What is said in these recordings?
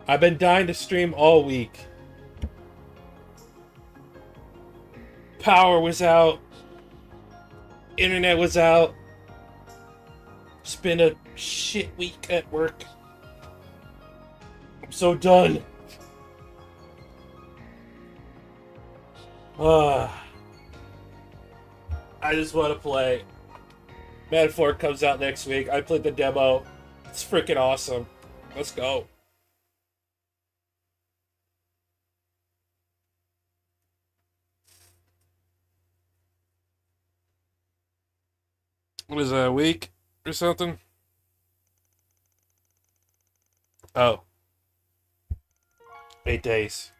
I've been dying to stream all week. Power was out. Internet was out. It's been a shit week at work. I'm so done. I just want to play. Mad 4 comes out next week. I played the demo. It's freaking awesome. Let's go. What is that, a week or something? Oh. 8 days.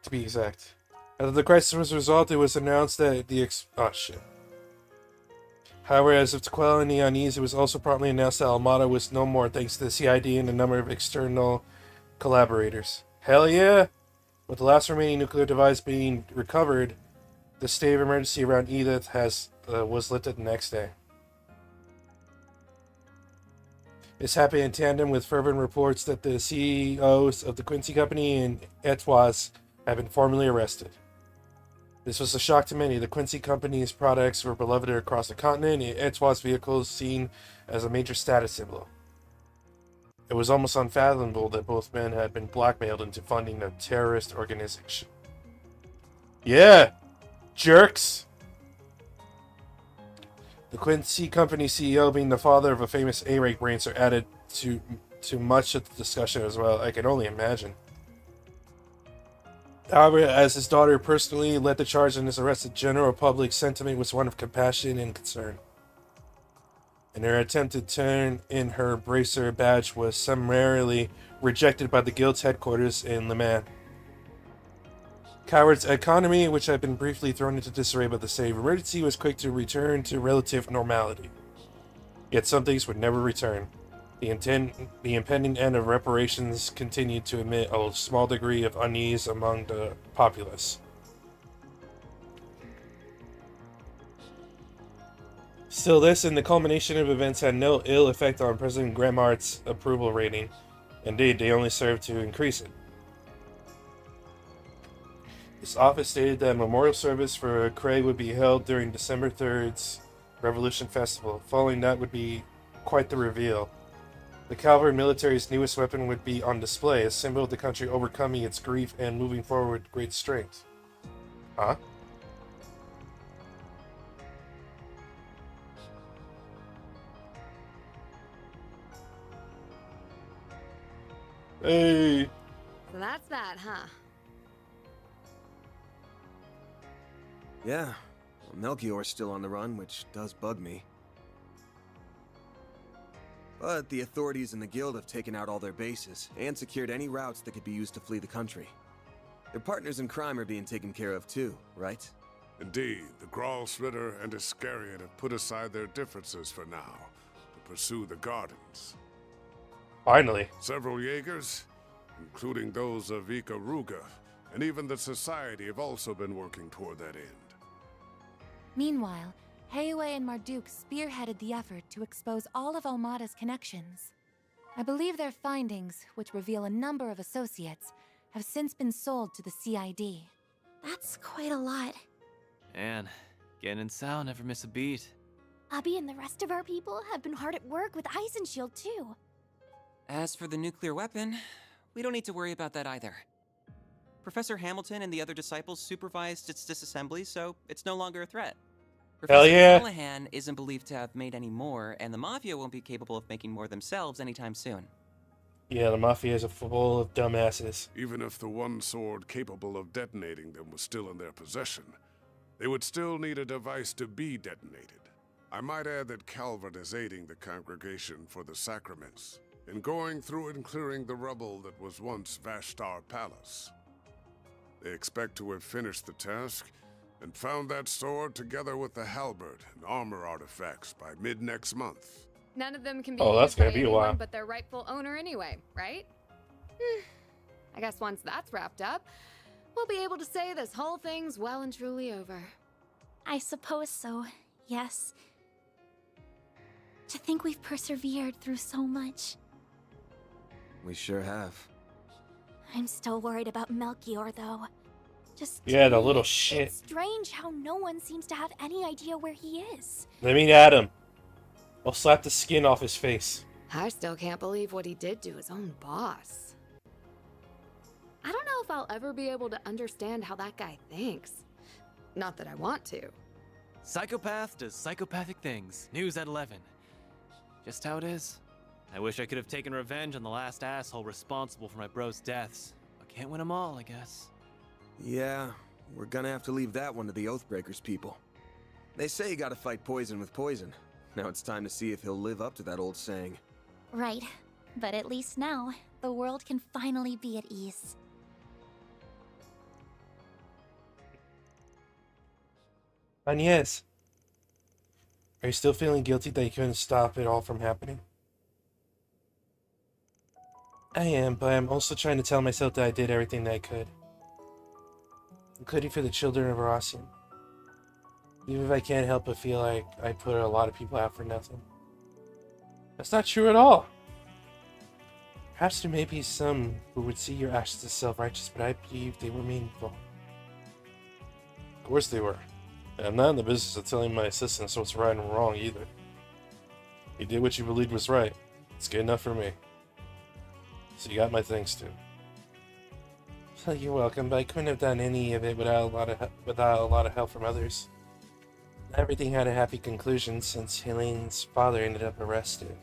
To be exact. After the crisis was resolved, it was announced that oh shit. However, as if to quell any unease, it was also promptly announced that Almada was no more thanks to the CID and a number of external collaborators. Hell yeah! With the last remaining nuclear device being recovered, the state of emergency around Edith was lifted the next day. This happened in tandem with fervent reports that the CEOs of the Quincy Company and Etoise had been formally arrested. This was a shock to many. The Quincy Company's products were beloved across the continent, and Etoise vehicles seen as a major status symbol. It was almost unfathomable that both men had been blackmailed into funding a terrorist organization. Yeah! Jerks! The Quincy Company CEO being the father of a famous A-rank brainster added to much of the discussion as well. I can only imagine. However, as his daughter personally led the charge in his arrest, the general public sentiment was one of compassion and concern. And her attempt to turn in her bracer badge was summarily rejected by the guild's headquarters in Le Mans. Coward's economy, which had been briefly thrown into disarray by the state of emergency, was quick to return to relative normality. Yet some things would never return. The impending end of reparations continued to emit a small degree of unease among the populace. Still, this and the culmination of events had no ill effect on President Grandmart's approval rating. Indeed, they only served to increase it. His office stated that a memorial service for Craig would be held during December 3rd's Revolution Festival. Following that would be quite the reveal. The cavalry military's newest weapon would be on display, a symbol of the country overcoming its grief and moving forward with great strength. Huh? Hey! So that's that, huh? Yeah, well, Melchior's still on the run, which does bug me. But the authorities in the guild have taken out all their bases, and secured any routes that could be used to flee the country. Their partners in crime are being taken care of too, right? Indeed, the Gralsritter and Iscariot have put aside their differences for now, to pursue the gardens. Finally. Several Jaegers, including those of Ikaruga, and even the Society have also been working toward that end. Meanwhile, Heiue and Marduk spearheaded the effort to expose all of Almada's connections. I believe their findings, which reveal a number of associates, have since been sold to the CID. That's quite a lot. Man, Gen and Sao never miss a beat. Abby and the rest of our people have been hard at work with Ice and Shield too. As for the nuclear weapon, we don't need to worry about that either. Professor Hamilton and the other disciples supervised its disassembly, so it's no longer a threat. Hell yeah. Professor Callahan isn't believed to have made any more, and the Mafia won't be capable of making more themselves anytime soon. Yeah, the Mafia is full of dumbasses. Even if the one sword capable of detonating them was still in their possession, they would still need a device to be detonated. I might add that Calvert is aiding the congregation for the sacraments, in going through and clearing the rubble that was once Vashtar Palace. They expect to have finished the task and found that sword together with the halberd and armor artifacts by mid-next month. None of them can be Oh, that's used by gonna be a anyone while. but their rightful owner anyway, right? I guess once that's wrapped up, we'll be able to say this whole thing's well and truly over. I suppose so, yes. To think we've persevered through so much. We sure have. I'm still worried about Melchior, though. Just Yeah, to the me, little shit. It's strange how no one seems to have any idea where he is. Let me at him. I'll slap the skin off his face. I still can't believe what he did to his own boss. I don't know if I'll ever be able to understand how that guy thinks. Not that I want to. Psychopath does psychopathic things. News at 11. Just how it is. I wish I could have taken revenge on the last asshole responsible for my bro's deaths. But can't win them all, I guess. Yeah, we're gonna have to leave that one to the Oathbreakers people. They say you gotta fight poison with poison. Now it's time to see if he'll live up to that old saying. Right. But at least now, the world can finally be at ease. Agnes, are you still feeling guilty that you couldn't stop it all from happening? I am, but I'm also trying to tell myself that I did everything that I could. Including for the children of Erosium. Even if I can't help but feel like I put a lot of people out for nothing. That's not true at all. Perhaps there may be some who would see your actions as self-righteous, but I believe they were meaningful. Of course they were. And I'm not in the business of telling my assistants what's right and wrong either. You did what you believed was right. It's good enough for me. So you got my thanks too. Well, you're welcome, but I couldn't have done any of it without a lot of help from others. Everything had a happy conclusion since Helene's father ended up arrested.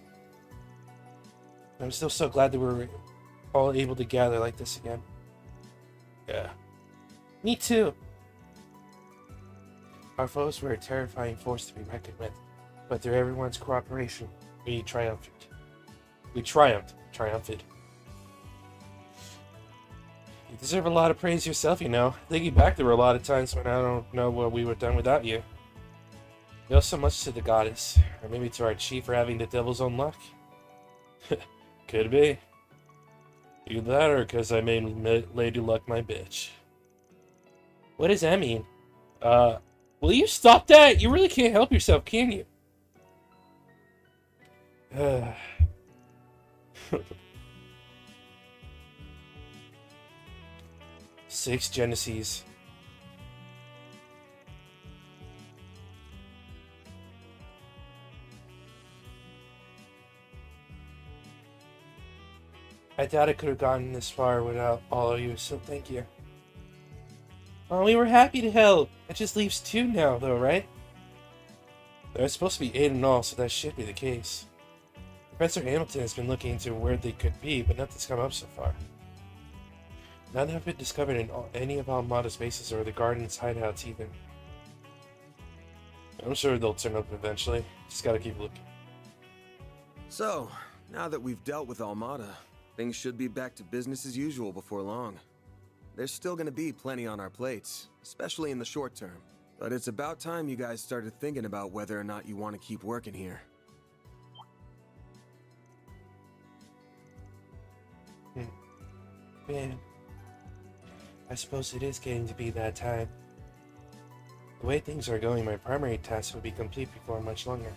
I'm still so glad that we were all able to gather like this again. Yeah. Me too. Our foes were a terrifying force to be reckoned with, but through everyone's cooperation, we triumphed. Triumphed. You deserve a lot of praise yourself, you know. Thinking back, there were a lot of times when I don't know what we would have done without you. You owe so much to the goddess, or maybe to our chief for having the devil's own luck. Could be. Either that, or because I made Lady Luck my bitch. What does that mean? Will you stop that? You really can't help yourself, can you? 6 Genesis. I doubt I could have gotten this far without all of you, so thank you. Oh, we were happy to help. It just leaves 2 now, though, right? There's supposed to be 8 in all, so that should be the case. Professor Hamilton has been looking into where they could be, but nothing's come up so far. None have been discovered in any of Almada's bases or the Garden's hideouts even. I'm sure they'll turn up eventually. Just gotta keep looking. So, now that we've dealt with Almada, things should be back to business as usual before long. There's still gonna be plenty on our plates, especially in the short term. But it's about time you guys started thinking about whether or not you want to keep working here. Man, I suppose it is getting to be that time. The way things are going, my primary task will be complete before much longer.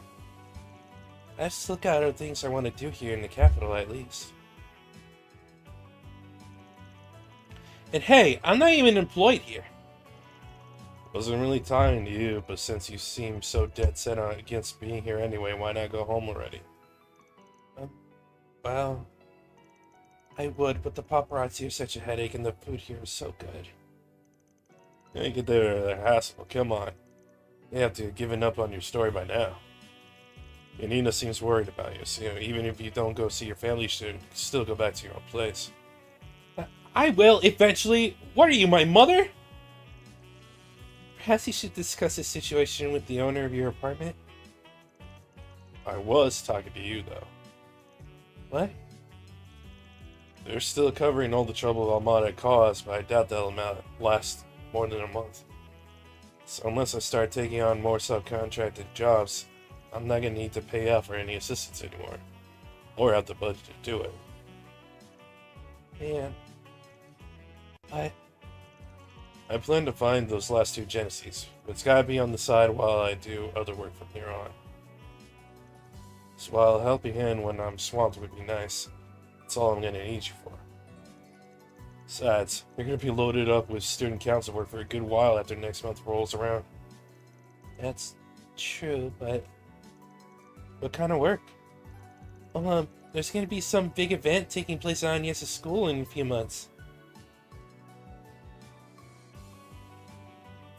I have to look at other things I want to do here in the capital at least. And hey, I'm not even employed here. Wasn't really talking to you, but since you seem so dead set on against being here anyway, why not go home already? Well, I would, but the paparazzi are such a headache and the food here is so good. You get their hassle, come on. You have to have given up on your story by now. And Nina seems worried about you, so even if you don't go see your family, you should still go back to your own place. I will, eventually. What are you, my mother? Perhaps you should discuss the situation with the owner of your apartment? I was talking to you, though. What? They're still covering all the trouble Almada caused, but I doubt that'll last more than a month. So unless I start taking on more subcontracted jobs, I'm not gonna need to pay out for any assistance anymore. Or have the budget to do it. Man. I plan to find those last 2 Genesees, but it's gotta be on the side while I do other work from here on. So while a helping hand when I'm swamped would be nice, that's all I'm gonna need you for. Besides, you're gonna be loaded up with student council work for a good while after next month rolls around. That's true, but what kind of work? There's gonna be some big event taking place at Agnes' school in a few months.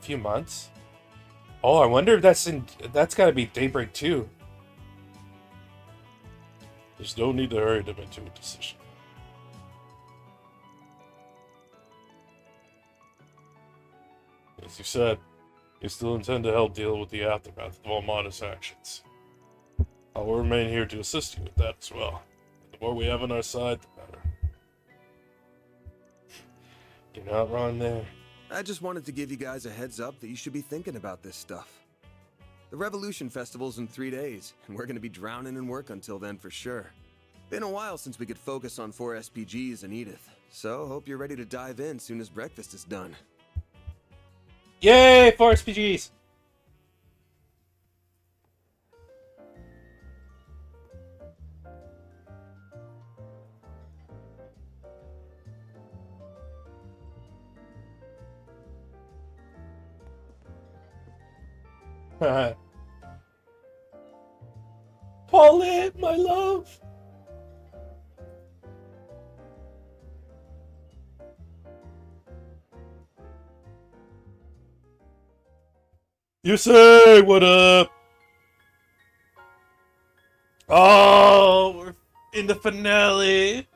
Few months? Oh, I wonder if that's gotta be Daybreak 2. There's no need to hurry them into a decision. As you said, you still intend to help deal with the aftermath of Almada's actions. I will remain here to assist you with that as well. The more we have on our side, the better. You're not wrong there. I just wanted to give you guys a heads up that you should be thinking about this stuff. The Revolution Festival's in 3 days, and we're gonna be drowning in work until then for sure. Been a while since we could focus on 4 SPGs and Edith, so hope you're ready to dive in soon as breakfast is done. Yay, 4 SPGs! Paulette, my love! You say what up? Oh, we're in the finale.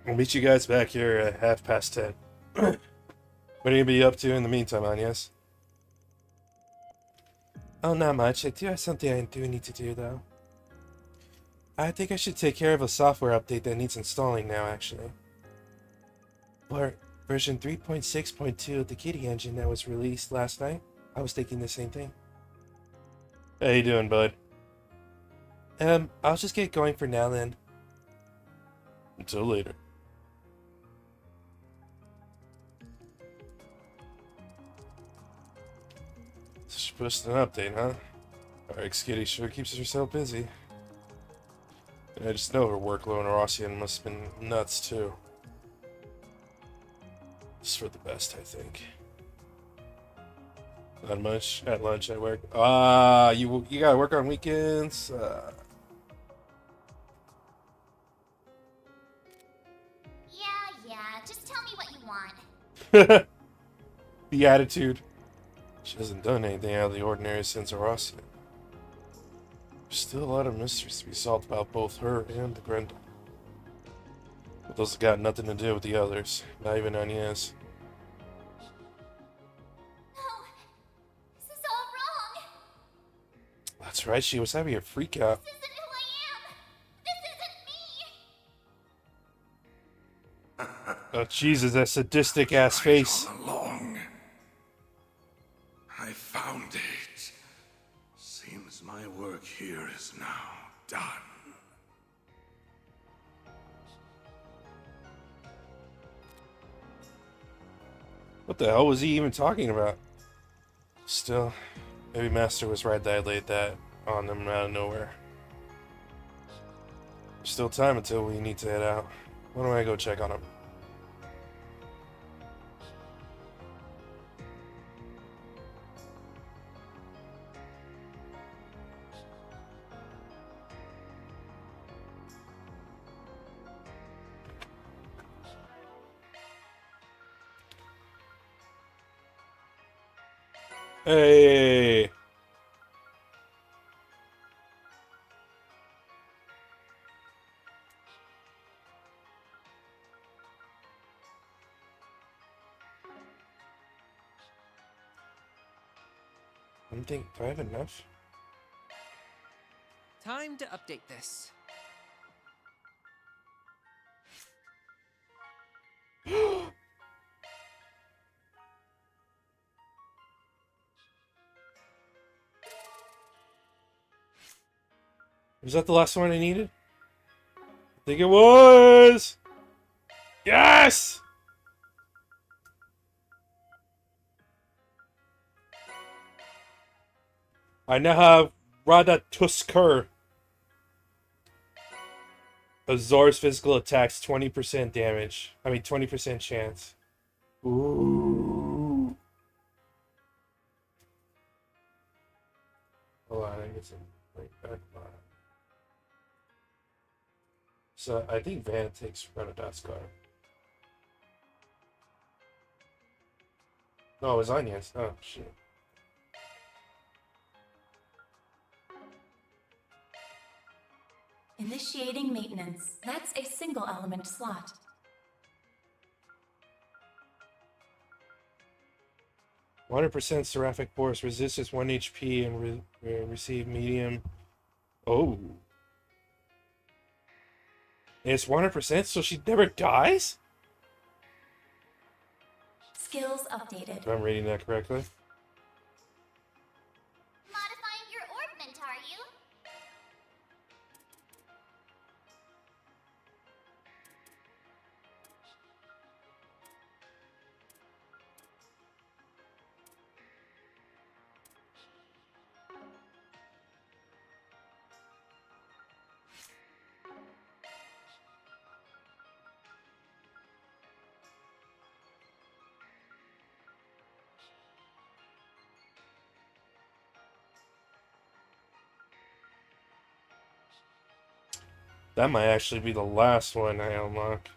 I'll meet you guys back here at 10:30. What are you gonna be up to in the meantime, Agnes? Oh, not much. I do have something I do need to do, though. I think I should take care of a software update that needs installing now, actually. For version 3.6.2 of the Kitty engine that was released last night, I was thinking the same thing. How you doing, bud? I'll just get going for now, then. Until later. She pushed an update, huh? Our ex-kitty sure keeps herself busy. And I just know her workload in Rossian must have been nuts, too. It's for the best, I think. Not much. At lunch, I work. You gotta work on weekends? Yeah, just tell me what you want. The attitude. She hasn't done anything out of the ordinary since Rossian. There's still a lot of mysteries to be solved about both her and the Grendel. But those have got nothing to do with the others, not even Agnes. No, this is all wrong. That's right, she was having a freak out. This isn't who I am. This isn't me. Oh, Jesus, that sadistic ass face. All along. I found it. Seems my work here is now done. What the hell was he even talking about? Still, maybe Master was right that I laid that on them out of nowhere. There's still time until we need to head out. Why don't I go check on him? Hey! I think, do I have enough? Time to update this. Was that the last one I needed? think it was. Yes! I now have Rada Tusker. Absorbs physical attacks, 20% damage. 20% chance. Ooh. Hold on, I get some back. So I think Van takes Radadaskar. No, it was onions. Oh shit. Initiating maintenance. That's a single element slot. %, Seraphic Force, resistance 1 HP and receive medium. Oh. It's 100%, so she never dies? Skills updated. If I'm reading that correctly. Modifying your orbment, are you? That might actually be the last one I unlock.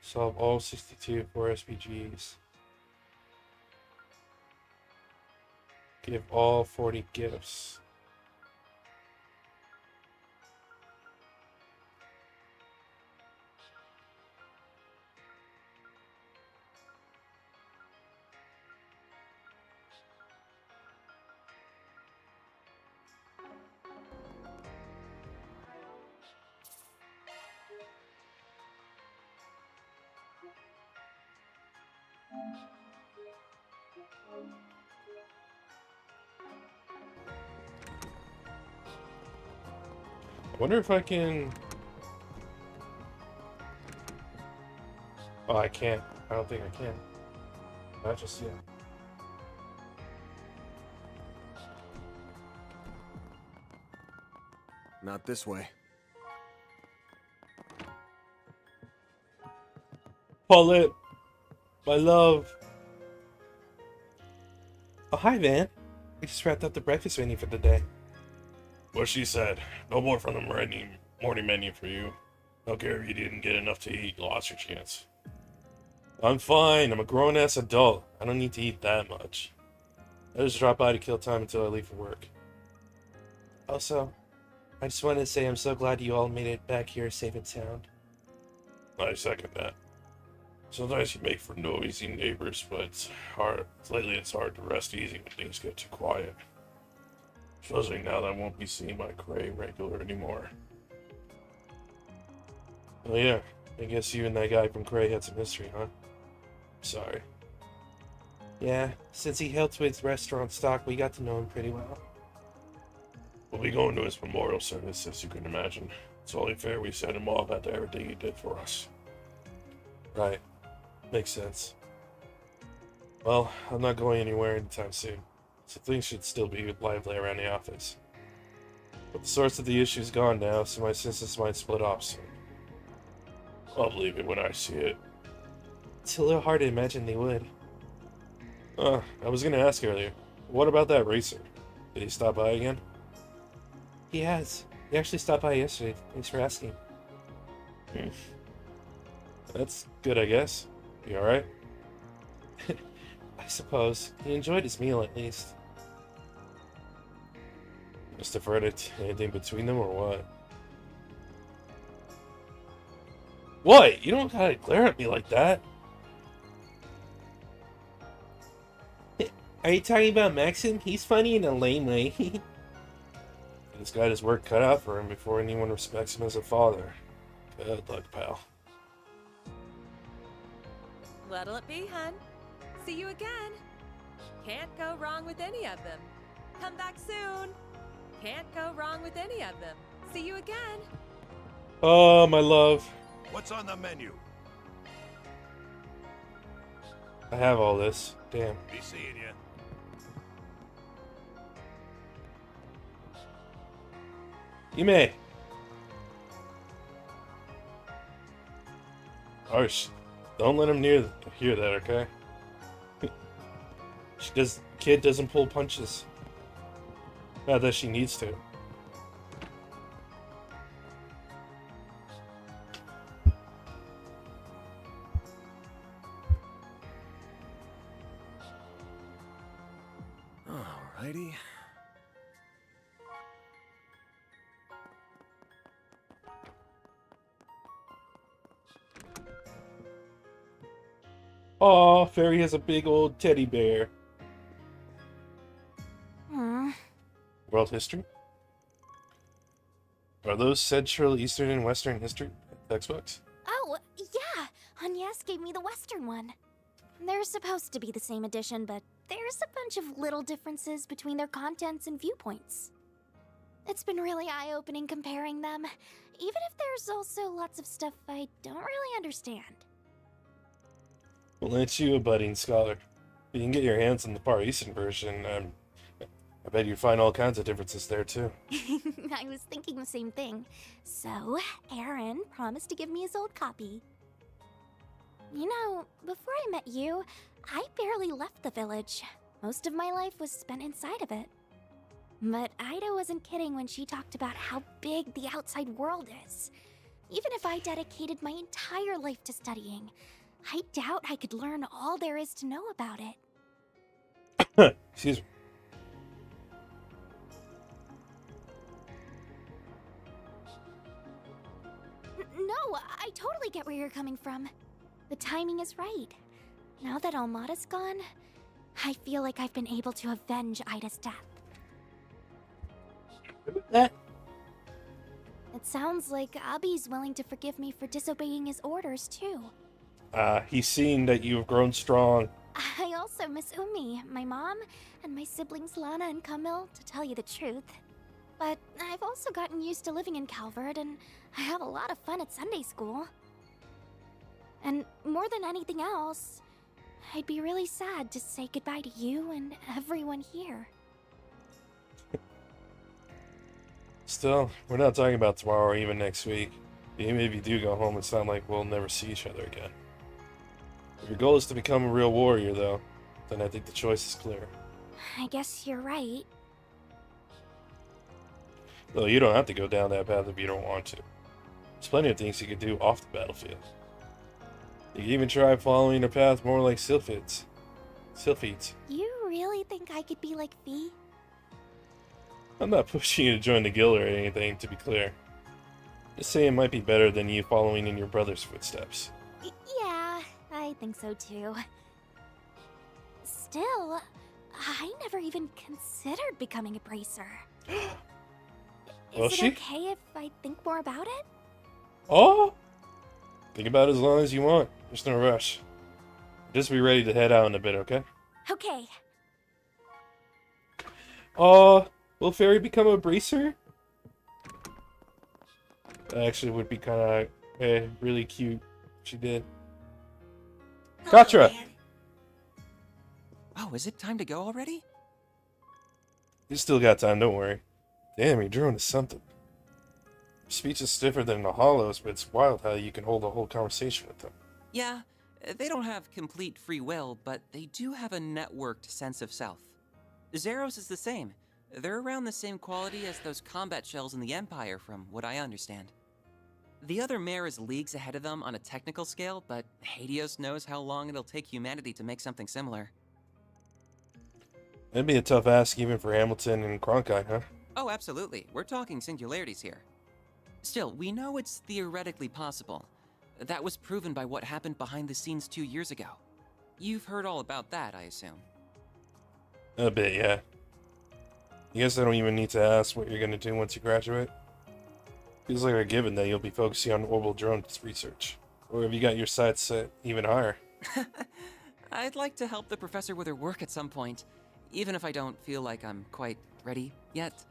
Solve all 62 for SPGs. Give all 40 gifts. I wonder if I can... Oh, I can't. I don't think I can. Not just yet. Not this way. Paulette, my love. Oh, hi, Van. We just wrapped up the breakfast menu for the day. What she said. No more from the morning menu for you. Don't care if you didn't get enough to eat. You lost your chance. I'm fine. I'm a grown-ass adult. I don't need to eat that much. I just drop by to kill time until I leave for work. Also, I just wanted to say I'm so glad you all made it back here safe and sound. I second that. Sometimes you make for noisy neighbors, but it's hard. Lately it's hard to rest easy when things get too quiet. Especially now that I won't be seeing my Cray regular anymore. Oh yeah, I guess you and that guy from Cray had some history, huh? Sorry. Yeah, since he helped with restaurant stock, we got to know him pretty well. We'll be going to his memorial service, as you can imagine. It's only fair we send him off after everything he did for us. Right. Makes sense. Well, I'm not going anywhere anytime soon, so things should still be lively around the office. But the source of the issue's gone now, so my senses might split off soon. I'll believe it when I see it. It's a little hard to imagine they would. I was gonna ask earlier, what about that racer? Did he stop by again? He has. He actually stopped by yesterday. Thanks for asking. That's good, I guess. You alright? I suppose. He enjoyed his meal, at least. Must have heard it. Anything between them, or what? What? You don't gotta glare at me like that. Are you talking about Maxim? He's funny in a lame way. He's got his work cut out for him before anyone respects him as a father. Good luck, pal. What'll it be, hun? See you again. Can't go wrong with any of them. Come back soon. Can't go wrong with any of them. See you again. Oh, my love. What's on the menu? I have all this. Damn. Be seeing you. You may. Arsh, don't let him hear that, okay? Kid doesn't pull punches. Not that she needs to. Alrighty. Aw, Fairy has a big old teddy bear. World history? Are those Central, Eastern, and Western history textbooks? Oh, yeah. Agnes gave me the Western one. They're supposed to be the same edition, but there's a bunch of little differences between their contents and viewpoints. It's been really eye-opening comparing them, even if there's also lots of stuff I don't really understand. Well, ain't you a budding scholar? If you can get your hands on the Far Eastern version, I bet you'd find all kinds of differences there, too. I was thinking the same thing. So, Aaron promised to give me his old copy. You know, before I met you, I barely left the village. Most of my life was spent inside of it. But Ida wasn't kidding when she talked about how big the outside world is. Even if I dedicated my entire life to studying, I doubt I could learn all there is to know about it. Excuse me. No, I totally get where you're coming from. The timing is right. Now that Almada's gone, I feel like I've been able to avenge Ida's death. That? It sounds like Abi's willing to forgive me for disobeying his orders, too. He's seen that you've grown strong. I also miss Umi, my mom, and my siblings Lana and Camille, to tell you the truth. But I've also gotten used to living in Calvert, and I have a lot of fun at Sunday school. And more than anything else, I'd be really sad to say goodbye to you and everyone here. Still, we're not talking about tomorrow or even next week. Even if you do go home, it's not like we'll never see each other again. If your goal is to become a real warrior, though, then I think the choice is clear. I guess you're right. Though you don't have to go down that path if you don't want to. There's plenty of things you could do off the battlefield. You can even try following a path more like Sylphids. You really think I could be like V? I'm not pushing you to join the guild or anything, to be clear. Just saying it might be better than you following in your brother's footsteps. Yeah, I think so too. Still, I never even considered becoming a bracer. Is it okay if I think more about it? Oh! Think about it as long as you want. There's no rush. Just be ready to head out in a bit, okay? Okay. Will Fairy become a bracer? That actually would be kind of really cute if she did. Gotcha! Oh, is it time to go already? You still got time, don't worry. Damn, you're drawn to something. Your speech is stiffer than the hollows, but it's wild how you can hold a whole conversation with them. Yeah, they don't have complete free will, but they do have a networked sense of self. Zeros is the same. They're around the same quality as those combat shells in the Empire, from what I understand. The other mare is leagues ahead of them on a technical scale, but Hades knows how long it'll take humanity to make something similar. That'd be a tough ask even for Hamilton and Cronkite, huh? Oh, absolutely. We're talking singularities here. Still, we know it's theoretically possible. That was proven by what happened behind the scenes 2 years ago. You've heard all about that, I assume. A bit, yeah. I guess I don't even need to ask what you're gonna do once you graduate. Feels like a given that you'll be focusing on orbital drones research. Or have you got your sights set even higher? I'd like to help the professor with her work at some point, even if I don't feel like I'm quite ready yet.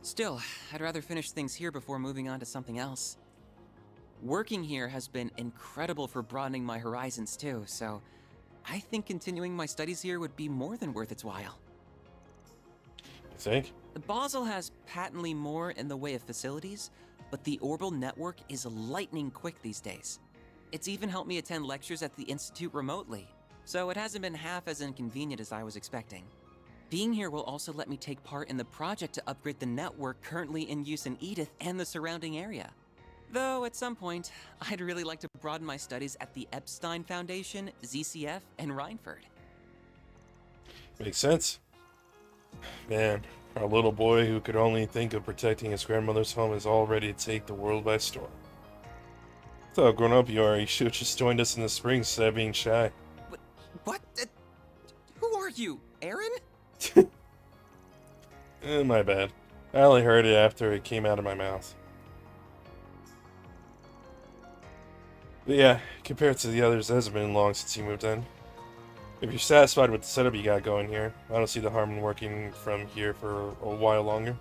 Still, I'd rather finish things here before moving on to something else. Working here has been incredible for broadening my horizons too, so I think continuing my studies here would be more than worth its while. You think? Basel has patently more in the way of facilities, but the orbital network is lightning quick these days. It's even helped me attend lectures at the Institute remotely, so it hasn't been half as inconvenient as I was expecting. Being here will also let me take part in the project to upgrade the network currently in use in Edith and the surrounding area. Though, at some point, I'd really like to broaden my studies at the Epstein Foundation, ZCF, and Reinford. Makes sense. Man, our little boy who could only think of protecting his grandmother's home is all ready to take the world by storm. I thought how grown up you are. You should have just joined us in the spring instead of being shy. What? Who are you, Aaron? My bad. I only heard it after it came out of my mouth. But yeah, compared to the others, it hasn't been long since you moved in. If you're satisfied with the setup you got going here, I don't see the harm in working from here for a while longer.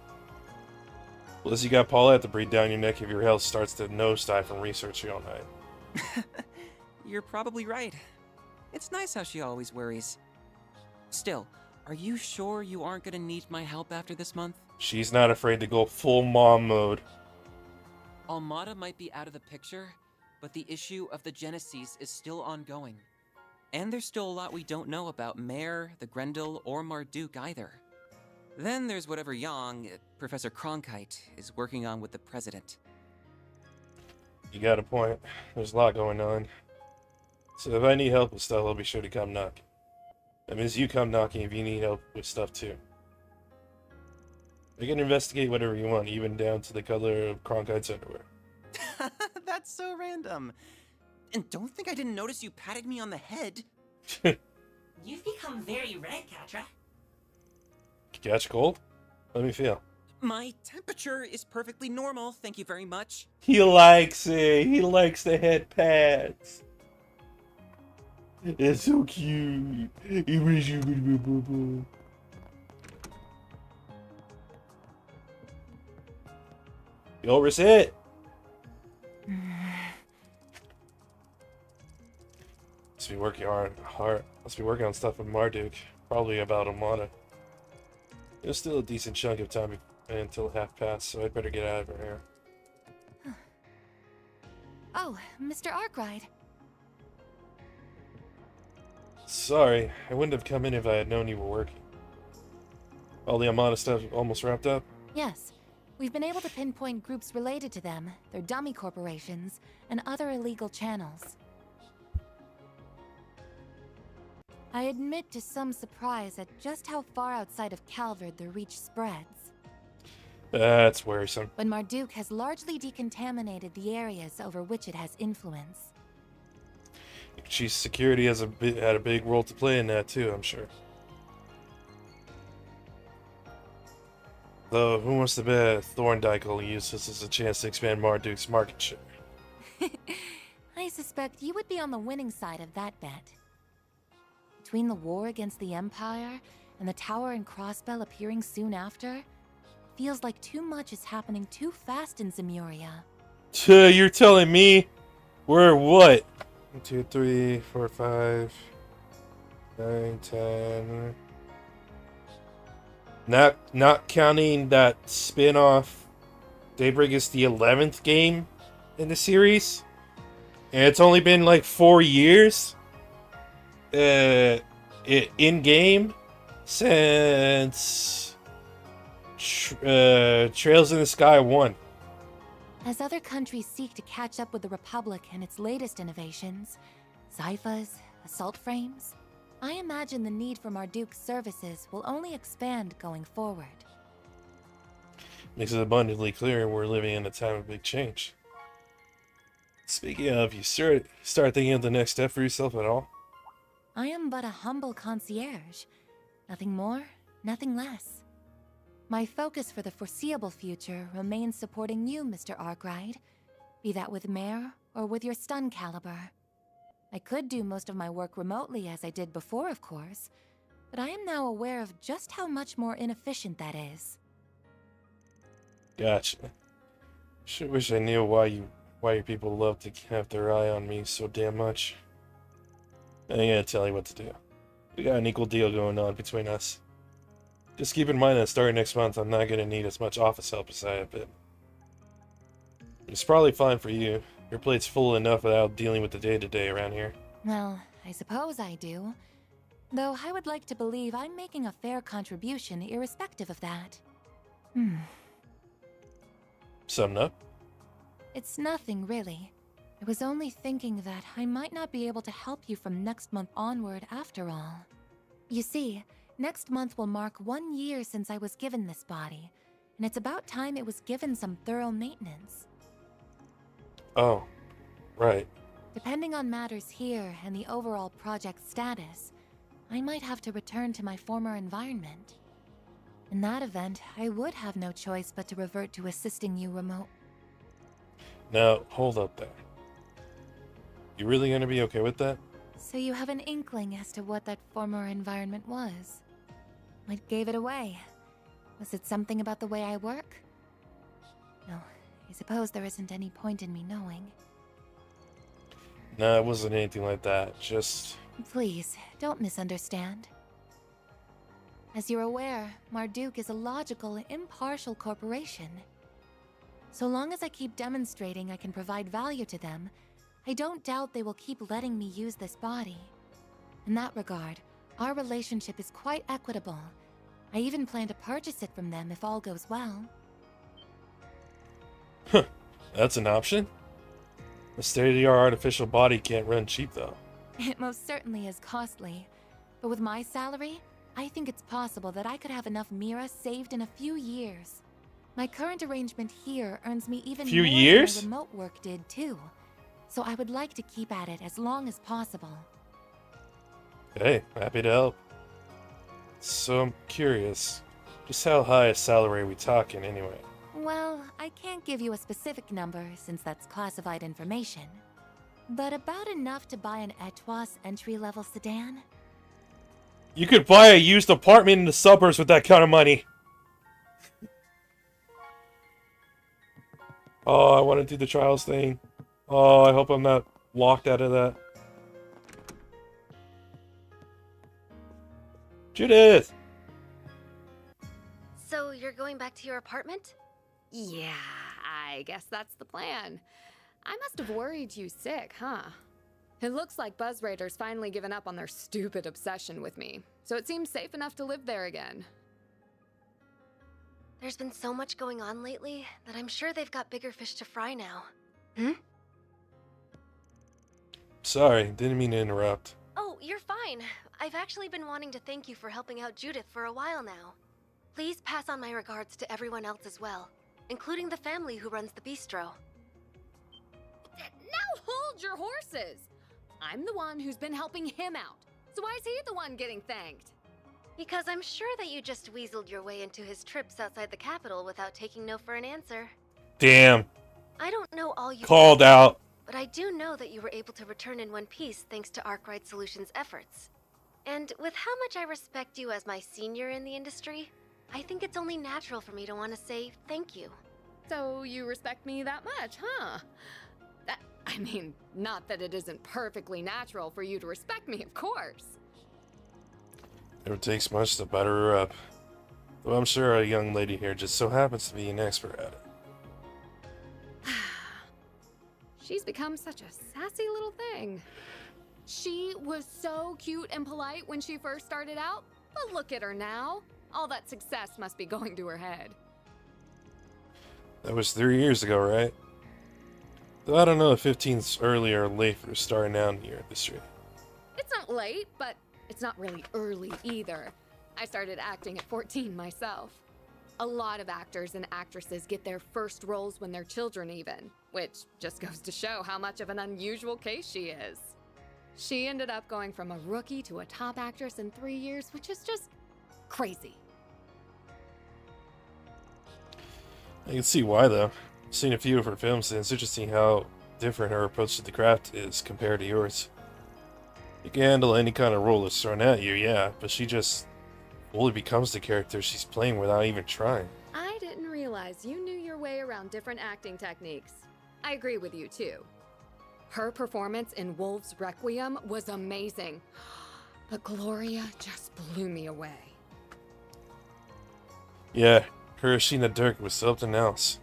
Unless you got Paulette to breathe down your neck if your health starts to nosedive from researching all night. You're probably right. It's nice how she always worries. Still, are you sure you aren't gonna need my help after this month? She's not afraid to go full mom mode. Almada might be out of the picture, but the issue of the Genesis is still ongoing. And there's still a lot we don't know about Mare, the Grendel, or Marduk either. Then there's whatever Yang, Professor Cronkite, is working on with the President. You got a point. There's a lot going on. So if I need help with stuff, I'll be sure to come knock. That means you come knocking if you need help with stuff too. I can investigate whatever you want, even down to the color of Cronkite's underwear. That's so random. And don't think I didn't notice you patted me on the head. You've become very red, Katra. Catch cold? Let me feel. My temperature is perfectly normal, thank you very much. He likes it. He likes the head pads. It's so cute. He wish you could be boo. Yo, reset. Must be working hard. Must be working on stuff with Marduk. Probably about Amada. There's still a decent chunk of time until half past, so I'd better get out of here. Oh, Mr. Arkwright. Sorry, I wouldn't have come in if I had known you were working. All the Amada stuff almost wrapped up? Yes. We've been able to pinpoint groups related to them, their dummy corporations, and other illegal channels. I admit to some surprise at just how far outside of Calvard their reach spreads. That's worrisome. But Marduk has largely decontaminated the areas over which it has influence. Chief Security has had a big role to play in that too, I'm sure. Though, who wants to bet Thorndyke will use this as a chance to expand Marduk's market share? I suspect you would be on the winning side of that bet. Between the war against the Empire and the Tower and Crossbell appearing soon after, feels like too much is happening too fast in Zemuria. You're telling me we're what? 1, 2, 3, 4, 5, 9, 10. Not counting that spin-off, Daybreak is the 11th game in the series, and it's only been like 4 years in game since Trails in the Sky 1. As other countries seek to catch up with the Republic and its latest innovations, Zyphas, assault frames, I imagine the need for Marduk's services will only expand going forward. Makes it abundantly clear we're living in a time of big change. Speaking of, you start thinking of the next step for yourself at all? I am but a humble concierge. Nothing more, nothing less. My focus for the foreseeable future remains supporting you, Mr. Arkwright, be that with Mare or with your stun caliber. I could do most of my work remotely as I did before, of course, but I am now aware of just how much more inefficient that is. Gotcha. Sure wish I knew why your people love to have their eye on me so damn much. I ain't gonna tell you what to do. We got an equal deal going on between us. Just keep in mind that starting next month, I'm not gonna need as much office help as I have been. It's probably fine for you. Your plate's full enough without dealing with the day-to-day around here. Well, I suppose I do. Though I would like to believe I'm making a fair contribution irrespective of that. Summed up? It's nothing, really. I was only thinking that I might not be able to help you from next month onward after all. You see, next month will mark 1 year since I was given this body, and it's about time it was given some thorough maintenance. Oh, right. Depending on matters here and the overall project status, I might have to return to my former environment. In that event, I would have no choice but to revert to assisting you remote. Now, hold up there. You really gonna be okay with that? So you have an inkling as to what that former environment was? What gave it away? Was it something about the way I work? No, I suppose there isn't any point in me knowing. Nah, it wasn't anything like that. Just... Please, don't misunderstand. As you're aware, Marduk is a logical, impartial corporation. So long as I keep demonstrating I can provide value to them, I don't doubt they will keep letting me use this body. In that regard, our relationship is quite equitable. I even plan to purchase it from them if all goes well. Huh, that's an option? A state-of-the-art artificial body can't run cheap, though. It most certainly is costly. But with my salary, I think it's possible that I could have enough Mira saved in a few years. My current arrangement here earns me even Few more years? than my remote work did too. So I would like to keep at it as long as possible. Hey, happy to help. So I'm curious, just how high a salary are we talking anyway? Well, I can't give you a specific number since that's classified information. But about enough to buy an Etwas entry-level sedan? You could buy a used apartment in the suburbs with that kind of money. Oh, I want to do the trials thing. Oh, I hope I'm not locked out of that. Judith! So you're going back to your apartment? Yeah, I guess that's the plan. I must have worried you sick, huh? It looks like Buzz Raiders finally given up on their stupid obsession with me, so it seems safe enough to live there again. There's been so much going on lately that I'm sure they've got bigger fish to fry now. Sorry, didn't mean to interrupt. Oh, you're fine. I've actually been wanting to thank you for helping out Judith for a while now. Please pass on my regards to everyone else as well, including the family who runs the bistro. Now hold your horses! I'm the one who's been helping him out, so why is he the one getting thanked? Because I'm sure that you just weaseled your way into his trips outside the capital without taking no for an answer. Damn. I don't know all you Called did, out. but I do know that you were able to return in one piece thanks to Arkwright Solutions' efforts. And with how much I respect you as my senior in the industry, I think it's only natural for me to want to say thank you. So you respect me that much, huh? I mean, not that it isn't perfectly natural for you to respect me, of course. Never takes much to butter her up. Though I'm sure a young lady here just so happens to be an expert at it. She's become such a sassy little thing. She was so cute and polite when she first started out, but look at her now. All that success must be going to her head. That was 3 years ago, right? Though I don't know if 15's early or late for starting out in your industry. It's not late, but it's not really early either. I started acting at 14 myself. A lot of actors and actresses get their first roles when they're children even, which just goes to show how much of an unusual case she is. She ended up going from a rookie to a top actress in 3 years, which is just crazy. I can see why, though. I've seen a few of her films, and it's interesting how different her approach to the craft is compared to yours. You can handle any kind of role that's thrown at you, yeah, but she just fully becomes the character she's playing without even trying. I didn't realize realize you knew your way around different acting techniques. I agree with you, too. Her performance in Wolf's Requiem was amazing. But Gloria just blew me away. Yeah, her as Sheena Dirk was something else.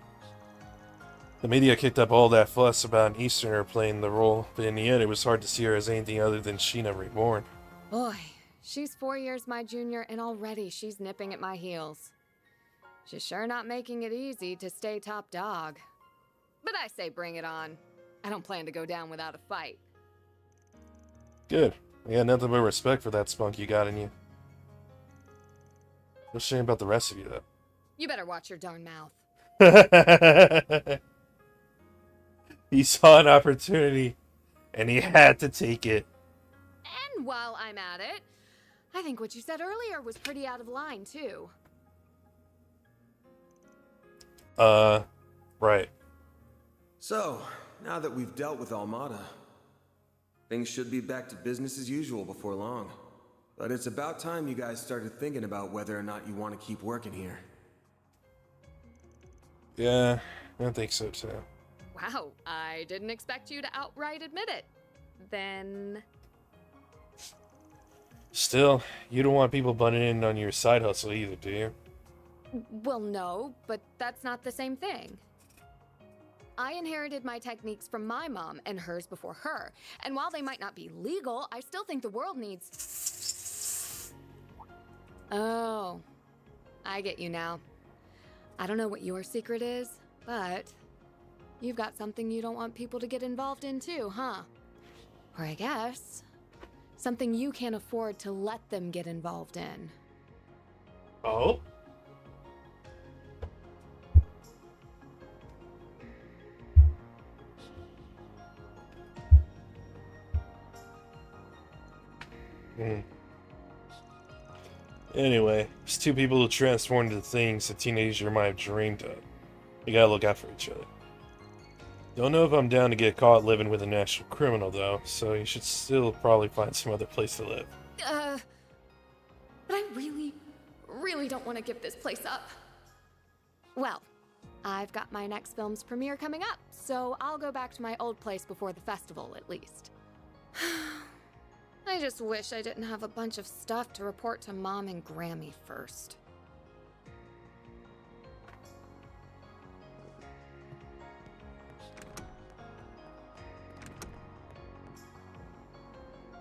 The media kicked up all that fuss about an Easterner playing the role, but in the end it was hard to see her as anything other than Sheena Reborn. Boy, she's 4 years my junior and already she's nipping at my heels. She's sure not making it easy to stay top dog. But I say bring it on. I don't plan to go down without a fight. Good. I got nothing but respect for that spunk you got in you. No shame about the rest of you, though. You better watch your darn mouth. He saw an opportunity, and he had to take it. And while I'm at it, I think what you said earlier was pretty out of line, too. Right. So, now that we've dealt with Armada, things should be back to business as usual before long. But it's about time you guys started thinking about whether or not you want to keep working here. Yeah, I think so, too. Wow, I didn't expect you to outright admit it. Then... Still, you don't want people butting in on your side hustle either, do you? Well, no, but that's not the same thing. I inherited my techniques from my mom and hers before her. And while they might not be legal, I still think the world needs... Oh, I get you now. I don't know what your secret is, but you've got something you don't want people to get involved in too, huh? Or I guess, something you can't afford to let them get involved in. Oh? Anyway, it's two people who transform into things a teenager might have dreamed of. You gotta look out for each other. Don't know if I'm down to get caught living with a national criminal, though, so you should still probably find some other place to live. But I really don't want to give this place up. Well, I've got my next film's premiere coming up, so I'll go back to my old place before the festival, at least. I just wish I didn't have a bunch of stuff to report to Mom and Grammy first.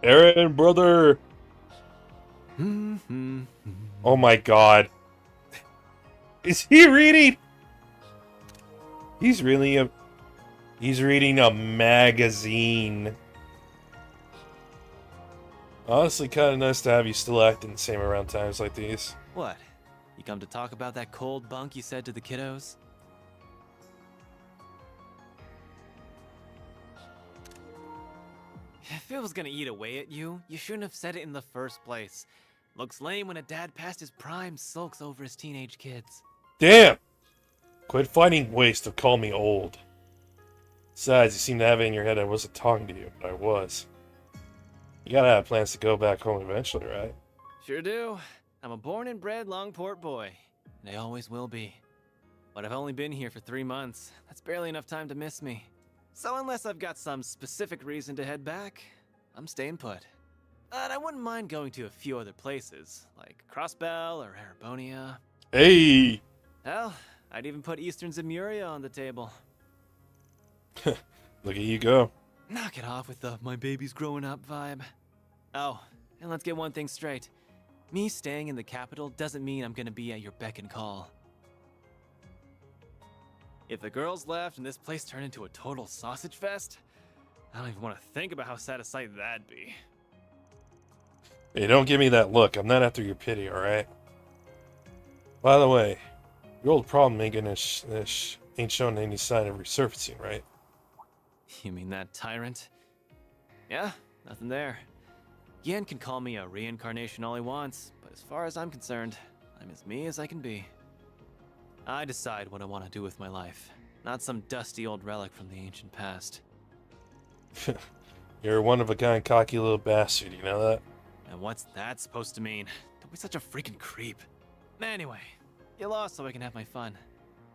Aaron, brother! Oh my god. Is he reading? He's reading a magazine. Honestly, kind of nice to have you still acting the same around times like these. What? You come to talk about that cold bunk you said to the kiddos? If it was gonna eat away at you, you shouldn't have said it in the first place. Looks lame when a dad past his prime sulks over his teenage kids. Damn! Quit finding ways to call me old. Besides, you seem to have it in your head I wasn't talking to you, but I was. You gotta have plans to go back home eventually, right? Sure do. I'm a born and bred Longport boy, and I always will be. But I've only been here for 3 months. That's barely enough time to miss me. So unless I've got some specific reason to head back, I'm staying put. And I wouldn't mind going to a few other places, like Crossbell or Arabonia. Hey! Hell, I'd even put Eastern Zemuria on the table. Look at you go. Knock it off with the my baby's growing up vibe. Oh, and let's get one thing straight. Me staying in the capital doesn't mean I'm gonna be at your beck and call. If the girls left and this place turned into a total sausage fest, I don't even want to think about how sad a sight that'd be. Hey, don't give me that look. I'm not after your pity, alright? By the way, your old problem ain't showing any sign of resurfacing, right? You mean that tyrant? Yeah, nothing there. Yen can call me a reincarnation all he wants, but as far as I'm concerned, I'm as me as I can be. I decide what I want to do with my life, not some dusty old relic from the ancient past. You're a one-of-a-kind cocky little bastard, you know that? And what's that supposed to mean? Don't be such a freaking creep. Anyway, get lost so I can have my fun.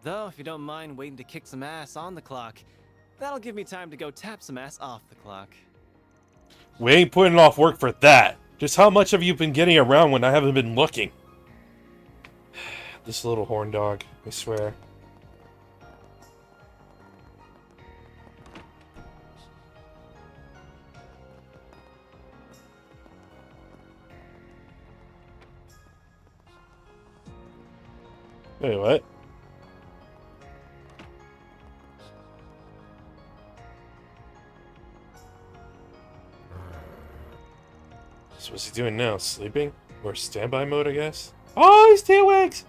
Though, if you don't mind waiting to kick some ass on the clock, that'll give me time to go tap some ass off the clock. We ain't putting off work for that. Just how much have you been getting around when I haven't been looking? This little horn dog, I swear. Wait, what? So what's he doing now? Sleeping? Or standby mode, I guess? Oh, he's tailwags!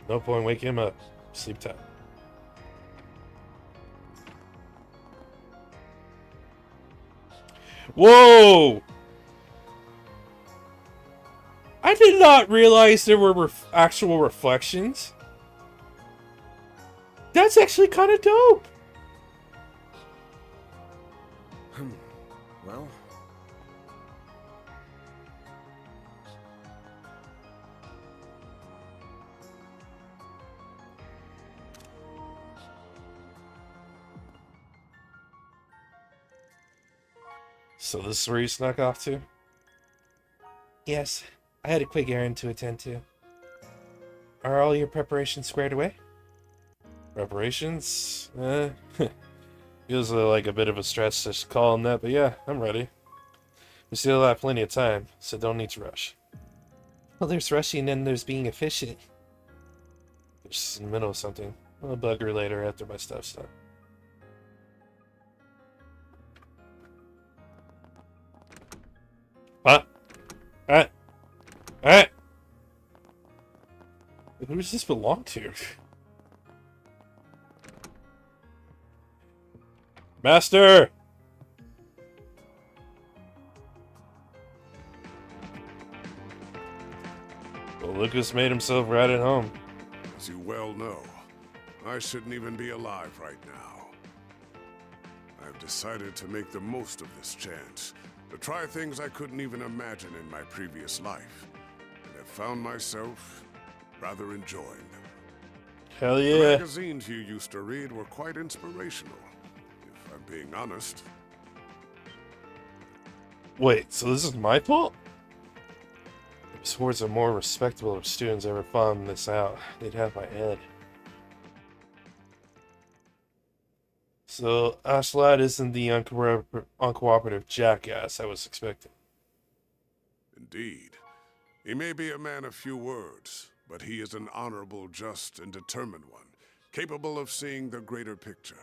No point waking him up. Sleep time. Whoa! I did not realize there were actual reflections. That's actually kind of dope. Well... So this is where you snuck off to? Yes, I had a quick errand to attend to. Are all your preparations squared away? Preparations? Feels like a bit of a stretch to call them that, but yeah, I'm ready. We still have plenty of time, so don't need to rush. Well, there's rushing and there's being efficient. Just in the middle of something. I'll bug her later after my stuff's done. Huh? Who does this belong to? Master! Well, Lucas made himself right at home. As you well know, I shouldn't even be alive right now. I've decided to make the most of this chance, to try things I couldn't even imagine in my previous life, and have found myself rather enjoying them. Hell The yeah. magazines you used to read were quite inspirational, if I'm being honest. Wait, so this is my fault? If sports are more respectable if students ever found this out, they'd have my head. So, Ashe isn't the uncooperative jackass I was expecting. Indeed. He may be a man of few words, but he is an honorable, just, and determined one, capable of seeing the greater picture.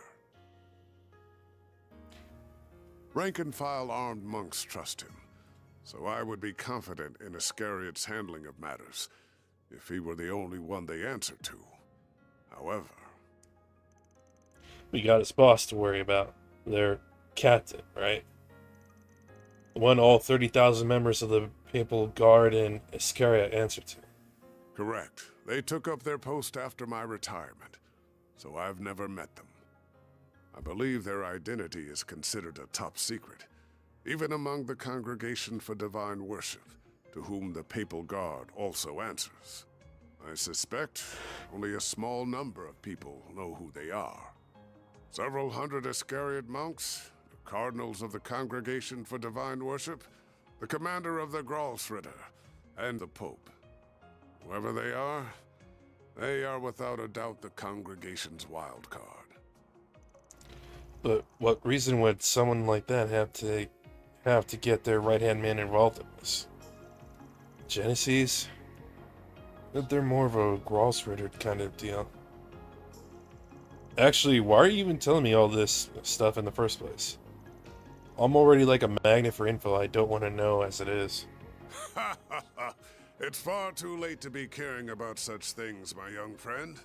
Rank-and-file armed monks trust him, so I would be confident in Iscariot's handling of matters, if he were the only one they answer to. However... We got his boss to worry about. Their captain, right? The one all 30,000 members of the Papal Guard and Iscariot answer to. Correct. They took up their post after my retirement, so I've never met them. I believe their identity is considered a top secret, even among the Congregation for Divine Worship, to whom the Papal Guard also answers. I suspect only a small number of people know who they are. Several hundred Iscariot monks, the cardinals of the Congregation for Divine Worship, the commander of the Gralsritter, and the Pope. Whoever they are without a doubt the Congregation's wild card. But what reason would someone like that have to get their right-hand man involved in this? Genesis? They're more of a Gralsritter kind of deal. Actually, why are you even telling me all this stuff in the first place? I'm already like a magnet for info I don't want to know as it is. It's far too late to be caring about such things, my young friend.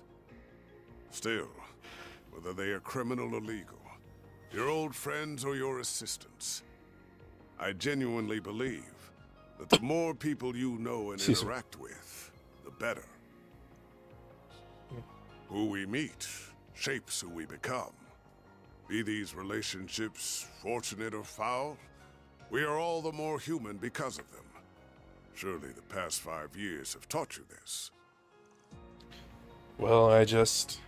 Still, whether they are criminal or legal, your old friends or your assistants, I genuinely believe that the more people you know and interact with, the better. Who we meet shapes who we become. Be these relationships fortunate or foul, we are all the more human because of them. Surely the past 5 years have taught you this. Well, I just...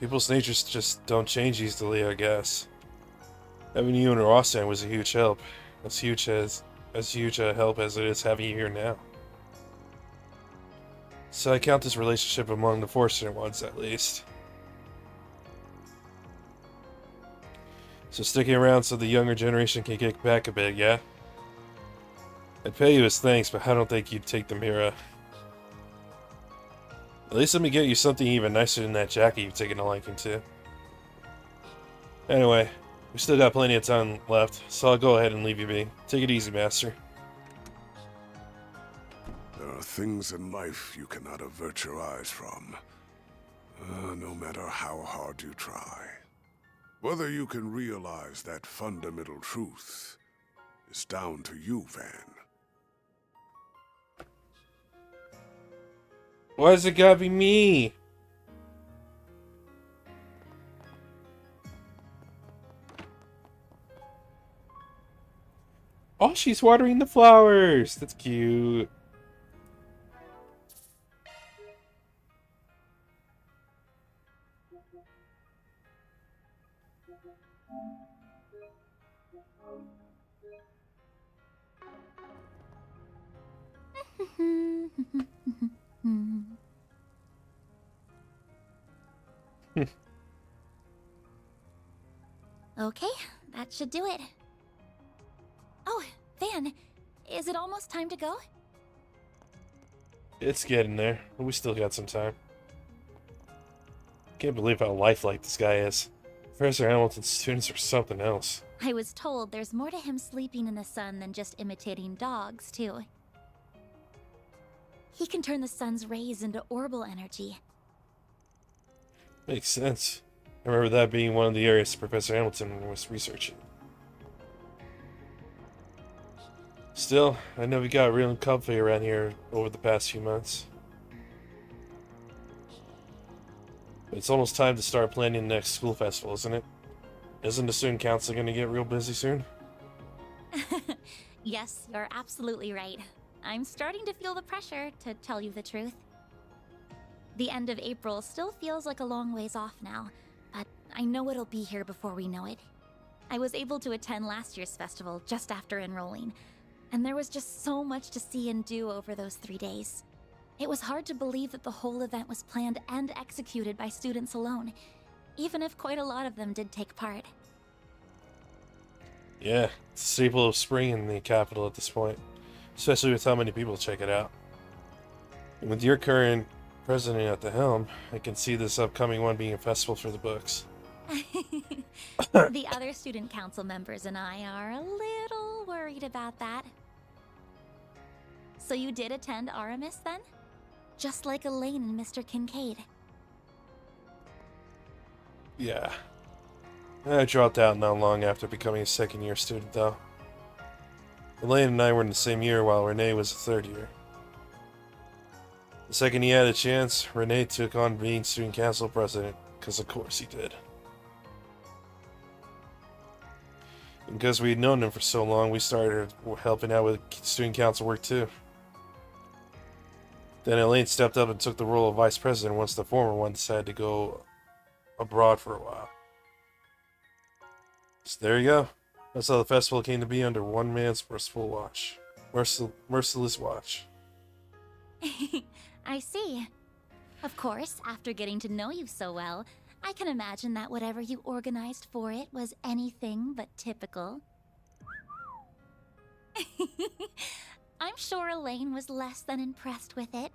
People's natures just don't change easily, I guess. Having you in Rossan was a huge help. As huge a help as it is having you here now. So I count this relationship among the fortunate ones, at least. So sticking around so the younger generation can kick back a bit, yeah? I'd pay you as thanks, but I don't think you'd take the Mira. At least let me get you something even nicer than that jacket you've taken a liking to. Anyway, we still got plenty of time left, so I'll go ahead and leave you be. Take it easy, Master. There are things in life you cannot avert your eyes from, no matter how hard you try. Whether you can realize that fundamental truth is down to you, Van. Why does it gotta be me? Oh, she's watering the flowers. That's cute. Okay, that should do it. Oh, Van, is it almost time to go? It's getting there, but we still got some time. Can't believe how lifelike this guy is. Professor Hamilton's students are something else. I was told there's more to him sleeping in the sun than just imitating dogs, too. He can turn the sun's rays into orbital energy. Makes sense. I remember that being one of the areas Professor Hamilton was researching. Still, I know we got real comfy around here over the past few months. But it's almost time to start planning the next school festival, isn't it? Isn't the student council going to get real busy soon? Yes, you're absolutely right. I'm starting to feel the pressure, to tell you the truth. The end of April still feels like a long ways off now, but I know it'll be here before we know it. I was able to attend last year's festival just after enrolling, and there was just so much to see and do over those 3 days. It was hard to believe that the whole event was planned and executed by students alone, even if quite a lot of them did take part. Yeah, it's a staple of spring in the capital at this point, especially with how many people check it out. And with your current president at the helm, I can see this upcoming one being a festival for the books. The other student council members and I are a little worried about that. So you did attend Aramis then? Just like Elaine and Mr. Kincaid. Yeah. I dropped out not long after becoming a second-year student, though. Elaine and I were in the same year while Renee was a third year. The second he had a chance, Renee took on being student council president, because of course he did. And because we'd known him for so long, we started helping out with student council work too. Then Elaine stepped up and took the role of vice president once the former one decided to go abroad for a while. So there you go. That's how the festival came to be under one man's merciful watch. Merciless watch. I see. Of course, after getting to know you so well, I can imagine that whatever you organized for it was anything but typical. I'm sure Elaine was less than impressed with it.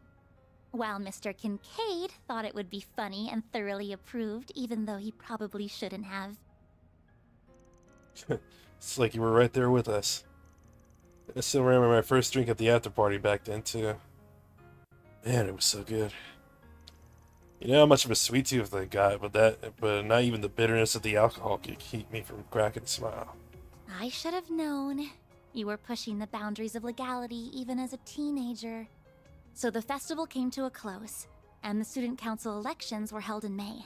While Mr. Kincaid thought it would be funny and thoroughly approved, even though he probably shouldn't have. It's like you were right there with us. I still remember my first drink at the after party back then too. Man, it was so good. You know how much of a sweet tooth I got, but not even the bitterness of the alcohol could keep me from cracking a smile. I should have known. You were pushing the boundaries of legality even as a teenager. So the festival came to a close, and the student council elections were held in May.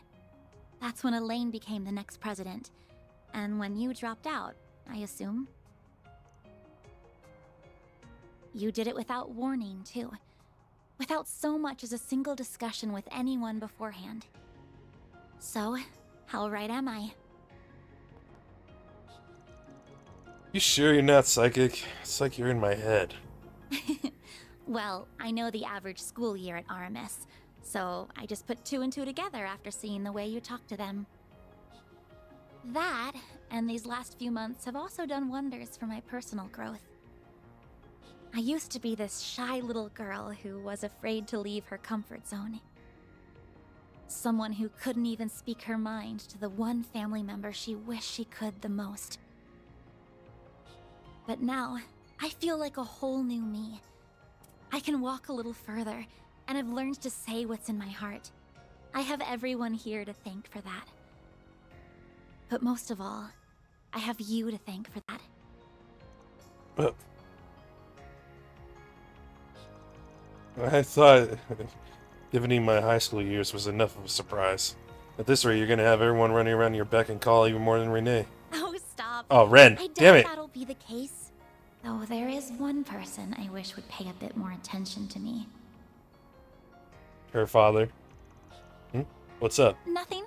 That's when Elaine became the next president, and when you dropped out, I assume. You did it without warning, too. without so much as a single discussion with anyone beforehand. So, how right am I? You sure you're not psychic? It's like you're in my head. Well, I know the average school year at RMS, so I just put 2 and 2 together after seeing the way you talk to them. That, and these last few months have also done wonders for my personal growth. I used to be this shy little girl who was afraid to leave her comfort zone. Someone who couldn't even speak her mind to the one family member she wished she could the most. But now, I feel like a whole new me. I can walk a little further, and I've learned to say what's in my heart. I have everyone here to thank for that. But most of all, I have you to thank for that. But I thought divinity my high school years was enough of a surprise. At this rate, you're gonna have everyone running around your beck and call even more than Renee. Oh, stop. Oh, Ren, I damn doubt it. that'll be the case. Though there is one person I wish would pay a bit more attention to me. Her father. What's up? Nothing.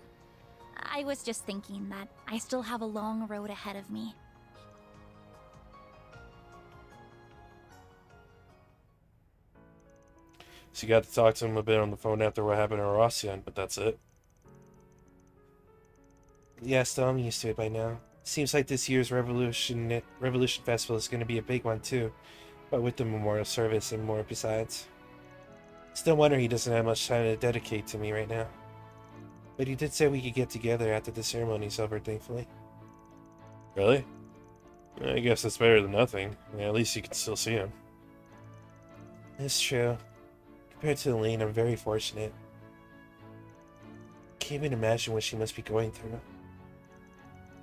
I was just thinking that I still have a long road ahead of me. So you got to talk to him a bit on the phone after what happened in Rossian, but that's it. Yeah, still I'm used to it by now. Seems like this year's Revolution Festival is going to be a big one too, but with the memorial service and more besides. Still wonder he doesn't have much time to dedicate to me right now. But he did say we could get together after the ceremony's over, thankfully. Really? I guess that's better than nothing. Yeah, at least you can still see him. It's true. Compared to Elaine, I'm very fortunate. Can't even imagine what she must be going through.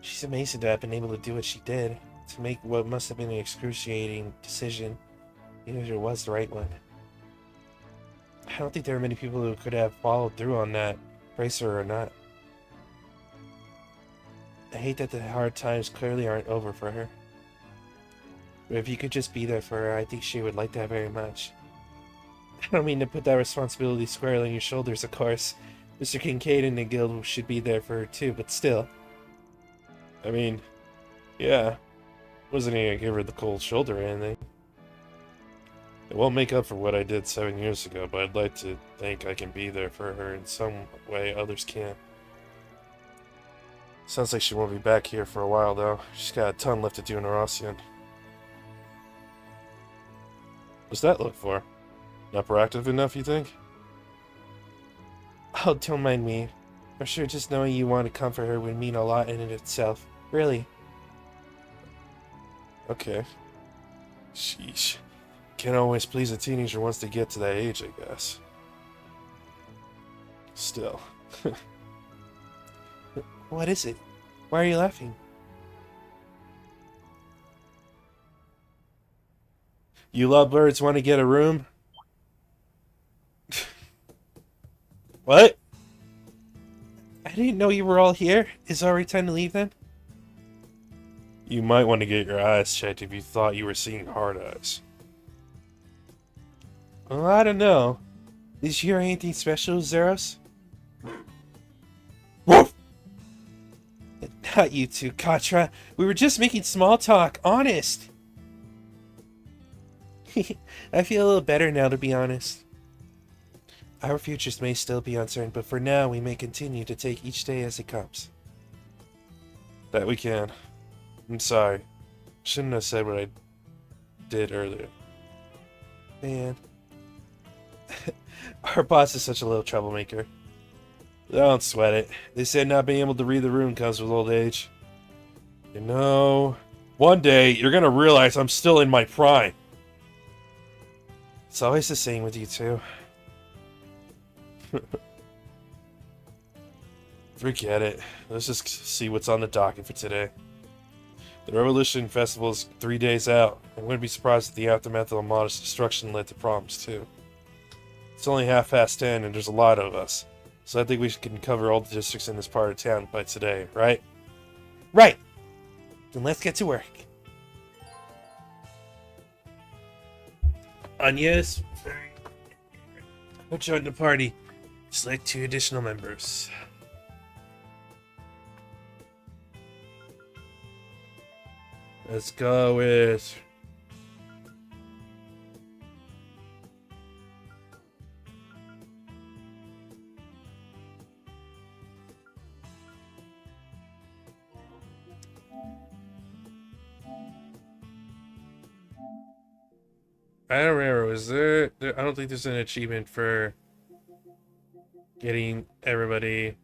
She's amazing to have been able to do what she did, to make what must have been an excruciating decision, even if it was the right one. I don't think there are many people who could have followed through on that, brace her or not. I hate that the hard times clearly aren't over for her. But if you could just be there for her, I think she would like that very much. I don't mean to put that responsibility squarely on your shoulders, of course. Mr. Kincaid and the guild should be there for her too, but still. I mean, yeah. Wasn't gonna give her the cold shoulder or anything. It won't make up for what I did 7 years ago, but I'd like to think I can be there for her in some way others can't. Sounds like she won't be back here for a while, though. She's got a ton left to do in Rossian. What's that look for? Not proactive enough, you think? Oh, don't mind me. I'm sure just knowing you want to comfort her would mean a lot in it itself. Really. Okay. Sheesh. Can't always please a teenager once they get to that age, I guess. Still. What is it? Why are you laughing? You lovebirds want to get a room? What? I didn't know you were all here. Is it already time to leave then? You might want to get your eyes checked if you thought you were seeing hard eyes. Well, I don't know. Did you hear anything special, Zeros? Woof! Not you two, Katra. We were just making small talk, honest. I feel a little better now, to be honest. Our futures may still be uncertain, but for now we may continue to take each day as it comes. That we can. I'm sorry. Shouldn't have said what I did earlier. Man. Our boss is such a little troublemaker. Don't sweat it. They said not being able to read the room comes with old age. You know, one day you're gonna realize I'm still in my prime. It's always the same with you two. Forget it. Let's just see what's on the docket for today. The Revolution Festival is 3 days out. I wouldn't be surprised if the aftermath of Amada's destruction led to problems too. It's only 10:30 and there's a lot of us. So I think we can cover all the districts in this part of town by today, right? Right! Then let's get to work. Anya's Who joined the party? Select 2 additional members. Let's go with... I don't remember, was there... I don't think there's an achievement for getting everybody...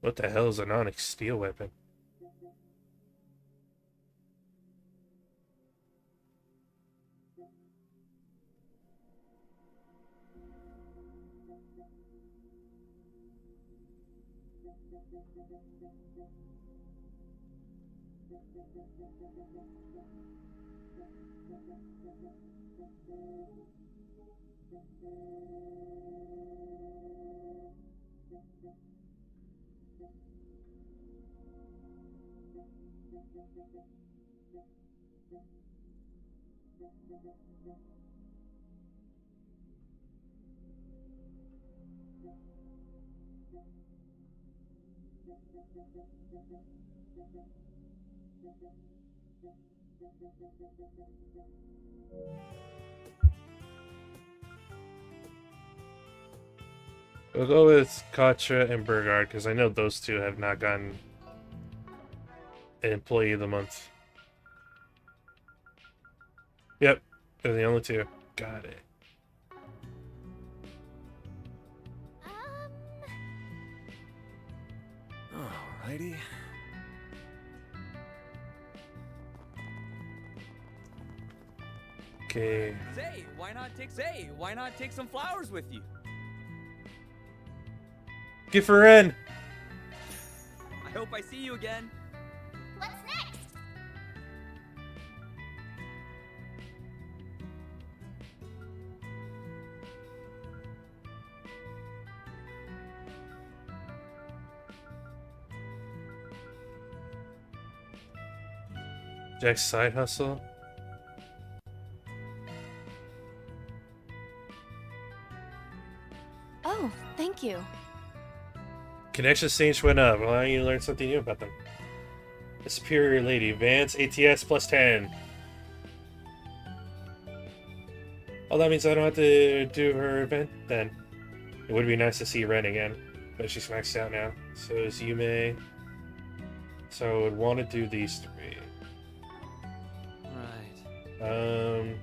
What the hell is an onyx steel weapon? We'll go with Katra and Burgard, because I know those two have not gotten an Employee of the Month. Yep, they're the only 2. Got it. Alrighty. Okay. Say, why not take some flowers with you? Give her in. I hope I see you again. What's next? Jack's side hustle. Oh, thank you. Connection stage went up, allowing you to learn something new about them. A superior lady. Vance ATS plus 10. Oh, that means I don't have to do her event then. It would be nice to see Ren again, but she's maxed out now. So is Yume. So I would want to do these 3. Right.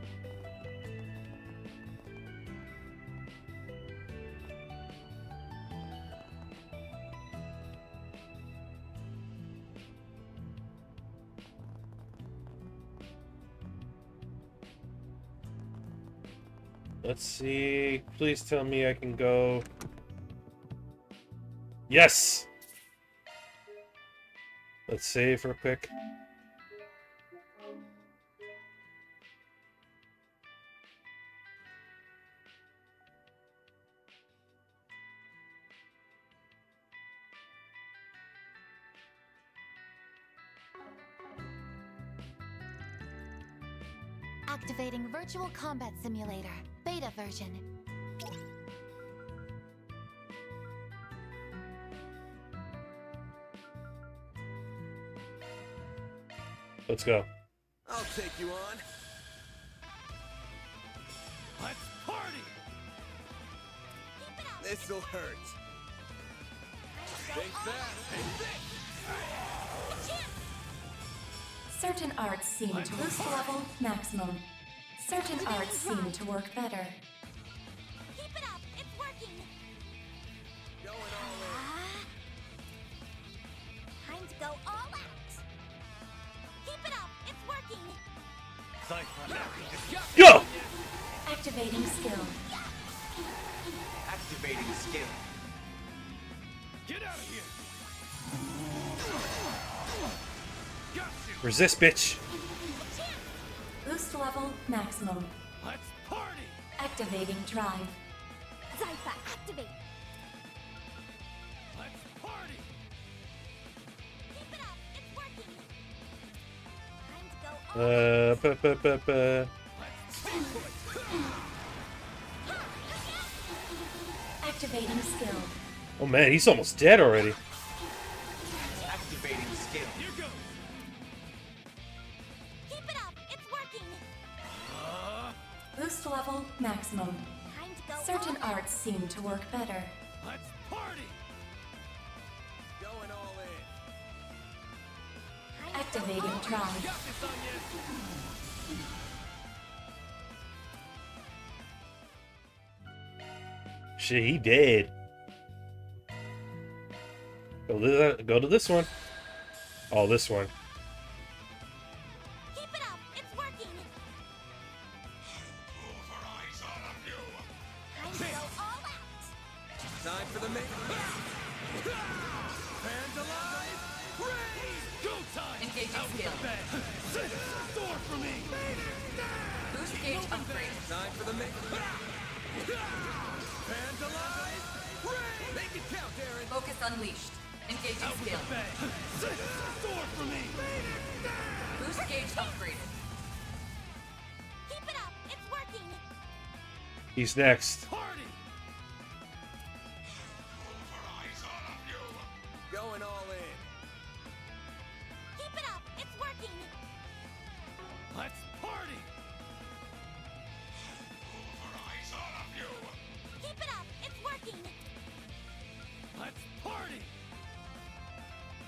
Let's see. Please tell me I can go. Yes! Let's save real quick. Activating Virtual Combat Simulator, beta version. Let's go. I'll take you on. Let's party! This'll hurt. Think fast. Certain arts seem to boost level maximum. Certain arts seem to work better. Keep it up! It's working! Going all in. Time to go all out! Keep it up! It's working! Go! Activating skill. Activating skill. Get out of here! Resist, bitch. Boost level maximum. Let's party! Activating drive. Zypha, activate! Let's party! Keep it up! It's working! Time to go all Let's Activating skill. Oh man, he's almost dead already. Activating skill. Here goes. Keep it up. It's working. Boost level maximum. Time to go. Certain all arts seem to work better. Let's party. Going all in. Activating Got drive. this on you. Shit, he dead. Go to this one. Oh, this one. Keep it up. It's working. Time to go all out. Time for the main. Fans alive. Raise. Go time. Engaging Out with skill. the bang. Door for me. Boost gauge upgrade. Time for the main. Fans alive. Raise. Make it count, Aaron. Focus unleashed. Engaging Out with skill. the bang. Door for me. Boost gauge upgraded. Keep it up. It's working. He's next. Party. Going all in. Keep it up. It's working. Let's party. Keep it up. It's working. Let's party.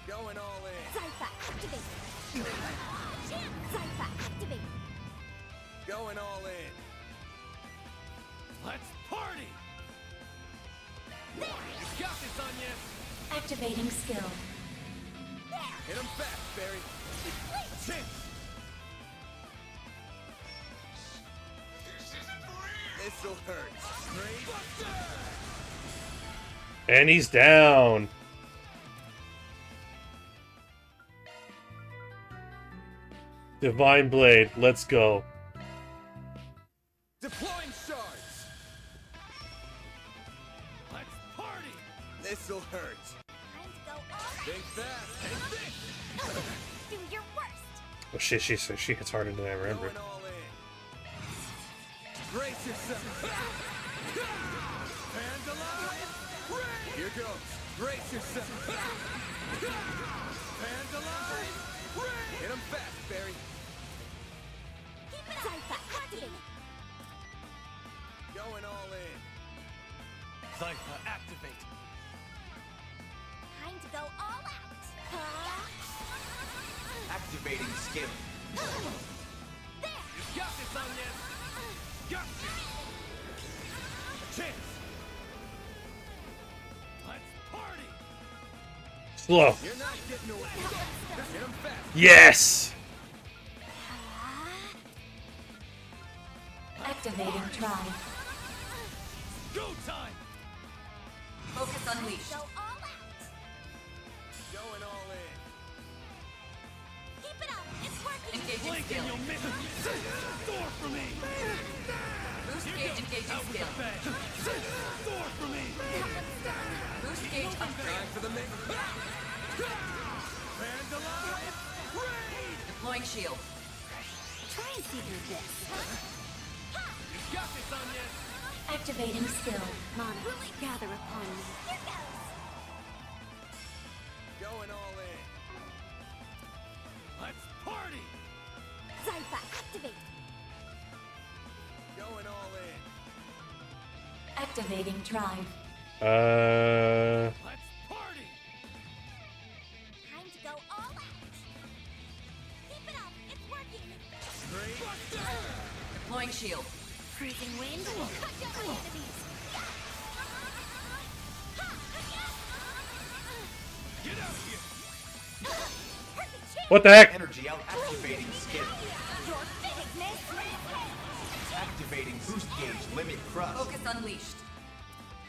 Going all in. Zypha activate. Zypha activate. Going all in. Let's party. You got this on you. Activating skill. Hit him fast, Barry. Chance. This'll hurt. Great. And he's down. Divine Blade, let's go. Deploying shards. Let's party. This'll hurt. Time to go all out. Think fast. Take this. Do your worst. Oh shit, she hits harder than I remember. Going all in. Brace yourself. Fans alive. Raise. Here goes. Brace yourself. Fans alive. Raise. Hit him fast, Barry. Keep it up. Zypha activate. Going all in. Zypha activate. Time to go all out. Activating skill. There. You got this on you. Got you. Chance. Let's party. Slow. You're not getting away. Hit him fast. Yes! Activating drive. Go time. Focus unleashed. Go all out. Going all in. Keep it up. It's working. Engaging Blink skill. and you'll miss it. Door for me. Boost gauge engaging Out with skill. the bang. Door for me. Boost gauge upgrade. Time for the main. Fans alive. Raise. Deploying shield. Try and see through this. You got this on you. Activating skill. Mana, gather upon me. Here goes. Going all in. Let's party. Zypha activate. Going all in. Activating drive. Let's party. Time to go all out. Keep it up. It's working. Great. Deploying shield. Freezing wind. Cut down my enemies. Get out of here. Perfect chance. What the heck? Energy out. Activating skill. Your bigness. Activating boost gauge limit crush. Focus unleashed.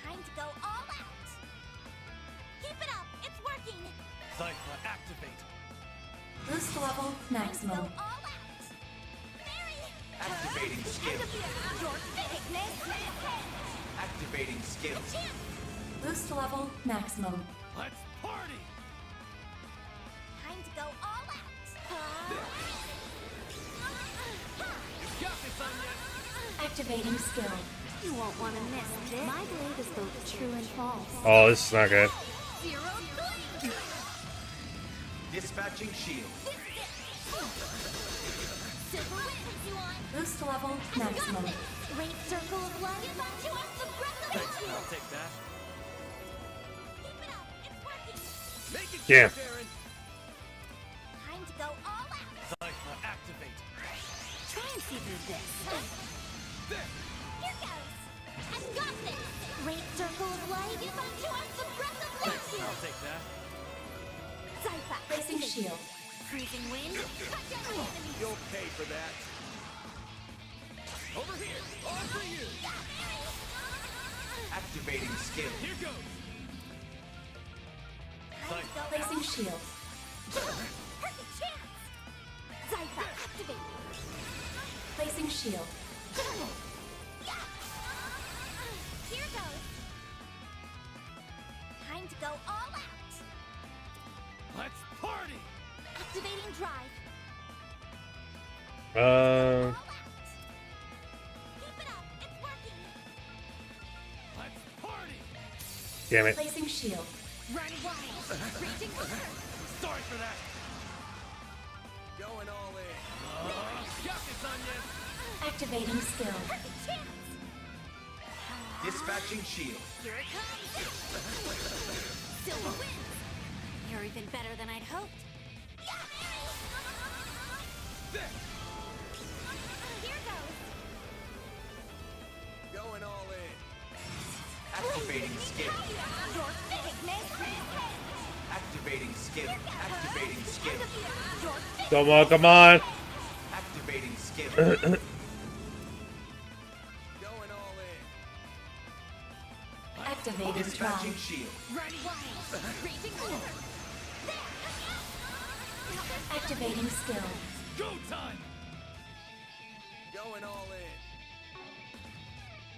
Time to go all out. Keep it up. It's working. Zypha activate. Boost level Time to go maximum. all out. Mary. Activating skill. Your bigness. Activating skill. Boost level maximum. Let's party. Time to go all out. You got this on you. Activating skill. You won't want to miss this. My blade is both true and false. Oh, this is not good. Dispatching shield. Boost level maximum. Great circle of light. Give unto us the breath of life. I'll take that. Keep it up. It's working. Make it Damn. count, Aaron. Time to go all out. Cypher, activate. Try and see through this. There. Here goes. I've got this. Great circle of light. Give unto us the breath of life. I'll take that. Cypher. Placing shield. Freezing wind. Cut down the enemy. You'll pay for that. Over here. On for you. Activating skill. Here goes. Placing shield. Perfect chance. Cypher. Activate. Placing shield. Here goes. Time to go all out. Let's party. Activating drive. Uh, All out. Keep it up. It's working. Let's party. damn it. Placing shield. Run wild. Raging fire. Sorry for that. Going all in. Got this, Onion. Activating skill. Perfect chance. Dispatching shield. Here it comes. Silver wins. You're even better than I'd hoped. There. Here goes. Going all in. Activating skill. Your fitness. Activating skill. Activating skill. Your Come on, come on. Activating skill. Going all in. Activating Dispatching drive. shield. run wild. Raging fire. Activating skill. Go time. Going all in.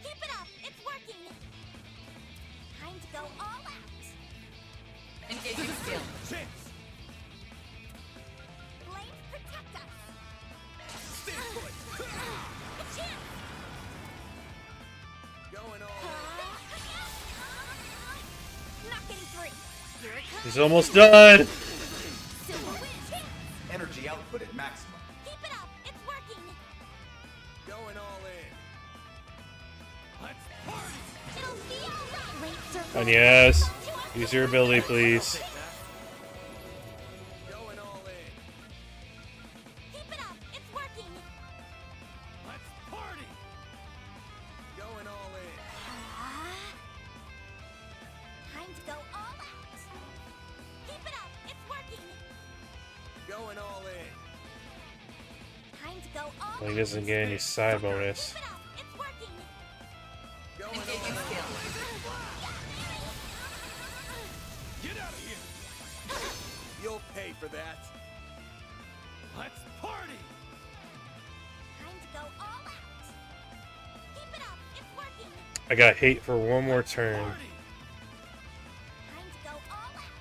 Keep it up. It's working. Time to go all out. Engaging skill. Chance. Flames protect us. Stay put. A chance. Going all Not getting free. Here it comes. He's almost done. Silver wins. Energy output at maximum. Keep it up. It's working. in. Going all in. Let's party. It'll be all right. Great circle. And yes, use your ability, please. Going all in. Keep it up. It's working. Let's party. Going all in. Time to go all out. Keep it up. It's working. Going all in. Time to go all Well, he out. doesn't get any side bonus. Keep it up. It's working. Going all in. Get out of here. You'll pay for that. Let's party. Time to go all out. Keep it up. It's working. I got hate for one more turn. Party. Time to go all out.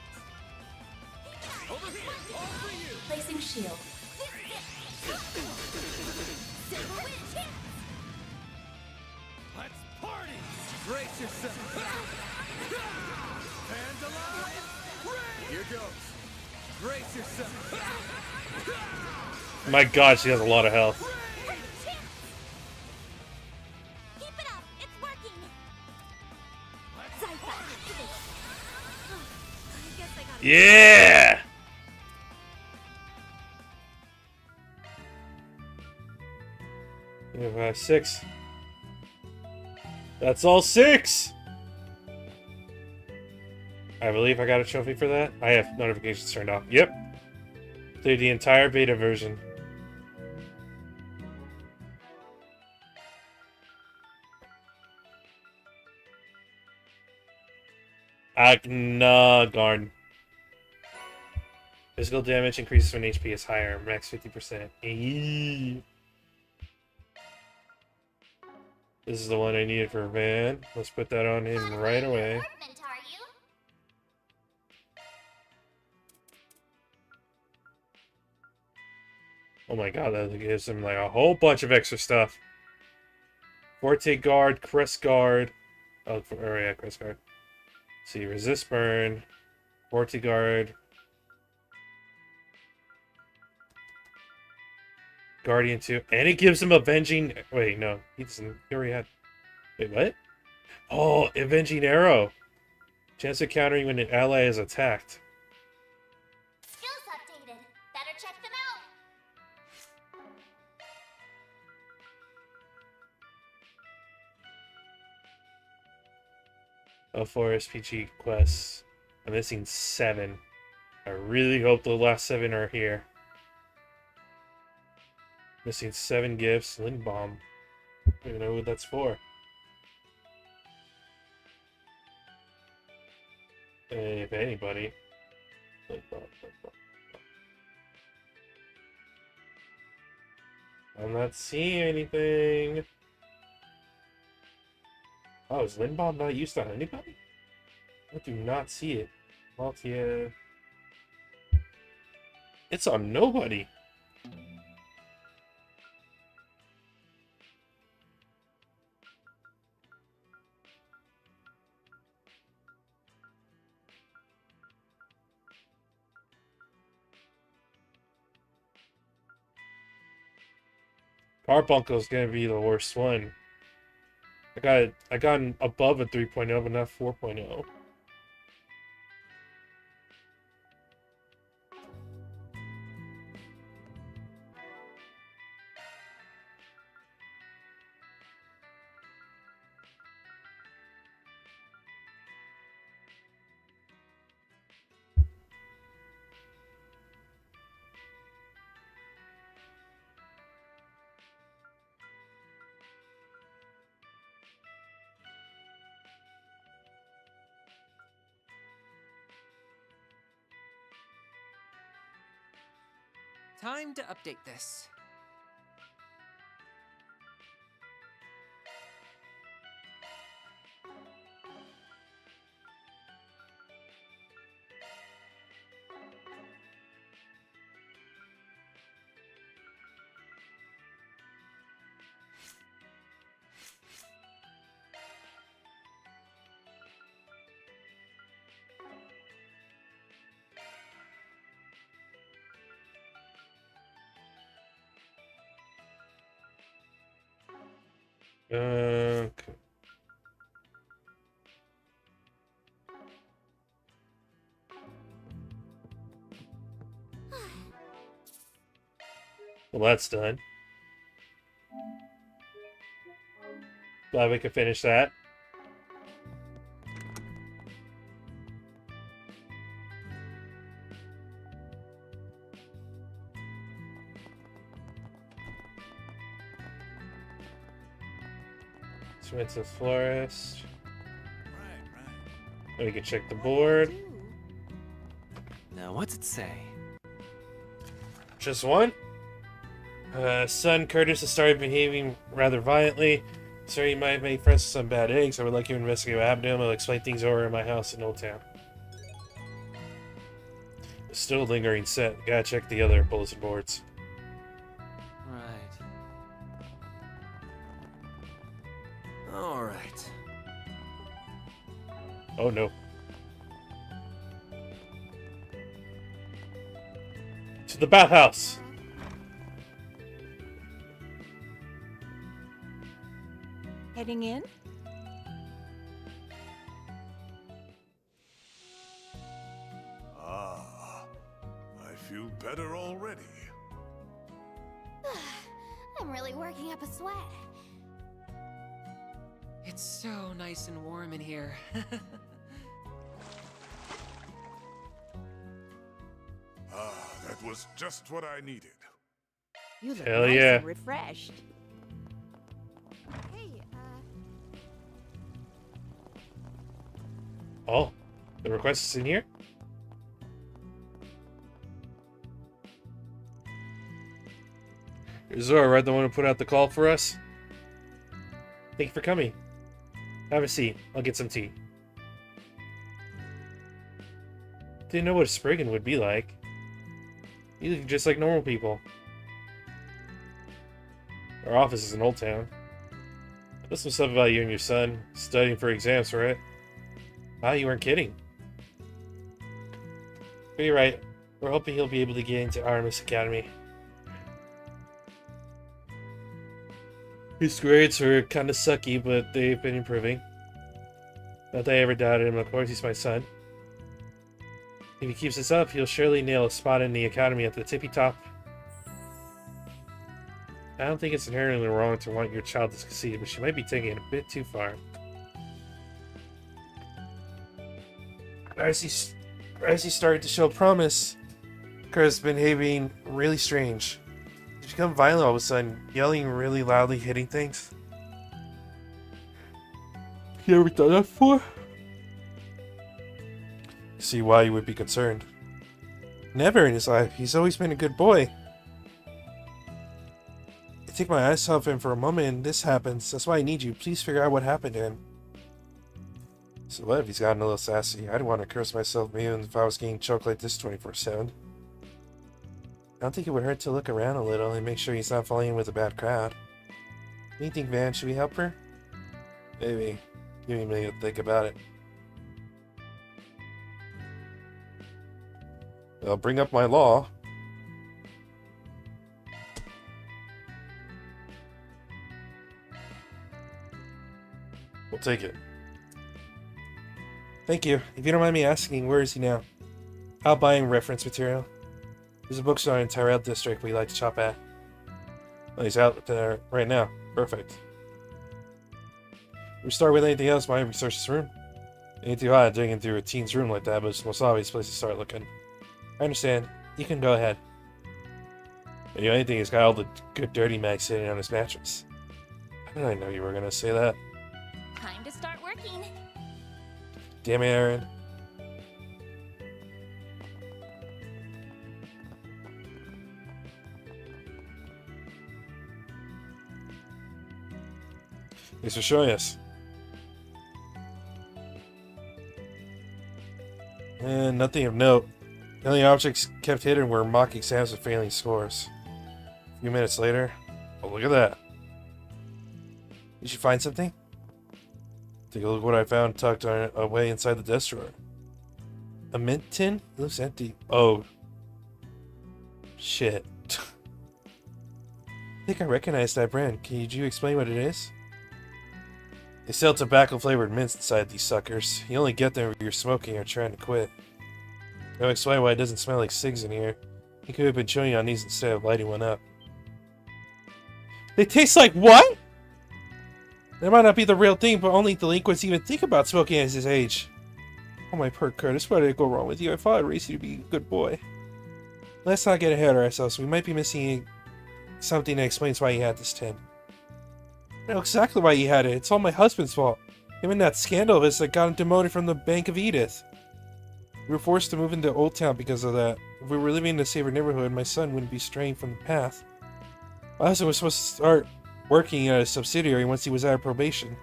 Keep it up. Over here. All for you. Placing shield. Silver wins. Let's party. Brace yourself. Hands alive. Here goes. Brace yourself. My god, she has a lot of health. Keep it up. It's working. Let's Cypher. Activate. I guess I got it. Yeah! You have 6. That's all 6! I believe I got a trophy for that. I have notifications turned off. Yep. Through the entire beta version. Agnagarn. Physical damage increases when HP is higher. Max 50%. Eee. This is the one I needed for Van. Let's put that on him right away. Department, are you? Oh my god, that gives him like a whole bunch of extra stuff. Forte Guard, Crest Guard. Oh, yeah, Crest Guard. See, Resist Burn, Forte Guard, Guardian 2, and it gives him Avenging... Wait, no, he doesn't. He already had... Wait, what? Oh, Avenging Arrow. Chance of countering when an ally is attacked. Skills updated. Better check them out. Oh, 4 SPG quests. I'm missing 7. I really hope the last 7 are here. Missing 7 gifts. Link Bomb. I don't even know what that's for. If anybody. Link Bomb, Link Bomb. I'm not seeing anything. Oh, is Link Bomb not used on anybody? I do not see it. Maltia. It's on nobody. Carbuncle gonna be the worst one. I got above a 3.0, but not 4.0. Time to update this. Okay. Well, that's done. Glad we could finish that. So went to the florist. We can check the board. Now, what's it say? Just one? Son Curtis has started behaving rather violently. Sir, you might have made friends with some bad eggs. I would like you to investigate what happened to him. I'll explain things over in my house in Old Town. Still lingering set. Gotta check the other bulletin boards. Right. All right. Oh no. To the bathhouse. Heading in? Ah, I feel better already. I'm really working up a sweat. It's so nice and warm in here. Ah, that was just what I needed. You look Hell nice yeah. and refreshed. Hey, Oh, the request is in here? Is Zora Red the one who put out the call for us? Thank you for coming. Have a seat. I'll get some tea. Didn't know what a Spriggan would be like. You look just like normal people. Our office is in Old Town. There's some stuff about you and your son studying for exams, right? Ah, you weren't kidding. But you're right. We're hoping he'll be able to get into Artemis Academy. His grades were kind of sucky, but they've been improving. Not that I ever doubted him, of course, he's my son. If he keeps this up, he'll surely nail a spot in the academy at the tippy top. I don't think it's inherently wrong to want your child to succeed, but she might be taking it a bit too far. As he started to show promise, Kara's been behaving really strange. She's become violent all of a sudden, yelling really loudly, hitting things. You ever done that before? See why you would be concerned. Never in his life. He's always been a good boy. I take my eyes off him for a moment and this happens. That's why I need you. Please figure out what happened to him. So what if he's gotten a little sassy? I'd want to curse myself even if I was getting choked like this 24/7. I don't think it would hurt to look around a little and make sure he's not falling in with a bad crowd. What do you think, Van? Should we help her? Maybe. Give me a minute to think about it. I'll bring up my law. We'll take it. Thank you. If you don't mind me asking, where is he now? Out buying reference material. There's a bookstore in Tyrell District we like to shop at. Well, he's out there right now. Perfect. We start with anything else, might research this room. Ain't too hot digging through a teen's room like that, but it's the most obvious place to start looking. I understand. You can go ahead. You know, anything, he's got all the good dirty mags sitting on his mattress. How did I know you were gonna say that? Time to start working. Damn it, Aaron. Thanks for showing us. And nothing of note. The only objects kept hidden were mock exams with failing scores. A few minutes later, oh, look at that. Did you find something? Take a look at what I found tucked away inside the desk drawer. A mint tin? It looks empty. Oh. Shit. I think I recognize that brand. Can you explain what it is? They sell tobacco-flavored mints inside these suckers. You only get them if you're smoking or trying to quit. I'll explain why it doesn't smell like cigs in here. You could have been chewing on these instead of lighting one up. They taste like what? That might not be the real thing, but only delinquents even think about smoking at his age. Oh my poor Curtis, what did it go wrong with you? I thought I'd raise you to be a good boy. Let's not get ahead of ourselves. We might be missing something that explains why he had this tin. I know exactly why he had it. It's all my husband's fault. Him and that scandal of his that got him demoted from the Bank of Edith. We were forced to move into Old Town because of that. If we were living in a safer neighborhood, my son wouldn't be straying from the path. My husband was supposed to start working at a subsidiary once he was out of probation.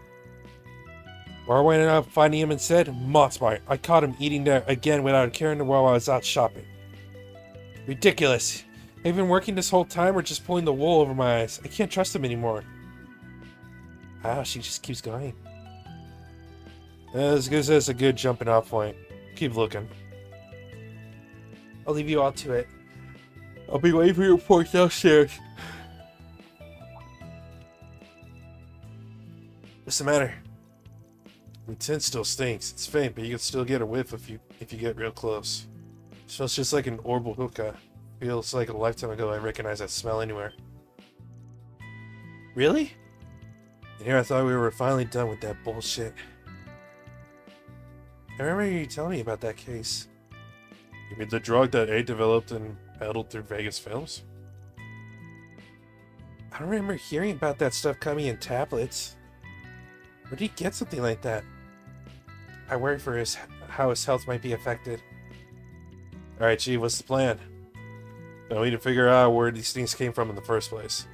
Where I ended up finding him instead? Mothmart. I caught him eating there again without caring while I was out shopping. Ridiculous. Have you been working this whole time or just pulling the wool over my eyes? I can't trust him anymore. Ah, she just keeps going. As good as a good jumping off point. Keep looking. I'll leave you all to it. I'll be waiting for your report downstairs. What's the matter? The tent still stinks. It's faint, but you can still get a whiff if you get real close. It smells just like an orbital hookah. Feels like a lifetime ago I recognize that smell anywhere. Really? And here I thought we were finally done with that bullshit. I remember you telling me about that case. You mean the drug that A developed and peddled through Vegas films? I don't remember hearing about that stuff coming in tablets. Where did he get something like that? I worry for how his health might be affected. Alright, Chief, what's the plan? Now we need to figure out where these things came from in the first place.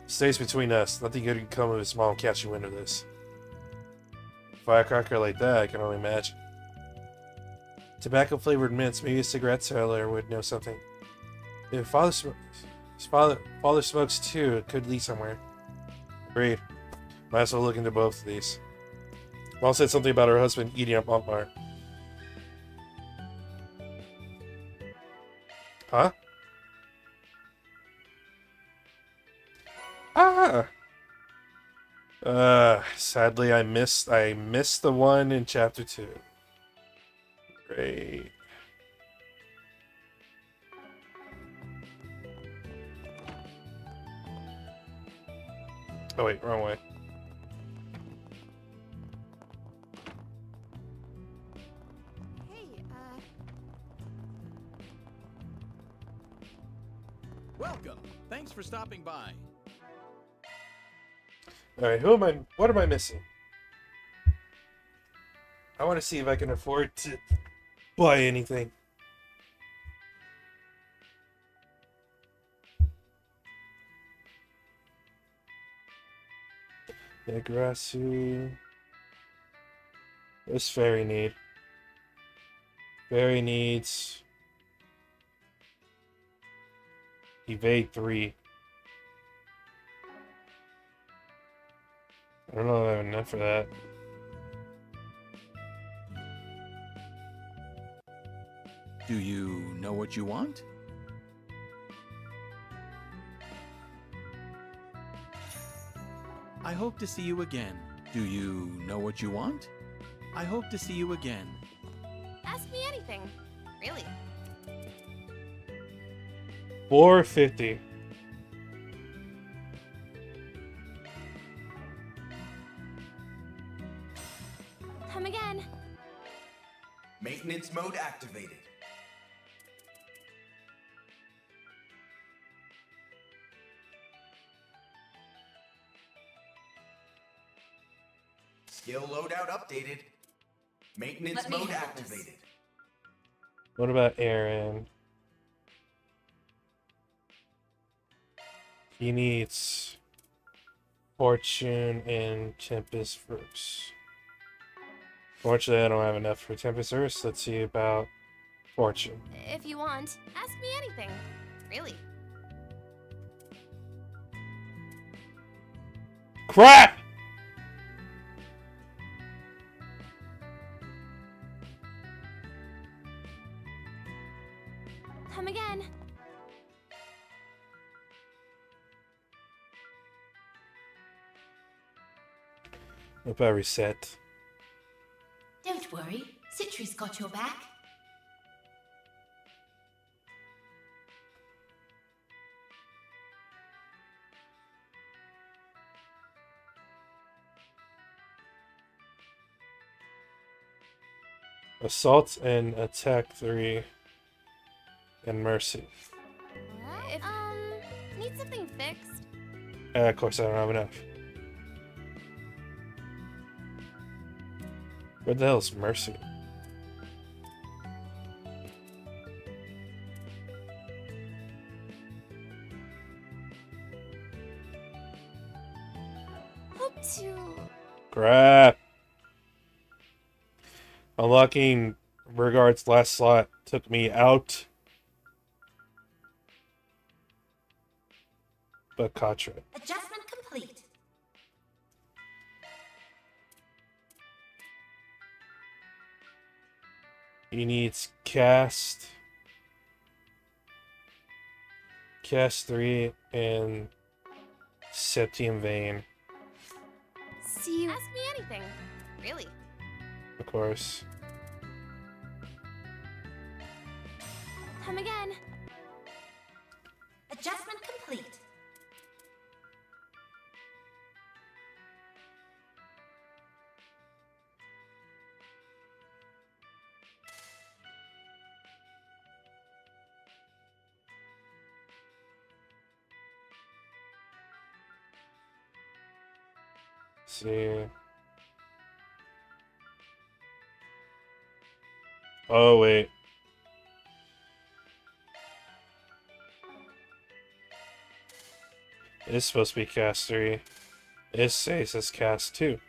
Stays between us. Nothing good can come of his mom catching wind of this. Firecracker like that, I can only imagine. Tobacco-flavored mints. Maybe a cigarette seller would know something. If his father smokes too, it could lead somewhere. Agreed. Might as well look into both of these. Mom said something about her husband eating up Montmar. Huh? Ah! Sadly I missed the one in chapter 2. Great. Oh wait, wrong way. Welcome. Thanks for stopping by. Alright, what am I missing? I want to see if I can afford to buy anything. Negrasu. What's Fairy need? Fairy needs evade 3. I don't know if I have enough for that. Do you know what you want? I hope to see you again. Do you know what you want? I hope to see you again. Ask me anything. Really. 450. Come again. Maintenance mode activated. Skill loadout updated. Maintenance Let me mode handle this. activated. What about Aaron? He needs Fortune and Tempest first. Fortunately, I don't have enough for Tempest first. Let's see about Fortune. If you want, ask me anything. Really. Crap! Come again. Hope I reset. Don't worry, Citri's got your back. Assault and attack 3. And mercy. If, need something fixed? Of course, I don't have enough. Where the hell is mercy? Hope to. Crap. Unlocking Burgard's last slot took me out. But Katra. Adjustment complete. He needs cast 3 and Septium Vein, See you. Ask me anything. Really. of course. Come again. Adjustment complete. See. Oh, wait. It's supposed to be cast 3. It says it's cast 2.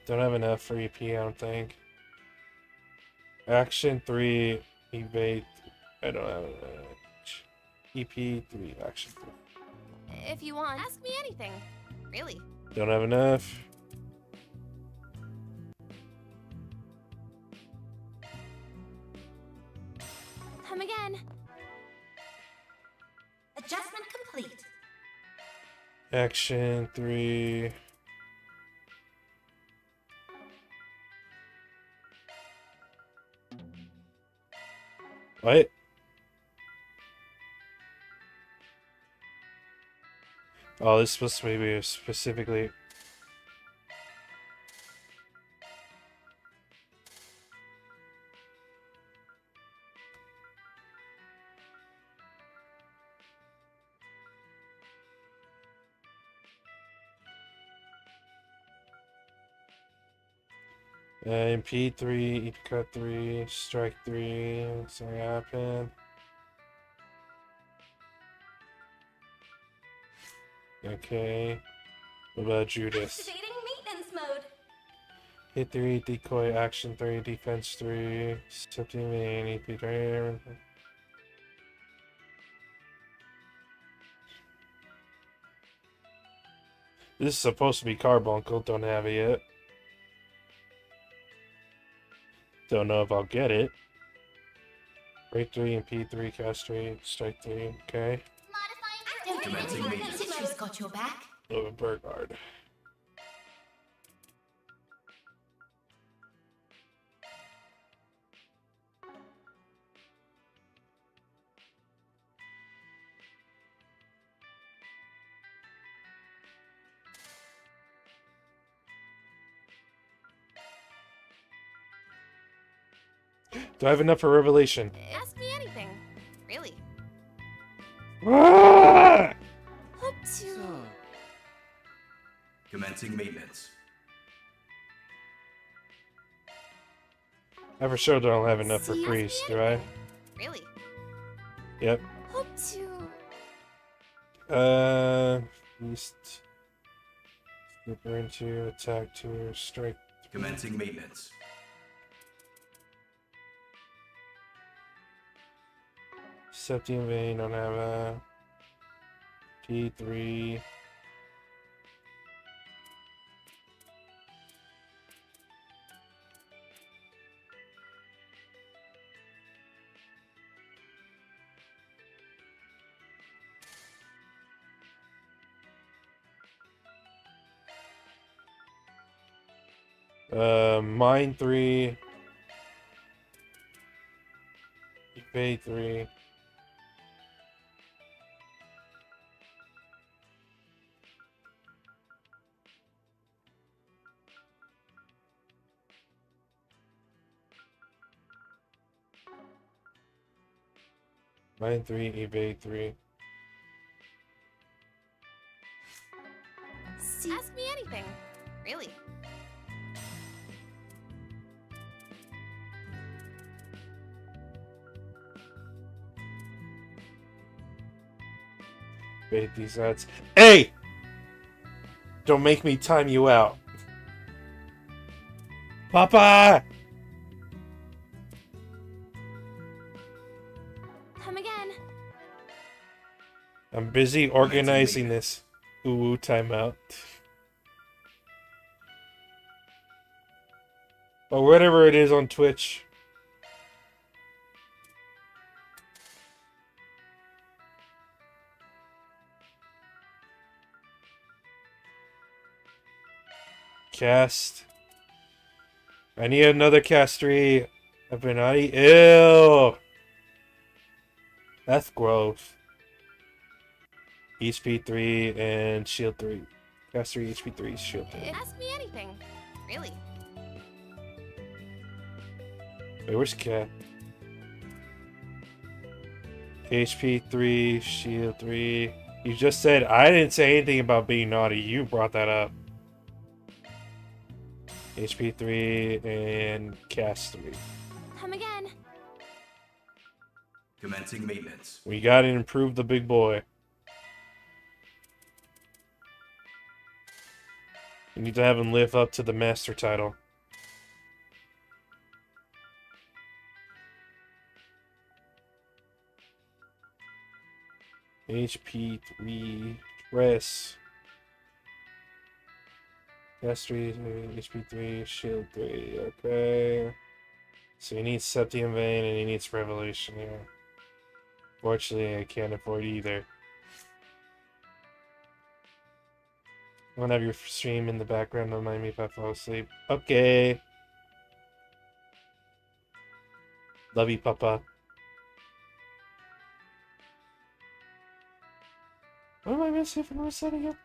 Don't have enough for EP, I don't think. Action 3, evade. I don't have EP3 action. If you want, ask me anything. Really. Don't have enough. Come again. Adjustment complete. Action 3. What? Oh, this is supposed to be specifically. MP3, EP cut 3, strike 3, something happened. Okay. What about Judas? Activating maintenance mode. Hit 3, decoy, action 3, defense 3, subteam main, EP3. This is supposed to be Carbuncle, don't have it yet. Don't know if I'll get it. Break 3 and P3, cast 3, strike 3, okay. Activating maintenance mode. Citrus got your back. Oh, Burgard. Do I have enough for Revelation? Ask me anything. Really. Ah! Hope to. Commencing maintenance. I for sure don't have enough for Priest, do I? Really. Yep. Hope to. Priest. Slipper into attack 2, strike 3. Commencing maintenance. Septium vein, don't have a P3. Mine 3. Evade 3. Mine 3, evade 3. Ask me anything. Really. Evade these odds. Hey! Don't make me time you out. Papa! Come again. I'm busy organizing this. Ooh, timeout. Or whatever it is on Twitch. Cast. I need another cast 3. I've been naughty. Ew. That's gross. HP 3 and shield 3. Cast 3, HP 3, shield 3. Ask me anything. Really. Wait, where's Cat? HP 3, shield 3. You just said I didn't say anything about being naughty. You brought that up. HP 3 and cast 3. Come again. Commencing maintenance. We gotta improve the big boy. We need to have him live up to the master title. HP 3. Dress. Gas 3, HP 3, shield 3. Okay. So he needs Septium Vein and he needs Revolution here. Fortunately, I can't afford either. I'm gonna have your stream in the background. Don't mind me if I fall asleep. Okay. Love you, Papa. What am I missing from the set again?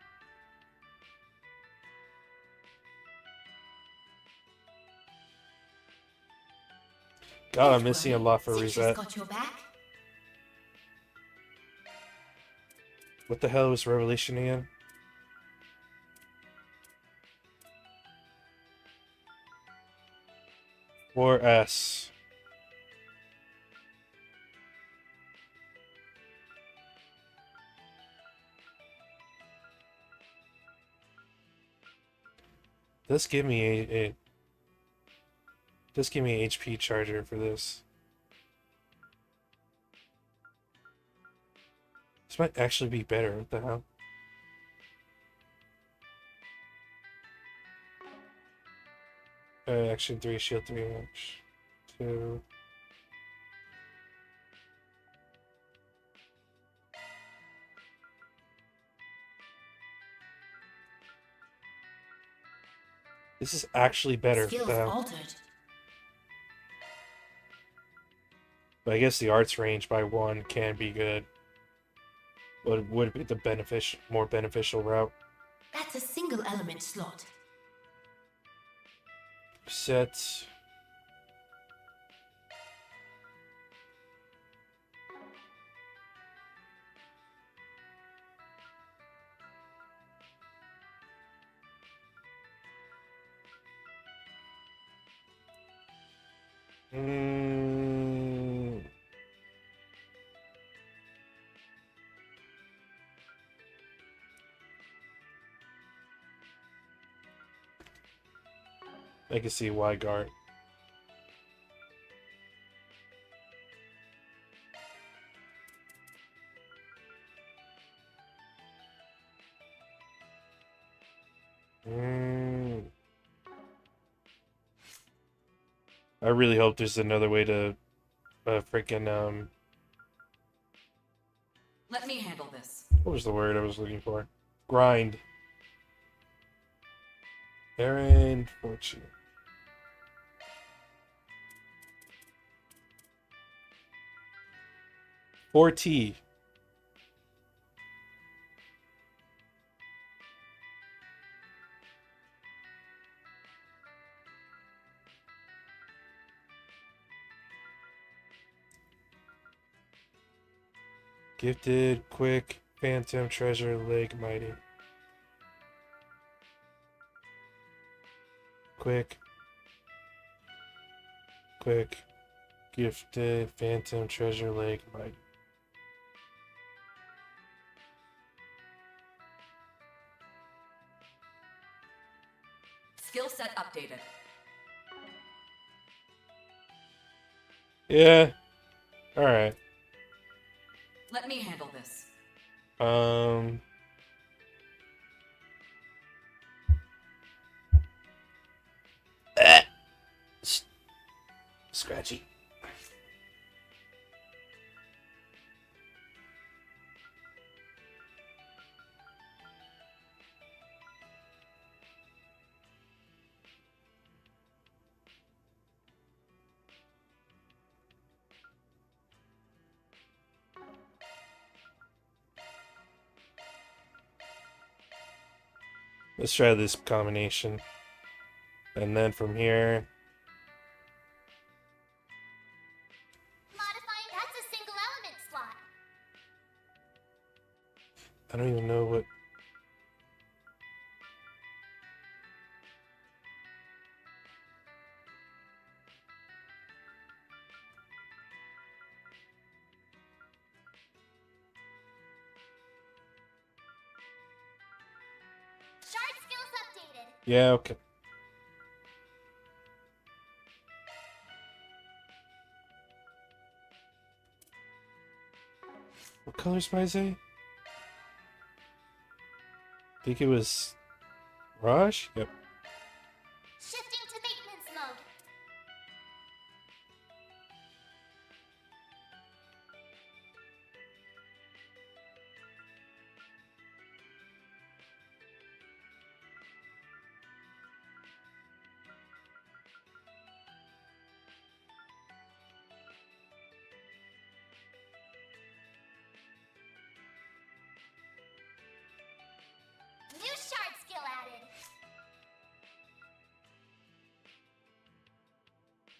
God, I'm missing a lot for reset. Got your back. What the hell was Revelation again? Or S. This give me a just give me an HP charger for this. This might actually be better. What the hell? Action 3, shield 3, inch 2. This is actually better. What the hell? Altered. But I guess the arts range by 1 can be good. But would be the more beneficial route. That's a single element slot. Set. I can see why guard. I really hope there's another way to freaking Let me handle this. what was the word I was looking for? Grind. Errand fortune. T. Gifted, quick, phantom, treasure, leg, mighty. Quick. Quick. Gifted, phantom, treasure, leg, mighty. Skill set updated. Yeah. Alright. Let me handle this. Scratchy. Let's try this combination. And then from here... Modifying, that's a single element slot. I don't even know what... Shard skills updated. Yeah, okay. What color is my Zay? think it was Raj? Yep. Shifting to maintenance mode. New shard skill added.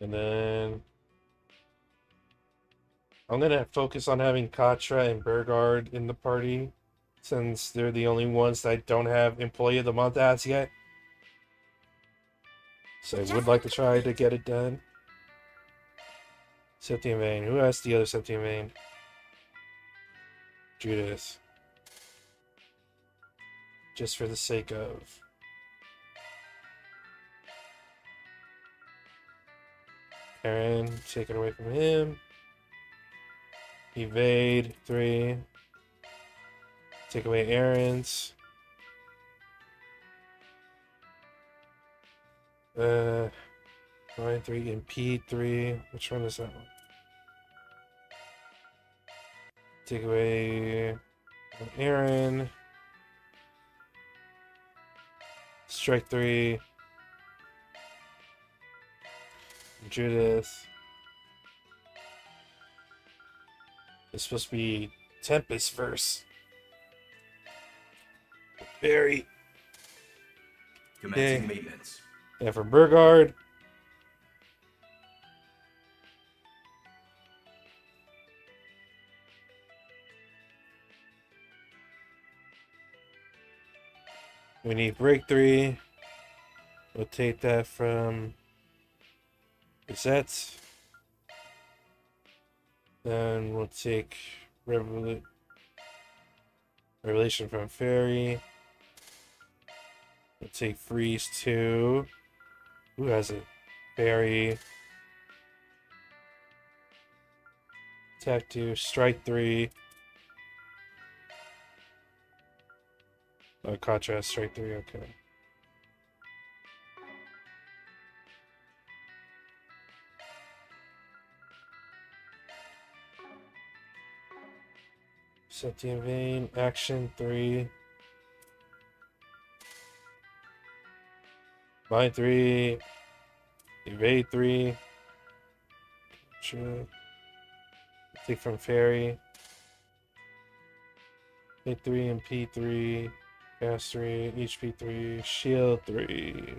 And then I'm gonna focus on having Katra and Burgard in the party, since they're the only ones that don't have Employee of the Month as yet. So I would like to try to get it done. Septium Vein. Who has the other Septium Vein? Judas. Just for the sake of. Aaron, take it away from him. Evade 3. Take away Aaron's. Line 3, impede 3. Which one is that one? Take away Aaron. Strike 3. Judith. It's supposed to be Tempest first. Barry. Commencing maintenance. And for Burgard. We need break 3. We'll take that from Gazette. Then we'll take Revelation from Fairy. We'll take Freeze 2. Who has it? Fairy. Attack 2. Strike 3. Oh, Contrast, Strike 3, okay. Septium Vein, Action 3. Line 3. Evade 3. Sure. Take from Fairy. Hit 3 and P3. Cast 3. HP 3. Shield 3.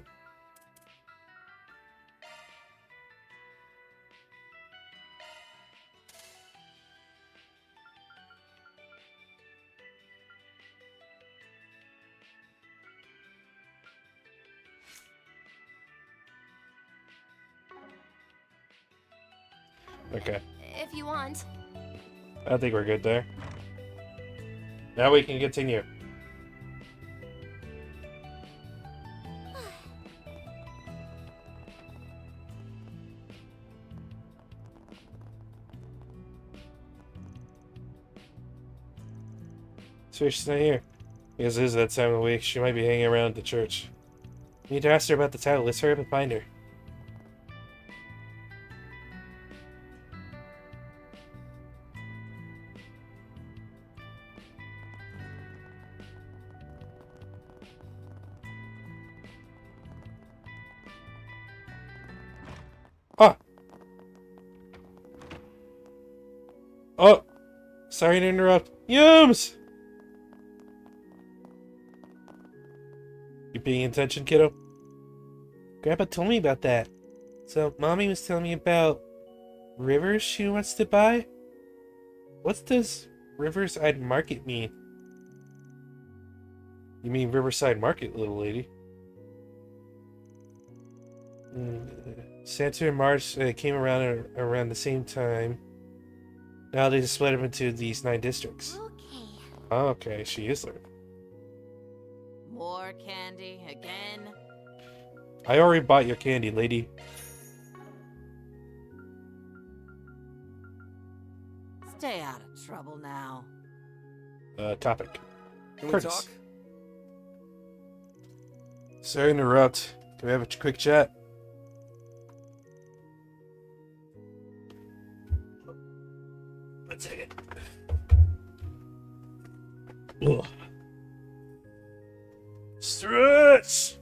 Okay. If you want. I think we're good there. Now we can continue. So she's not here. Because it is that time of the week. She might be hanging around at the church. We need to ask her about the title. Let's hurry up and find her. Ah! Oh! Sorry to interrupt. Yums! You paying attention, kiddo? Grandpa told me about that. So, Mommy was telling me about rivers she wants to buy? What does Riverside Market mean? You mean Riverside Market, little lady? Santa and March came around the same time. Now they just split up into these 9 districts. Okay, she is there. More candy again? I already bought your candy, lady. Stay out of trouble now. Topic. Can we talk? Sorry to interrupt. Can we have a quick chat? One second. Ugh. Stretch!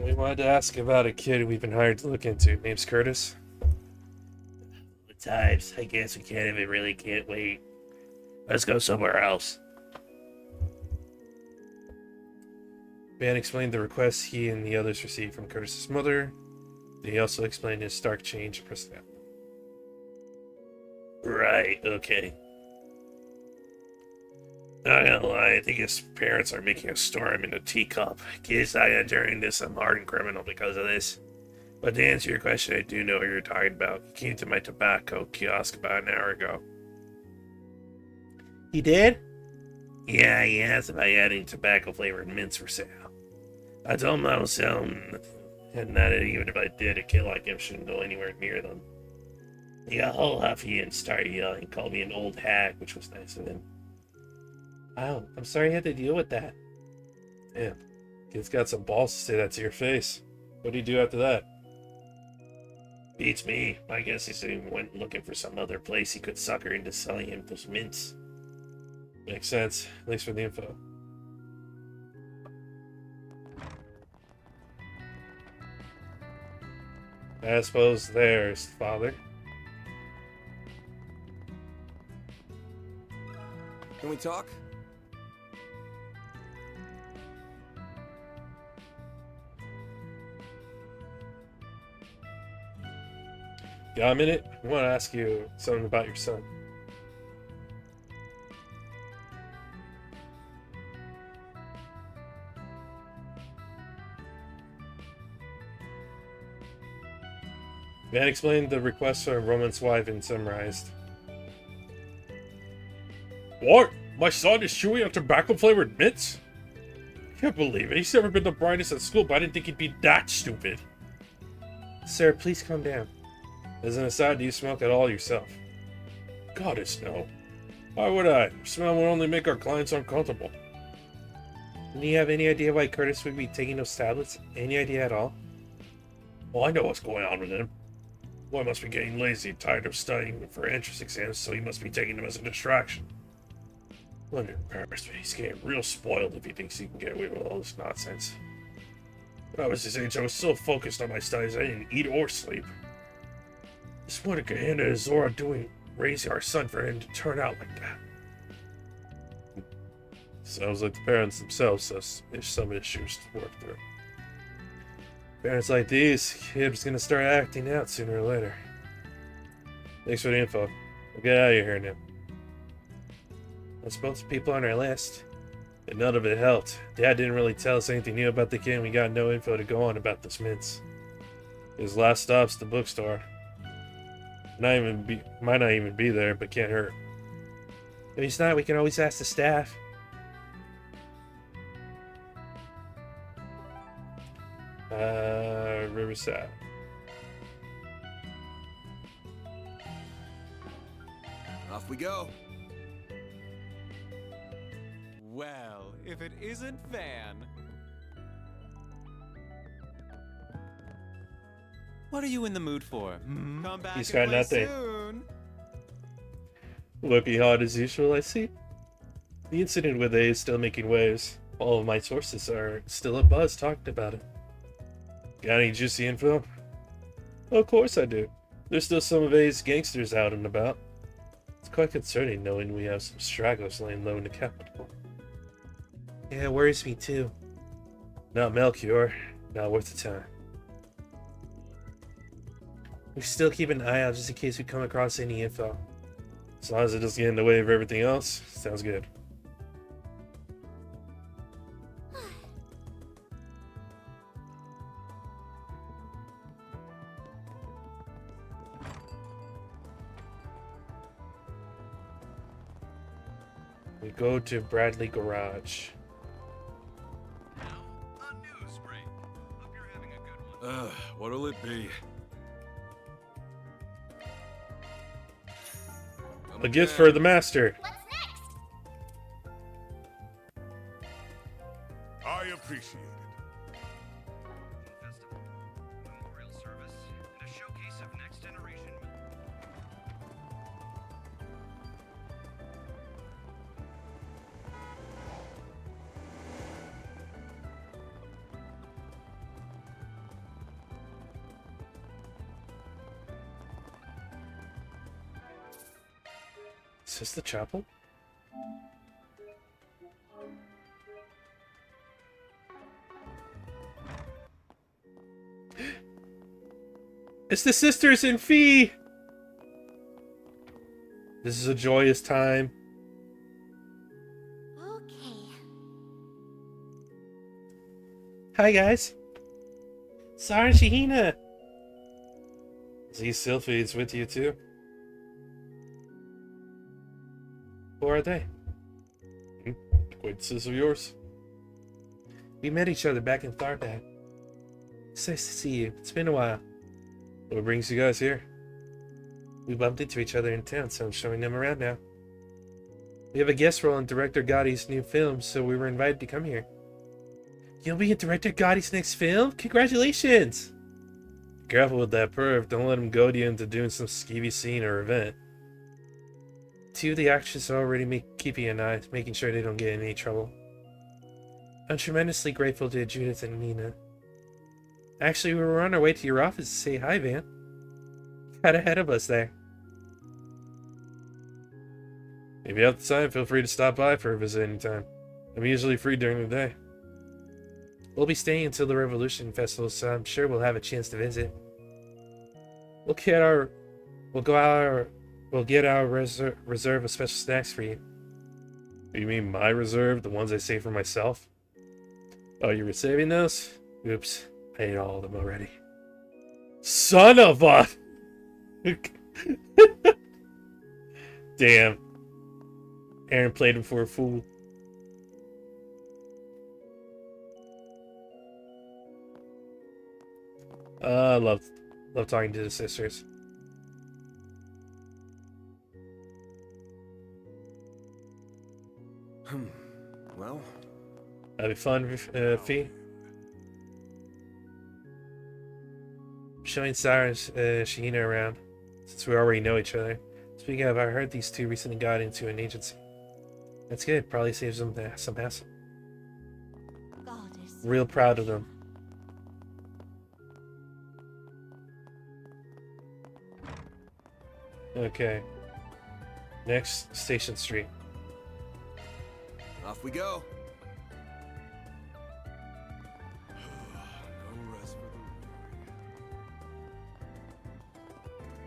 We wanted to ask about a kid we've been hired to look into. Name's Curtis. The times, I guess we can't wait. Let's go somewhere else. Van explained the requests he and the others received from Curtis's mother. He also explained his stark change in personality. Right, okay. Not gonna lie, I think his parents are making a storm in a teacup. Kids I turned into some hardened criminal because of this. But to answer your question, I do know what you're talking about. He came to my tobacco kiosk about an hour ago. He did? Yeah, he asked if I had any tobacco-flavored mints for sale. I told him I don't sell them, and that even if I did, a kid like him shouldn't go anywhere near them. He got all huffy and started yelling, called me an old hag, which was nice of him. Wow, I'm sorry you had to deal with that. Damn, kid's got some balls to say that to your face. What do you do after that? Beats me. I guess he went looking for some other place he could sucker into selling him those mints. Makes sense. Thanks for the info. I suppose there's father. Can we talk? Got a minute? I want to ask you something about your son. Van explained the request from Roman's wife and summarized. What? My son is chewing on tobacco-flavored mints? I can't believe it. He's never been the brightest at school, but I didn't think he'd be that stupid. Sir, please calm down. As an aside, do you smoke at all yourself? Goddess, no. Why would I? Smell will only make our clients uncomfortable. Do you have any idea why Curtis would be taking those tablets? Any idea at all? Well, I know what's going on with him. Boy must be getting lazy, tired of studying for entrance exams, so he must be taking them as a distraction. Wonder embarrassed me. He's getting real spoiled if he thinks he can get away with all this nonsense. When I was his age, I was so focused on my studies, I didn't eat or sleep. Just what could Hannah and Zora doing raising our son for him to turn out like that? Sounds like the parents themselves have some issues to work through. Parents like these, kid's gonna start acting out sooner or later. Thanks for the info. We'll get out of here now. I spoke to people on our list, and none of it helped. Dad didn't really tell us anything new about the kid, and we got no info to go on about those mints. His last stop's the bookstore. Might not even be there, but can't hurt. If he's not, we can always ask the staff. Riverside. Off we go. Well, if it isn't Van. What are you in the mood for? Come back He's and got play nothing. soon. Looking hot as usual, I see. The incident with A is still making waves. All of my sources are still abuzz talking about it. Got any juicy info? Of course I do. There's still some of A's gangsters out and about. It's quite concerning knowing we have some stragglers laying low in the capital. Yeah, it worries me too. Not Melchior. Not worth the time. We still keep an eye out just in case we come across any info. As long as it doesn't get in the way of everything else, sounds good. We go to Bradley Garage. What'll it be? A gift for the master. I appreciate it. Is this the chapel? It's the sisters in Fee! This is a joyous time. Okay. Hi guys. Sarah and Shahina. Z Sylphide's with you too. Who are they? Acquaintances of yours? We met each other back in Tharbad. It's nice to see you. It's been a while. What brings you guys here? We bumped into each other in town, so I'm showing them around now. We have a guest role in Director Gotti's new film, so we were invited to come here. You'll be in Director Gotti's next film? Congratulations! Careful with that perv. Don't let him goad you into doing some skeevy scene or event. Two of the actresses are already keeping an eye, making sure they don't get in any trouble. I'm tremendously grateful to Judith and Nina. Actually, we were on our way to your office to say hi, Van. Got ahead of us there. If you have the time, feel free to stop by for a visit anytime. I'm usually free during the day. We'll be staying until the Revolution Festival, so I'm sure we'll have a chance to visit. We'll get our reserve of special snacks for you. You mean my reserve? The ones I save for myself? Oh, you were saving those? Oops. I ate all of them already. Son of a... Damn. Aaron played him for a fool. Love talking to the sisters. Well, That'd be fun, Fee. Showing Sarah and Shahina around, since we already know each other. Speaking of, I heard these two recently got into an agency. That's good. Probably saves them some hassle. Goddess. Real proud of them. Okay. Next, Station Street. Off we go.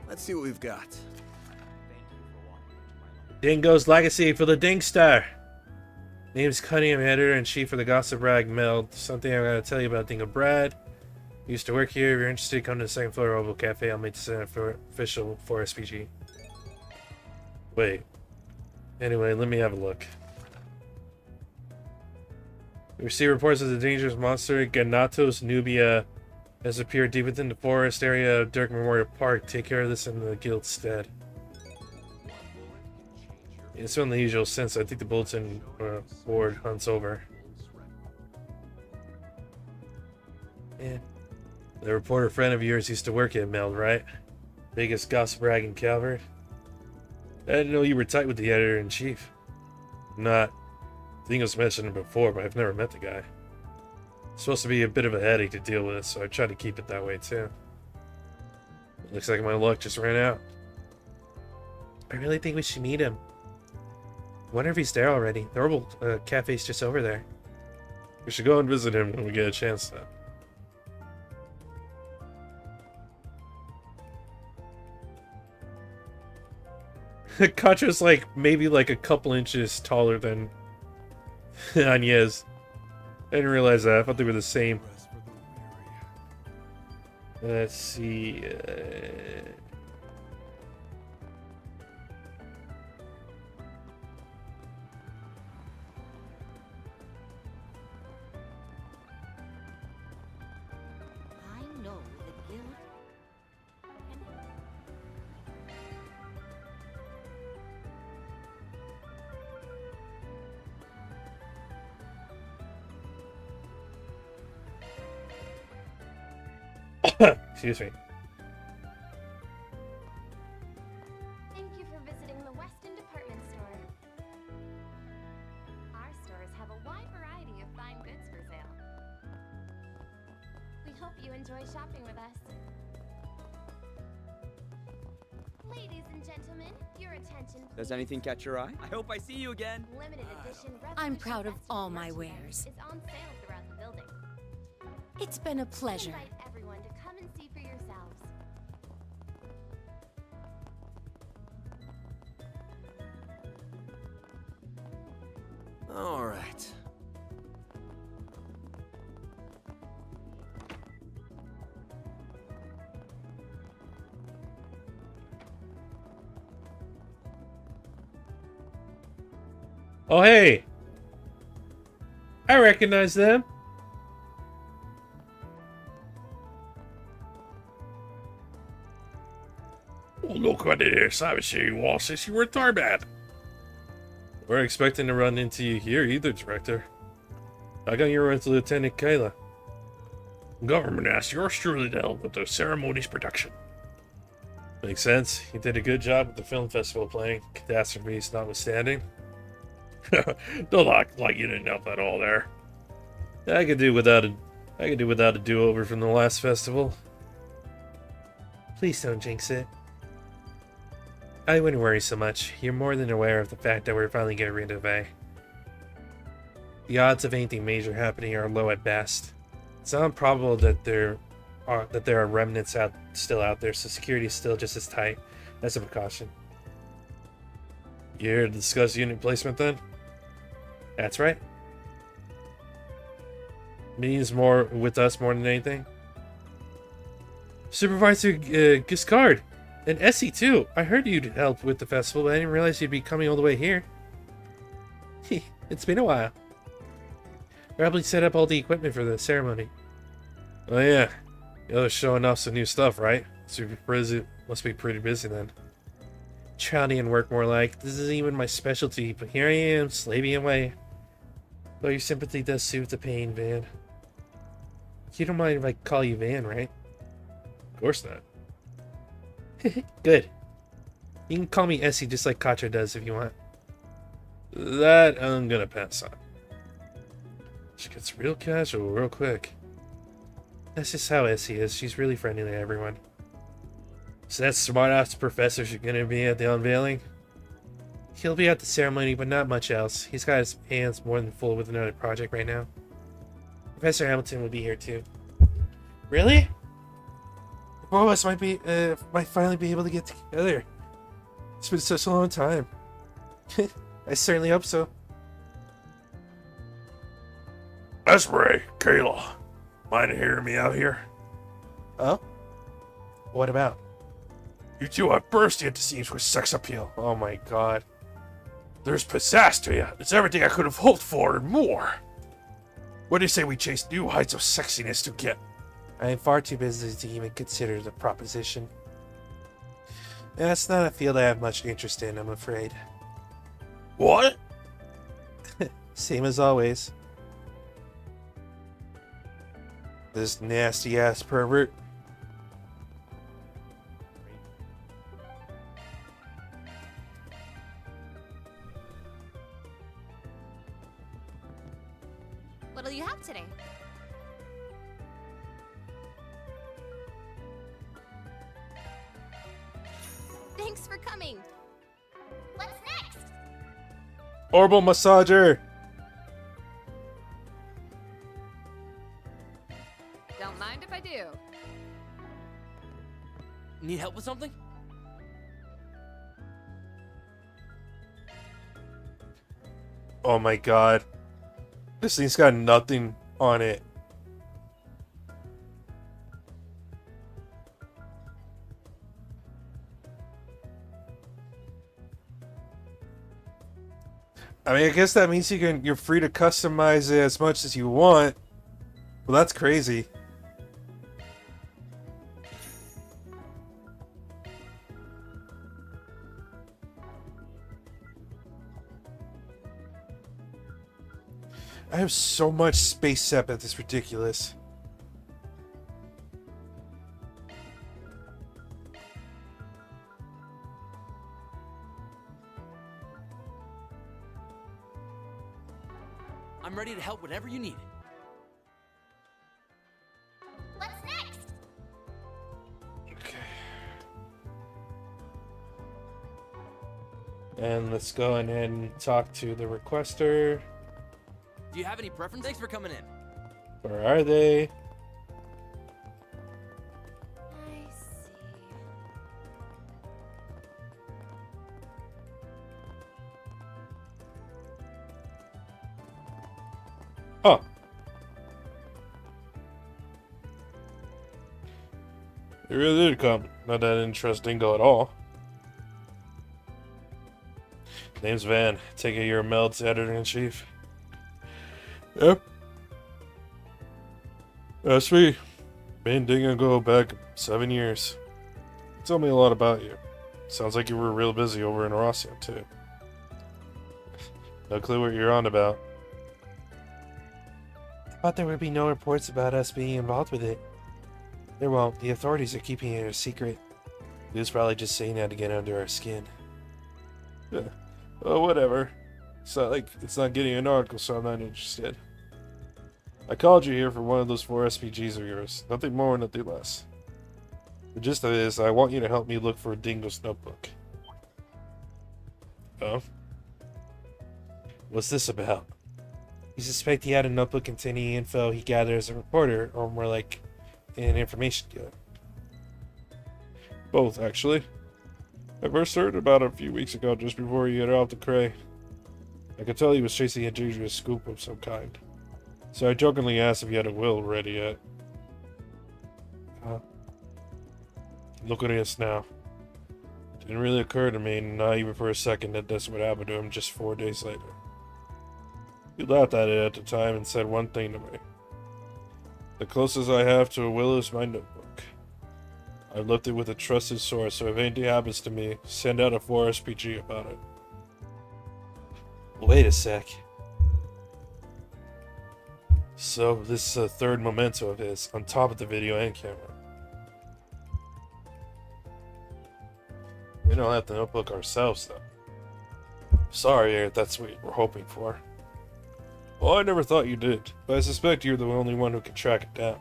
Let's see what we've got. Dingo's Legacy for the Dingstar. Name's Cunningham, editor and chief for the Gossip Rag Meld. Something I gotta tell you about Dingo Brad. Used to work here. If you're interested, come to the second floor Oval Cafe. I'll make this an official for SPG. Wait. Anyway, let me have a look. We receive reports of the dangerous monster Ganatos nubia has appeared deep within the forest area of Dirk Memorial Park. Take care of this in the guild's stead. It's in the usual sense. I think the bulletin board hunts over. Yeah. The reporter friend of yours used to work at Meld, right? Biggest gossip rag in Calvert. I didn't know you were tight with the editor-in-chief. Not. Dingo's mentioned him before, but I've never met the guy. It's supposed to be a bit of a headache to deal with, so I try to keep it that way too. Looks like my luck just ran out. I really think we should meet him. Wonder if he's there already. The Herbal Cafe's just over there. We should go and visit him when we get a chance to. Contra's like maybe like a couple inches taller than Agnes. I didn't realize that. I thought they were the same. Let's see. I know the guild. Excuse me. Thank you for visiting the Weston Department Store. Our stores have a wide variety of fine goods for sale. We hope you enjoy shopping with us. Ladies and gentlemen, your attention please. Does anything catch your eye? I hope I see you again. Limited edition I'm Revolution proud of Festival all my merchandise wares. is on sale throughout the building. It's been a We pleasure. invite everyone to come and see for yourselves. All right. Oh, hey! I recognize them. Well, look what it is. I was here all since you were Tharbad. We're expecting to run into you here either, Director. How come you were with Lieutenant Kayla? Government asked yours truly to help with the ceremony's production. Makes sense. You did a good job with the film festival playing, catastrophes notwithstanding. Don't act like you didn't help at all there. I could do without a do-over from the last festival. Please don't jinx it. I wouldn't worry so much. You're more than aware of the fact that we're finally getting rid of A. The odds of anything major happening are low at best. It's not improbable that there are remnants still out there, so security is still just as tight. That's a precaution. You here to discuss unit placement then? That's right. Means more with us more than anything. Supervisor Giscard and Essie too. I heard you'd help with the festival, but I didn't realize you'd be coming all the way here. It's been a while. Probably set up all the equipment for the ceremony. Oh yeah, you're showing off some new stuff, right? Must be pretty busy then. Trouty and work more like. This isn't even my specialty, but here I am, slaving away. Though your sympathy does soothe the pain, Van. You don't mind if I call you Van, right? Of course not. Good. You can call me Essie just like Katra does if you want. That I'm gonna pass on. She gets real casual real quick. That's just how Essie is. She's really friendly to everyone. So that smart-ass professor's gonna be at the unveiling? He'll be at the ceremony, but not much else. He's got his hands more than full with another project right now. Professor Hamilton will be here too. Really? The both of us might finally be able to get together. It's been such a long time. I certainly hope so. Espray, Kayla, mind hearing me out here? Oh? What about? You two have burst into scenes with sex appeal. Oh my god. There's pizzazz to you. It's everything I could have hoped for and more. What do you say we chase new heights of sexiness to get? I am far too busy to even consider the proposition. That's not a field I have much interest in, I'm afraid. What? Same as always. This nasty-ass pervert. What'll you have today? Thanks for coming. What's next? Orbital massager. Don't mind if I do. Need help with something? Oh my god. This thing's got nothing on it. I mean, I guess that means you're free to customize it as much as you want. Well, that's crazy. I have so much space sep that it's ridiculous. I'm ready to help whatever you need. What's next? Okay. And let's go ahead and talk to the requester. Do you have any preference? Thanks for coming in. Where are they? I see. Oh. They really did come. Not that interesting at all. Name's Van. Take it you're Meld's editor-in-chief. Yep. That's me. Me and Dingo go back 7 years. Tell me a lot about you. Sounds like you were real busy over in Rossian, too. No clue what you're on about. I thought there would be no reports about us being involved with it. There won't. The authorities are keeping it a secret. He was probably just saying that to get under our skin. Yeah. Well, whatever. It's not getting an article, so I'm not interested. I called you here for one of those 4 SPGs of yours. Nothing more, nothing less. The gist of it is, I want you to help me look for Dingo's notebook. Oh? What's this about? You suspect he had a notebook containing info he gathered as a reporter, or more like an information dealer? Both, actually. I first heard about it a few weeks ago, just before he headed off to Cray. I could tell he was chasing a dangerous scoop of some kind. So I jokingly asked if he had a will ready yet. Look at us now. Didn't really occur to me, not even for a second, that this would happen to him just 4 days later. He laughed at it at the time and said one thing to me. The closest I have to a will is my notebook. I've left it with a trusted source, so if anything happens to me, send out a 4 SPG about it. Wait a sec. So, this is a third memento of his, on top of the video and camera. We don't have the notebook ourselves, though. Sorry if that's what you were hoping for. Well, I never thought you did, but I suspect you're the only one who can track it down.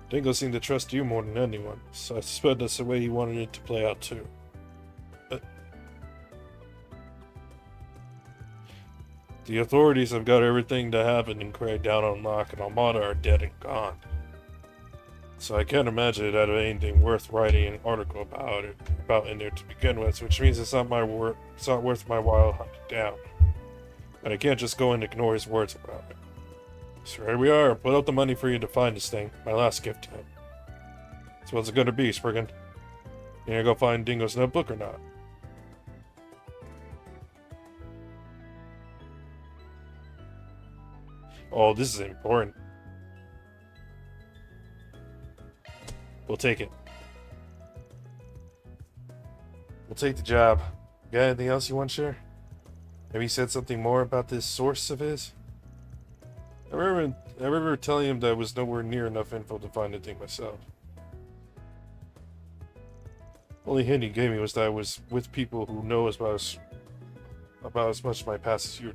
Dingo seemed to trust you more than anyone, so I suspect that's the way he wanted it to play out too. The authorities have got everything that happened in Cray down on lock, and Almada are dead and gone. So I can't imagine it had anything worth writing an article about in there to begin with, which means it's not worth my while hunting down. And I can't just go and ignore his words about it. So here we are, put up the money for you to find this thing, my last gift to him. So what's it gonna be, Spriggan? You gonna go find Dingo's notebook or not? Oh, this is important. We'll take it. We'll take the job. Got anything else you want to share? Have you said something more about this source of his? I remember telling him that I was nowhere near enough info to find anything myself. Only hint he gave me was that I was with people who know about as much of my past as you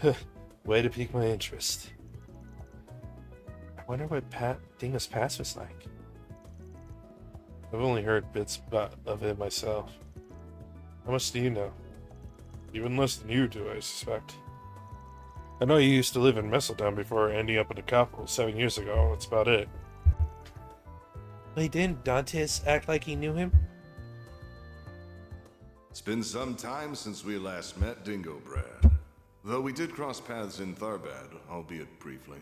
do. Way to pique my interest. I wonder what Dingo's past was like. I've only heard bits of it myself. How much do you know? Even less than you do, I suspect. I know you used to live in Messeldown before ending up in the capital 7 years ago. That's about it. Wait, didn't Dantes act like he knew him? It's been some time since we last met, Dingo Brad. Though we did cross paths in Tharbad, albeit briefly.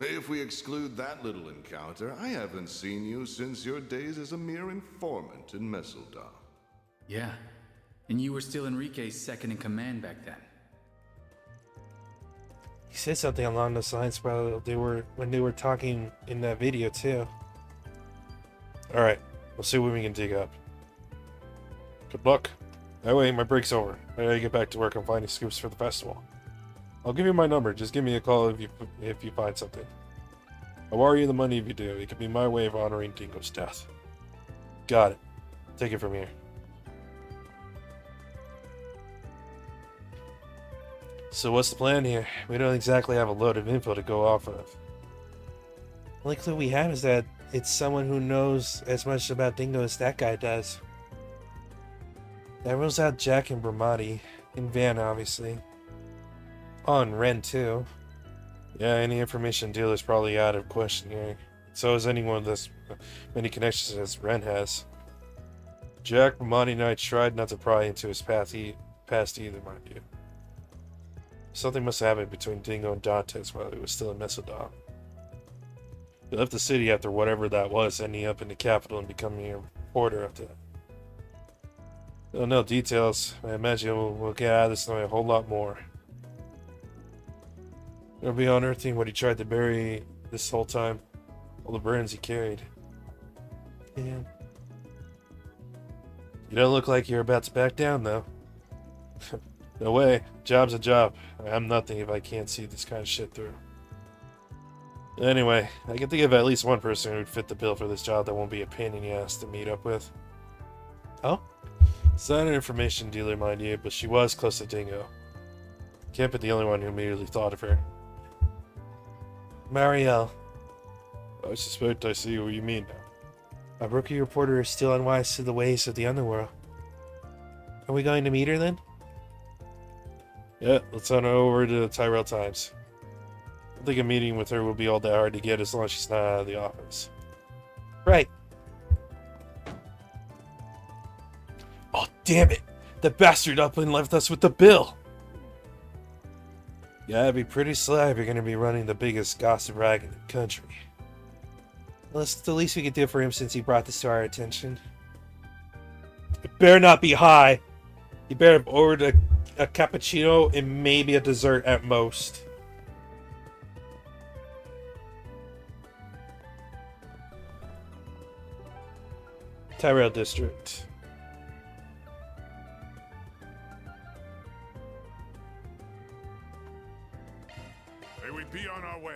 If we exclude that little encounter, I haven't seen you since your days as a mere informant in Messeldown. Yeah, and you were still Enrique's second in command back then. He said something along those lines while when they were talking in that video too. Alright, we'll see what we can dig up. Good luck. That way, my break's over. I gotta get back to work on finding scoops for the festival. I'll give you my number. Just give me a call if you find something. I'll wire you the money if you do. It could be my way of honoring Dingo's death. Got it. Take it from here. So what's the plan here? We don't exactly have a load of info to go off of. The only clue we have is that it's someone who knows as much about Dingo as that guy does. That rules out Jack and Bramati. And Van, obviously. Oh, and Ren, too. Yeah, any information deal is probably out of question here. So is anyone with as many connections as Ren has. Jack, Bramati, and I tried not to pry into his past either, mind you. Something must have happened between Dingo and Dantes while he was still in Mesodon. He left the city after whatever that was, ending up in the capital and becoming a reporter after that. Don't know details. I imagine we'll get out of this knowing a whole lot more. It'll be unearthing what he tried to bury this whole time. All the burdens he carried. Yeah. You don't look like you're about to back down, though. No way. Job's a job. I'm nothing if I can't see this kind of shit through. Anyway, I can think of at least one person who'd fit the bill for this job that won't be a pain in the ass to meet up with. Oh? It's not an information dealer, mind you, but she was close to Dingo. Can't be the only one who immediately thought of her. Marielle. I suspect I see what you mean now. A rookie reporter is still unwise to the ways of the underworld. Are we going to meet her then? Yeah, let's head over to the Tyrell Times. I think a meeting with her will be all that hard to get as long as she's not out of the office. Right. Oh, damn it! The bastard up and left us with the bill! You gotta be pretty sly if you're gonna be running the biggest gossip rag in the country. Well, that's the least we could do for him since he brought this to our attention. It better not be high! You better have ordered a cappuccino and maybe a dessert at most. Tyrell District. May we be on our way.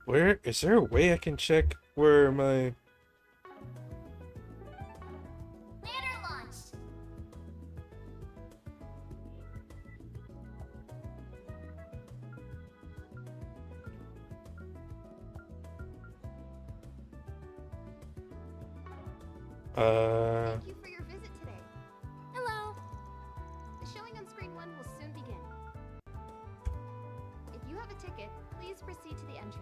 Where is there a way I can check where my Thank you for your visit today. Hello. The showing on screen 1 will soon begin. If you have a ticket, please proceed to the entrance.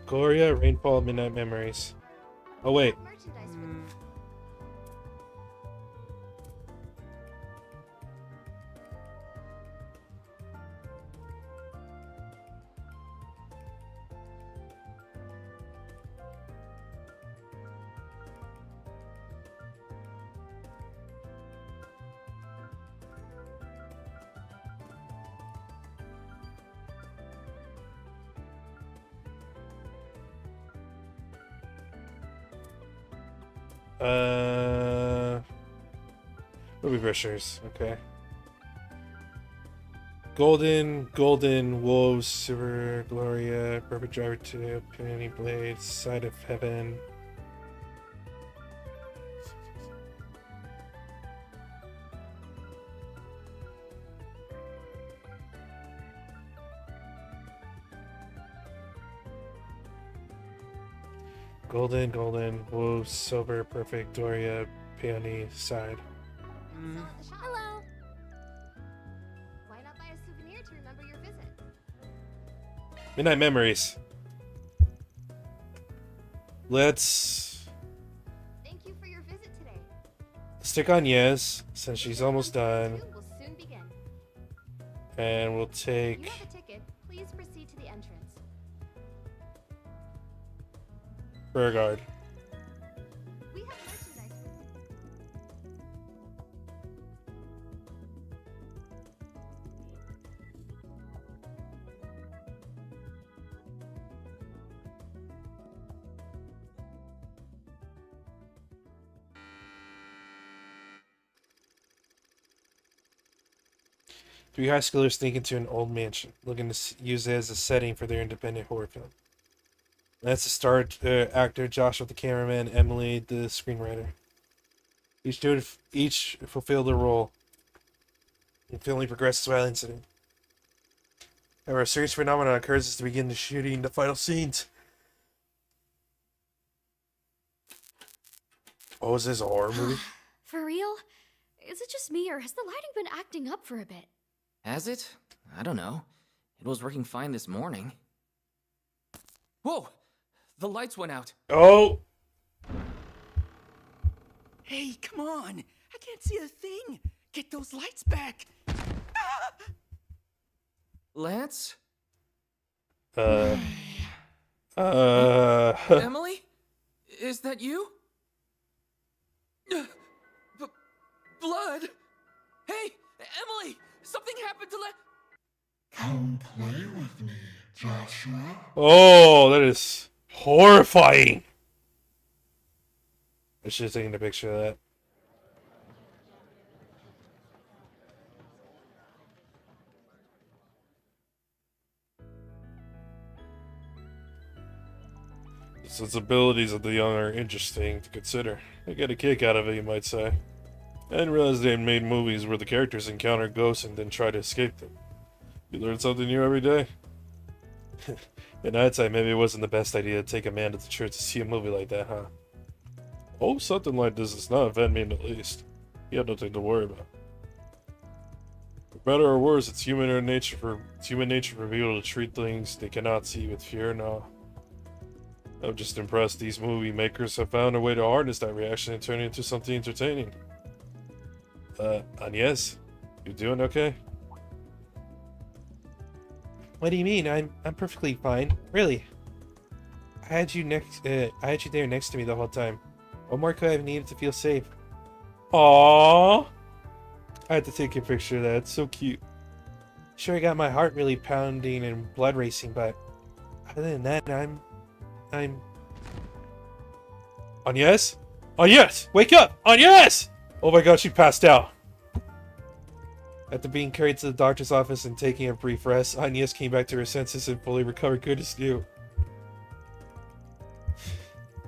Gloria, Rainfall, Midnight Memories. Oh wait. Merchandise for the Movie brushers, okay. Golden, Wolves, Silver, Gloria, Perfect Driver 2, Penny Blades, Side of Heaven. Golden, Wolves, Silver, Perfect, Gloria, Peony, Side. Hello. Why not buy a souvenir to remember your visit? Midnight Memories. Let's Thank you for your visit today. stick on Yes, since she's almost done. Will soon begin. And we'll If you take have a ticket, please proceed to the entrance. Beauregard. We have merchandise for Three high schoolers sneak into an old mansion, looking to use it as a setting for their independent horror film. That's the star actor, Joshua the cameraman, Emily the screenwriter. Each fulfilled their role. The film progresses without incident. However, a strange phenomenon occurs as they begin the shooting the final scenes. Oh, is this a horror movie? For real? Is it just me, or has the lighting been acting up for a bit? Has it? I don't know. It was working fine this morning. Whoa! The lights went out. Oh! Hey, come on! I can't see a thing! Get those lights back! Lance? Emily? Emily? Is that you? Blood? Hey, Emily! Something happened to Come play with me, Joshua. Oh, that is horrifying. I should have taken a picture of that. The sensibilities of the young are interesting to consider. I get a kick out of it, you might say. I didn't realize they had made movies where the characters encounter ghosts and then try to escape them. You learn something new every day. In hindsight, maybe it wasn't the best idea to take a man to the church to see a movie like that, huh? Oh, something like this does not offend me in the least. You have nothing to worry about. For better or worse, it's human nature for people to treat things they cannot see with fear and awe. I'm just impressed these movie makers have found a way to harness that reaction and turn it into something entertaining. Agnes, you doing okay? What do you mean? I'm perfectly fine. Really. I had you there next to me the whole time. What more could I have needed to feel safe? Aww. I had to take a picture of that. It's so cute. Sure, I got my heart really pounding and blood racing, but other than that, I'm. Agnes? Agnes! Wake up! Agnes! Oh my god, she passed out. After being carried to the doctor's office and taking a brief rest, Agnes came back to her senses and fully recovered good as new.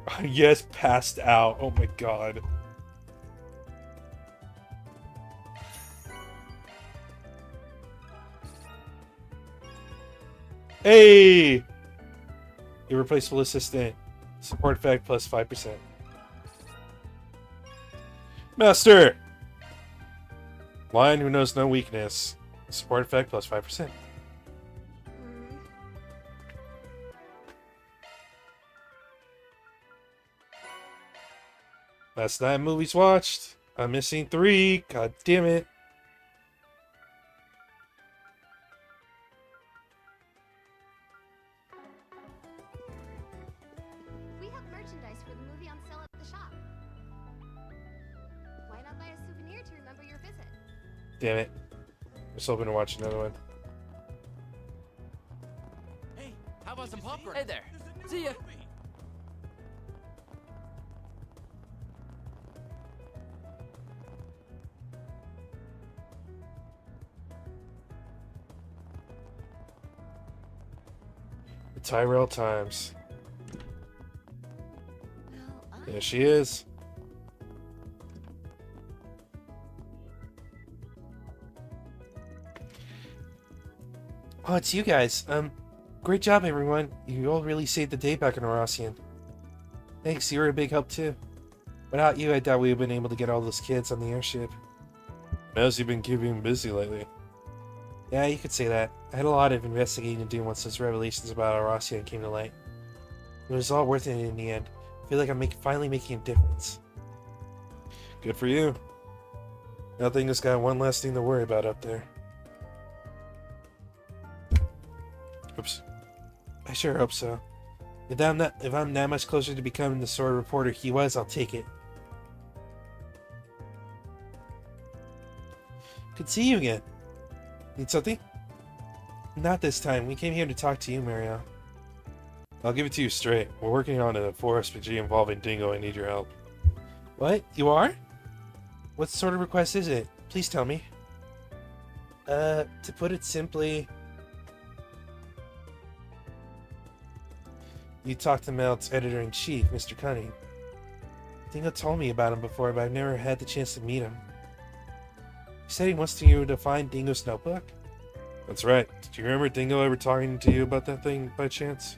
Agnes passed out. Oh my god. Hey! Irreplaceable assistant. Support effect plus 5%. Master! Lion who knows no weakness. Support effect plus 5%. Last 9 movies watched. I'm missing 3. God damn it. We have merchandise for the movie on sale at the shop. Why not buy a souvenir to remember your visit? Damn it. Just hoping to watch another one. Hey, how about some popcorn? Hey there. See ya. The Tyrell Times. There she is. Oh, it's you guys. Great job, everyone. You all really saved the day back in Arasian. Thanks, you were a big help too. Without you, I doubt we would have been able to get all those kids on the airship. How's you been keeping busy lately? Yeah, you could say that. I had a lot of investigating to do once those revelations about Arasian came to light. It was all worth it in the end. I feel like I'm finally making a difference. Good for you. Nothing just got one less thing to worry about up there. Oops. I sure hope so. If I'm that much closer to becoming the sort of reporter he was, I'll take it. Good to see you again. Need something? Not this time. We came here to talk to you, Mario. I'll give it to you straight. We're working on a 4-RPG involving Dingo. I need your help. What? You are? What sort of request is it? Please tell me. To put it simply, you talked to Melt's editor-in-chief, Mr. Cunning. Dingo told me about him before, but I've never had the chance to meet him. He said he wants you to find Dingo's notebook? That's right. Did you remember Dingo ever talking to you about that thing by chance?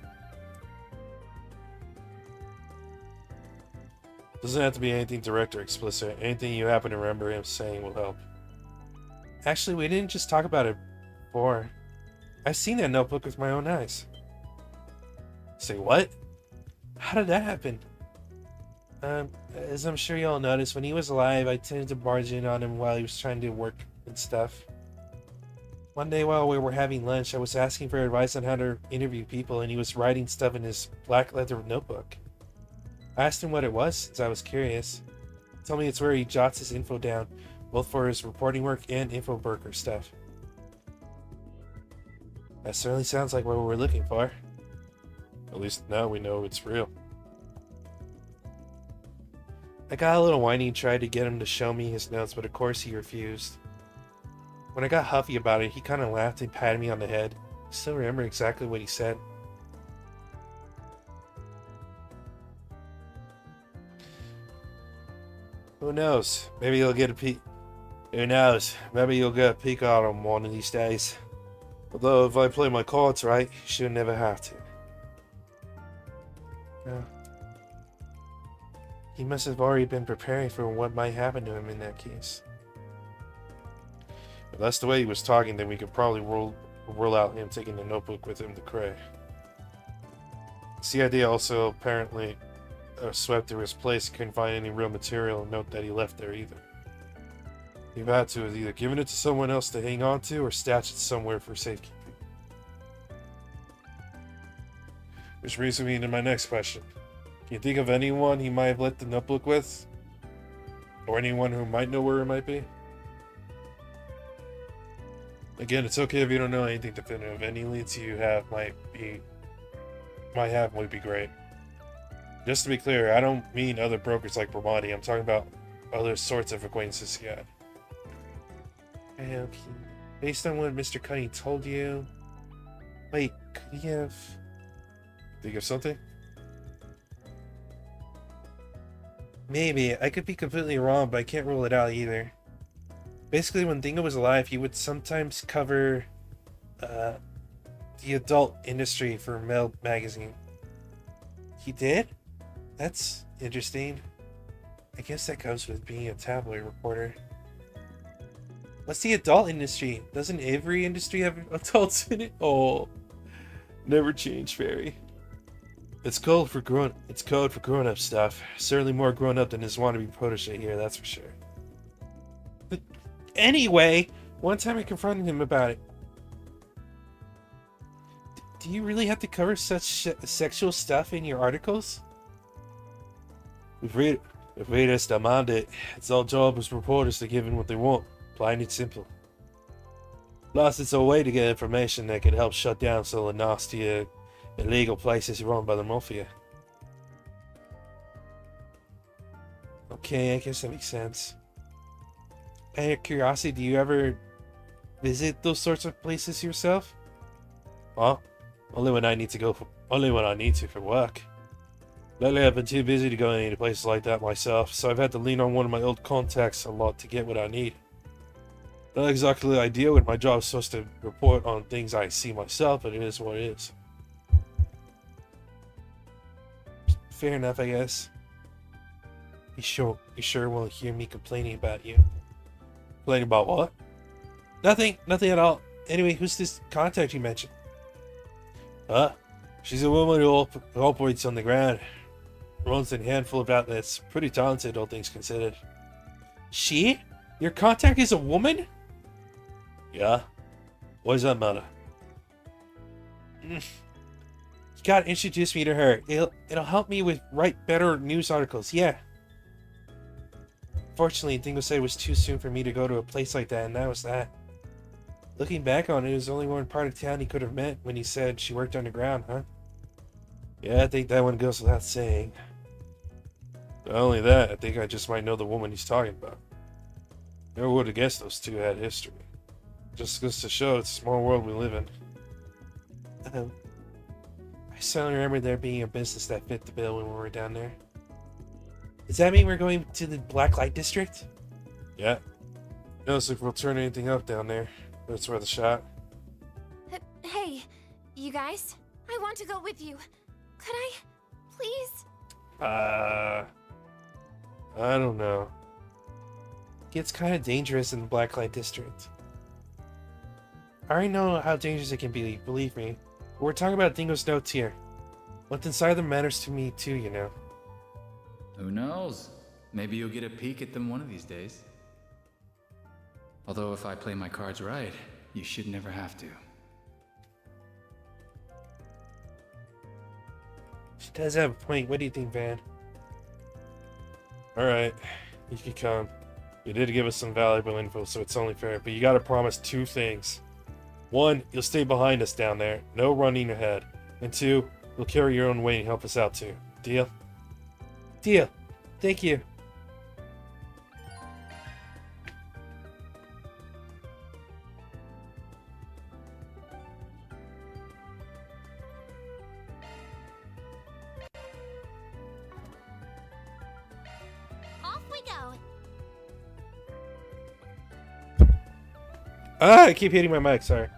Doesn't have to be anything direct or explicit. Anything you happen to remember him saying will help. Actually, we didn't just talk about it before. I've seen that notebook with my own eyes. Say what? How did that happen? As I'm sure you all noticed, when he was alive, I tended to barge in on him while he was trying to work and stuff. One day while we were having lunch, I was asking for advice on how to interview people, and he was writing stuff in his black leather notebook. I asked him what it was, since I was curious. He told me it's where he jots his info down, both for his reporting work and info broker stuff. That certainly sounds like what we're looking for. At least now we know it's real. I got a little whiny and tried to get him to show me his notes, but of course he refused. When I got huffy about it, he kind of laughed and patted me on the head. I still remember exactly what he said. Who knows? Maybe you'll get a peek. Who knows? Maybe you'll get a peek on him one of these days. Although, if I play my cards right, you should never have to. No. He must have already been preparing for what might happen to him in that case. If that's the way he was talking, then we could probably rule out him taking the notebook with him to Cray. CID also apparently swept through his place and couldn't find any real material and note that he left there either. He'd had to have either given it to someone else to hang on to or stashed it somewhere for safekeeping. Which brings me to my next question. Can you think of anyone he might have left the notebook with? Or anyone who might know where it might be? Again, it's okay if you don't know anything definitive. Any leads you have would be great. Just to be clear, I don't mean other brokers like Bramati. I'm talking about other sorts of acquaintances he had. Okay. Based on what Mr. Cunning told you... Wait, could he have... Think of something? Maybe. I could be completely wrong, but I can't rule it out either. Basically, when Dingo was alive, he would sometimes cover the adult industry for Mel magazine. He did? That's interesting. I guess that comes with being a tabloid reporter. What's the adult industry? Doesn't every industry have adults in it? Oh, never change, Fairy. It's code for grown-up stuff. Certainly more grown-up than his wannabe protege here, that's for sure. But anyway, one time I confronted him about it. Do you really have to cover such sexual stuff in your articles? If readers demand it, it's our job as reporters to give them what they want. Plain and simple. Plus, it's a way to get information that can help shut down some of the nasty, illegal places run by the Mafia. Okay, I guess that makes sense. Out of curiosity, do you ever visit those sorts of places yourself? Well, only when I need to for work. Lately, I've been too busy to go any places like that myself, so I've had to lean on one of my old contacts a lot to get what I need. Not exactly ideal when my job is supposed to report on things I see myself, but it is what it is. Fair enough, I guess. You sure won't hear me complaining about you. Complaining about what? Nothing at all. Anyway, who's this contact you mentioned? She's a woman who operates on the ground. Runs a handful of outlets. Pretty talented, all things considered. She? Your contact is a woman? Yeah. What does that matter? You gotta introduce me to her. It'll help me write better news articles. Yeah. Fortunately, Dingo said it was too soon for me to go to a place like that, and that was that. Looking back on it, it was only one part of town he could have met when he said she worked underground, huh? Yeah, I think that one goes without saying. Not only that, I think I just might know the woman he's talking about. Never would have guessed those two had history. Just goes to show it's a small world we live in. I suddenly remember there being a business that fit the bill when we were down there. Does that mean we're going to the Black Light District? Yeah. Knows if we'll turn anything up down there. That's worth a shot. Hey, you guys? I want to go with you. Could I? Please? I don't know. It gets kind of dangerous in the Black Light District. I already know how dangerous it can be, believe me. But we're talking about Dingo's notes here. What's inside them matters to me too, you know. Who knows? Maybe you'll get a peek at them one of these days. Although if I play my cards right, you should never have to. She does have a point. What do you think, Van? Alright, you can come. You did give us some valuable info, so it's only fair, but you gotta promise 2 things. 1, you'll stay behind us down there, no running ahead. And 2, you'll carry your own weight and help us out too. Deal? Deal. Thank you. Off we go. Ah, I keep hitting my mic, sorry.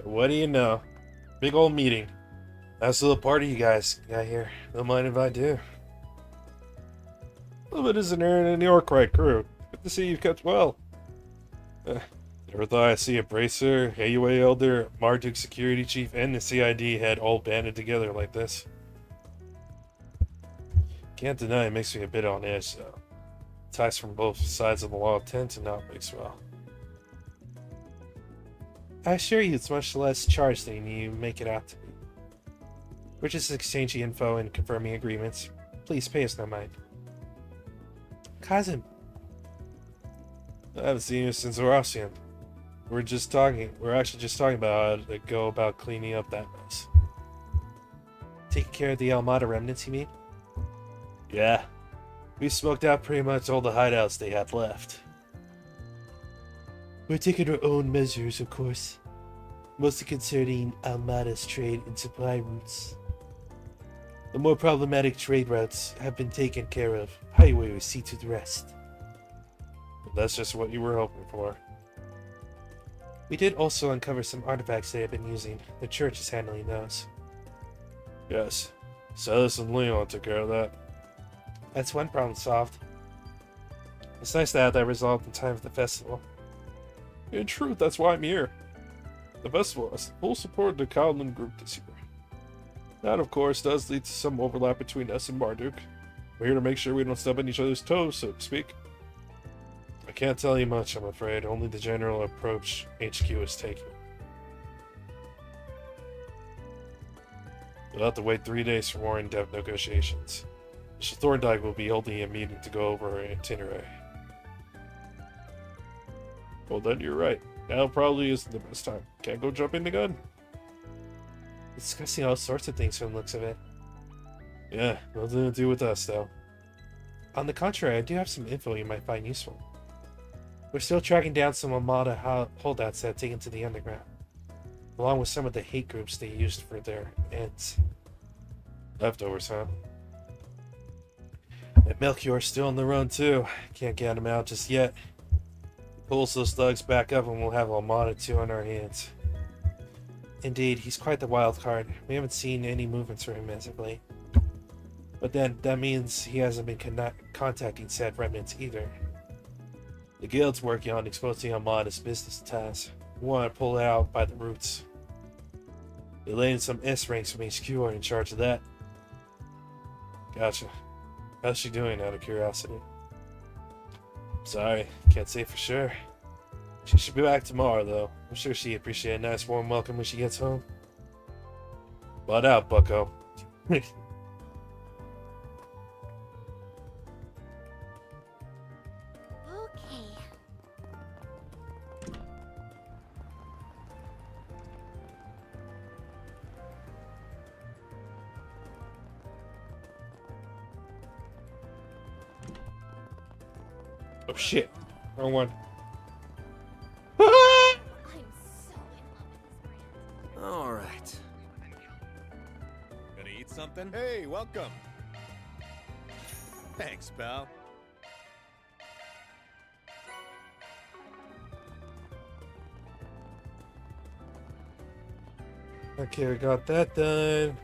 What do you know? Big old meeting. Nice little party you guys got here. Don't mind if I do. A little bit as an Aaron and the Orcrite crew. Good to see you've kept well. Never thought I'd see a Bracer, AUA Elder, Marduk Security Chief, and the CID head all banded together like this. Can't deny it makes me a bit on edge, though. Ties from both sides of the law tend to not mix well. I assure you it's much less charged than you make it out to be. We're just exchanging info and confirming agreements. Please pay us no mind. Cousin. I haven't seen you since Orosian. We're actually just talking about how to go about cleaning up that mess. Taking care of the Almada remnants, you mean? Yeah. We smoked out pretty much all the hideouts they had left. We're taking our own measures, of course. Mostly concerning Almada's trade and supply routes. The more problematic trade routes have been taken care of. Highway will see to the rest. But that's just what you were hoping for. We did also uncover some artifacts they have been using. The church is handling those. Yes. Celis and Leon took care of that. That's one problem solved. It's nice to have that resolved in time for the festival. In truth, that's why I'm here. The festival has full support of the Cowland group this year. That, of course, does lead to some overlap between us and Marduk. We're here to make sure we don't step on each other's toes, so to speak. I can't tell you much, I'm afraid. Only the general approach HQ is taking. We'll have to wait 3 days for more in-depth negotiations. Mr. Thorndike will be holding a meeting to go over our itinerary. Well, then you're right. Now probably isn't the best time. Can't go jumping the gun. Discussing all sorts of things from the looks of it. Yeah, nothing to do with us, though. On the contrary, I do have some info you might find useful. We're still tracking down some Almada holdouts that have taken to the underground, along with some of the hate groups they used for their ends. Leftovers, huh? And Melchior's still on the run, too. Can't get him out just yet. Pulls those thugs back up and we'll have Almada 2 on our hands. Indeed, he's quite the wild card. We haven't seen any movements from him as of late. But then, that means he hasn't been contacting said remnants either. The guild's working on exposing Almada's business ties. We want to pull it out by the roots. The ladies some S-ranks from HQ are in charge of that. Gotcha. How's she doing, out of curiosity? Sorry, can't say for sure. She should be back tomorrow, though. I'm sure she'd appreciate a nice warm welcome when she gets home. Butt out, bucko. Oh shit. Wrong one. All right. Gonna eat something? Hey, welcome. Thanks, pal. Okay, we got that done.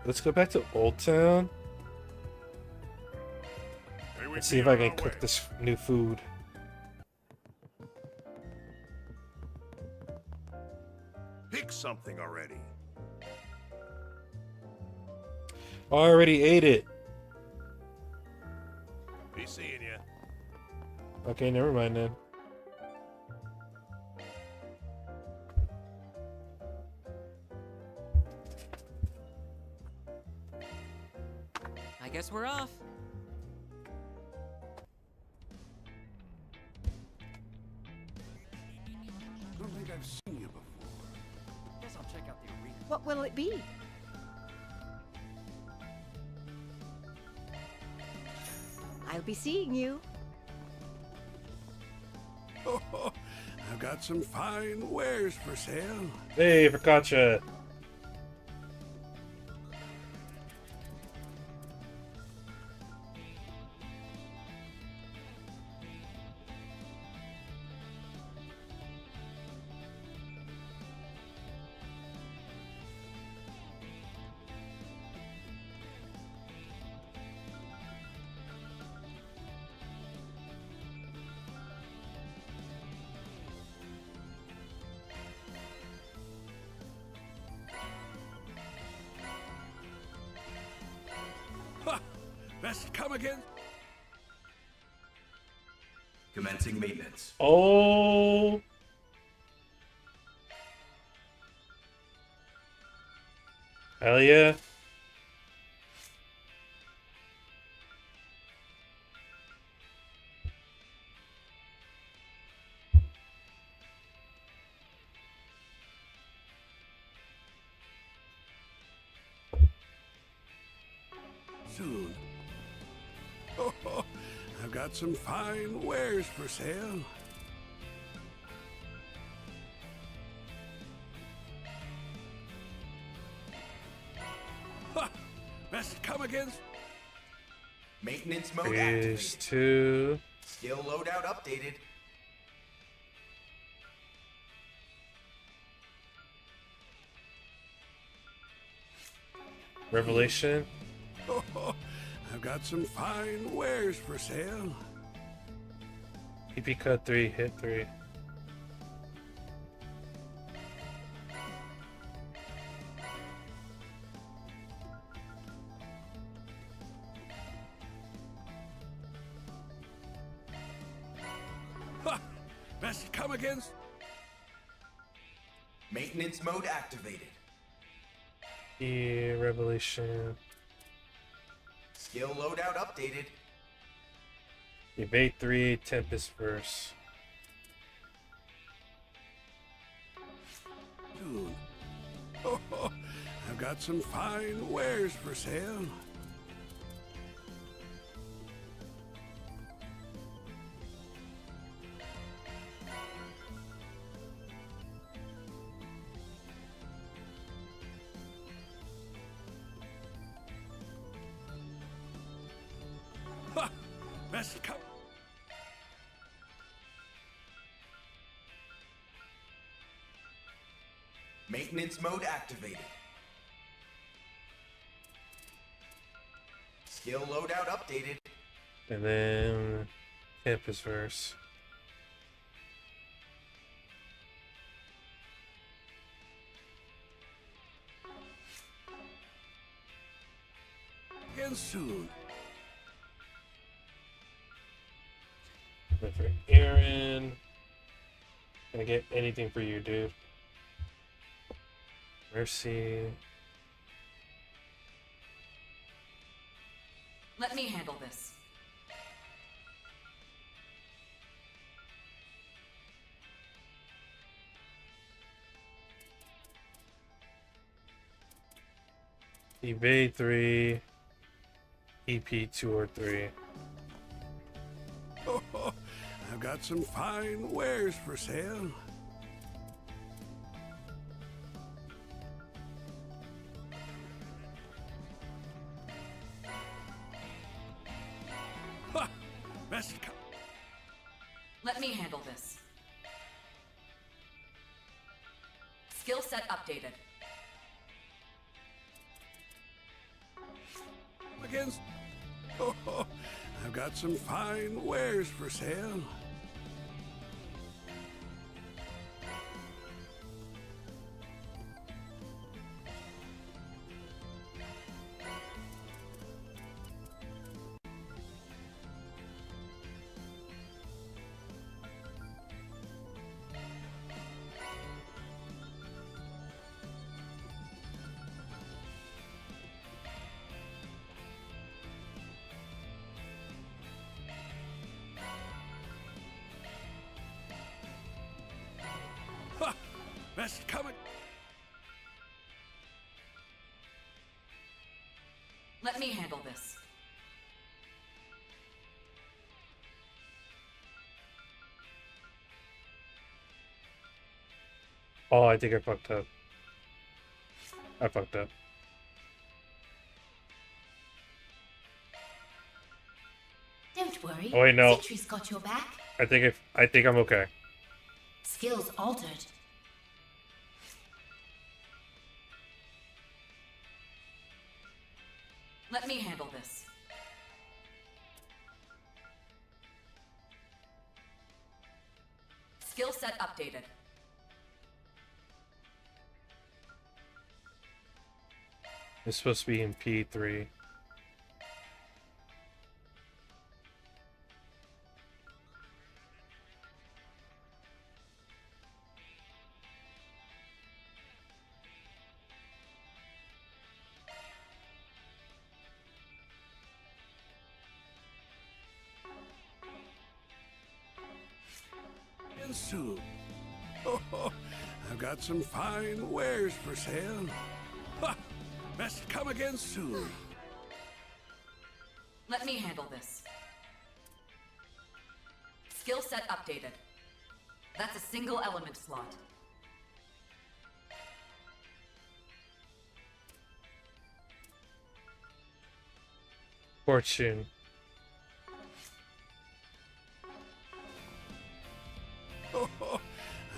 Let's go back to Old Town. Let's see if I can cook this new food. Pick something already. Already ate it. Be seeing ya. Okay, never mind then. I guess we're off. Don't think I've seen you before. Guess I'll check out the arena. What will it be? I'll be seeing you. Oh, I've got some fine wares for sale. Hey, focaccia. Best come again. Commencing maintenance. Oh. Hell yeah. Soon. Oh, I've got some fine wares for sale. Ha! Best come again. Maintenance mode Phase activated. 2. Skill loadout updated. Revelation. Oh, I've got some fine wares for sale. EP cut 3, hit 3. Ha! Best come again. Maintenance mode activated. Revelation. Skill loadout updated. Evade 3, Tempest Verse. Soon. Oh, I've got some fine wares for sale. Ha! Best come. Maintenance mode activated. Skill loadout updated. And then Tempest Verse. Again soon. Then for Aaron. Gonna get anything for you, dude. Mercy. Let me handle this. Evade 3. EP 2 or 3. I've got some fine wares for sale. Ha! Best co- Let me handle this. Skill set updated. Against. I've got some fine wares for sale. Ha! Best coming. Let me handle this. Oh, I think I fucked up. I fucked up. Don't worry. Oh wait, no. Sentry's got your back. I think I'm okay. Skills altered. Let me handle this. Skill set updated. It's supposed to be in P3. And soon. I've got some fine wares for sale. Ha! Best come again soon. Let me handle this. Skill set updated. That's a single element slot. Fortune.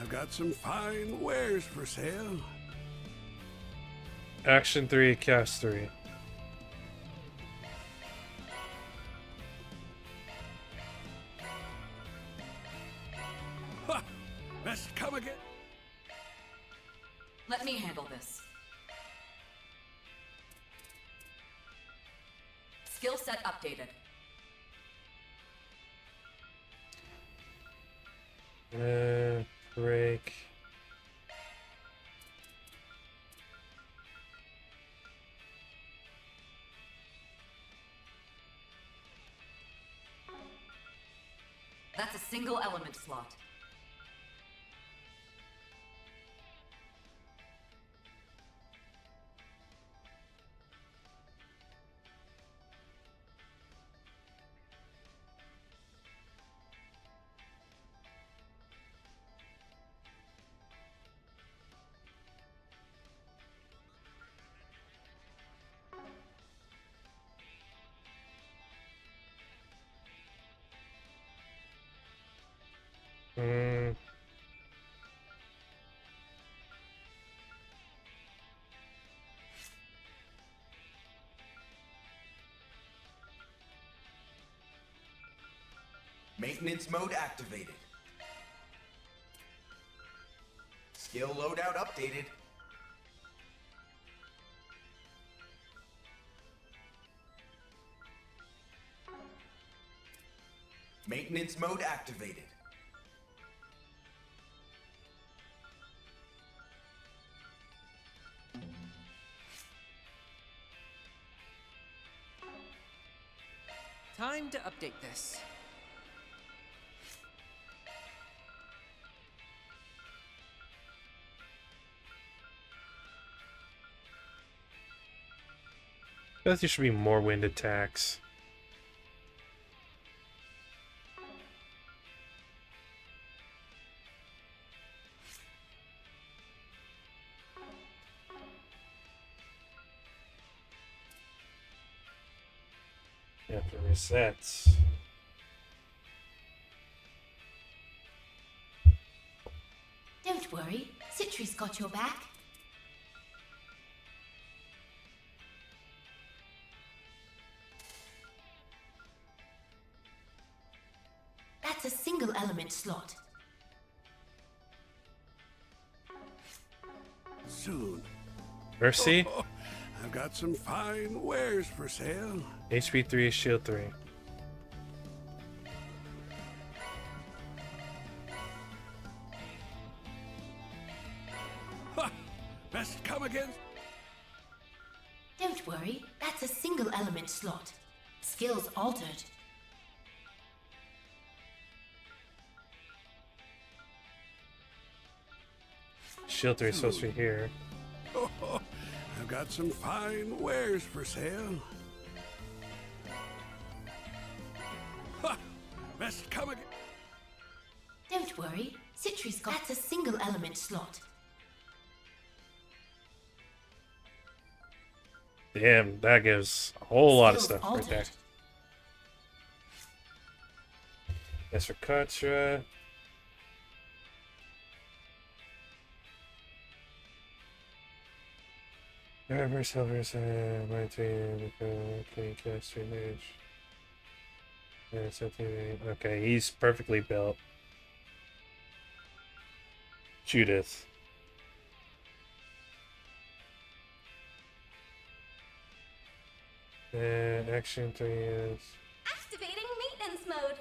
I've got some fine wares for sale. Action 3, Cast 3. Ha! Best come again. Let me handle this. Skill set updated. Break. That's a single element slot. Maintenance mode activated. Skill loadout updated. Maintenance mode activated. Time to update this. I guess there should be more wind attacks. After resets. Don't worry, Citri's got your back. That's a single element slot. Soon. Mercy? I've got some fine wares for sale. HP 3, shield 3. Ha! Best come again. Don't worry, that's a single element slot. Skills altered. Shield 3 is supposed to be here. Oh, I've got some fine wares for sale. Ha! Best come again. Don't worry, Citri's got that's a single element slot. Damn, that gives a whole lot of stuff right there. That's for Katra. Armor, silver, my 3, okay, cast 3 mage. Okay, he's perfectly built. Judith. Action 3 is... Activating maintenance mode.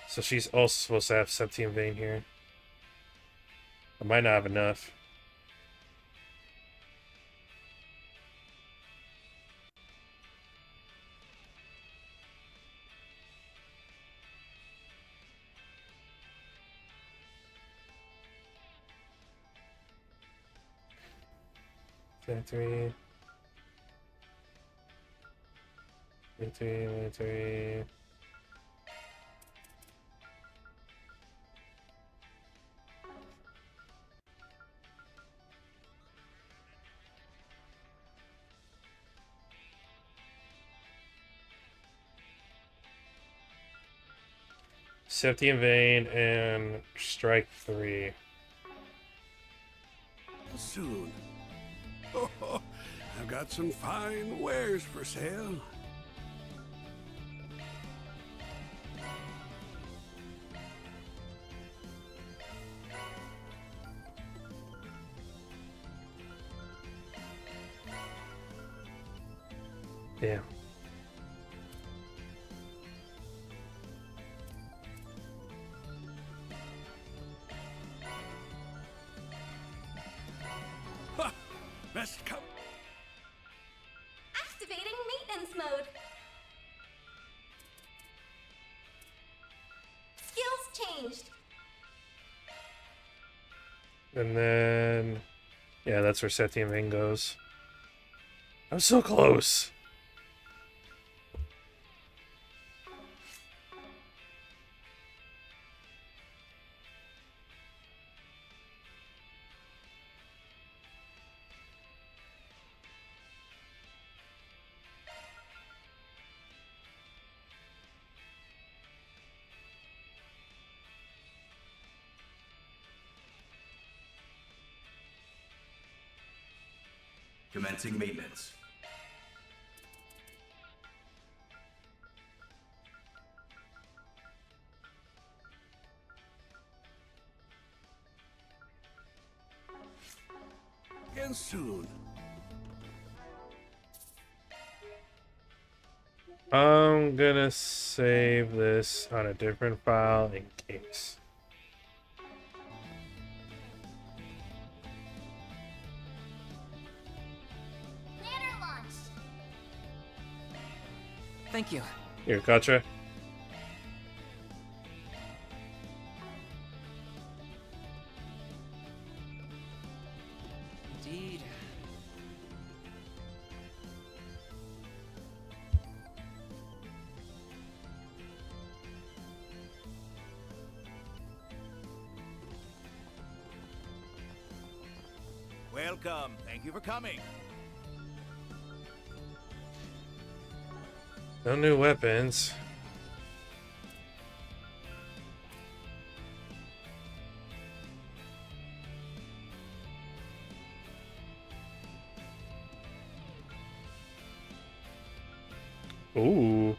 So she's also supposed to have Septium Vein here. I might not have enough. Three. Three. 17 Vein and Strike 3. Soon. Oh, I've got some fine wares for sale. Yeah. Ha! Best come. Activating maintenance mode. Skills changed. And then... yeah, that's where Septium Vein goes. I'm so close! Commencing maintenance. Again soon. I'm gonna save this on a different file in case. Planner launch. Thank you. Here, Katra. Indeed. Welcome. Thank you for coming. No new weapons. Ooh.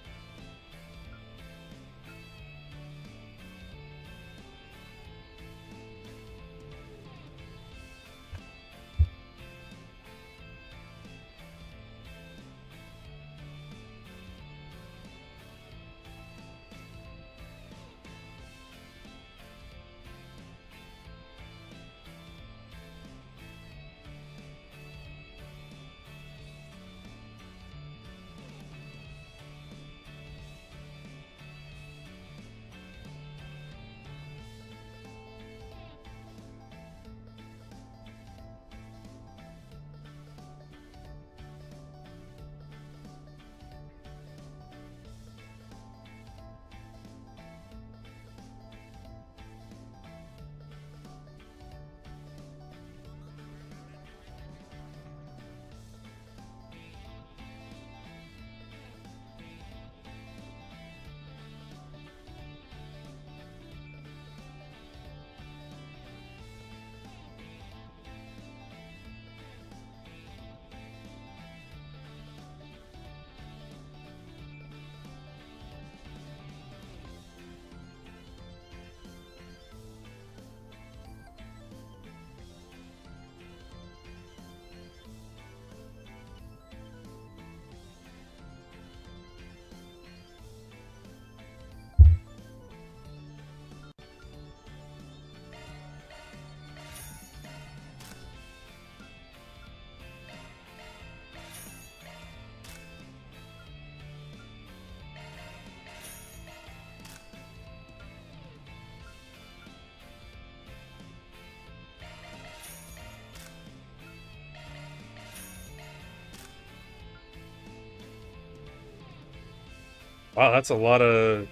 Wow, that's a lot of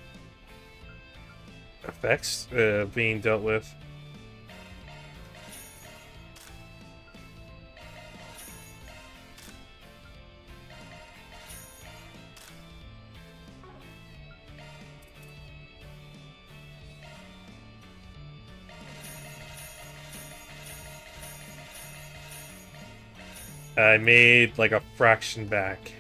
effects being dealt with. I made like a fraction back.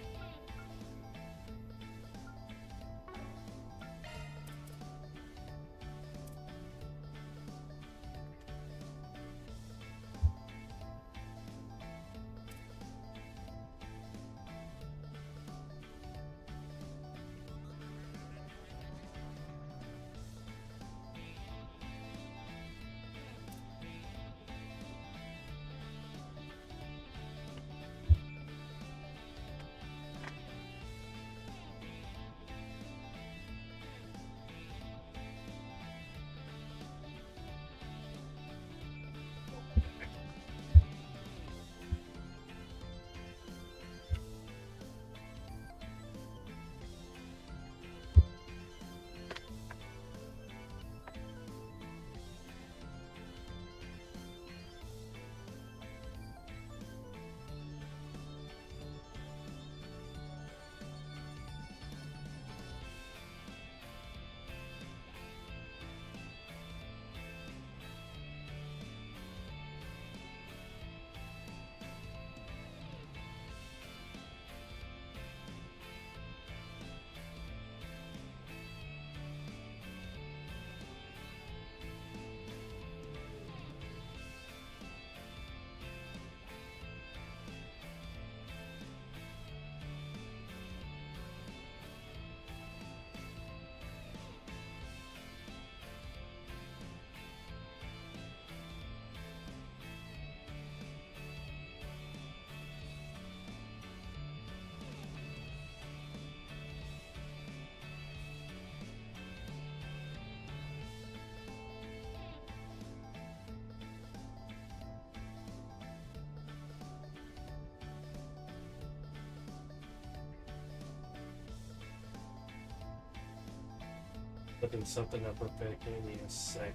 Looking something up real quick. Give me a sec.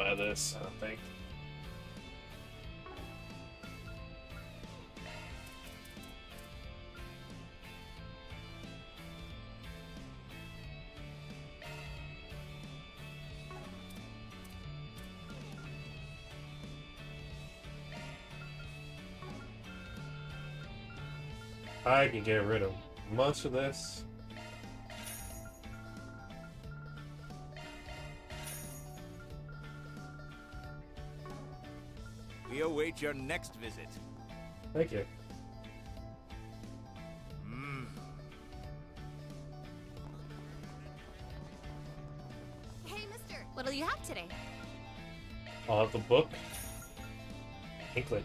buy this, I don't think. I can get rid of much of this. We await your next visit. Thank you. Hey, mister, what'll you have today? I'll have the book. Inklet.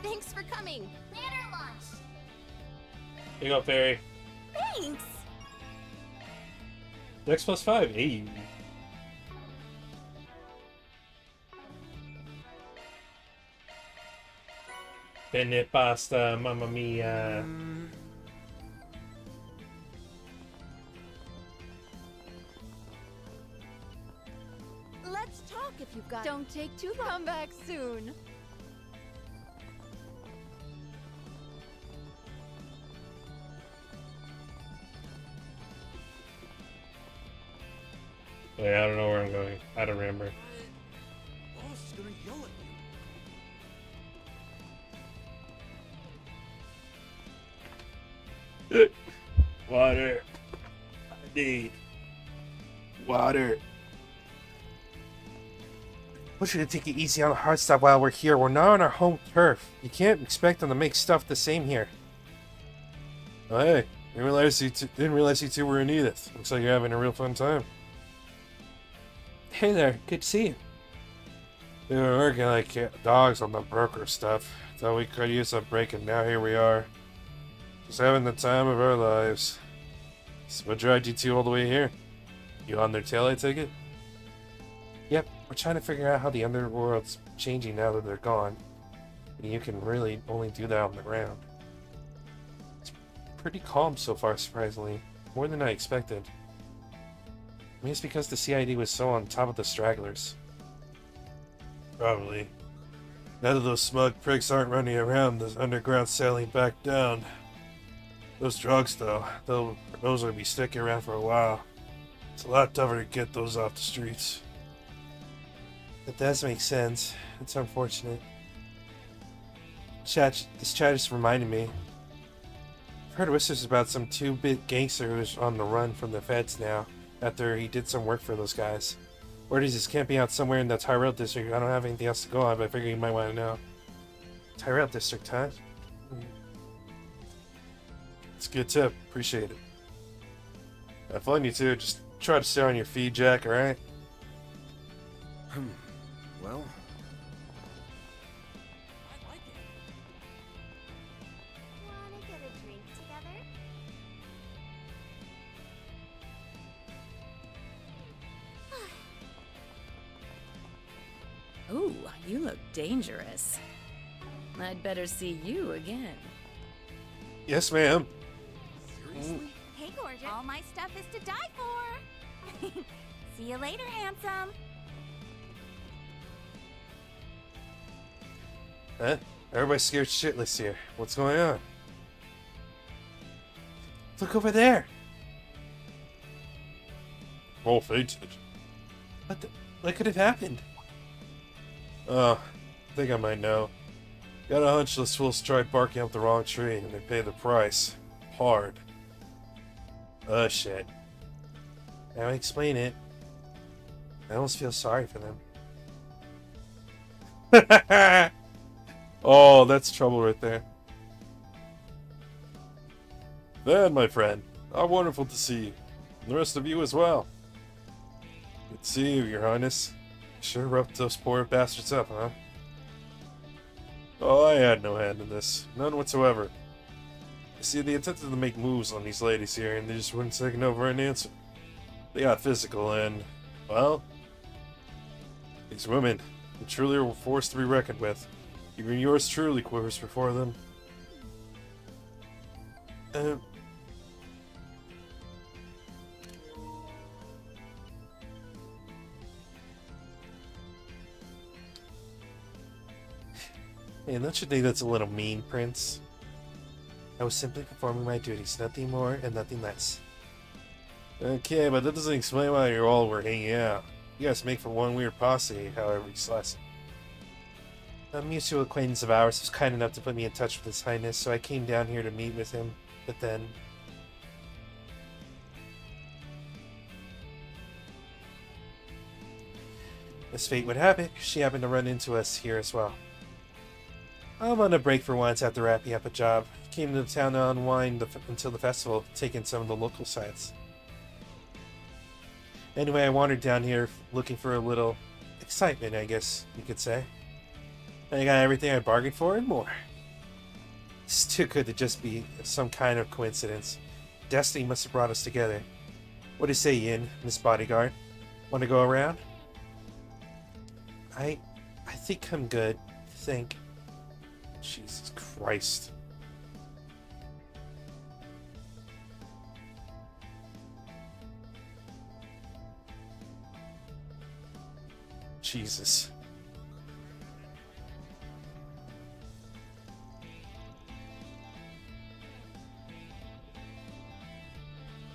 Thanks for coming. Later, lunch. Here you go, Fairy. Thanks. Dex plus 5. Hey. Penne pasta, mamma mia. Let's talk if you've got. Don't take too long. Come back soon. Wait, I don't know where I'm going. I don't remember. Boss is gonna yell at you. Water. I need water. I want you to take it easy on the hard stuff while we're here. We're not on our home turf. You can't expect them to make stuff the same here. Oh, hey, didn't realize you two were in Edith. Looks like you're having a real fun time. Hey there, good to see you. We were working like dogs on the broker stuff. Thought we could use a break, and now here we are. Just having the time of our lives. So what dragged you two all the way here? You on their tail, I take it? Yep, we're trying to figure out how the underworld's changing now that they're gone. And you can really only do that on the ground. It's pretty calm so far, surprisingly. More than I expected. Maybe it's because the CID was so on top of the stragglers. Probably. Now that those smug pricks aren't running around, the underground sailing back down. Those drugs, though, those will be sticking around for a while. It's a lot tougher to get those off the streets. That does make sense. It's unfortunate. This chat just reminded me. I've heard whispers about some two-bit gangster who's on the run from the feds now, after he did some work for those guys. Word is he's camping out somewhere in the Tyrell district. I don't have anything else to go on, but I figure you might want to know. Tyrell district, huh? It's a good tip. Appreciate it. Have fun, you two. Just try to stay on your feet, Jack, alright? Well... Wanna get a drink together? Ooh, you look dangerous. I'd better see you again. Yes, ma'am. Seriously? Hey, gorgeous. All my stuff is to die for. See you later, handsome. Huh? Everybody's scared shitless here. What's going on? Look over there! All fainted. What could have happened? Oh, I think I might know. Got a hunch those fools tried barking up the wrong tree, and they paid the price. Hard. Oh, shit. Now I explain it. I almost feel sorry for them. Oh, that's trouble right there. Then, my friend, how wonderful to see you. And the rest of you as well. Good to see you, Your Highness. Sure roughed those poor bastards up, huh? Oh, I had no hand in this. None whatsoever. You see, they attempted to make moves on these ladies here, and they just wouldn't take no for an answer. They got physical, and, well... these women, they truly are a force to be reckoned with. Even yours truly quivers before them. Hey, don't you think that's a little mean, Prince? I was simply performing my duties, nothing more and nothing less. Okay, but that doesn't explain why you all were hanging out. You guys make for one weird posse, however you slice it. A mutual acquaintance of ours was kind enough to put me in touch with His Highness, so I came down here to meet with him, but then... as fate would have it, she happened to run into us here as well. I'm on a break for once after wrapping up a job. Came to town to unwind until the festival, taking some of the local sites. Anyway, I wandered down here looking for a little excitement, I guess you could say. I got everything I bargained for and more. It's too good to just be some kind of coincidence. Destiny must have brought us together. What do you say, Yin, Miss Bodyguard? Want to go around? I think I'm good. Think. Jesus Christ. Jesus.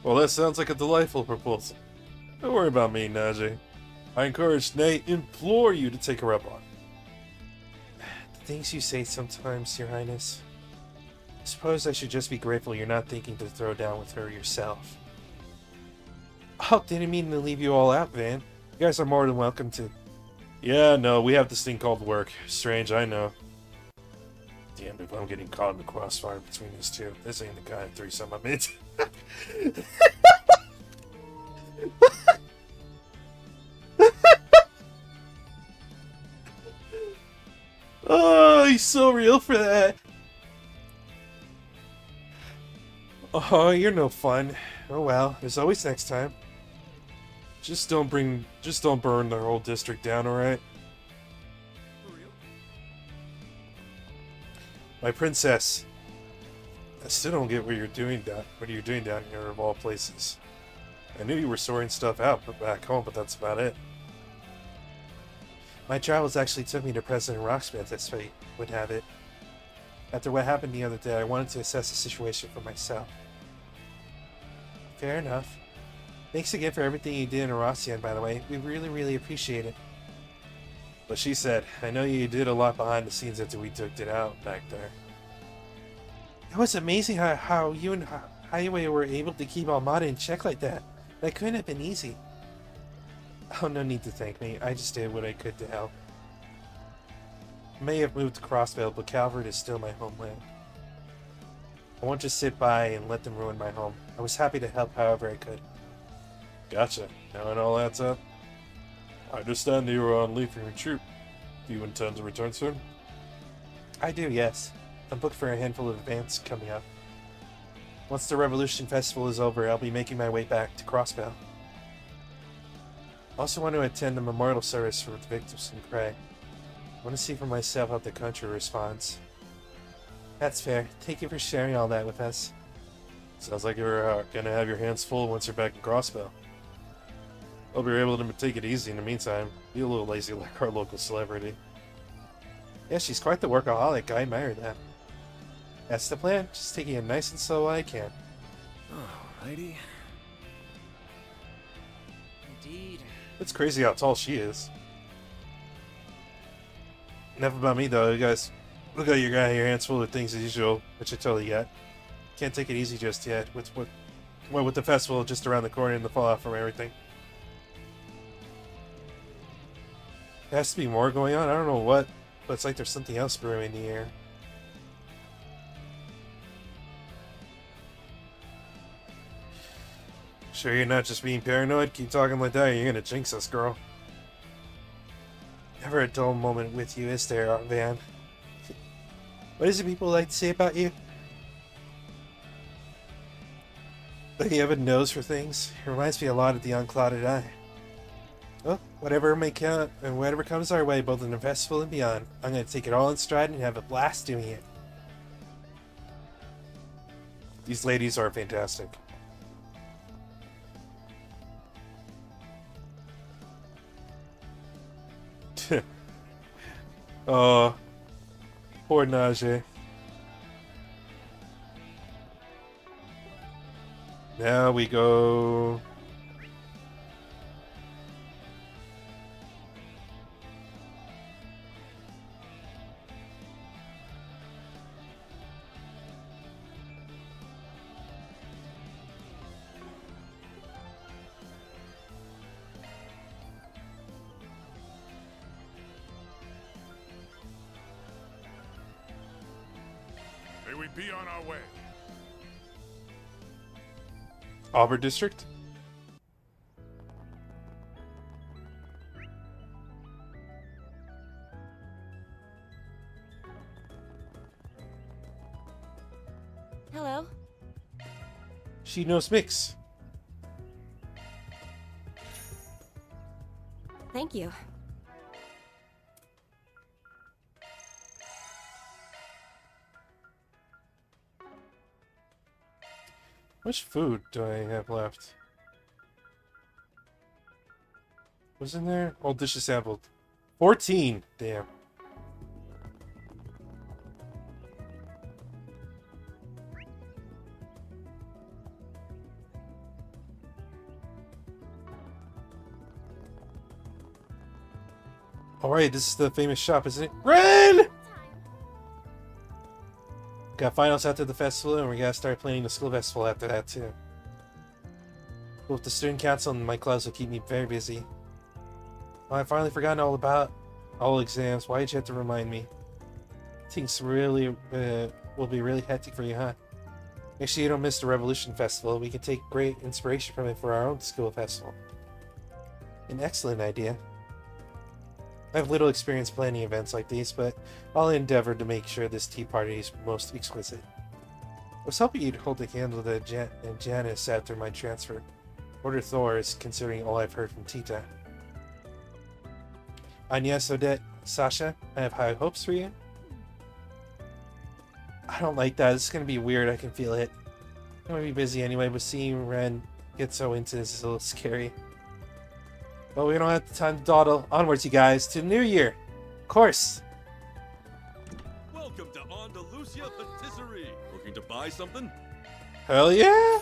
Well, that sounds like a delightful proposal. Don't worry about me, Najee. I encourage, nay, implore you to take her up on it. The things you say sometimes, Your Highness. I suppose I should just be grateful you're not thinking to throw down with her yourself. Oh, didn't mean to leave you all out, Van. You guys are more than welcome to... Yeah, no, we have this thing called work. Strange, I know. Damn, if I'm getting caught in the crossfire between these two. This ain't the kind of threesome I'm into. Oh, he's so real for that. Oh, you're no fun. Oh well, there's always next time. Just don't burn the whole district down, alright? My princess. I still don't get what you're doing down here of all places. I knew you were sorting stuff out back home, but that's about it. My travels actually took me to President Rocksmith, as fate would have it. After what happened the other day, I wanted to assess the situation for myself. Fair enough. Thanks again for everything you did in Erosian, by the way. We really, really appreciate it. But she said, I know you did a lot behind the scenes after we took it out back there. It was amazing how you and Highway were able to keep Armada in check like that. That couldn't have been easy. Oh, no need to thank me. I just did what I could to help. I may have moved to Crossvale, but Calvert is still my homeland. I won't just sit by and let them ruin my home. I was happy to help however I could. Gotcha. Now it all adds up. I understand you were on leave from your troop. Do you intend to return soon? I do, yes. I'm booked for a handful of events coming up. Once the Revolution Festival is over, I'll be making my way back to Crossvale. I also want to attend a memorial service for the victims in Cray. I want to see for myself how the country responds. That's fair. Thank you for sharing all that with us. Sounds like you're gonna have your hands full once you're back in Crossvale. Hope you're able to take it easy in the meantime. Be a little lazy like our local celebrity. Yeah, she's quite the workaholic. I admire that. That's the plan. Just taking it nice and slow while I can. Alrighty. Indeed. It's crazy how tall she is. Enough about me though, you guys. Look like you got your hands full of things as usual, which I totally get. Can't take it easy just yet. With the festival just around the corner and the fallout from everything. There has to be more going on. I don't know what, but it's like there's something else brewing in the air. Sure you're not just being paranoid? Keep talking like that, you're gonna jinx us, girl. Never a dull moment with you, is there, Van? What is it people like to say about you? That you have a nose for things? It reminds me a lot of the unclouded eye. Well, whatever may count, and whatever comes our way, both in the festival and beyond, I'm gonna take it all in stride and have a blast doing it. These ladies are fantastic. important, Ashe. Now we go. May we be on our way. Auburn District? Hello. She knows mix. Thank you. How much food do I have left? What's in there? All dishes sampled. 14! Damn. Alright, this is the famous shop, isn't it? Ren! Got finals after the festival, and we gotta start planning the school festival after that, too. Both the student council and my clubs will keep me very busy. Well, I've finally forgotten all about all exams. Why did you have to remind me? Things really will be really hectic for you, huh? Make sure you don't miss the Revolution Festival. We can take great inspiration from it for our own school festival. An excellent idea. I have little experience planning events like these, but I'll endeavor to make sure this tea party is most exquisite. I was hoping you'd hold a candle to Janice after my transfer. Order Thor's, considering all I've heard from Tita. Agnes, Odette, Sasha, I have high hopes for you. I don't like that. This is going to be weird. I can feel it. I'm going to be busy anyway, but seeing Ren get so into this is a little scary. But we don't have the time to dawdle. Onwards, you guys, to the new year. Of course. Welcome to Andalusia Patisserie. Looking to buy something? Hell yeah!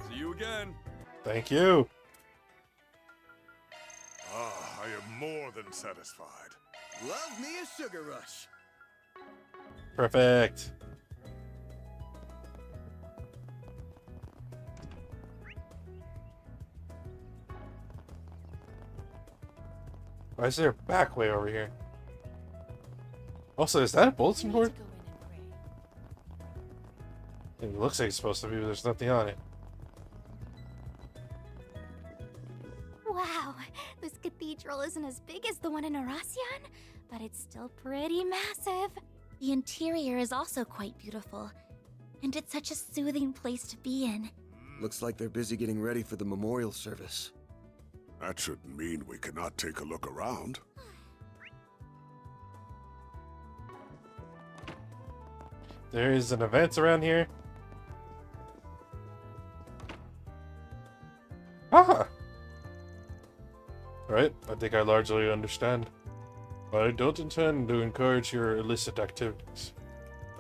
See you again. Thank you. Ah, I am more than satisfied. Love me a sugar rush. Perfect. Why is there a back way over here? Also, is that a bulletin board? It looks like it's supposed to be, but there's nothing on it. Wow, this cathedral isn't as big as the one in Aracion, but it's still pretty massive. The interior is also quite beautiful, and it's such a soothing place to be in. Looks like they're busy getting ready for the memorial service. That shouldn't mean we cannot take a look around. There is an event around here. Ah! Right, I think I largely understand. But I don't intend to encourage your illicit activities.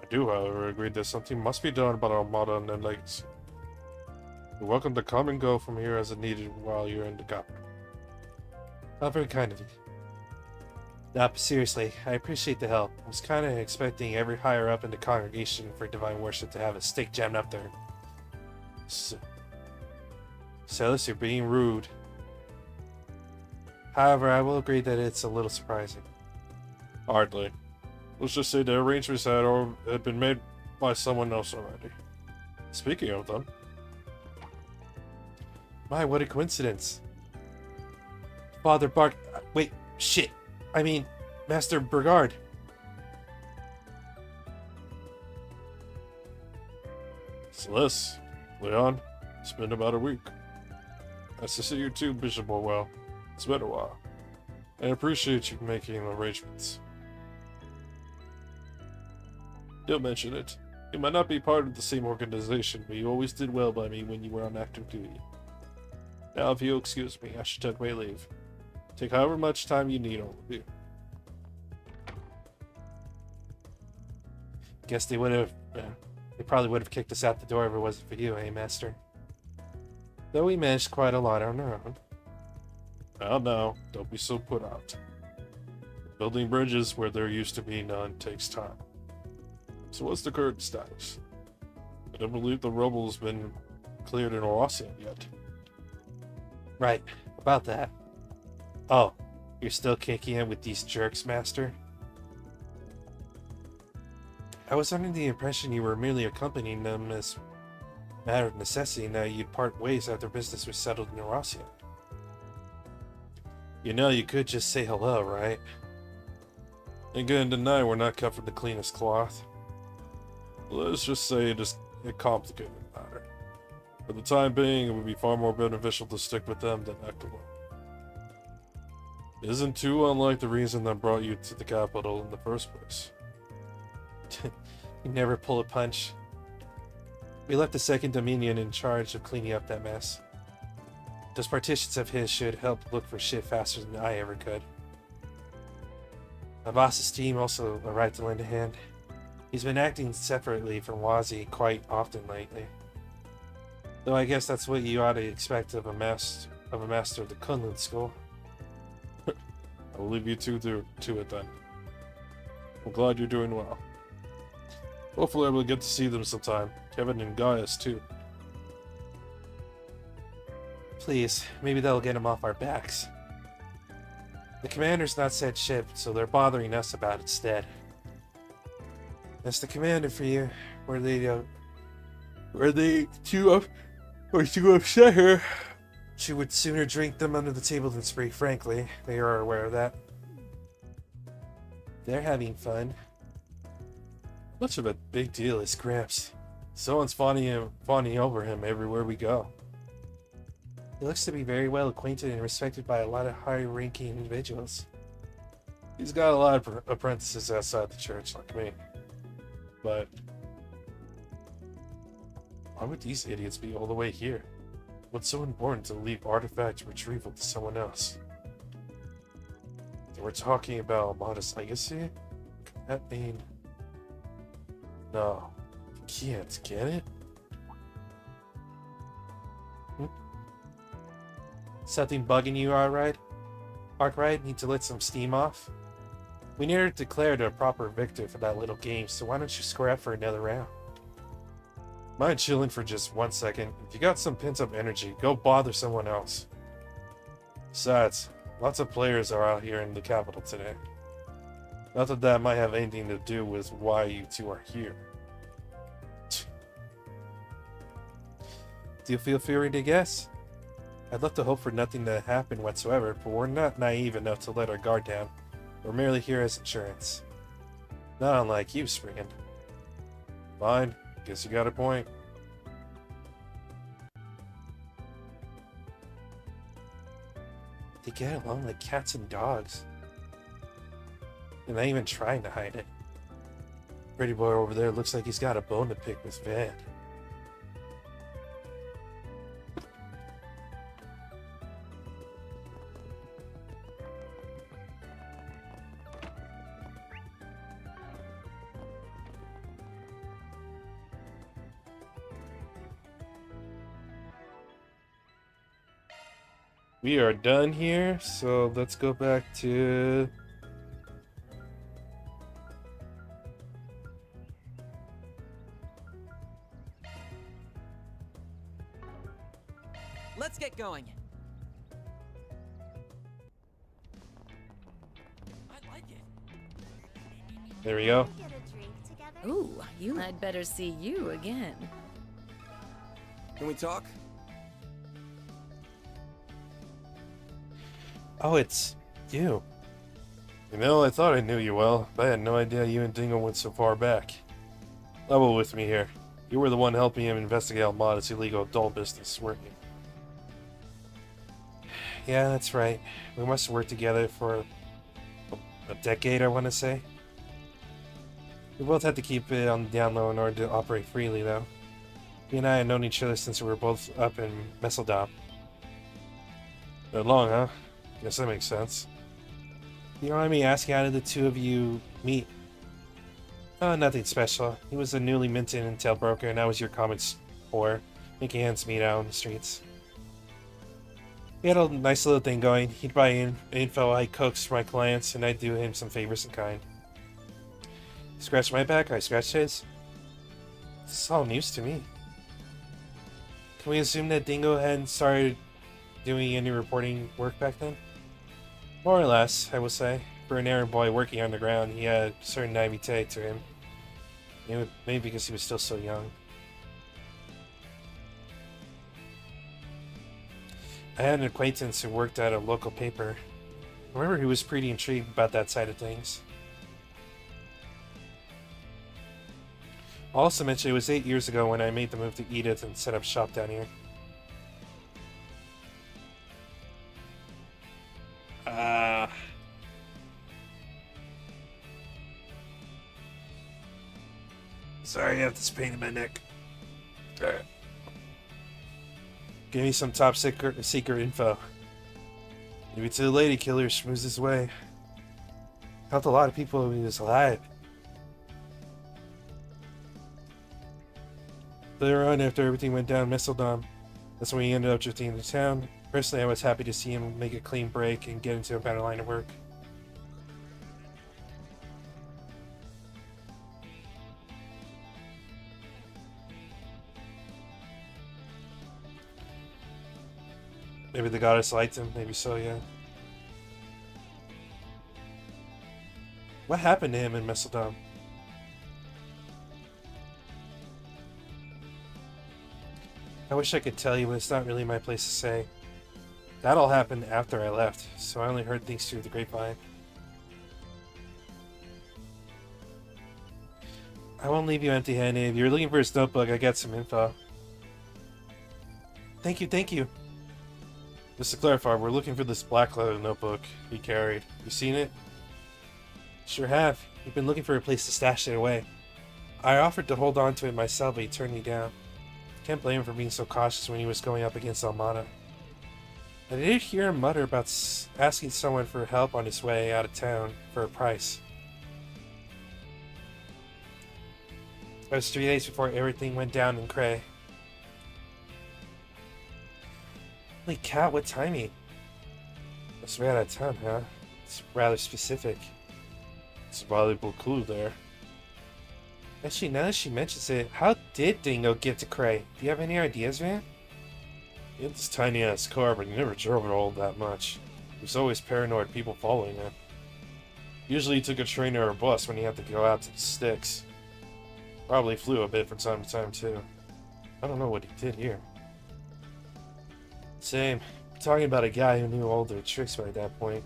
I do, however, agree that something must be done about Armada and their legacy. You're welcome to come and go from here as needed while you're in the capital. Not very kind of you. Nah, but seriously, I appreciate the help. I was kind of expecting every higher up in the congregation for divine worship to have a stake jammed up there. Celis, you're being rude. However, I will agree that it's a little surprising. Hardly. Let's just say the arrangements had been made by someone else already. Speaking of them. My, what a coincidence. Father Bark... wait, shit. I mean, Master Brigard. Celeste, Leon, it's been about a week. Nice to see you too, Bishop Orwell. It's been a while. I appreciate you making arrangements. Don't mention it. You might not be part of the same organization, but you always did well by me when you were on active duty. Now, if you'll excuse me, I should take my leave. Take however much time you need, all of you. Guess they would have. They probably would have kicked us out the door if it wasn't for you, eh, Master? Though we managed quite a lot on our own. Well, now, don't be so put out. Building bridges where there used to be none takes time. So what's the current status? I don't believe the rubble's been cleared in Orosian yet. Right, about that. Oh, you're still kicking it with these jerks, Master? I was under the impression you were merely accompanying them as a matter of necessity, and that you'd part ways after business was settled in Orosian. You know, you could just say hello, right? Ain't gonna deny we're not cut from the cleanest cloth. Let's just say it is a complicated matter. For the time being, it would be far more beneficial to stick with them than act alone. It isn't too unlike the reason that brought you to the capital in the first place. You never pull a punch. We left the Second Dominion in charge of cleaning up that mess. Those partitions of his should help look for shit faster than I ever could. My boss's team also arrived to lend a hand. He's been acting separately from Wazi quite often lately. Though I guess that's what you ought to expect of a master of the Kunlun school. I'll leave you two to it then. I'm glad you're doing well. Hopefully I will get to see them sometime. Kevin and Gaius too. Please, maybe that'll get them off our backs. The commander's not set ship, so they're bothering us about it instead. That's the commander for you. Were they too upset her? She would sooner drink them under the table than speak frankly. They are aware of that. They're having fun. Much of a big deal is Gramps. Someone's fawning over him everywhere we go. He looks to be very well acquainted and respected by a lot of high-ranking individuals. He's got a lot of apprentices outside the church, like me. But why would these idiots be all the way here? What's so important to leave artifact retrieval to someone else? They were talking about Modest Legacy? Could that mean... No. Can't get it? Something bugging you, Arkwright? Need to let some steam off? We never declared a proper victor for that little game, so why don't you square up for another round? Mind chilling for just 1 second? If you got some pent-up energy, go bother someone else. Besides, lots of players are out here in the capital today. Not that that might have anything to do with why you two are here. Do you feel free to guess? I'd love to hope for nothing to happen whatsoever, but we're not naive enough to let our guard down. We're merely here as insurance. Not unlike you, Spriggan. Fine, guess you got a point. They get along like cats and dogs. They're not even trying to hide it. Pretty boy over there looks like he's got a bone to pick with Van. We are done here, so let's go back to... Let's get going. I like it. There we go. Ooh, I'd better see you again. Can we talk? Oh, it's you. You know, I thought I knew you well, but I had no idea you and Dingo went so far back. Level with me here. You were the one helping him investigate Almada's illegal adult business, weren't you? Yeah, that's right. We must have worked together for a decade, I want to say. We both had to keep it on the down low in order to operate freely, though. He and I had known each other since we were both up in Messeldom. That long, huh? Guess that makes sense. You don't mind me asking, how did the two of you meet? Oh, nothing special. He was a newly minted intel broker, and I was your comics whore, making ends meet out on the streets. We had a nice little thing going. He'd buy info I coaxed for my clients, and I'd do him some favors in kind. He scratched my back, I scratched his. This is all news to me. Can we assume that Dingo hadn't started doing any reporting work back then? More or less, I will say. For an errand boy working underground, he had a certain naivete to him. Maybe because he was still so young. I had an acquaintance who worked at a local paper. I remember he was pretty intrigued about that side of things. I'll also mention it was 8 years ago when I made the move to Edith and set up shop down here. Sorry, I have this pain in my neck. Give me some top secret info. Maybe to the lady killer schmooze his way. Helped a lot of people when he was alive. Later on, after everything went down Messeldom, that's when he ended up drifting into town. Personally, I was happy to see him make a clean break and get into a better line of work. Maybe the goddess liked him, maybe so, yeah. What happened to him in Messeldom? I wish I could tell you, but it's not really my place to say. That all happened after I left, so I only heard things through the grapevine. I won't leave you empty-handed. If you're looking for his notebook, I got some info. Thank you, thank you. Just to clarify, we're looking for this black leather notebook he carried. You seen it? Sure have. We've been looking for a place to stash it away. I offered to hold on to it myself, but he turned me down. Can't blame him for being so cautious when he was going up against Armada. I did hear him mutter about asking someone for help on his way out of town for a price. That was 3 days before everything went down in Cray. Holy cow, what timing? Must be out of town, huh? It's rather specific. It's a valuable clue there. Actually, now that she mentions it, how did Dingo get to Cray? Do you have any ideas, man? He had this tiny-ass car, but he never drove it all that much. He was always paranoid people following him. Usually he took a train or a bus when he had to go out to the sticks. Probably flew a bit from time to time, too. I don't know what he did here. Same. We're talking about a guy who knew all their tricks by that point.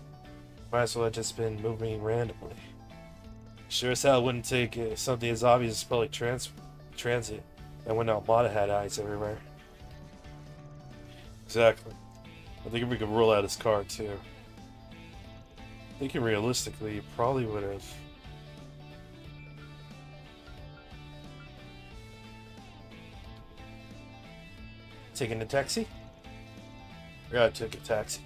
Might as well have just been moving randomly. Sure as hell wouldn't take something as obvious as public transit, and when Armada had eyes everywhere. Exactly. I think if we could roll out his car too. Thinking realistically, he probably would have. Taken a taxi? Yeah, I took a taxi.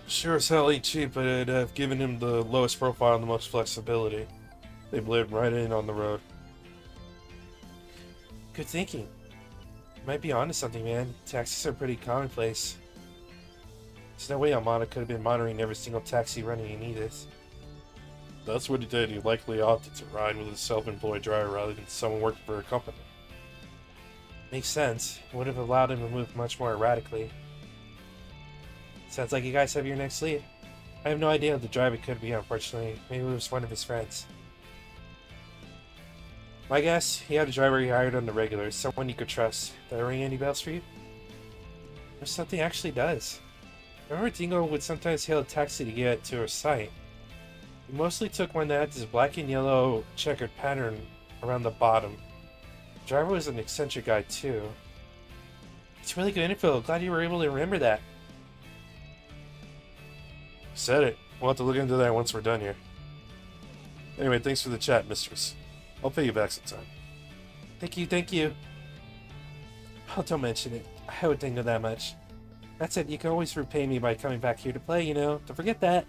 Sure as hell ain't cheap, but I'd have given him the lowest profile and the most flexibility. They bled right in on the road. Good thinking. You might be onto something, man. Taxis are pretty commonplace. There's no way Armada could have been monitoring every single taxi running in Edith. That's what he did. He likely opted to ride with a self-employed driver rather than someone working for a company. Makes sense. It would have allowed him to move much more erratically. Sounds like you guys have your next lead. I have no idea who the driver could be, unfortunately. Maybe it was one of his friends. My guess, he had a driver he hired on the regular, someone you could trust. Did that ring any bells for you? Or something actually does. I remember Dingo would sometimes hail a taxi to get to her site. He mostly took one that had this black and yellow checkered pattern around the bottom. The driver was an eccentric guy too. It's really good info. Glad you were able to remember that. Said it. We'll have to look into that once we're done here. Anyway, thanks for the chat, mistress. I'll pay you back sometime. Thank you, thank you. Oh, don't mention it. I would think of that much. That's it, you can always repay me by coming back here to play, you know. Don't forget that.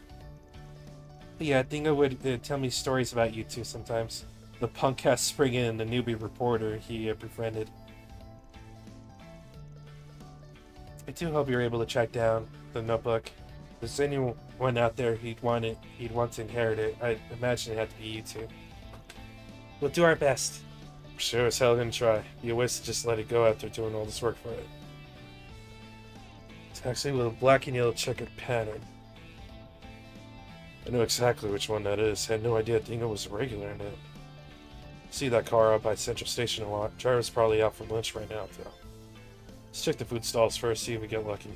But yeah, Dingo would tell me stories about you two sometimes. The punk-ass Spriggan and the newbie reporter he befriended. I do hope you're able to track down the notebook. If there's anyone out there he'd want to inherit it, I'd imagine it had to be you two. We'll do our best. Sure as hell gonna try. Be a waste to just let it go after doing all this work for it. It's actually with a black and yellow checkered pattern. I know exactly which one that is. Had no idea Dingo was a regular in it. See that car out by Central Station a lot. Driver's probably out for lunch right now, though. Let's check the food stalls first, see if we get lucky.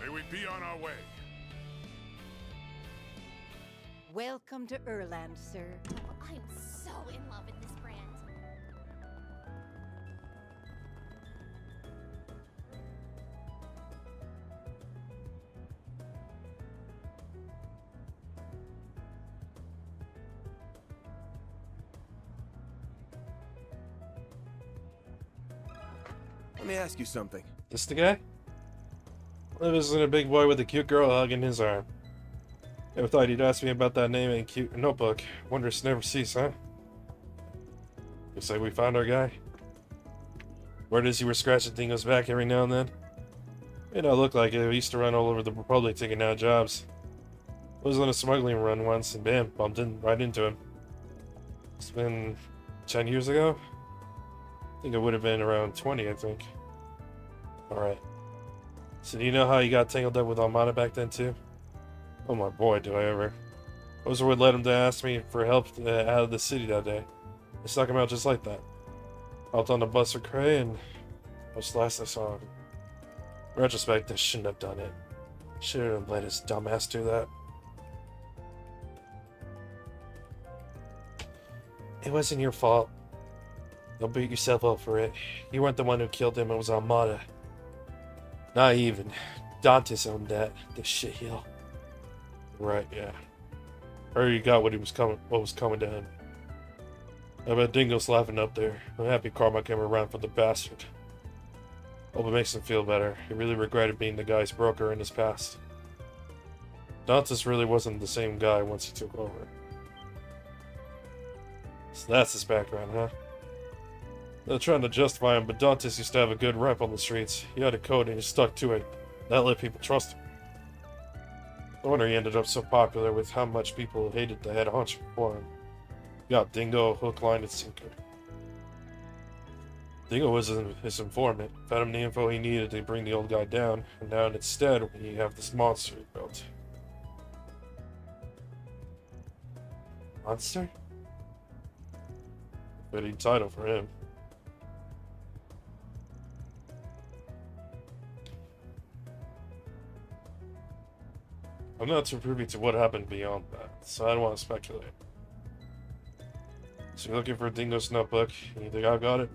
May we be on our way. Welcome to Erland, sir. Oh, I'm so in love with this brand. Let me ask you something. This the guy? Well, isn't a big boy with a cute girl hugging his arm. Never thought he'd ask me about that name and cute notebook. Wonders never cease, huh? Looks like we found our guy. Word is you were scratching Dingo's back every now and then. May not look like it. We used to run all over the Republic taking down jobs. I was on a smuggling run once and bam, bumped right into him. It's been 10 years ago? I think it would have been around 20, I think. Alright. So do you know how you got tangled up with Armada back then too? Oh my boy, do I ever. I was what led him to ask me for help out of the city that day. I stuck him out just like that. Hopped on the bus with Cray and that was the last I saw of him. In retrospect, I shouldn't have done it. Shouldn't have let his dumbass do that. It wasn't your fault. Don't beat yourself up for it. You weren't the one who killed him, it was Armada. Not even. Dantes owned that. The shitheel. Right, yeah. Heard he got what was coming to him. I bet Dingo's laughing up there. I'm happy Karma came around for the bastard. Hope it makes him feel better. He really regretted being the guy's broker in his past. Dantes really wasn't the same guy once he took over. So that's his background, huh? Not trying to justify him, but Dantes used to have a good rep on the streets. He had a code and he stuck to it. That let people trust him. No wonder he ended up so popular with how much people hated the head honcho before him. Got Dingo, hook, line, and sinker. Dingo was his informant, fed him the info he needed to bring the old guy down, and now instead we have this monster he built. Monster? Fitting title for him. I'm not too privy to what happened beyond that, so I don't want to speculate. So you're looking for Dingo's notebook, you think I got it?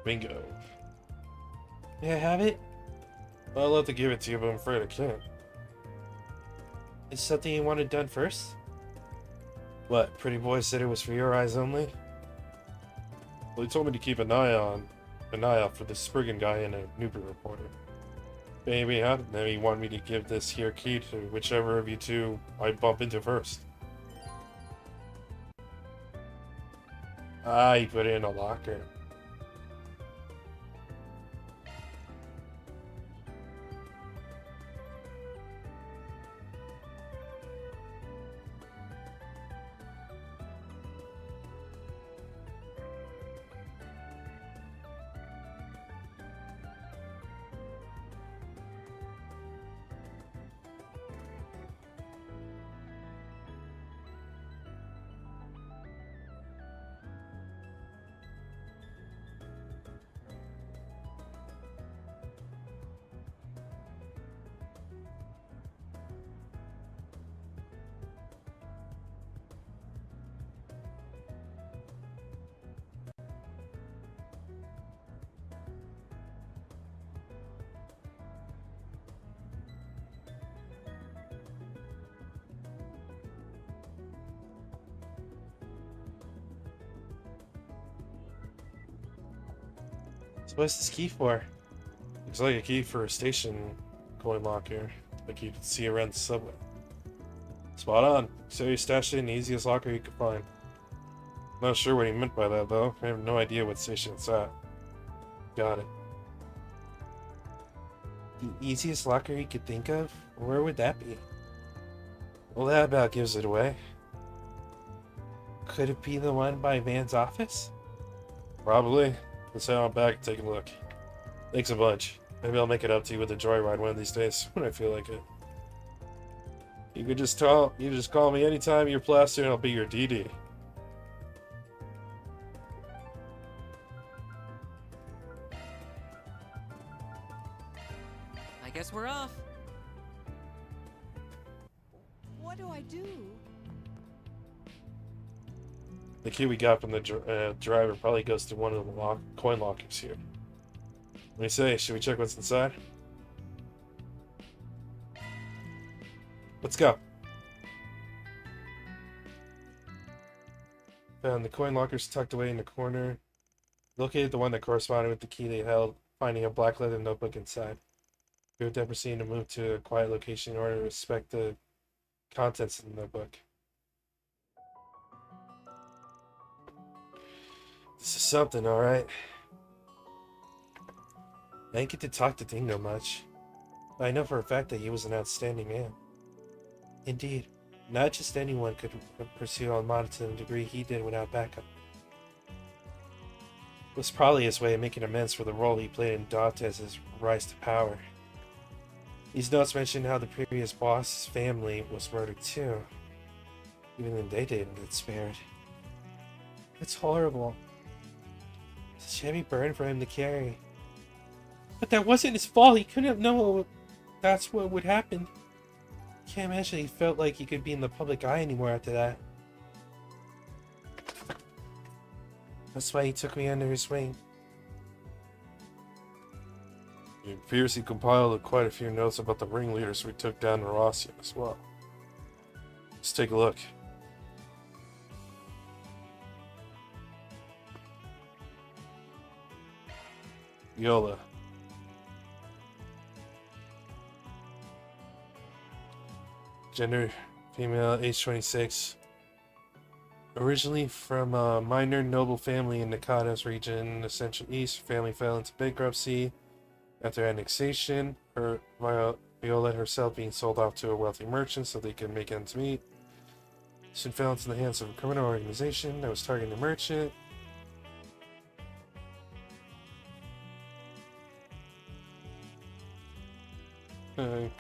Bingo. May I have it? Well, I'd love to give it to you, but I'm afraid I can't. Is something you wanted done first? What, pretty boy said it was for your eyes only? Well, he told me to keep an eye out for this Spriggan guy and a newbie reporter. Maybe then he wanted me to give this here key to whichever of you two I bump into first. Ah, he put it in a locker. what's this key for? Looks like a key for a station coin locker, like you can see around the subway. Spot on. So you stashed it in the easiest locker you could find. Not sure what he meant by that though. I have no idea what station it's at. Got it. The easiest locker you could think of? Where would that be? Well, that about gives it away. Could it be the one by Van's office? Probably. Let's head on back and take a look. Thanks a bunch. Maybe I'll make it up to you with a joyride one of these days when I feel like it. You could just call me anytime you're plastered and I'll be your DD. I guess we're off. What do I do? The key we got from the driver probably goes to one of the coin lockers here. What do you say? Should we check what's inside? Let's go. Found the coin lockers tucked away in the corner. Located the one that corresponded with the key they held, finding a black leather notebook inside. We were then proceeding to move to a quiet location in order to respect the contents of the notebook. This is something, alright. I didn't get to talk to Dingo much, but I know for a fact that he was an outstanding man. Indeed, not just anyone could pursue Almada to the degree he did without backup. It was probably his way of making amends for the role he played in Dantes' rise to power. These notes mention how the previous boss's family was murdered too. Even then they didn't get spared. It's horrible. It's a heavy burden for him to carry. But that wasn't his fault. He couldn't have known that's what would happen. Can't imagine he felt like he could be in the public eye anymore after that. That's why he took me under his wing. He appears he compiled quite a few notes about the ringleaders we took down to Rossia as well. Let's take a look. Viola. Gender, female, age 26. Originally from a minor noble family in Nakatas region in the Central East, her family fell into bankruptcy after annexation. Viola herself being sold off to a wealthy merchant so they could make ends meet. Soon fell into the hands of a criminal organization that was targeting the merchant.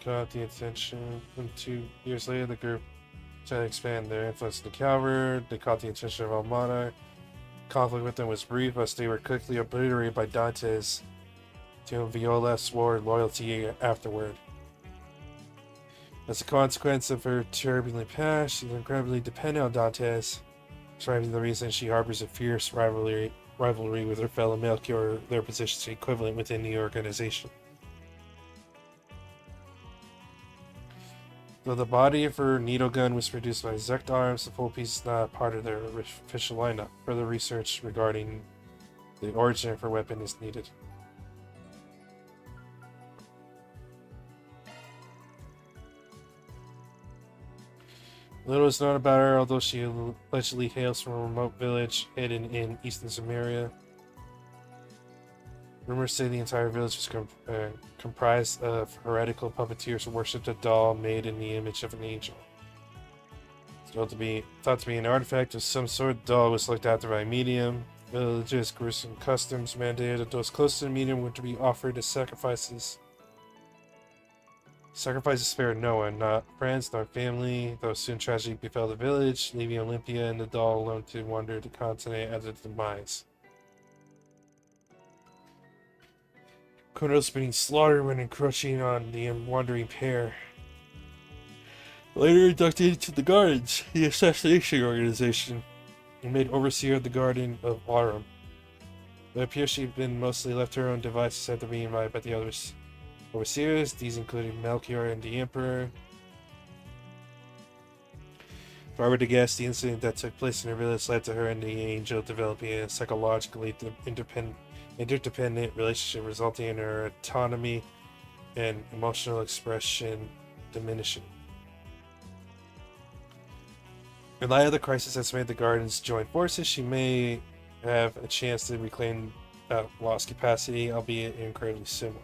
Caught the attention. And 2 years later, the group tried to expand their influence in the Calvert. They caught the attention of Almada. Conflict with them was brief, as they were quickly obliterated by Dantes, to whom Viola swore loyalty afterward. As a consequence of her turbulent past, she's incredibly dependent on Dantes, describing the reason she harbors a fierce rivalry with her fellow Melchior, their positions equivalent within the organization. Though the body of her needle gun was produced by Zect Arms, the full piece is not part of their official lineup. Further research regarding the origin of her weapon is needed. Little is known about her, although she allegedly hails from a remote village hidden in eastern Samaria. Rumors say the entire village was comprised of heretical puppeteers who worshipped a doll made in the image of an angel. It's thought to be an artifact of some sort. The doll was looked after by a medium. Villages' gruesome customs mandated that those close to the medium were to be offered as sacrifices. Sacrifices spared no one, not friends, nor family, though soon tragedy befell the village, leaving Olympia and the doll alone to wander the continent at its demise. Criminals being slaughtered when encroaching on the wandering pair. Later inducted into the Gardens, the assassination organization, and made overseer of the Garden of Aurum. It appears she'd been mostly left to her own devices after being invited by the others. Overseers, these included Melchior and the Emperor. If I were to guess, the incident that took place in her village led to her and the angel developing a psychologically interdependent relationship resulting in her autonomy and emotional expression diminishing. In light of the crisis that's made the Gardens join forces, she may have a chance to reclaim that lost capacity, albeit incredibly similar.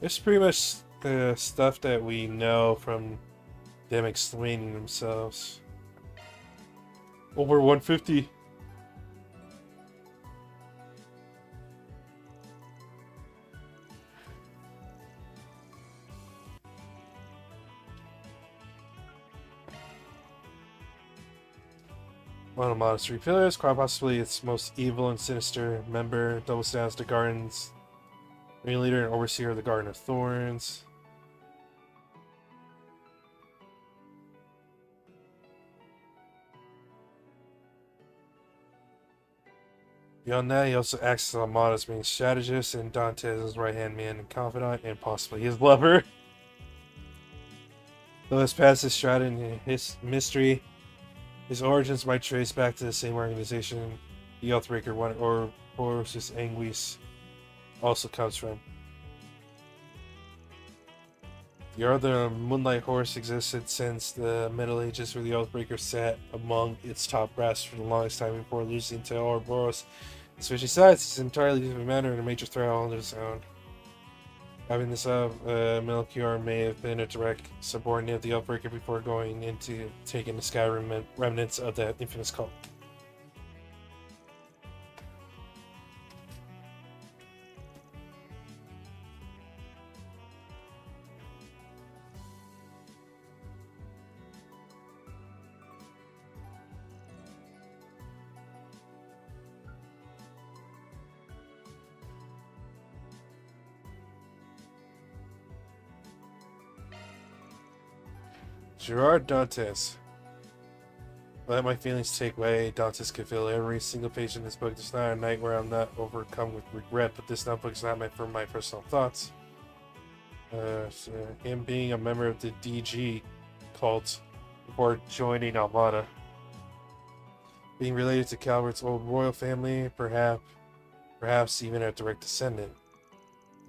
It's pretty much the stuff that we know from them explaining themselves. Over 150. One of Armada's three pillars, quite possibly its most evil and sinister member, doubles down as the Garden's leader and overseer of the Garden of Thorns. Beyond that, he also acts as Armada's main strategist and Dante's right-hand man and confidant, and possibly his lover. Though his past is shrouded in his mystery, his origins might trace back to the same organization the Oathbreaker one or Horus Anguis also comes from. The other Moonlight Horse existed since the Middle Ages, where the Oathbreaker sat among its top brass for the longest time before losing to Ouroboros. Switching sides is entirely different matter and a major threat on its own. Having this up, Melchior may have been a direct subordinate of the Oathbreaker before going into taking the sky remnants of that infamous cult. Gerard Dantes. Let my feelings take way. Dantes could fill every single page in this book. There's not a night where I'm not overcome with regret, but this notebook is not meant for my personal thoughts. So him being a member of the DG cult before joining Armada. Being related to Calvert's old royal family, perhaps even a direct descendant.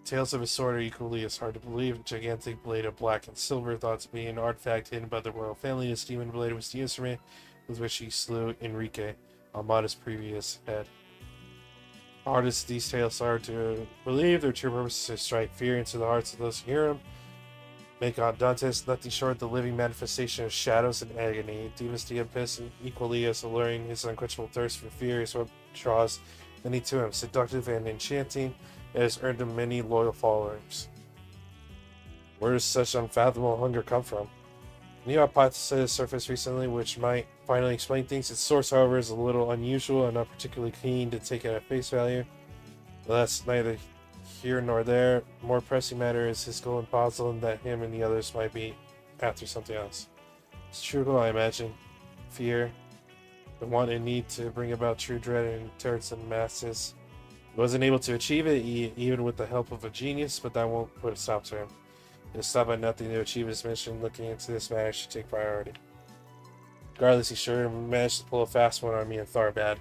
Tales of his sword are equally as hard to believe. A gigantic blade of black and silver, thought to be an artifact hidden by the royal family. This demon blade was the instrument with which he slew Enrique, Armada's previous head. Hard as these tales are to believe, their true purpose is to strike fear into the hearts of those who hear them. Make on Dantes nothing short of the living manifestation of shadows and agony. Deep as the abyss and equally as alluring, his unquenchable thirst for fear is what draws many to him. Seductive and enchanting, it has earned him many loyal followers. Where does such unfathomable hunger come from? A new hypothesis surfaced recently which might finally explain things. Its source, however, is a little unusual and not particularly keen to take it at face value. But that's neither here nor there. More pressing matter is his golden puzzle and that him and the others might be after something else. It's true, I imagine. Fear. The want and need to bring about true dread and terror to the masses. He wasn't able to achieve it, even with the help of a genius, but that won't put a stop to him. He'll stop at nothing to achieve his mission. Looking into this matter should take priority. Regardless, he sure managed to pull a fast one on me and Tharbad.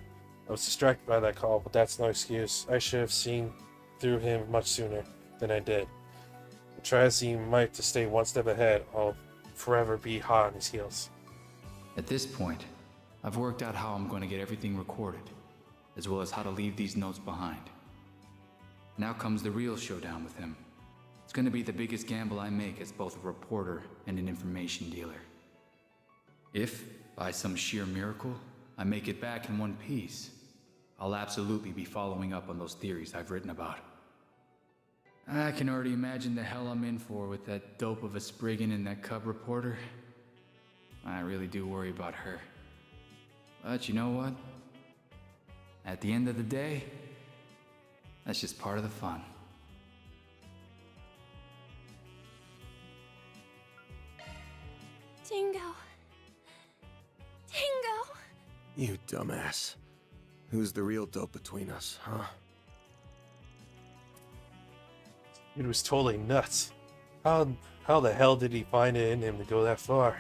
I was distracted by that call, but that's no excuse. I should have seen through him much sooner than I did. But try as he might to stay one step ahead, I'll forever be hot on his heels. At this point, I've worked out how I'm going to get everything recorded, as well as how to leave these notes behind. Now comes the real showdown with him. It's going to be the biggest gamble I make as both a reporter and an information dealer. If, by some sheer miracle, I make it back in one piece, I'll absolutely be following up on those theories I've written about. I can already imagine the hell I'm in for with that dope of a Spriggan and that cub reporter. I really do worry about her. But you know what? At the end of the day, that's just part of the fun. Dingo. Dingo! You dumbass. Who's the real dope between us, huh? It was totally nuts. How How the hell did he find it in him to go that far?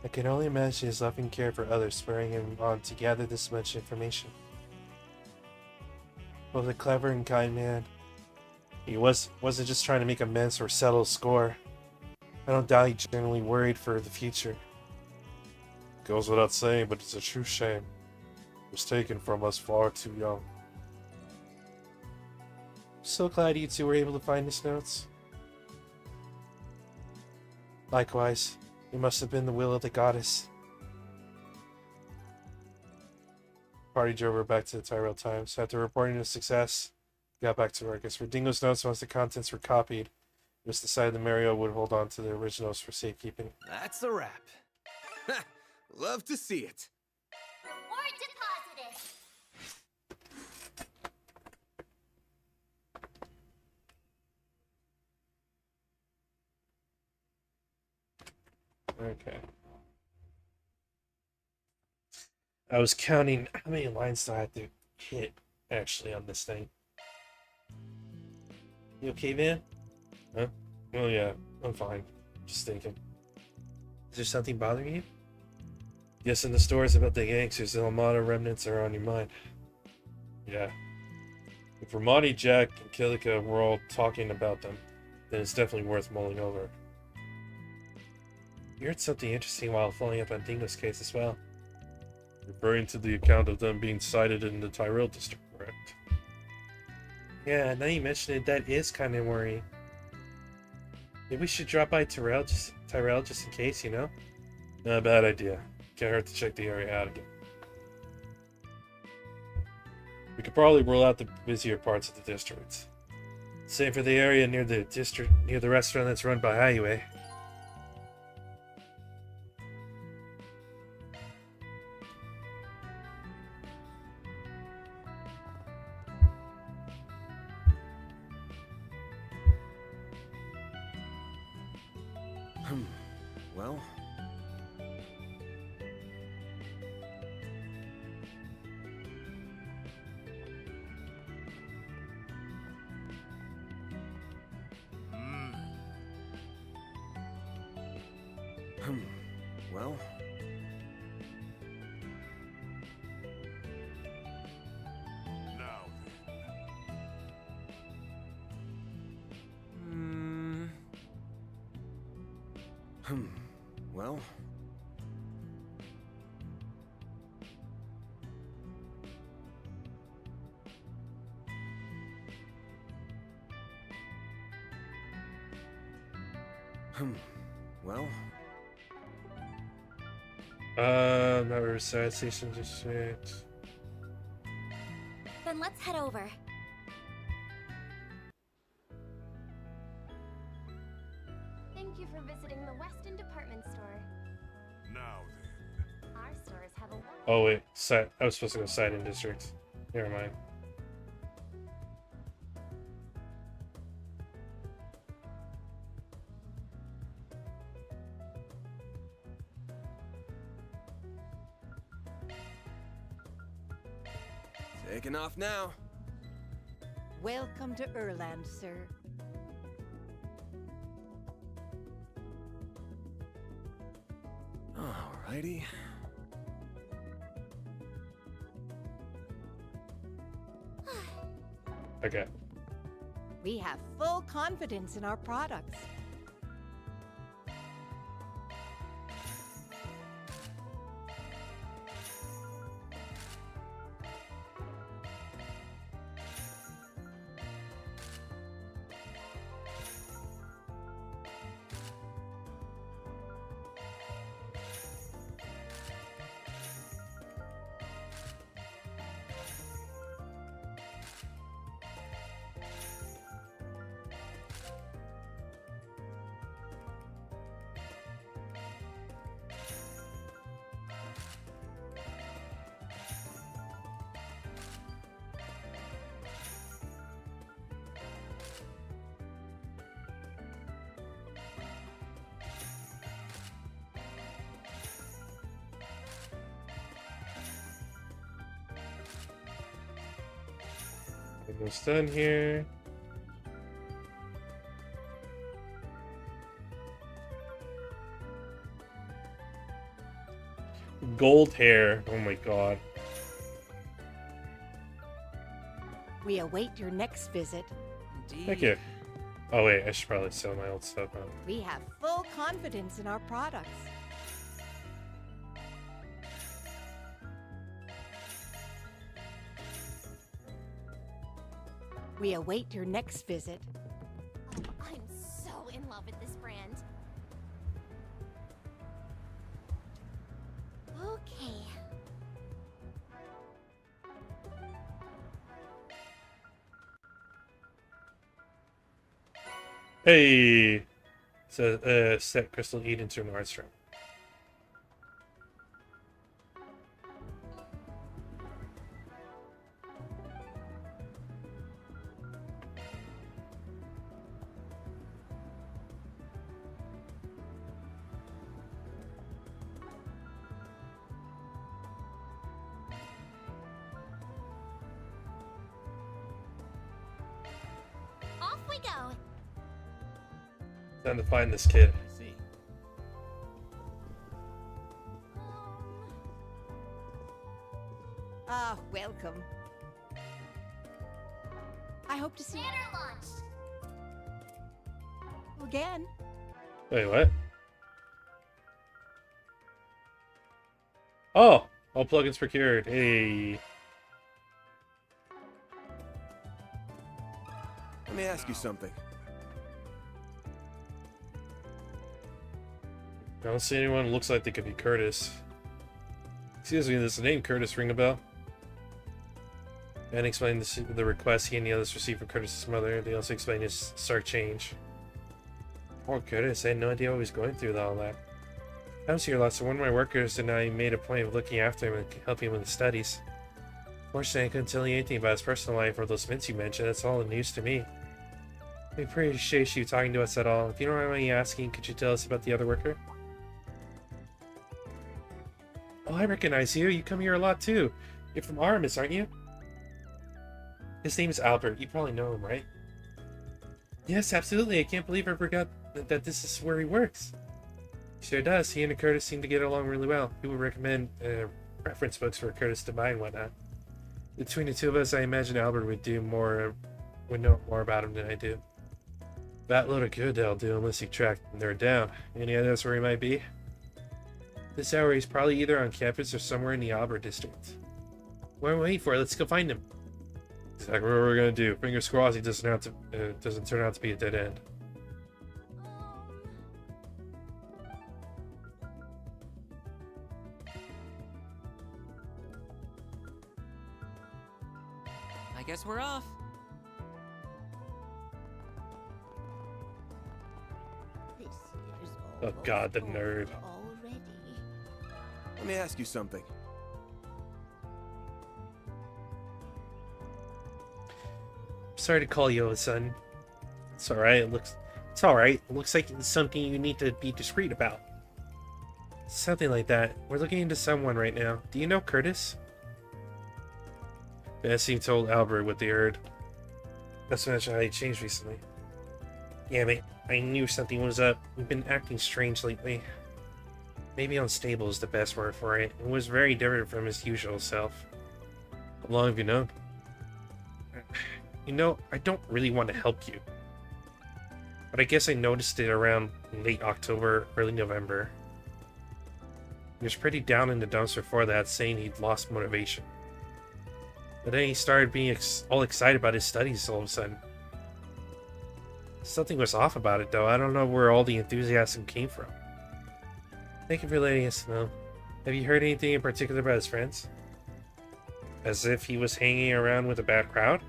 I can only imagine his loving care for others spurring him on to gather this much information. Both a clever and kind man. He wasn't just trying to make amends or settle a score. I don't doubt he genuinely worried for the future. Goes without saying, but it's a true shame. It was taken from us far too young. So glad you two were able to find his notes. Likewise, it must have been the will of the goddess. Party drove her back to the Tyrell Times. After reporting a success, got back to work. As for Dingo's notes, once the contents were copied, it was decided that Mario would hold on to the originals for safekeeping. That's a wrap. Ha! Love to see it. Reward deposited. Okay. I was counting how many lines do I have to hit, actually, on this thing. You okay, man? Huh? Oh yeah, I'm fine. Just thinking. Is there something bothering you? Guessing the stories about the gangsters and Armada remnants are on your mind. Yeah. If Ramadi, Jack, and Kilika were all talking about them, then it's definitely worth mulling over. You heard something interesting while following up on Dingo's case as well. Referring to the account of them being sighted in the Tyrell district, correct? Yeah, now you mention it, that is kind of worrying. Maybe we should drop by Tyrell just in case, you know? Not a bad idea. Can't hurt to check the area out again. We could probably rule out the busier parts of the district. Same for the area near the restaurant that's run by Highway. Well... Well... Now Well... Well... Not Riverside Station District. Then let's head over. Thank you for visiting the Weston Department Store. Now Our stores have a... Oh wait, I was supposed to go side in district. Never mind. Taking off now. Welcome to Erland, sir. Alrighty. Okay. We have full confidence in our products. Almost done here. Gold hair. Oh my god. We await your next visit. Thank you. Oh wait, I should probably sell my old stuff now. We have full confidence in our products. We await your next visit. I'm so in love with this brand. Okay. Hey! So, set Crystal Eden to an Nordstrom. Off we go. Time to find this kid. See. Ah, welcome. I hope to see you again. Wait, what? Oh! All plugins procured. Hey. Let me ask you something. I don't see anyone who looks like they could be Curtis. Excuse me, does the name Curtis ring a bell? Ben explained the request he and the others received from Curtis's mother. They also explained his stark change. Poor Curtis, I had no idea what he was going through with all that. I was here lots, so one of my workers and I made a point of looking after him and helping him with his studies. Fortunately, I couldn't tell you anything about his personal life or those mints you mentioned. That's all news to me. We appreciate you talking to us at all. If you don't mind me asking, could you tell us about the other worker? Oh, I recognize you. You come here a lot too. You're from Aramis, aren't you? His name is Albert. You probably know him, right? Yes, absolutely. I can't believe I forgot that this is where he works. He sure does. He and Curtis seem to get along really well. He would recommend reference books for Curtis to buy and whatnot. Between the two of us, I imagine Albert would know more about him than I do. That load of good they'll do unless you track them down. Any ideas where he might be? This hour he's probably either on campus or somewhere in the Albert district. What are we waiting for? Let's go find him. Exactly what we're gonna do. Fingers crossed he doesn't turn out to be a dead end. I guess we're off. Oh god, the nerd. Let me ask you something. Sorry to call you, son. It's alright. It's alright. It looks like it's something you need to be discreet about. Something like that. We're looking into someone right now. Do you know Curtis? Bessie told Albert what they heard. That's how he changed recently. Yeah, mate. I knew something was up. We've been acting strange lately. Maybe unstable is the best word for it. It was very different from his usual self. How long have you known? You know, I don't really want to help you. But I guess I noticed it around late October, early November. He was pretty down in the dumps before that, saying he'd lost motivation. But then he started being all excited about his studies all of a sudden. Something was off about it, though. I don't know where all the enthusiasm came from. Thank you for letting us know. Have you heard anything in particular about his friends? As if he was hanging around with a bad crowd?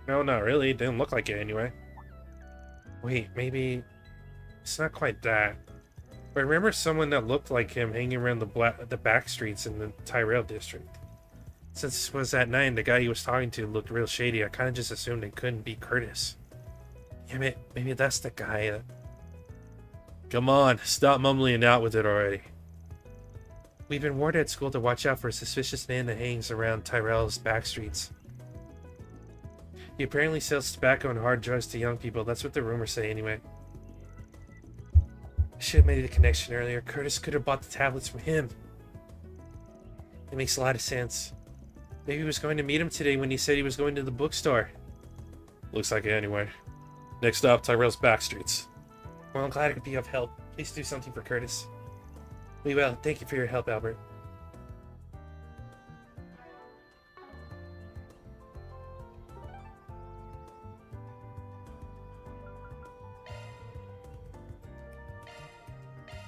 No, not really. It didn't look like it anyway. Wait, maybe... It's not quite that. But I remember someone that looked like him hanging around the back streets in the Tyrell district. Since it was at night and the guy he was talking to looked real shady, I kind of just assumed it couldn't be Curtis. Damn it, maybe that's the guy. Come on, stop mumbling out with it already. We've been warned at school to watch out for a suspicious man that hangs around Tyrell's back streets. He apparently sells tobacco and hard drugs to young people. That's what the rumors say anyway. I should have made the connection earlier. Curtis could have bought the tablets from him. It makes a lot of sense. Maybe he was going to meet him today when he said he was going to the bookstore. Looks like it anyway. Next up, Tyrell's backstreets. Well, I'm glad I could be of help. Please do something for Curtis. We will. Thank you for your help, Albert.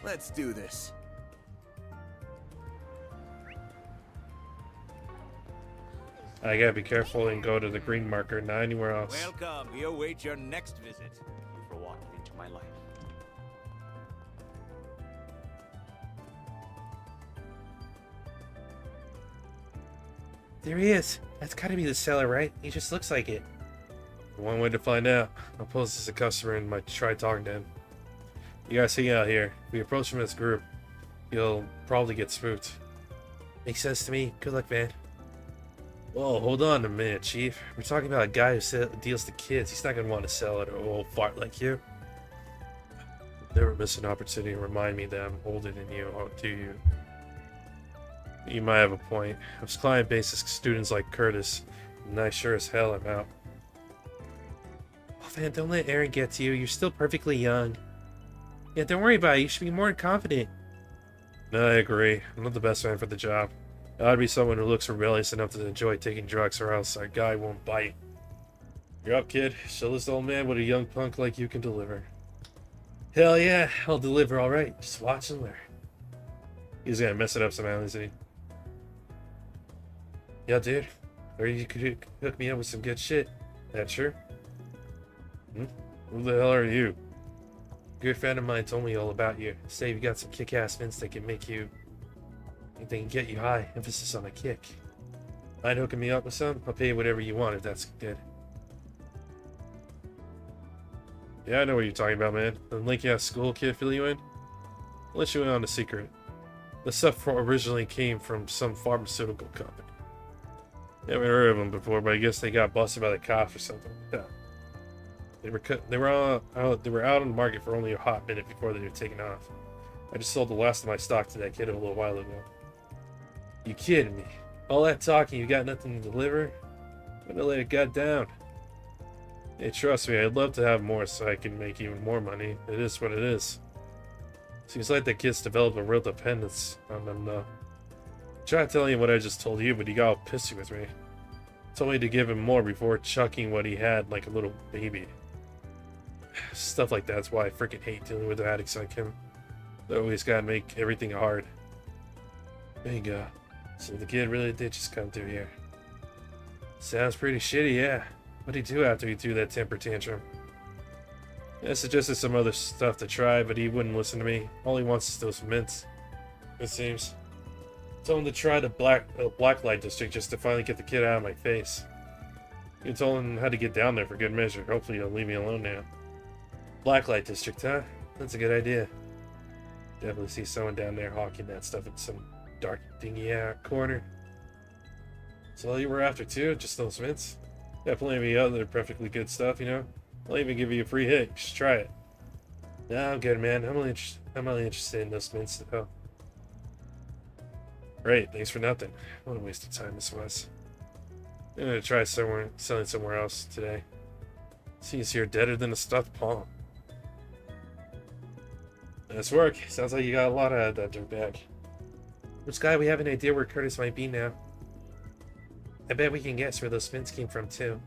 Let's do this. I gotta be careful and go to the green marker, not anywhere else. Welcome. We await your next visit. You for walking into my life. There he is. That's gotta be the seller, right? He just looks like it. One way to find out. I'll pose as a customer and might try talking to him. You guys hang out here. If we approach him as a group, you'll probably get spooked. Makes sense to me. Good luck, man. Whoa, hold on a minute, Chief. We're talking about a guy who deals to kids. He's not gonna want to sell it to an old fart like you. Never miss an opportunity to remind me that I'm older than you, or do you? You might have a point. If client base is students like Curtis, and I sure as hell am out. Oh man, don't let Aaron get to you. You're still perfectly young. Yeah, don't worry about it. You should be more confident. No, I agree. I'm not the best man for the job. It ought to be someone who looks rebellious enough to enjoy taking drugs, or else our guy won't bite. You're up, kid. Show this old man what a young punk like you can deliver. Hell yeah, I'll deliver alright. Just watch and learn. He's gonna mess it up somehow, isn't he? Yeah, dude. Or you could hook me up with some good shit. That sure? Who the hell are you? A good friend of mine told me all about you. Say you got some kick-ass mints that can make you... They can get you high. Emphasis on a kick. Mind hooking me up with some? I'll pay you whatever you want if that's good. Yeah, I know what you're talking about, man. The Linky-ass school kid fill you in? I'll let you in on a secret. The stuff originally came from some pharmaceutical company. Never heard of them before, but I guess they got busted by the cops or something like that. They were out on the market for only a hot minute before they were taken off. I just sold the last of my stock to that kid a little while ago. You kidding me? All that talking, you got nothing to deliver? I'm gonna let it gut down. Hey, trust me, I'd love to have more so I can make even more money. It is what it is. Seems like that kid's developed a real dependence on them, though. I tried telling him what I just told you, but he got all pissy with me. Told me to give him more before chucking what he had like a little baby. Stuff like that's why I freaking hate dealing with addicts like him. They always gotta make everything hard. Bingo. So the kid really did just come through here. Sounds pretty shitty, yeah. What'd he do after he threw that temper tantrum? I suggested some other stuff to try, but he wouldn't listen to me. All he wants is those mints, it seems. Told him to try the Blacklight District just to finally get the kid out of my face. You told him how to get down there for good measure. Hopefully he'll leave me alone now. Blacklight District, huh? That's a good idea. Definitely see someone down there hawking that stuff in some dark, dingy corner. So all you were after too? Just those mints? Got plenty of other perfectly good stuff, you know? I'll even give you a free hit. Just try it. No, I'm good, man. I'm only interested in those mints, though. Great, thanks for nothing. What a waste of time this was. I'm gonna try selling somewhere else today. Seems you're deader than a stuffed palm. Nice work. Sounds like you got a lot out of that dirtbag. Which guy, we have an idea where Curtis might be now. I bet we can guess where those mints came from too.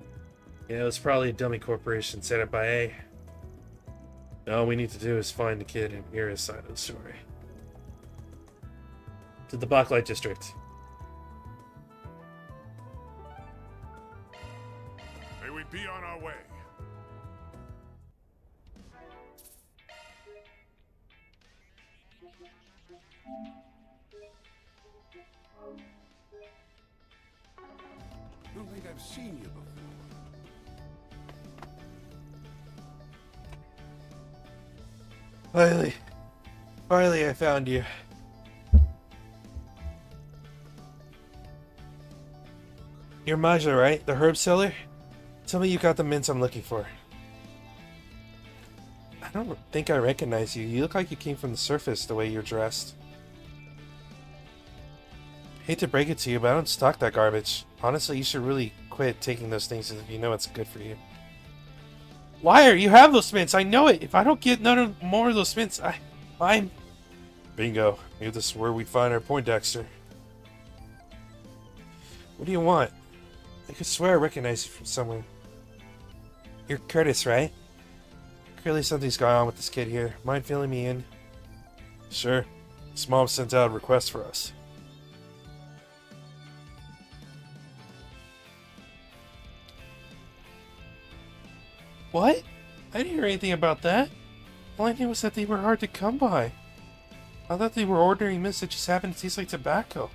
Yeah, it was probably a dummy corporation set up by A. All we need to do is find the kid and hear his side of the story. To the Blacklight District. May we be on our way. I don't think I've seen you before. Finally I found you. You're Maja, right? The herb seller? Tell me you got the mints I'm looking for. I don't think I recognize you. You look like you came from the surface the way you're dressed. Hate to break it to you, but I don't stock that garbage. Honestly, you should really quit taking those things if you know it's good for you. Liar, you have those mints. I know it. If I don't get more of those mints, I'm... Bingo. Maybe this is where we find our Poindexter. What do you want? I could swear I recognize you from somewhere. You're Curtis, right? Clearly something's going on with this kid here. Mind filling me in? Sure. His mom sent out a request for us. What? I didn't hear anything about that. All I knew was that they were hard to come by. I thought they were ordinary mints that just happened to taste like tobacco.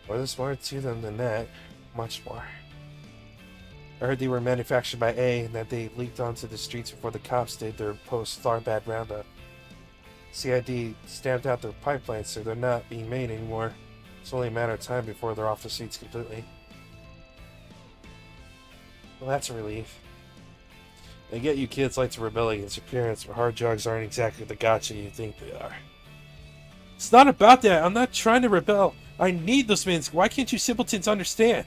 Well, there's more to them than that. Much more. I heard they were manufactured by A and that they leaked onto the streets before the cops did their post-Tharbad roundup. CID stamped out their pipelines, so they're not being made anymore. It's only a matter of time before they're off the streets completely. Well, that's a relief. I get you kids like to rebel against your parents, but hard drugs aren't exactly the gotcha you think they are. It's not about that. I'm not trying to rebel. I need those mints. Why can't you simpletons understand?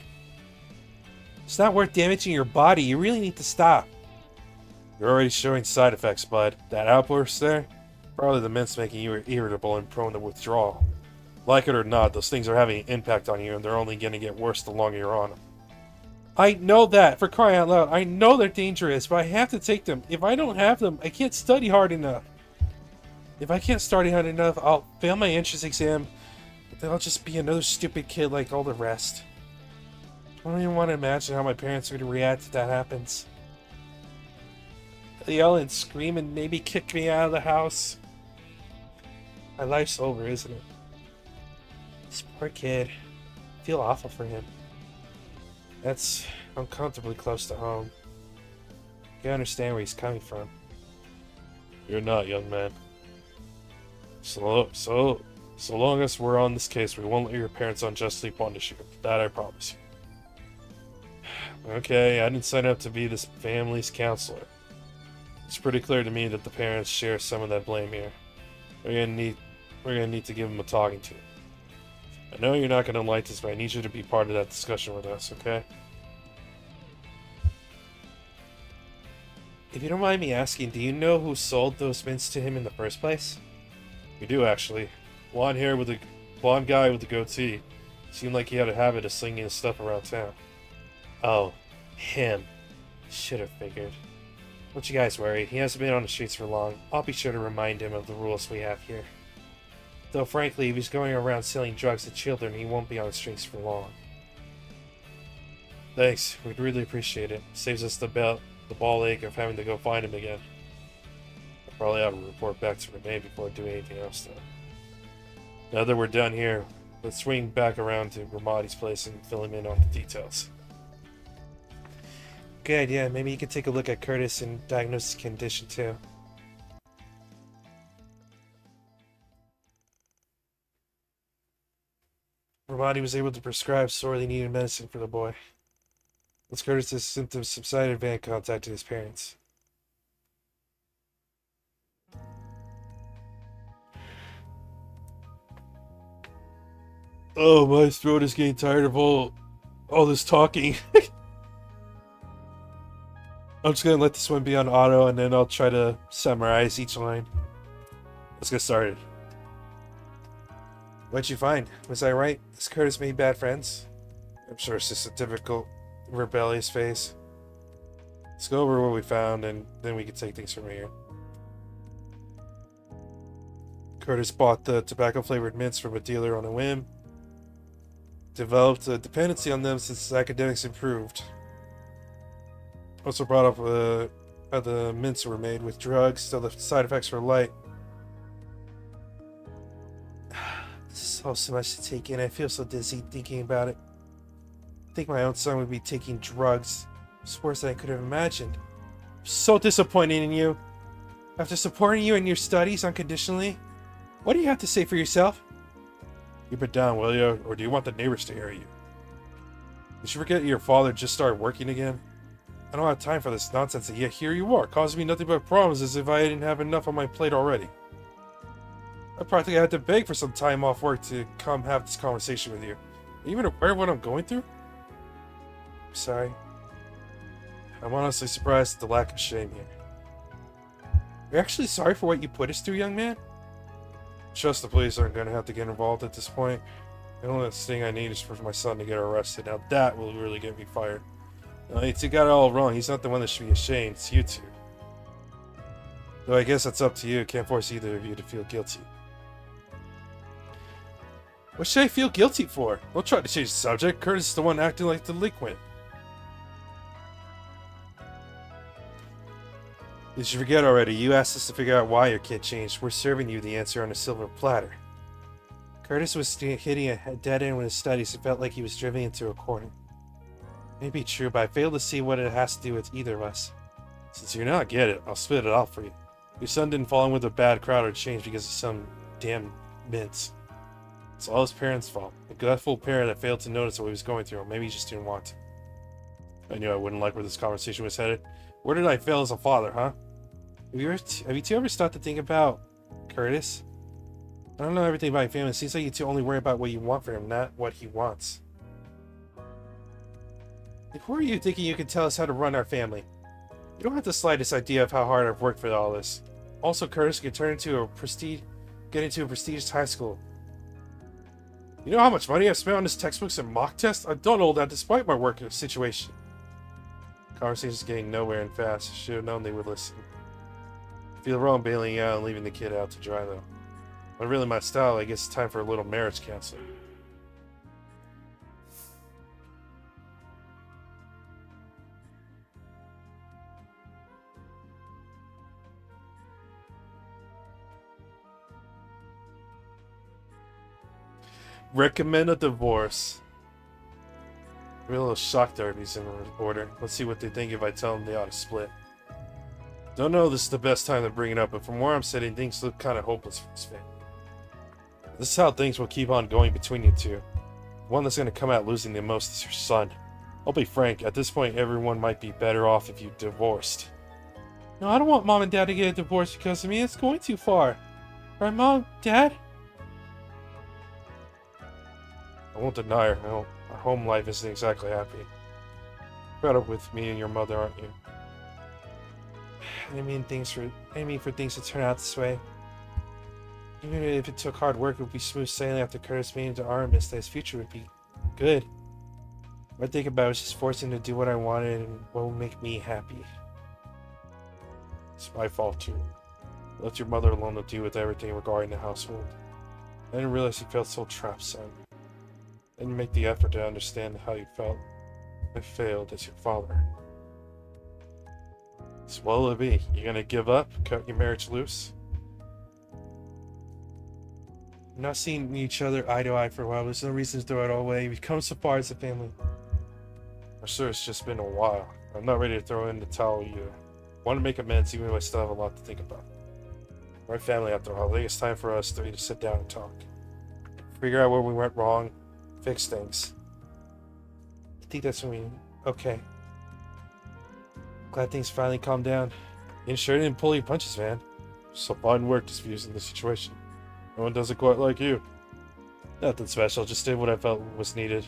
It's not worth damaging your body. You really need to stop. You're already showing side effects, bud. That outburst there? Probably the mints making you irritable and prone to withdrawal. Like it or not, those things are having an impact on you, and they're only going to get worse the longer you're on them. I know that, for crying out loud. I know they're dangerous, but I have to take them. If I don't have them, I can't study hard enough. If I can't study hard enough, I'll fail my entrance exam. Then I'll just be another stupid kid like all the rest. I don't even want to imagine how my parents are going to react if that happens. They'll yell and scream and maybe kick me out of the house. My life's over, isn't it? This poor kid. I feel awful for him. That's uncomfortably close to home. You understand where he's coming from. You're not, young man. So long as we're on this case, we won't let your parents unjustly punish you. That I promise you. Okay, I didn't sign up to be this family's counselor. It's pretty clear to me that the parents share some of that blame here. We're gonna need to give them a talking to. I know you're not gonna like this, but I need you to be part of that discussion with us, okay? If you don't mind me asking, do you know who sold those mints to him in the first place? We do, actually. Blonde guy with the goatee. Seemed like he had a habit of slinging his stuff around town. Oh, him. Should have figured. Don't you guys worry, he hasn't been on the streets for long. I'll be sure to remind him of the rules we have here. Though frankly, if he's going around selling drugs to children, he won't be on the streets for long. Thanks, we'd really appreciate it. Saves us the ball ache of having to go find him again. I'll probably have a report back to Renee before doing anything else though. Now that we're done here, let's swing back around to Ramadi's place and fill him in on the details. Good idea. Maybe you could take a look at Curtis and diagnose his condition too. Ramadi was able to prescribe sorely needed medicine for the boy. Once Curtis's symptoms subsided, Van contacted his parents. Oh, my throat is getting tired of all this talking. I'm just gonna let this one be on auto, and then I'll try to summarize each line. Let's get started. What'd you find? Was I right? Has Curtis made bad friends? I'm sure it's just a typical rebellious phase. Let's go over what we found, and then we can take things from here. Curtis bought the tobacco-flavored mints from a dealer on a whim. Developed a dependency on them since his academics improved. Also brought up how the mints were made with drugs, so the side effects were light. This is all so much to take in. I feel so dizzy thinking about it. I think my own son would be taking drugs. It's worse than I could have imagined. I'm so disappointed in you. After supporting you in your studies unconditionally, what do you have to say for yourself? Keep it down, will you? Or do you want the neighbors to hear you? Did you forget your father just started working again? I don't have time for this nonsense, and yet here you are, causing me nothing but problems as if I didn't have enough on my plate already. I practically had to beg for some time off work to come have this conversation with you. Are you even aware of what I'm going through? I'm sorry. I'm honestly surprised at the lack of shame here. You're actually sorry for what you put us through, young man? Trust the police aren't going to have to get involved at this point. The only thing I need is for my son to get arrested. Now that will really get me fired. No, you two got it all wrong. He's not the one that should be ashamed. It's you two. Though I guess that's up to you. Can't force either of you to feel guilty. What should I feel guilty for? Don't try to change the subject. Curtis is the one acting like the delinquent. Did you forget already? You asked us to figure out why your kid changed. We're serving you the answer on a silver platter. Curtis was hitting a dead end with his studies. It felt like he was driven into a corner. Maybe true, but I fail to see what it has to do with either of us. Since you're not get it, I'll spit it off for you. Your son didn't fall in with a bad crowd or change because of some damn mints. It's all his parents' fault. A gutful parent that failed to notice what he was going through, or maybe he just didn't want to. I knew I wouldn't like where this conversation was headed. Where did I fail as a father, huh? Have you two ever stopped to think about Curtis? I don't know everything about your family. It seems like you two only worry about what you want for him, not what he wants. Who are you thinking you can tell us how to run our family? You don't have the slightest idea of how hard I've worked for all this. Also, Curtis can get into a prestigious high school. You know how much money I've spent on his textbooks and mock tests? I've done all that despite my work situation. Conversation's getting nowhere and fast. I should have known they would listen. I feel wrong bailing out and leaving the kid out to dry, though. Not really my style. I guess it's time for a little marriage counseling. Recommend a divorce. A little shock therapy's in order. Let's see what they think if I tell them they ought to split. Don't know this is the best time to bring it up, but from where I'm sitting, things look kind of hopeless for this family. This is how things will keep on going between you two. The one that's going to come out losing the most is your son. I'll be frank, at this point everyone might be better off if you divorced. No, I don't want Mom and Dad to get a divorce because of me. It's going too far. Right, Mom? Dad? I won't deny her. No, our home life isn't exactly happy. Proud of with me and your mother, aren't you? I mean for things to turn out this way. Even if it took hard work, it would be smooth sailing after Curtis made into Aramis, that his future would be good. What I think about is just forcing him to do what I wanted and what will make me happy. It's my fault too. I left your mother alone to deal with everything regarding the household. I didn't realize you felt so trapped, son. I didn't make the effort to understand how you felt. I failed as your father. So what will it be? You gonna give up? Cut your marriage loose? We're not seeing each other eye to eye for a while. There's no reason to throw it all away. We've come so far as a family. I'm sure it's just been a while. I'm not ready to throw in the towel either. I want to make amends even though I still have a lot to think about. We're a family after all. I think it's time for us three to sit down and talk. Figure out where we went wrong. Fix things. I think that's what we... Okay. Glad things finally calmed down. You sure didn't pull your punches, man. So fine work diffusing the situation. No one does it quite like you. Nothing special, just did what I felt was needed.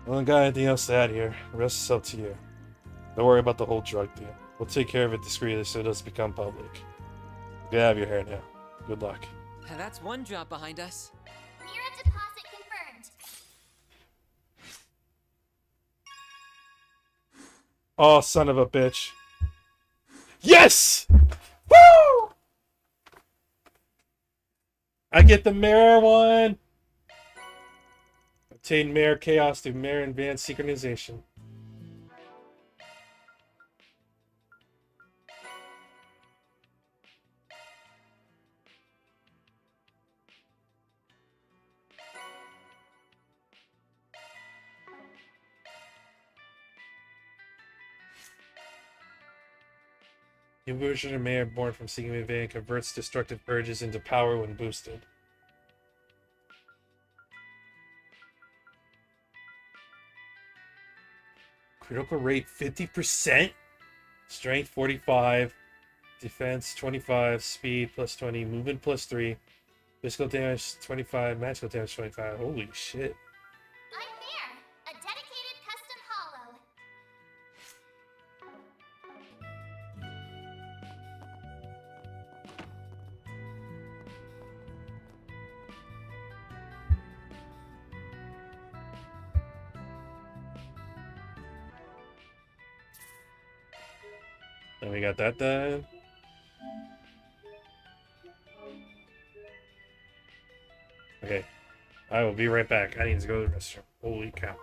I don't got anything else to add here. The rest is up to you. Don't worry about the whole drug deal. We'll take care of it discreetly so it doesn't become public. You can have your hair now. Good luck. That's one job behind us. Mirror deposit confirmed. Oh, son of a bitch. Yes! Woo! I get the mirror one. Obtain mirror chaos through mirror advanced synchronization. New version of Mayor born from Sigma Vein converts destructive urges into power when boosted. Critical rate 50%? Strength 45. defense 25, speed plus 20, movement plus 3, physical damage 25, magical damage 25. Holy shit. I'm there, a dedicated custom hollow. Then we got that done. Okay, I will be right back. I need to go to the restroom. Holy cow.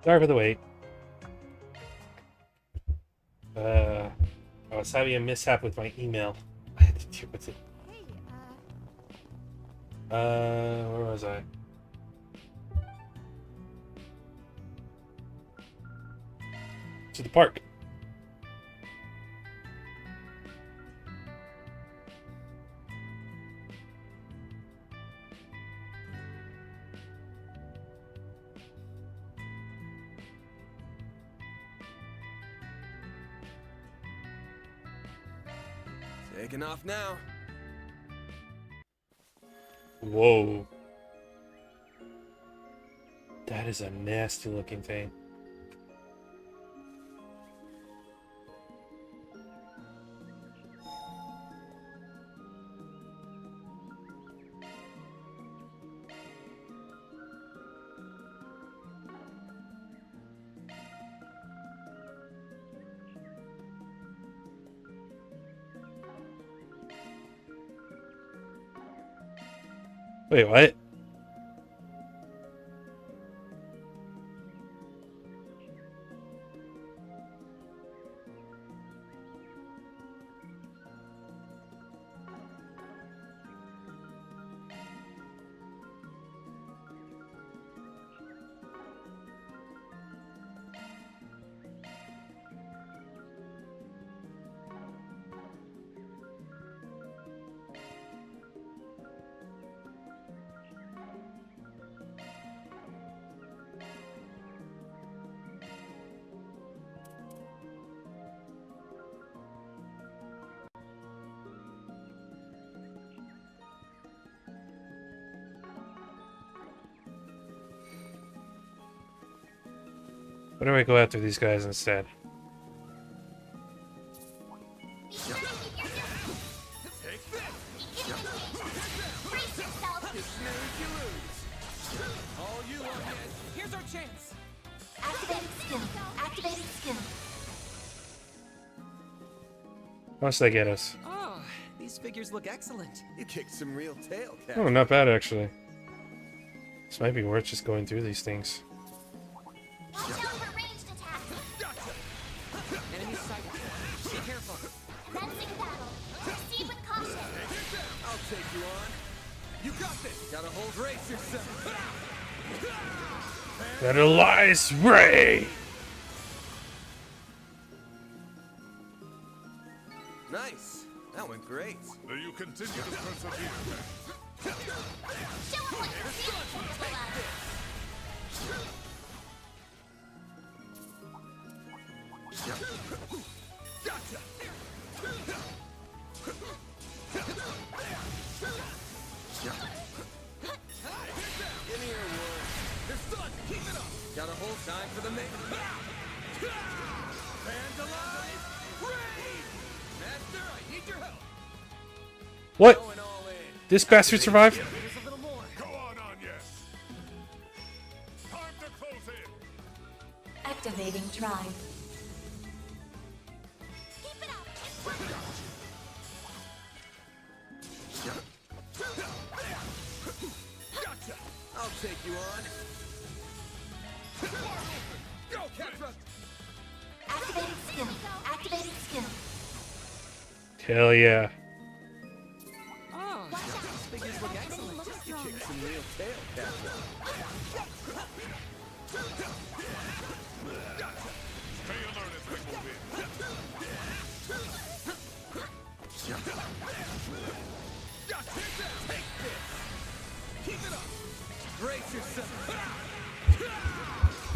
Sorry for the wait. I was having a mishap with my email. I had to deal with it. Where was I? To the park. Taking off now. Whoa. That is a nasty looking thing. Wait, what? Why do I go after these guys instead? Here's our chance. Activating skill. Activating skill. How much did they get us? Oh, these figures look excellent. You kicked some real tail, Cap. Oh, not bad actually. This might be worth just going through these things. Watch out for ranged attacks. Enemy sighted. Be careful. Commencing battle. Proceed with caution. I'll take you on. You got this. Gotta hold. Brace yourself. That lies, Ray. Nice. That went great. Now you continue to persevere. Show them what you're really capable of. Gotcha. Give me your word. They're stuck. Keep it up. Gotta hold time for the main. Fans alive. Raid. Master, I need your help. What? Going all in. This bastard survived? There's a little more. Go on, yes. Time to close in. Activating drive. Keep it up. Gotcha. I'll take you on. Go, Catra. Activating skill. Activating skill. Hell yeah. Oh, these figures look excellent. You kicked some real tail, Catra. Stay alert as we move in. Gotcha. Take this. Keep it up. Brace yourself.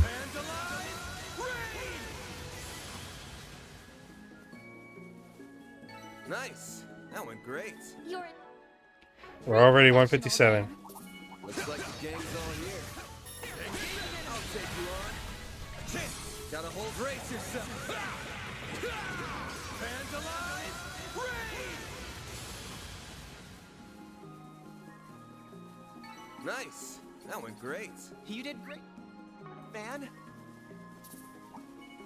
Fans alive. Raid. Nice. That went great. You're We're already 157. Looks like the gang's all here. I'll take you on. Gotta hold. Brace yourself. Fans alive. Raid. Nice. That went great. You did great, Fan.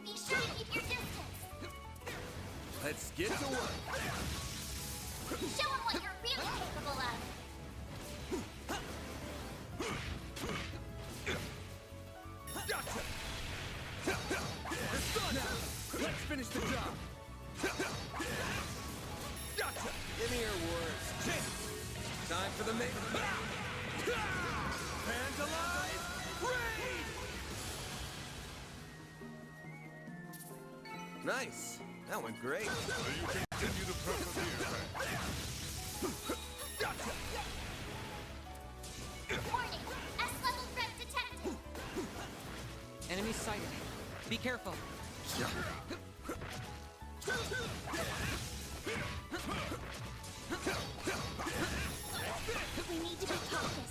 Be sure to keep your distance. Let's get to work. Show them what you're really capable of. Gotcha. the job. Gotcha. Give me your words. Time for the main. Hands alive. Raid. Nice. That went great. You continue to persevere. Gotcha. Warning! S-level threat detected! Enemy sighted. Be careful. We need to be cautious.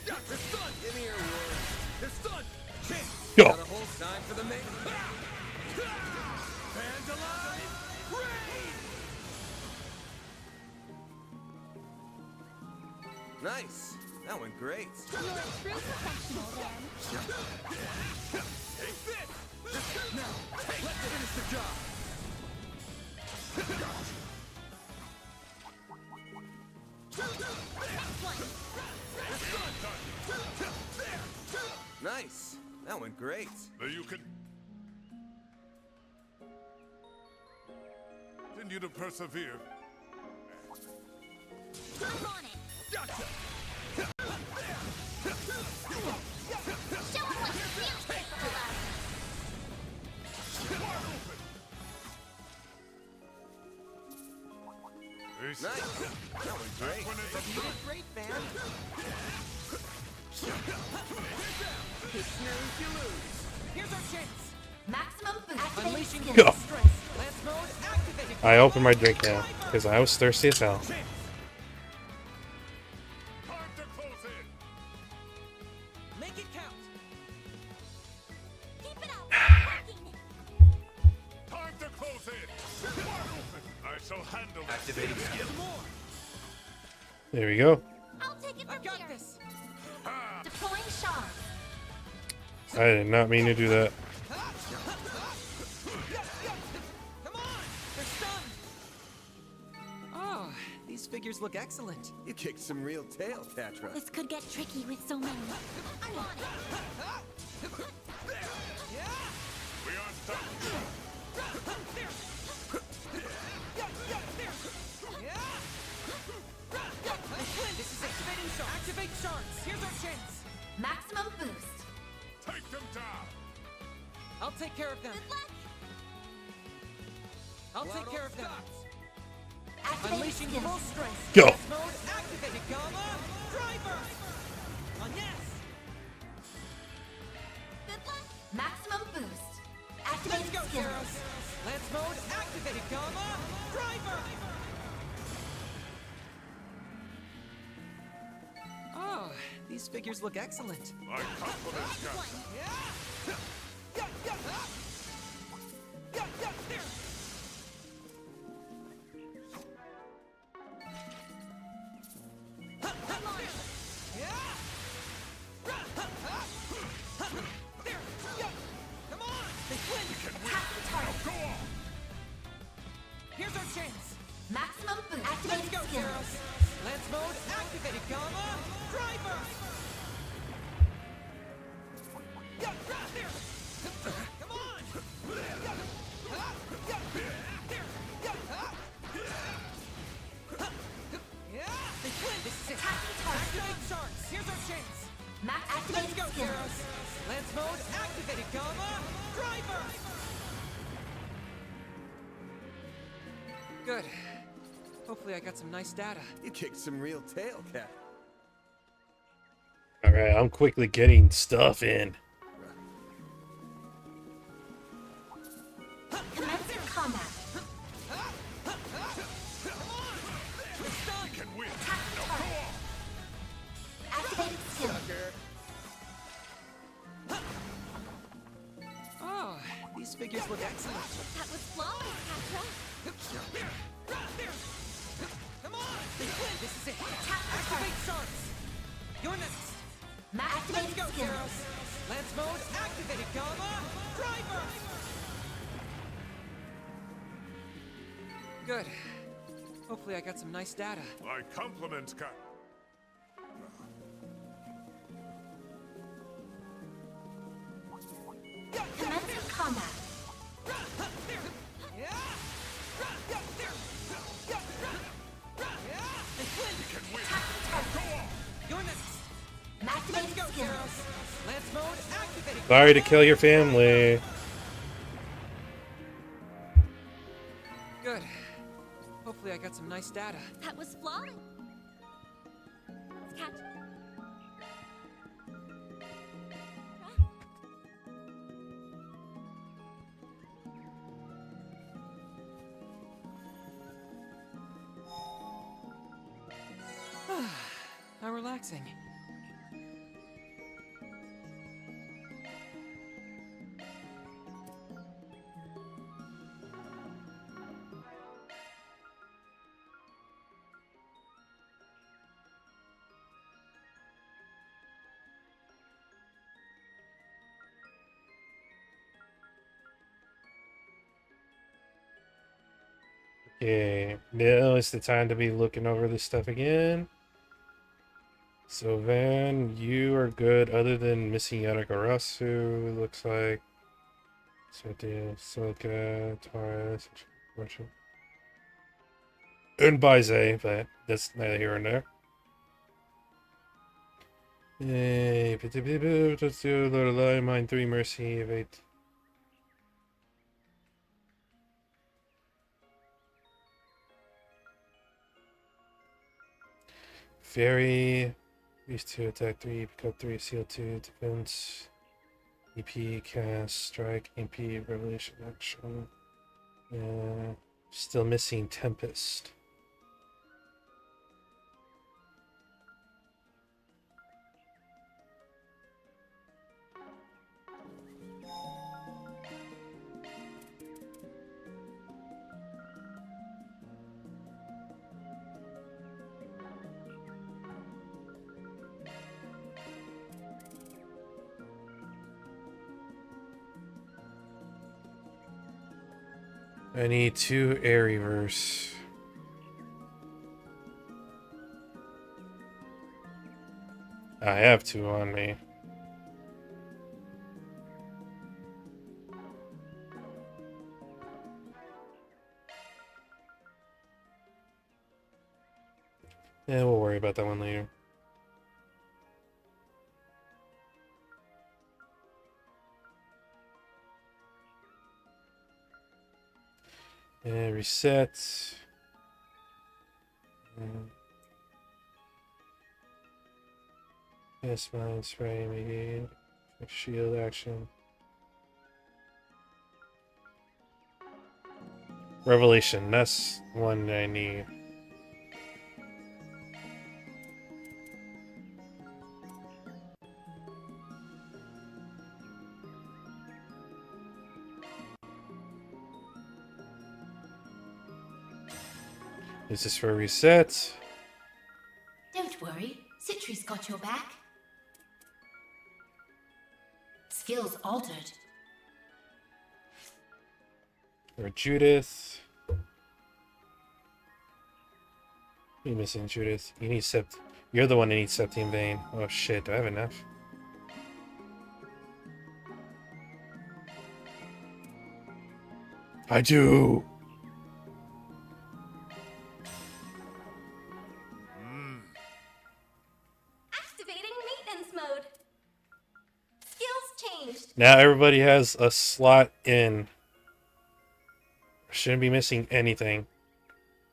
They're stunned. Give me your word. They're stunned. Yo. Got a whole time for the main. Hands alive. Raid. Nice. That went great. You're a true professional, then. Take this. Now, let's finish the job. Nice. That went great. You can continue to persevere. I'm on it. Gotcha. Show 'em what you're really capable of. Nice. That went great. You did great, man. You snooze, you lose. Here's our chance. Maximum boost. Unleashing Go. full strength. Lance mode activated. I open my drink now because I was thirsty as hell. Time to close in. Make it count. Keep it up. Working. Time to close in. Wide open. I shall handle this. Activating skill. There we go. I'll take it I from got here. this. Deploying shard. I did not mean to do that. Come on. They're stunned. Oh, these figures look excellent. You kicked some real tail, Tatra. This could get tricky with so many. I'm on it. We aren't done. This is activating shards. Activate shards. Here's our chance. Maximum boost. Take them down. I'll take care of them. Good luck. I'll take care of them. Activate Unleashing skill. full strength. Go. Lance mode activated. Gamma. Driver. On yes. Good luck. Maximum boost. Let's Activate go, skill. Zeros. Lance mode activated. Gamma. Driver. Oh, these figures look excellent. My compliments, Captain. Come on! They win! Attacking target. Go on. Here's our chance! Maximum boost. Let's Activate go, skill. Zeros! Lance mode activated! Gamma! Driver! Come on! They win! This is it! Attacking target. Activate shards! Here's our chance! Max Let's activate go, skill. Zeros! Lance mode activated! Gamma! Driver! Good. Hopefully I got some nice data. You kicked some real tail, Cap. All right, I'm quickly getting stuff in. Commencing combat. We can win. Attacking Now go target. on. Activating skill. Oh, these figures look excellent. That was flawless, Patra. Come on! They win! This is it! Attacking Activate target. shards! You're next! Max Let's activating go, skill. Zeros! Lance mode activated! Gamma! Driver! Good. Hopefully I got some nice data. My compliments, Captain. Commencing combat. Sorry to kill your family. Good. Hopefully I got some nice data. That was flawless. Let's catch. How relaxing. Okay, now is the time to be looking over this stuff again. So Van, you are good other than missing Yatagarasu, it looks like. So Soka, Taurus, Russian. And Baize, but that's neither here nor there. Hey, let's do Lorelei, Mine 3, Mercy, Evade. Fairy, these two attack 3, pick up 3, seal 2, defense, EP, cast, strike, MP, revelation, action. Still missing Tempest. I need 2 air reverse. I have 2 on me. Yeah, we'll worry about that one later. And reset. Yes, mine spray, maybe shield action. Revelation, that's one I need. This is for reset. Don't worry, Citri's got your back. Skills altered. Or Judith. You're missing Judith. You need Sept. You're the one that needs Septium Vein. Oh shit, do I have enough? I do! Activating maintenance mode. Skills changed. Now everybody has a slot in. Shouldn't be missing anything.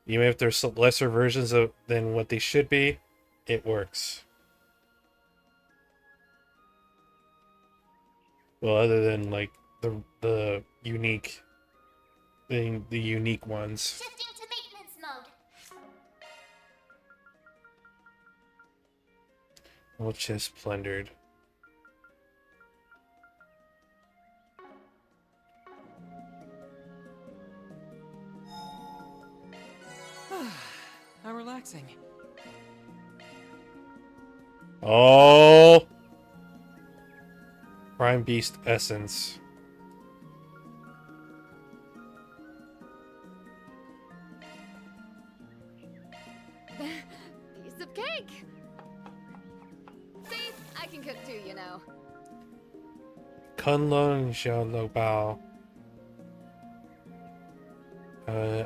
Even if there's lesser versions of than what they should be, it works. Well, other than like the unique thing, the unique ones. Shifting to maintenance mode. All chest plundered. How relaxing. Oh! Prime Beast Essence. Piece of cake. See, I can cook too, you know. Kunlun Xiao Bao.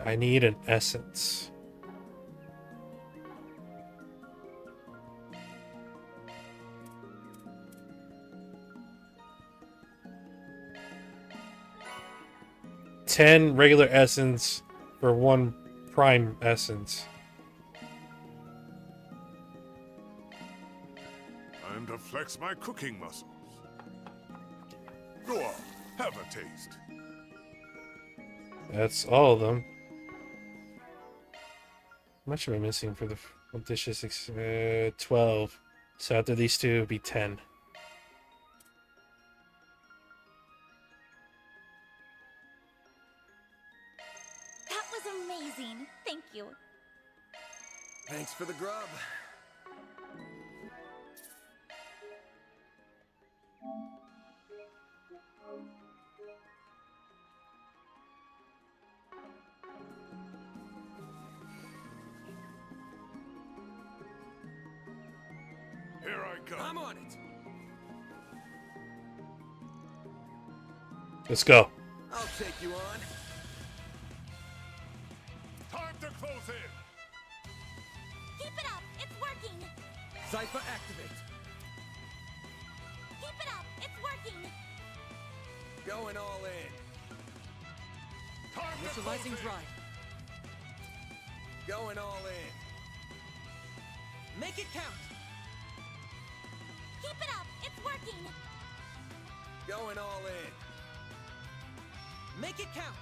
I need an essence. 10 regular essence for 1 prime essence. Time to flex my cooking muscles. Go on, have a taste. That's all of them. How much am I missing for the dishes? 12. So after these two, it'd be 10. That was amazing. Thank you. Thanks for the grub. Here I go. I'm on it. Let's go. I'll take you on. Time to close in. Keep it up. It's working. Cypher activate. Keep it up. It's working. Going all in. Time to close Initializing in. drive. Going all in. Make it count. Keep it up. It's working. Going all in. Make it count.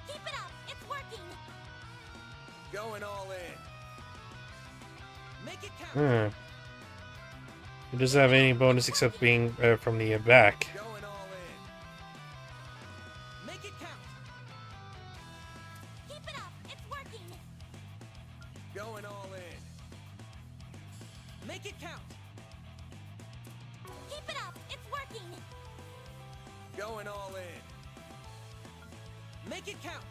Keep it up. It's working. Going all in. Make it count. It doesn't have any bonus except being from the back. Going all in. Make it count. Keep it up. It's working. Going all in. Make it count. Keep it up. It's working. Going all in. Make it count.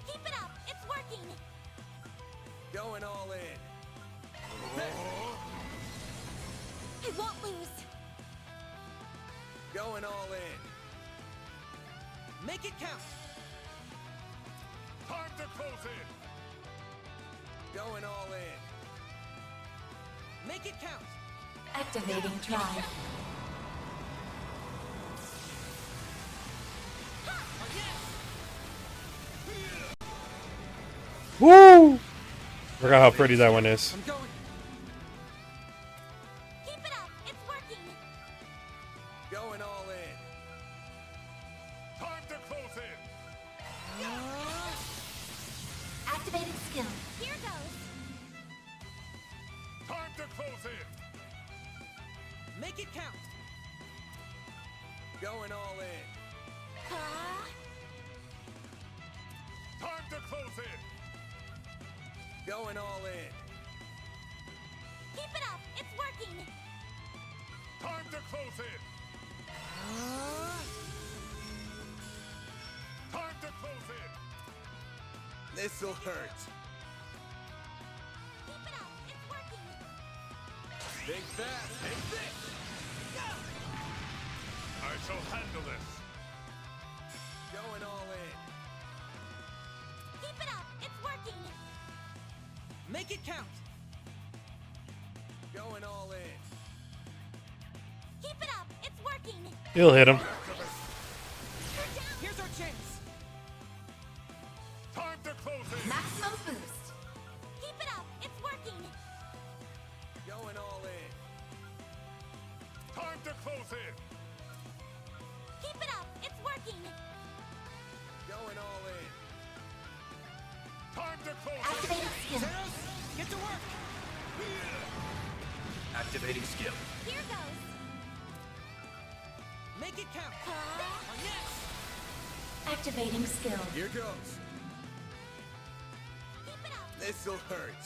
Keep it up. It's working. Going all in. I won't lose. Going all in. Make it count. Time to close in. Going all in. Make it count. Activating drive. Woo! Forgot how pretty that one is. I'm going. Keep it up. It's working. Going all in. Time to close in. Activating skill. Here goes. Time to close in. Make it count. Going all in. Time to close in. Going all in. Keep it up. It's working. Time to close in. Time to close in. This'll hurt. Keep it up. It's working. Think fast. Take this. I shall handle this. Going all in. Keep it up. It's working. Make it count. Going all in. Keep it up. It's working. He'll hit him. Here's our chance. Time to close in. Maximum boost. Keep it up. It's working. Going all in. Time to close in. Keep it up. It's working. Going all in. Time to close in. Activating skill. Zeros, get to work. Activating skill. Here goes. Make it count. Yes. Activating skill. Here goes. Keep it up. This'll hurt.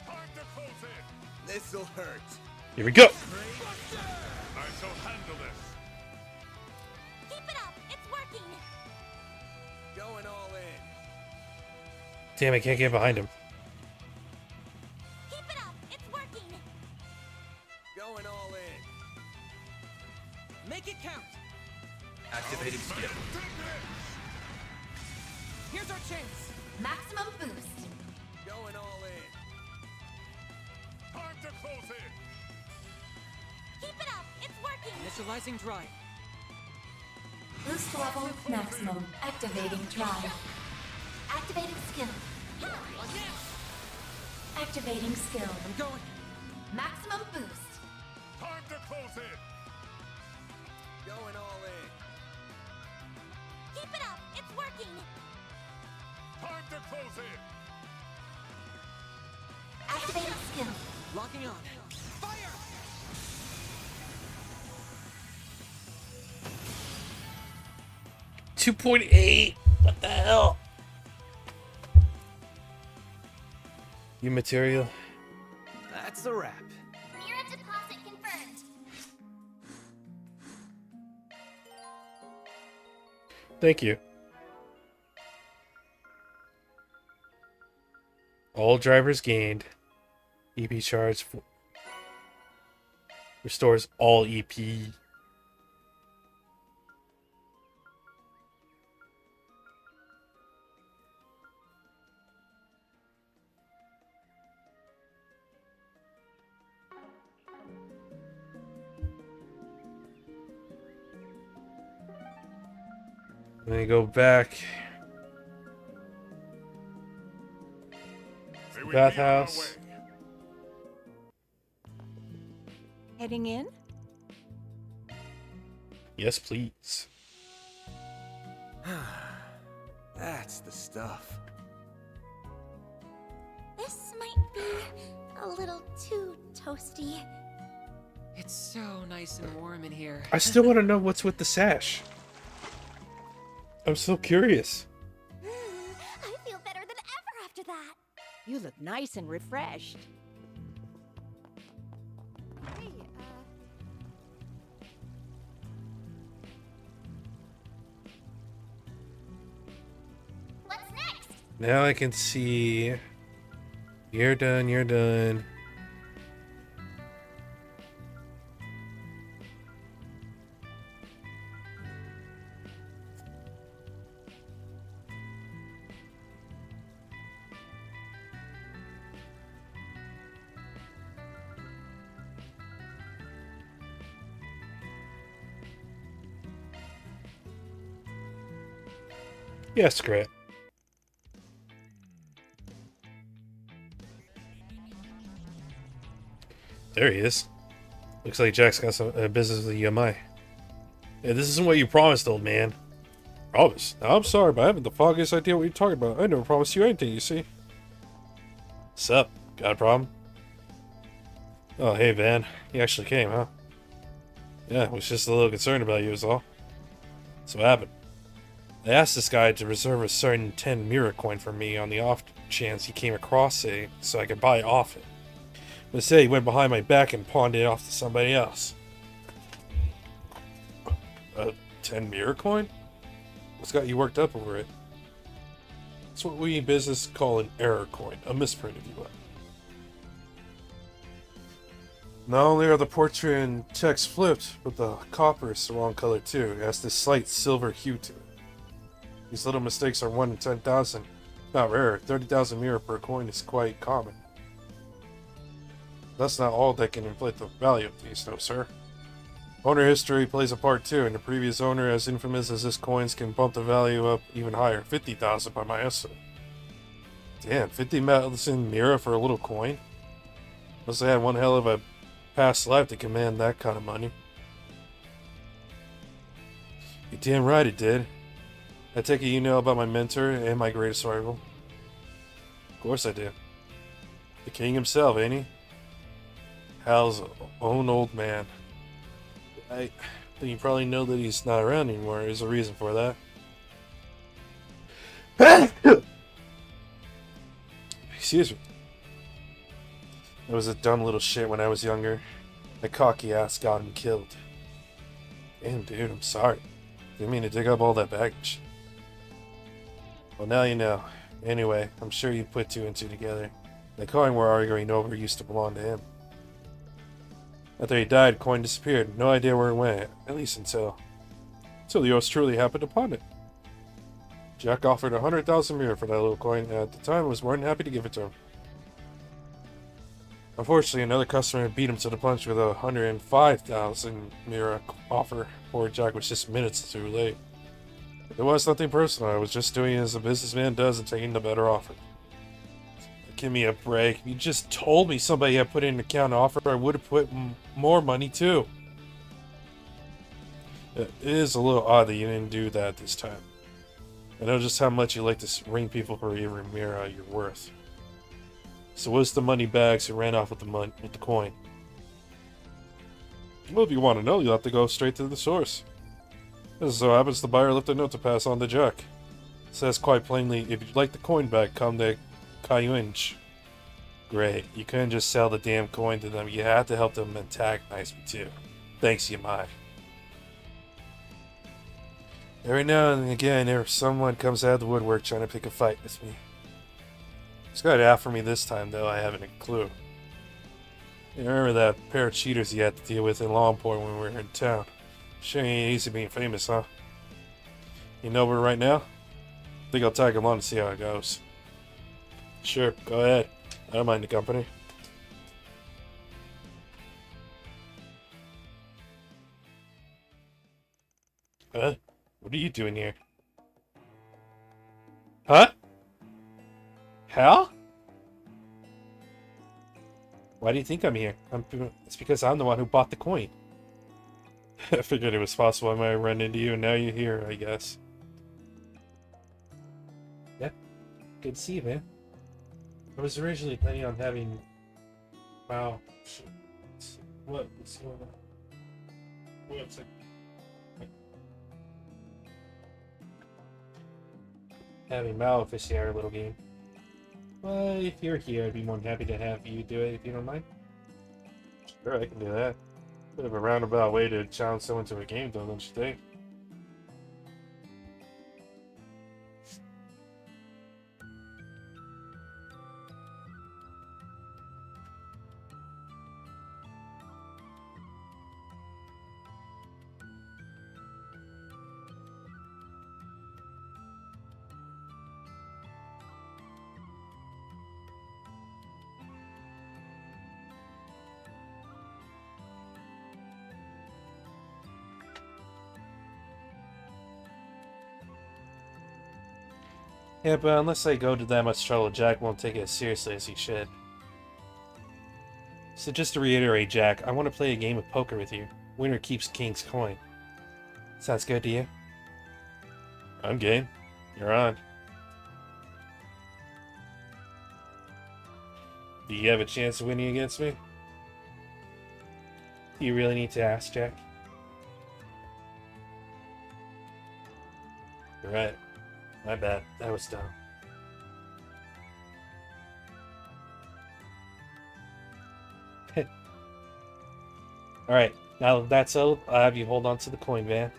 Time to close in. This'll hurt. Here we go. I shall handle this. Keep it up. It's working. Going all in. Damn, I can't get behind him. Keep it up. It's working. Going all in. Make it count. Activating skill. Here's our chance. Maximum boost. Going all in. Time to close in. Keep it up. It's working. Initializing drive. Boost level maximum. Activating drive. Activating skill. Activating skill. I'm going. Maximum boost. Time to close in. Going all in. Keep it up. It's working. Time to close in. Activating skill. Locking on. Fire! 2.8. What the hell? You material. That's a wrap. Mirror deposit confirmed. Thank you. All drivers gained. EP charge restores all EP. Let me go back. Bathhouse. Heading in? Yes, please. That's the stuff. This might be a little too toasty. It's so nice and warm in here. I still want to know what's with the sash. I'm so curious. I feel better than ever after that. You look nice and refreshed. Hey, What's next? Now I can see. You're done, you're done. Yes, great. There he is. Looks like Jack's got some business with the EMI. Yeah, this isn't what you promised, old man. Promise? I'm sorry, but I haven't the foggiest idea what you're talking about. I never promised you anything, you see. Sup? Got a problem? Oh, hey, Van. You actually came, huh? Yeah, was just a little concerned about you is all. So what happened? I asked this guy to reserve a certain 10 mirror coin for me on the off chance he came across it so I could buy it off him. But instead he went behind my back and pawned it off to somebody else. A 10 mirror coin? What's got you worked up over it? It's what we in business call an error coin, a misprint if you will. Not only are the portrait and text flipped, but the copper is the wrong color too. It has this slight silver hue to it. These little mistakes are 1 in 10,000. Not rare. 30,000 mirror per coin is quite common. That's not all that can inflate the value of these, though, sir. Owner history plays a part too, and the previous owner, as infamous as this coins, can bump the value up even higher. 50,000 by my estimate. Damn, 50,000 mirror for a little coin? Must have had one hell of a past life to command that kind of money. You're damn right it did. I take it you know about my mentor and my greatest rival. Of course I do. The king himself, ain't he? Hal's own old man. I think you probably know that he's not around anymore. There's a reason for that. Excuse me. I was a dumb little shit when I was younger. My cocky ass got him killed. Damn, dude, I'm sorry. Didn't mean to dig up all that baggage. Well, now you know. Anyway, I'm sure you put two and two together. The coin we're arguing over used to belong to him. After he died, coin disappeared. No idea where it went, at least until yours truly happened upon it. Jack offered 100,000 mirror for that little coin, and at the time I was more than happy to give it to him. Unfortunately, another customer beat him to the punch with a 105,000 mirror offer, before Jack was just minutes too late. It was nothing personal. I was just doing as a businessman does and taking the better offer. Give me a break. If you just told me somebody had put in a counter offer, I would have put more money too. It is a little odd that you didn't do that this time. I know just how much you like to ring people for every mirror you're worth. So what's the money bags who ran off with the coin? Well, if you want to know, you'll have to go straight to the source. As so happens, the buyer left a note to pass on to Jack. It says quite plainly, if you'd like the coin back, come to Kayunj. Great, you couldn't just sell the damn coin to them, you had to help them antagonize me too. Thanks, Yamai. Every now and again, if someone comes out of the woodwork trying to pick a fight with me. It's got it out for me this time, though I haven't a clue. You remember that pair of cheaters you had to deal with in Longport when we were in town? Sure ain't easy being famous, huh? You know where right now? I think I'll tag along to see how it goes. Sure, go ahead. I don't mind the company. Huh? What are you doing here? Huh? Hal? Why do you think I'm here? It's because I'm the one who bought the coin. I figured it was possible I might run into you, and now you're here, I guess. Yeah, good to see you, man. I was originally planning on having... Wow. What's going on? What's it? Having Mal officiate our little game. Well, if you're here, I'd be more than happy to have you do it if you don't mind. Sure, I can do that. Bit of a roundabout way to challenge someone to a game, though, don't you think? Yeah, but unless I go to that much trouble, Jack won't take it as seriously as he should. So just to reiterate, Jack, I want to play a game of poker with you. Winner keeps King's coin. Sounds good to you? I'm game. You're on. Do you have a chance of winning against me? Do you really need to ask, Jack? You're right. My bad. That was dumb. Alright, now that that's settled, I'll have you hold on to the coin van.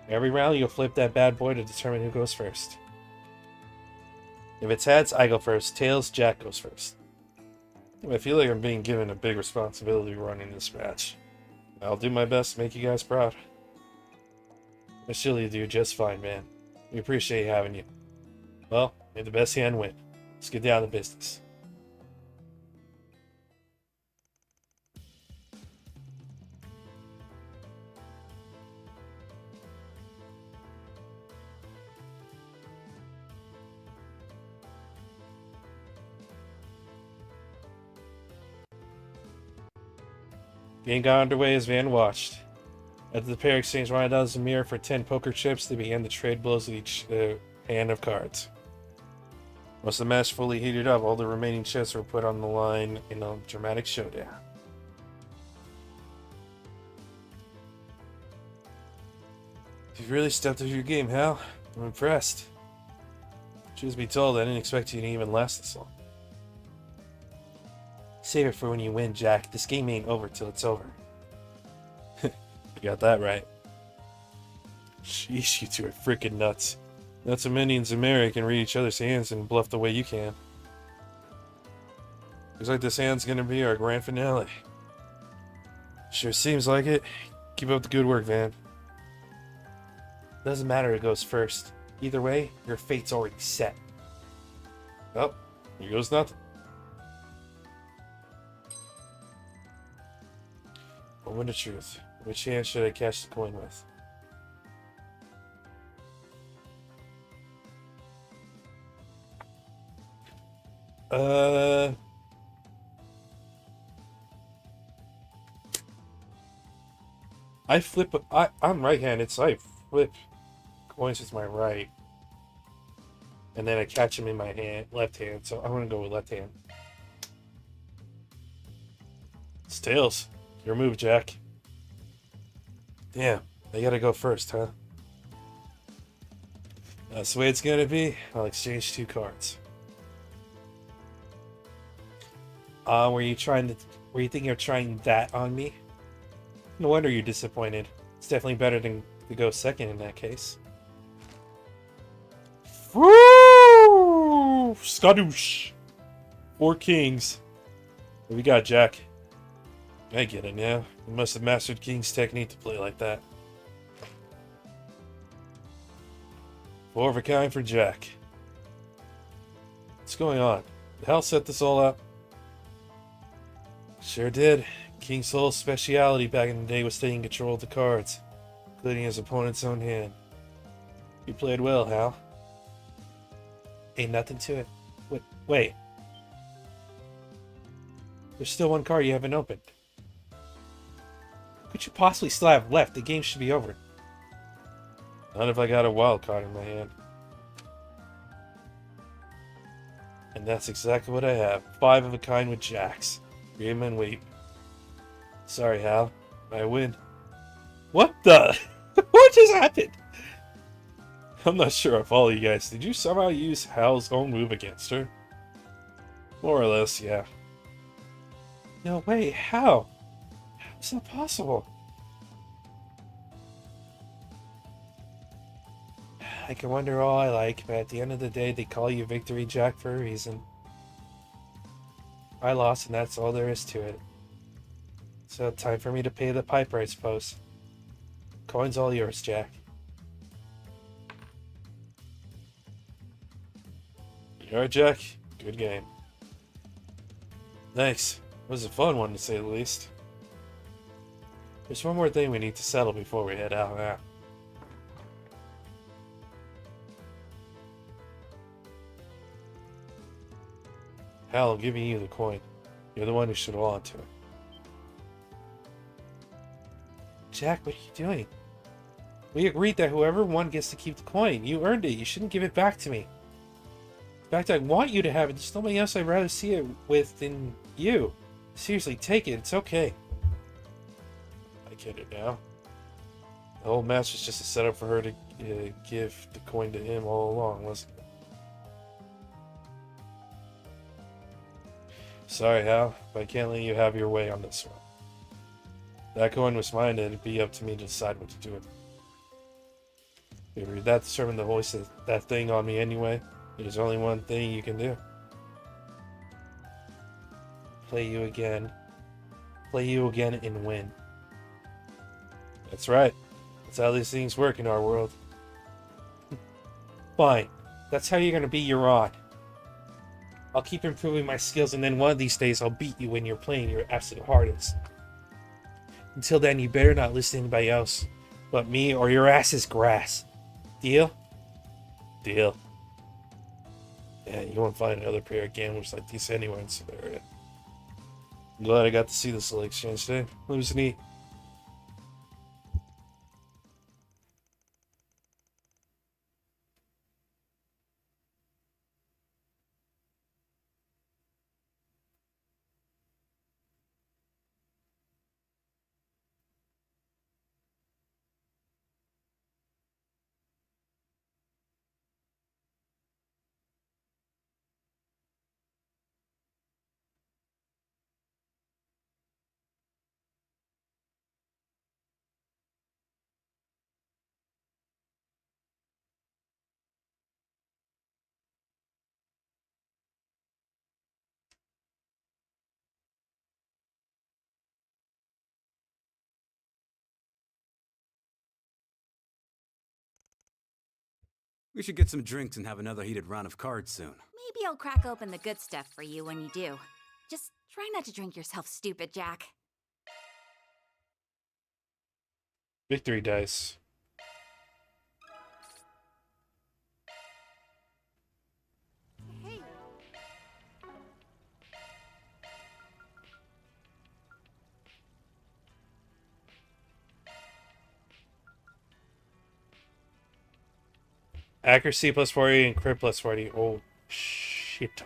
Every round, you'll flip that bad boy to determine who goes first. If it's heads, I go first. Tails, Jack goes first. I feel like I'm being given a big responsibility running this match. I'll do my best to make you guys proud. I surely do just fine, man. We appreciate having you. Well, may the best hand win. Let's get down to business. Game got underway as Van watched. After the pair exchanged $1 a mirror for 10 poker chips, they began to trade blows with each hand of cards. Once the match fully heated up, all the remaining chips were put on the line in a dramatic showdown. You've really stepped up your game, Hal. I'm impressed. Truth be told, I didn't expect you to even last this long. Save it for when you win, Jack. This game ain't over till it's over. You got that right. Sheesh, you two are freaking nuts. Not some Indians in Mary can read each other's hands and bluff the way you can. Looks like this hand's gonna be our grand finale. Sure seems like it. Keep up the good work, Van. Doesn't matter who goes first. Either way, your fate's already set. Oh, here goes nothing. Moment of truth. Which hand should I catch the coin with? I flip. I'm right-handed, so I flip coins with my right, and then I catch them in my left hand. So I'm gonna go with left hand. It's tails. Your move, Jack. Damn, I gotta go first, huh? That's the way it's gonna be. I'll exchange 2 cards. Were you thinking of trying that on me? No wonder you're disappointed. It's definitely better than to go second in that case. Woo! Skadoosh! 4 kings. What we got, Jack? I get it now. You must have mastered King's technique to play like that. 4 of a kind for Jack. What's going on? The hell set this all up? Sure did. King Soul's speciality back in the day was taking control of the cards, including his opponent's own hand. You played well, Hal. Ain't nothing to it. Wait. There's still 1 card you haven't opened. What could you possibly still have left? The game should be over. Not if I got a wild card in my hand. And that's exactly what I have. 5 of a kind with jacks. Dream and weep. Sorry, Hal. I win. What the? What just happened? I'm not sure I follow you guys. Did you somehow use Hal's own move against her? More or less, yeah. No way, how? How's that possible? I can wonder all I like, but at the end of the day, they call you Victory Jack for a reason. I lost, and that's all there is to it. So, time for me to pay the piper, I suppose. Coin's all yours, Jack. You alright, Jack? Good game. Thanks. It was a fun one, to say the least. There's one more thing we need to settle before we head out now. Hal, I'm giving you the coin. You're the one who should hold on to it. Jack, what are you doing? We agreed that whoever won gets to keep the coin. You earned it. You shouldn't give it back to me. In fact, I want you to have it. There's nobody else I'd rather see it with than you. Seriously, take it. It's okay. I get it now. The whole match was just a setup for her to give the coin to him all along, wasn't it? Sorry, Hal, but I can't let you have your way on this one. That coin was mine, and it'd be up to me to decide what to do with it. If you're that determined to hoist that thing on me anyway, there's only one thing you can do. Play you again. Play you again and win. That's right. That's how these things work in our world. Fine. That's how you're gonna be, you're on. I'll keep improving my skills, and then one of these days I'll beat you when you're playing your absolute hardest. Until then, you better not listen to anybody else but me, or your ass is grass. Deal? Deal. Yeah, you won't find another pair of gamblers like these anywhere in this area. I'm glad I got to see this little exchange today. It was neat. We should get some drinks and have another heated round of cards soon. Maybe I'll crack open the good stuff for you when you do. Just try not to drink yourself stupid, Jack. Victory dice. Accuracy plus 40 and crit plus 40. Oh, shit.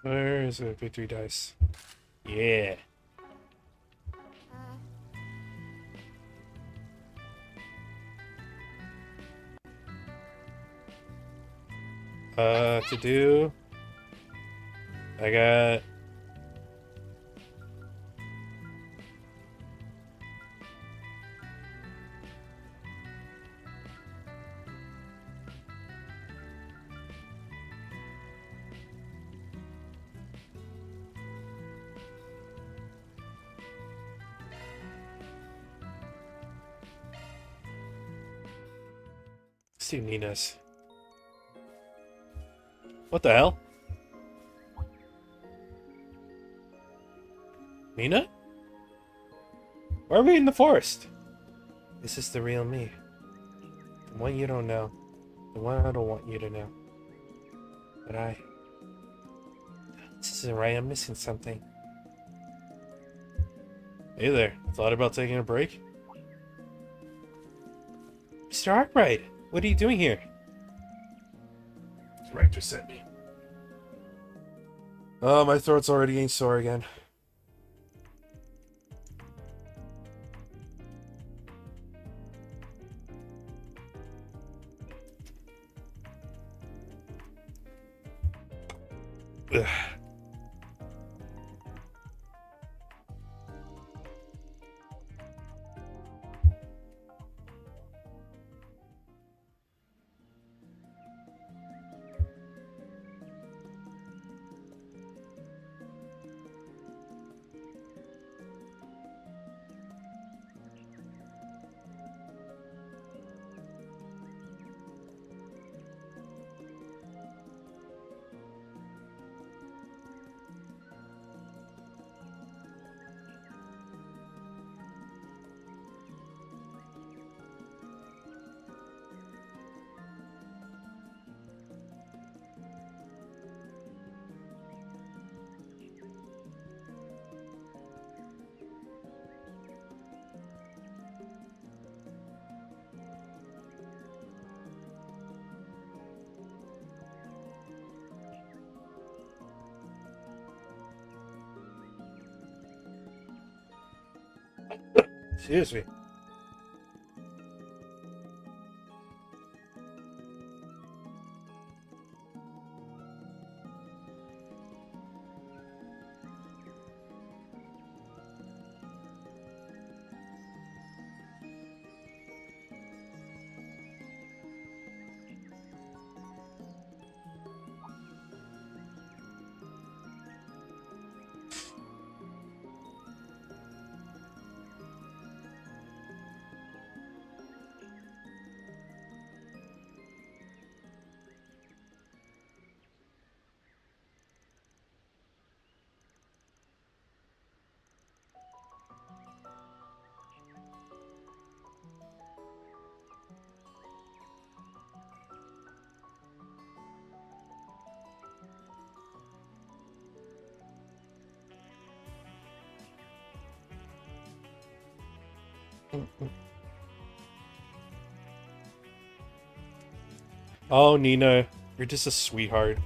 Where is the victory dice? Yeah. To do. I got. Let's do Nina's. What the hell? Nina? Why are we in the forest? This is the real me. The one you don't know. The one I don't want you to know. But this isn't right, I'm missing something. Hey there, thought about taking a break? Mr. Arkwright, what are you doing here? Director sent me. Oh, my throat's already ain't sore again. Ugh. Excuse me. Oh, Nina, you're just a sweetheart.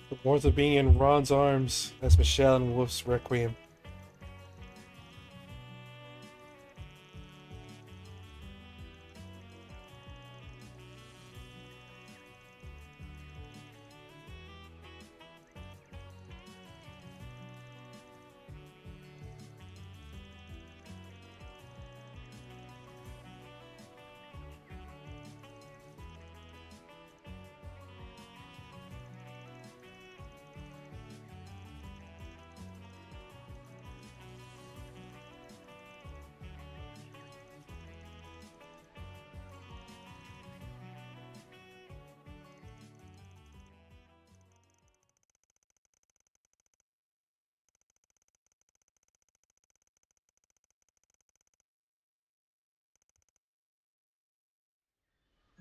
The warmth of being in Ron's arms. That's Michelle and Wolf's Requiem.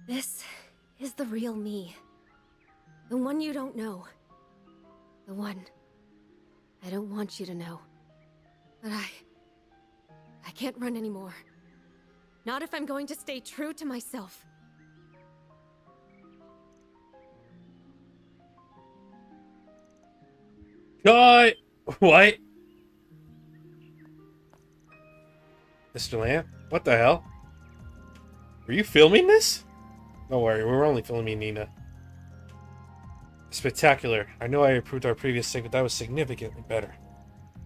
This is the real me. The one you don't know. The one I don't want you to know. But I can't run anymore. Not if I'm going to stay true to myself. God! What? Mr. Lamb? What the hell? Were you filming this? Don't worry, we were only filming Nina. Spectacular. I know I improved our previous thing, but that was significantly better.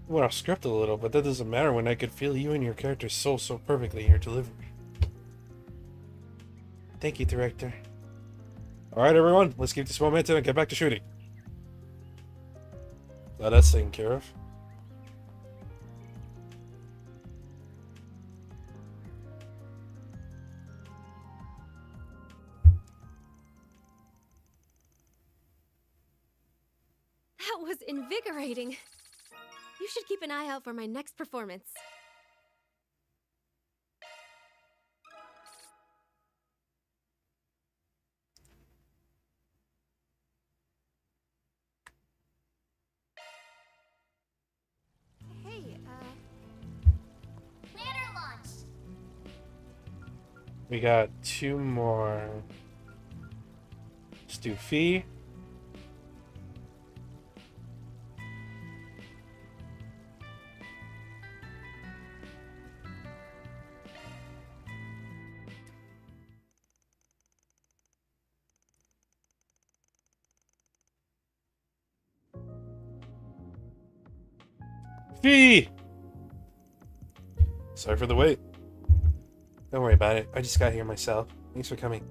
We went off script a little, but that doesn't matter when I could feel you and your character's soul so perfectly in your delivery. Thank you, director. Alright, everyone, let's keep this momentum and get back to shooting. Now that's taken care of. That was invigorating. You should keep an eye out for my next performance. Hey, Planner launch. We got 2 more. Let's do Fee. Fee! Sorry for the wait. Don't worry about it. I just got here myself. Thanks for coming.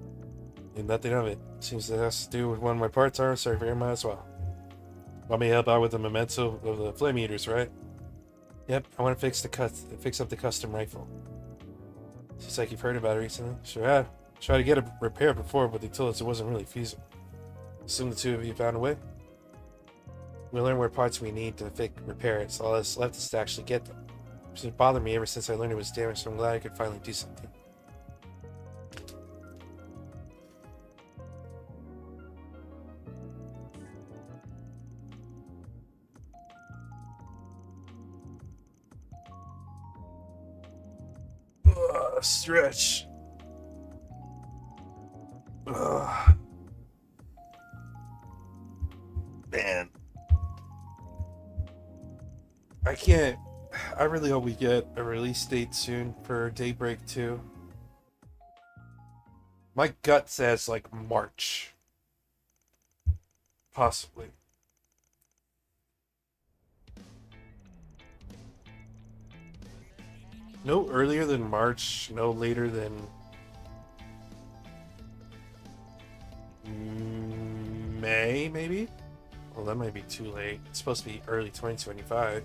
And nothing of it. Seems it has to do with one of my parts. Sorry for your might as well. Want me to help out with the memento of the flame eaters, right? Yep, I want to fix up the custom rifle. Seems like you've heard about it recently. Sure have. Tried to get it repaired before, but they told us it wasn't really feasible. Assume the 2 of you found a way? We learned what parts we need to repair it, so all that's left is to actually get them. It's been bothering me ever since I learned it was damaged, so I'm glad I could finally do something. Stretch. Man. can't. I really hope we get a release date soon for Daybreak 2. My gut says like March. Possibly. No earlier than March, no later than May, maybe? Well, that might be too late. It's supposed to be early 2025.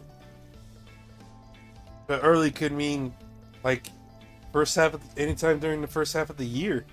But early could mean like first half of anytime during the first half of the year.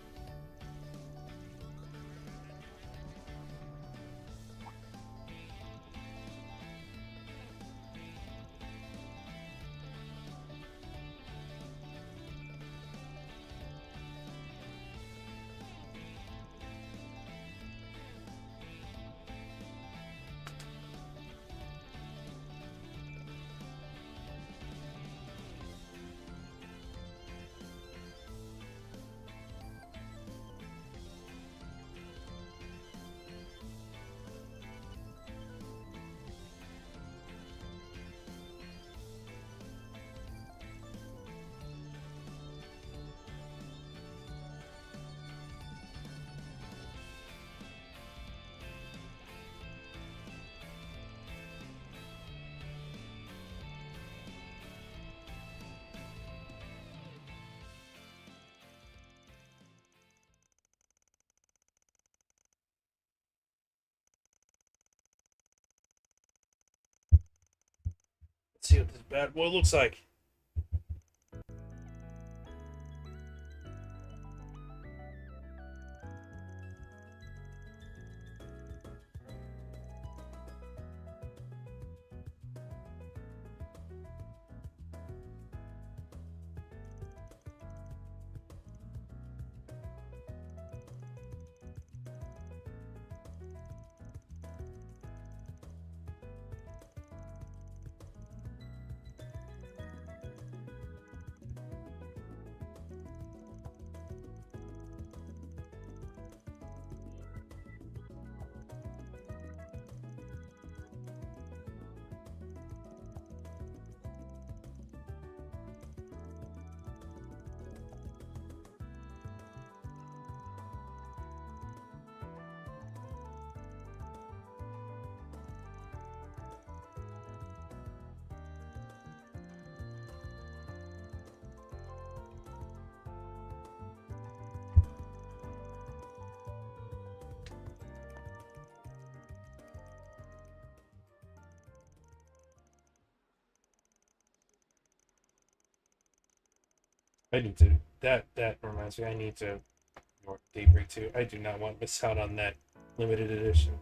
Let's see what this bad boy looks like. I need to. That reminds me. I need to. More Daybreak 2. I do not want to miss out on that limited edition.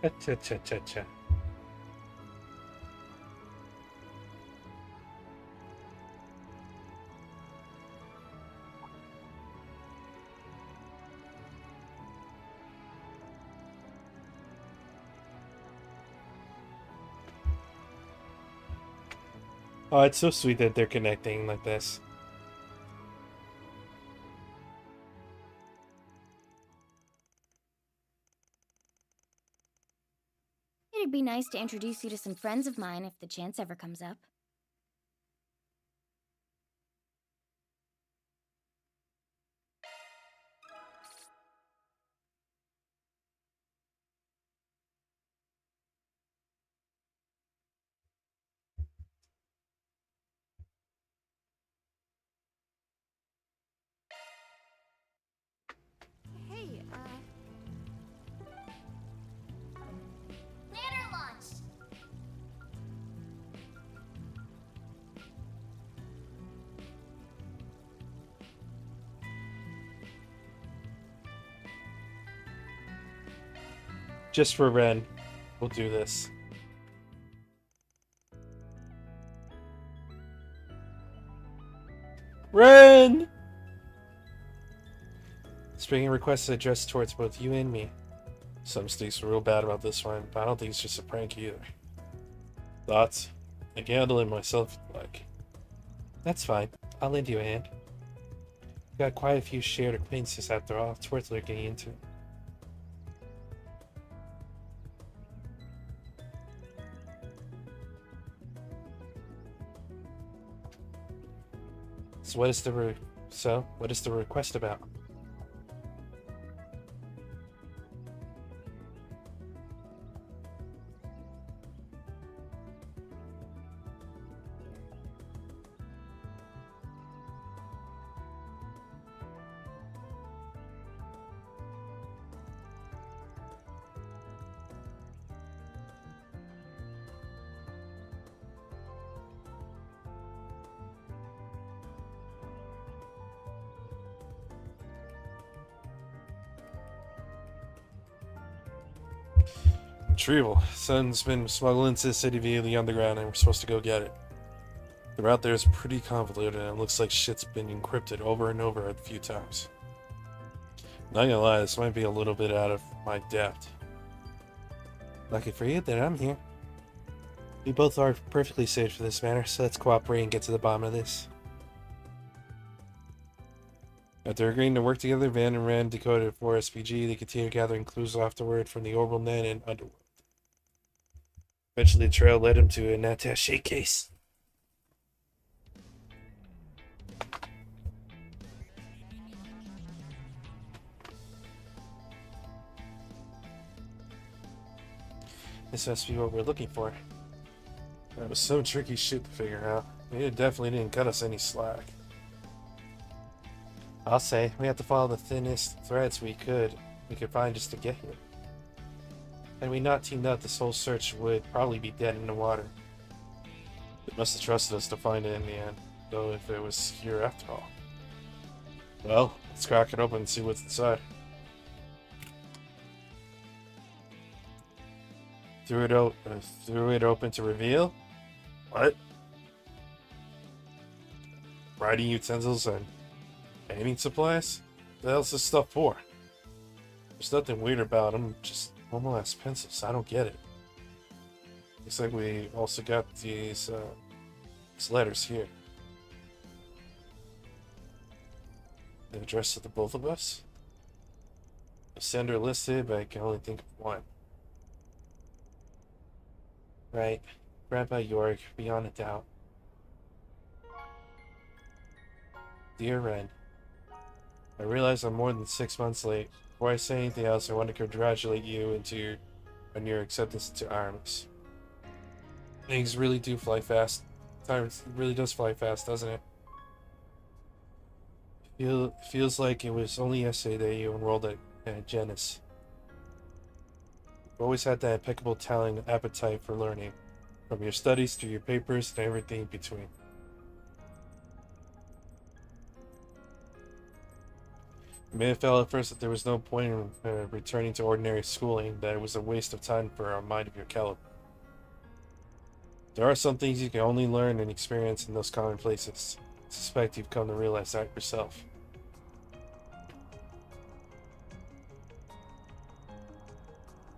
Cha cha cha cha. Oh, it's so sweet that they're connecting like this. it'd be nice to introduce you to some friends of mine if the chance ever comes up. Hey, Ladder launched! Just for Ren, we'll do this. Ren! Springing requests addressed towards both you and me. Some mistakes were real bad about this one, but I don't think it's just a prank either. Thoughts? I can handle it myself if you like. That's fine. I'll lend you a hand. We've got quite a few shared acquaintances after all. It's worth looking into. So what is the request about? Retrieval. Son's been smuggled into the city via the underground and we're supposed to go get it. The route there is pretty convoluted and it looks like shit's been encrypted over and over a few times. Not gonna lie, this might be a little bit out of my depth. Lucky for you that I'm here. We both are perfectly safe for this matter, so let's cooperate and get to the bottom of this. After agreeing to work together, Van and Rand decoded 4 SPG. They continued gathering clues afterward from the orbital net and underworld. Eventually, the trail led him to an attaché case. This must be what we're looking for. That was some tricky shit to figure out. It definitely didn't cut us any slack. I'll say, we have to follow the thinnest threads we could find just to get here. Had we not teamed up, this whole search would probably be dead in the water. They must have trusted us to find it in the end, though if it was here after all. Well, let's crack it open and see what's inside. Threw it open to reveal? What? Writing utensils and painting supplies? What the hell's this stuff for? There's nothing weird about them, just normal ass pencils. I don't get it. Looks like we also got these letters here. The address of the both of us? The sender listed, but I can only think of one. Right. Grandpa York, beyond a doubt. Dear Ren, I realize I'm more than 6 months late. Before I say anything else, I want to congratulate you on your acceptance to Aramis. Things really do fly fast. Time really does fly fast, doesn't it? Feels like it was only yesterday that you enrolled at Genis. You've always had that impeccable talent and appetite for learning, from your studies to your papers and everything in between. It may have felt at first that there was no point in returning to ordinary schooling, that it was a waste of time for a mind of your caliber. There are some things you can only learn and experience in those common places. I suspect you've come to realize that yourself.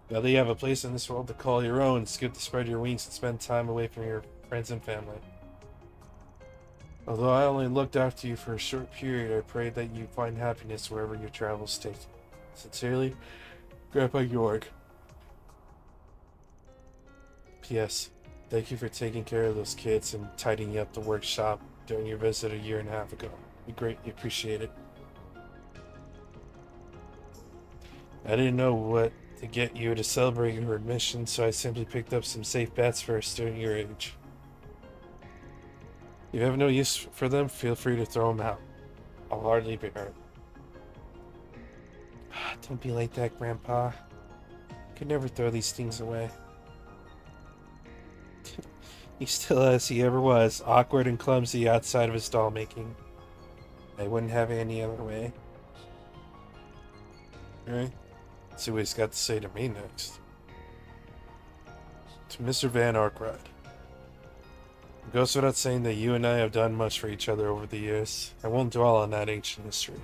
Now that you have a place in this world to call your own, it's good to spread your wings and spend time away from your friends and family. Although I only looked after you for a short period, I pray that you find happiness wherever your travels take you. Sincerely, Grandpa York. P.S. Thank you for taking care of those kids and tidying up the workshop during your visit a year and a half ago. We greatly appreciate it. I didn't know what to get you to celebrate your admission, so I simply picked up some safe bets for a student your age. If you have no use for them, feel free to throw them out. I'll hardly be hurt. Don't be like that, Grandpa. Could never throw these things away. He's still as he ever was, awkward and clumsy outside of his doll making. I wouldn't have it any other way. Alright, let's see what he's got to say to me next. To Mr. Van Arkwright. It goes without saying that you and I have done much for each other over the years. I won't dwell on that ancient history.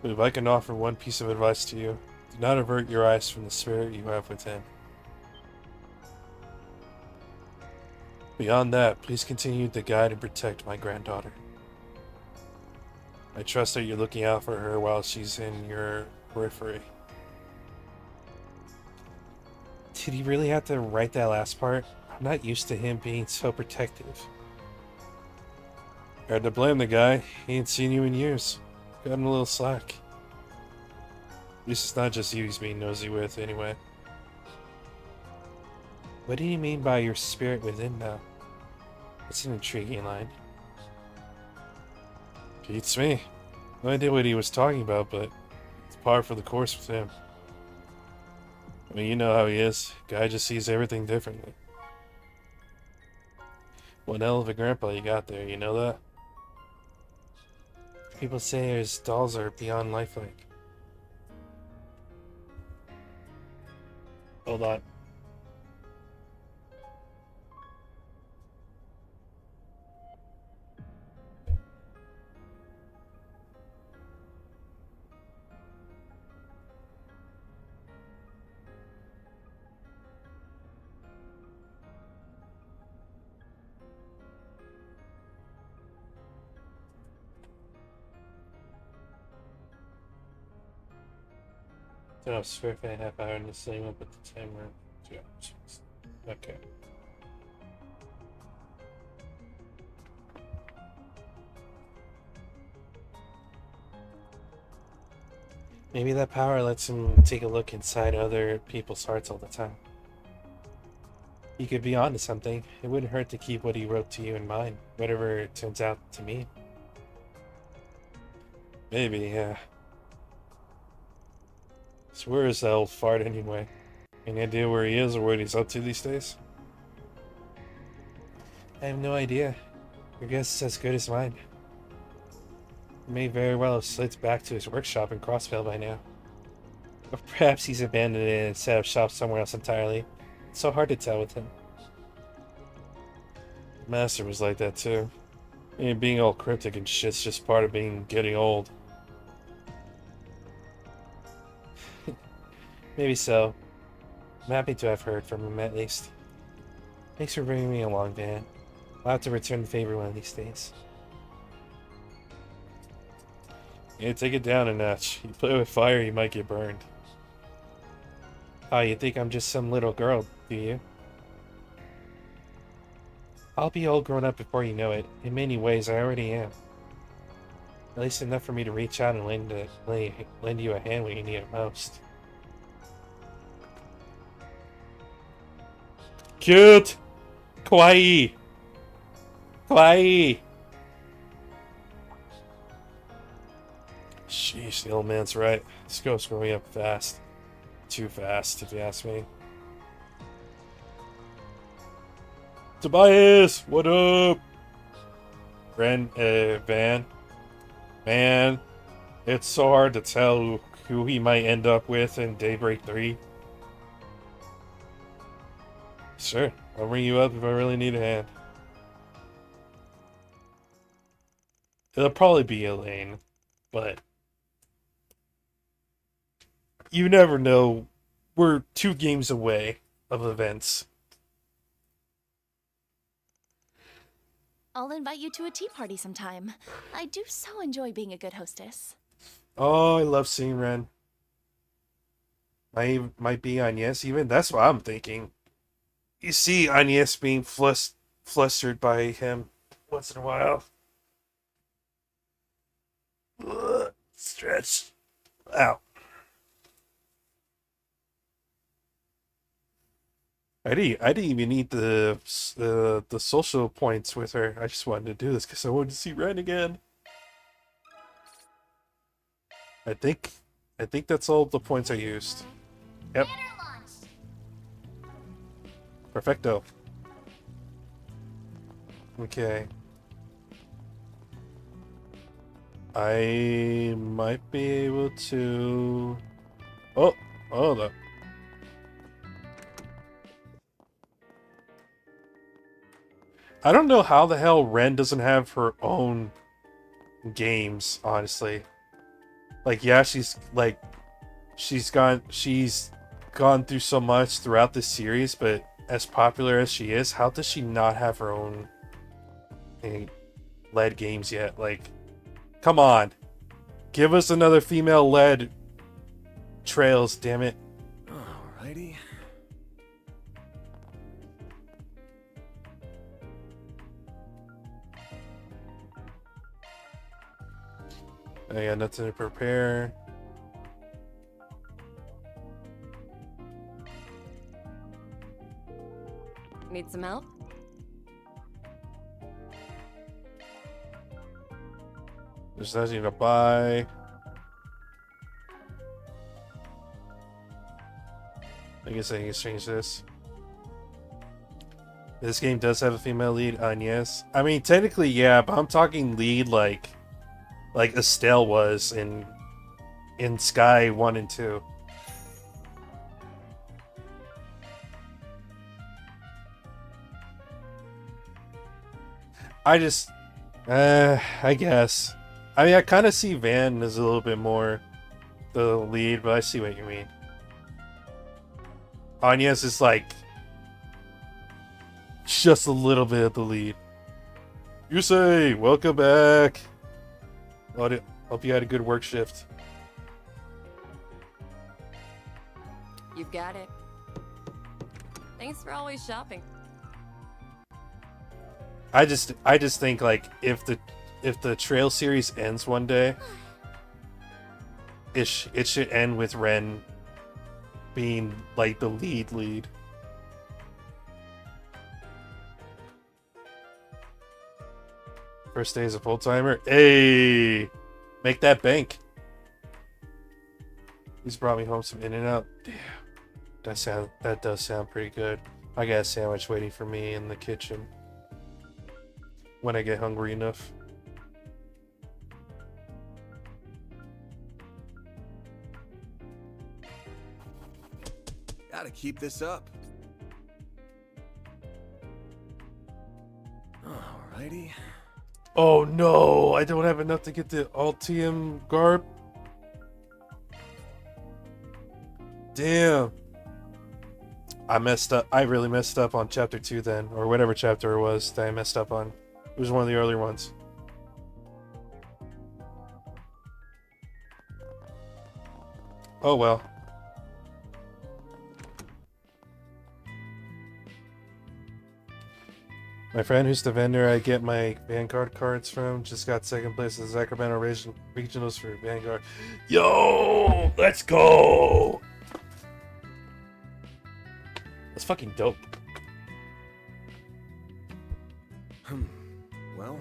But if I can offer one piece of advice to you, do not avert your eyes from the spirit you have within. Beyond that, please continue to guide and protect my granddaughter. I trust that you're looking out for her while she's in your periphery. Did he really have to write that last part? I'm not used to him being so protective. Hard to blame the guy. He ain't seen you in years. Got him a little slack. At least it's not just you he's being nosy with, anyway. What do you mean by your spirit within now? That's an intriguing line. Beats me. No idea what he was talking about, but it's par for the course with him. I mean, you know how he is. Guy just sees everything differently. One hell of a grandpa you got there, you know that? People say his dolls are beyond lifelike. Hold on. Don't have spare for a half hour in the same up at the timer. 2 hours. Okay. Maybe that power lets him take a look inside other people's hearts all the time. He could be onto something. It wouldn't hurt to keep what he wrote to you in mind, whatever it turns out to mean. Maybe, yeah. So where is that old fart anyway? Any idea where he is or what he's up to these days? I have no idea. Your guess is as good as mine. He may very well have slipped back to his workshop in Crossville by now. Or perhaps he's abandoned it and set up shop somewhere else entirely. It's so hard to tell with him. The Master was like that too. And being all cryptic and shit's just part of getting old. Maybe so. I'm happy to have heard from him at least. Thanks for bringing me along, Van. I'll have to return the favor one of these days. Yeah, take it down a notch. You play with fire, you might get burned. Oh, you think I'm just some little girl, do you? I'll be all grown up before you know it. In many ways, I already am. At least enough for me to reach out and lend you a hand when you need it most. Cute! Kawaii! Kawaii! Sheesh, the old man's right. This girl's growing up fast. Too fast, if you ask me. Tobias! What up? Van? Man, it's so hard to tell who he might end up with in Daybreak 3. Sure, I'll ring you up if I really need a hand. It'll probably be Elaine, but you never know. We're 2 games away of events. I'll invite you to a tea party sometime. I do so enjoy being a good hostess. Oh, I love seeing Ren. I might be on Yes even. That's what I'm thinking. You see Agnes being flustered by him once in a while. Ugh, stretch. Ow. I didn't even need the social points with her. I just wanted to do this because I wanted to see Ren again. I think that's all the points I used. Yep. Perfecto. Okay. I might be able to... Oh! Hold up. I don't know how the hell Ren doesn't have her own games, honestly. Like, yeah, she's gone through so much throughout this series, but as popular as she is, how does she not have her own lead games yet? Like, come on. Give us another female led Trails, damn it. Alrighty. I got nothing to prepare. Need some help? There's nothing to buy. I guess I can exchange this. This game does have a female lead, yes. I mean, technically, yeah, but I'm talking lead like Estelle was in Sky 1 and 2. I guess. I mean, I kind of see Van as a little bit more the lead, but I see what you mean. Agnes is like just a little bit of the lead. You say, welcome back. Hope you had a good work shift. You've got it. Thanks for always shopping. I just think like if the trail series ends one day, it should end with Ren being like the lead. First day as a full timer. Hey, make that bank. He's brought me home some In-N-Out. Damn, that does sound pretty good. I got a sandwich waiting for me in the kitchen when I get hungry enough. Gotta keep this up. Alrighty. Oh no, I don't have enough to get the Altium garb. Damn. I messed up. I really messed up on chapter 2 then, or whatever chapter it was that I messed up on. It was one of the earlier ones. Oh well. My friend who's the vendor I get my Vanguard cards from just got second place in the Sacramento Regionals for Vanguard. Yo! Let's go! That's fucking dope. Well,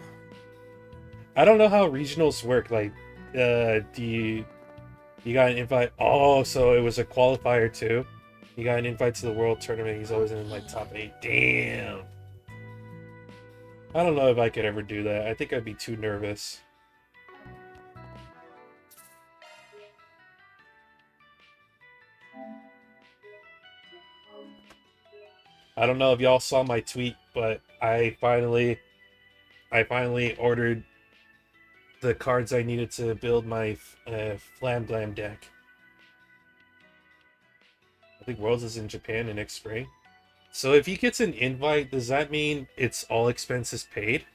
I don't know how regionals work. Like, do you got an invite? Oh, so it was a qualifier too. You got an invite to the world tournament. He's always in like top 8. Damn. I don't know if I could ever do that. I think I'd be too nervous. I don't know if y'all saw my tweet, but I finally ordered the cards I needed to build my Flam Blam deck. I think Worlds is in Japan in next spring. So if he gets an invite, does that mean it's all expenses paid?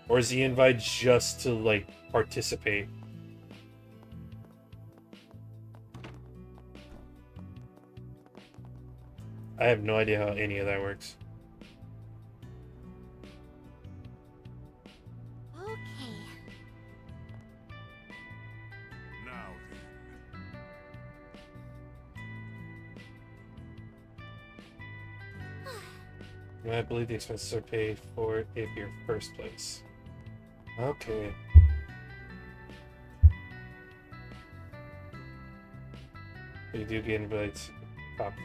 Or is the invite just to, like, participate? I have no idea how any of that works. Okay. Now I believe the expenses are paid for if you're first place. Okay. You do get invited to top 3.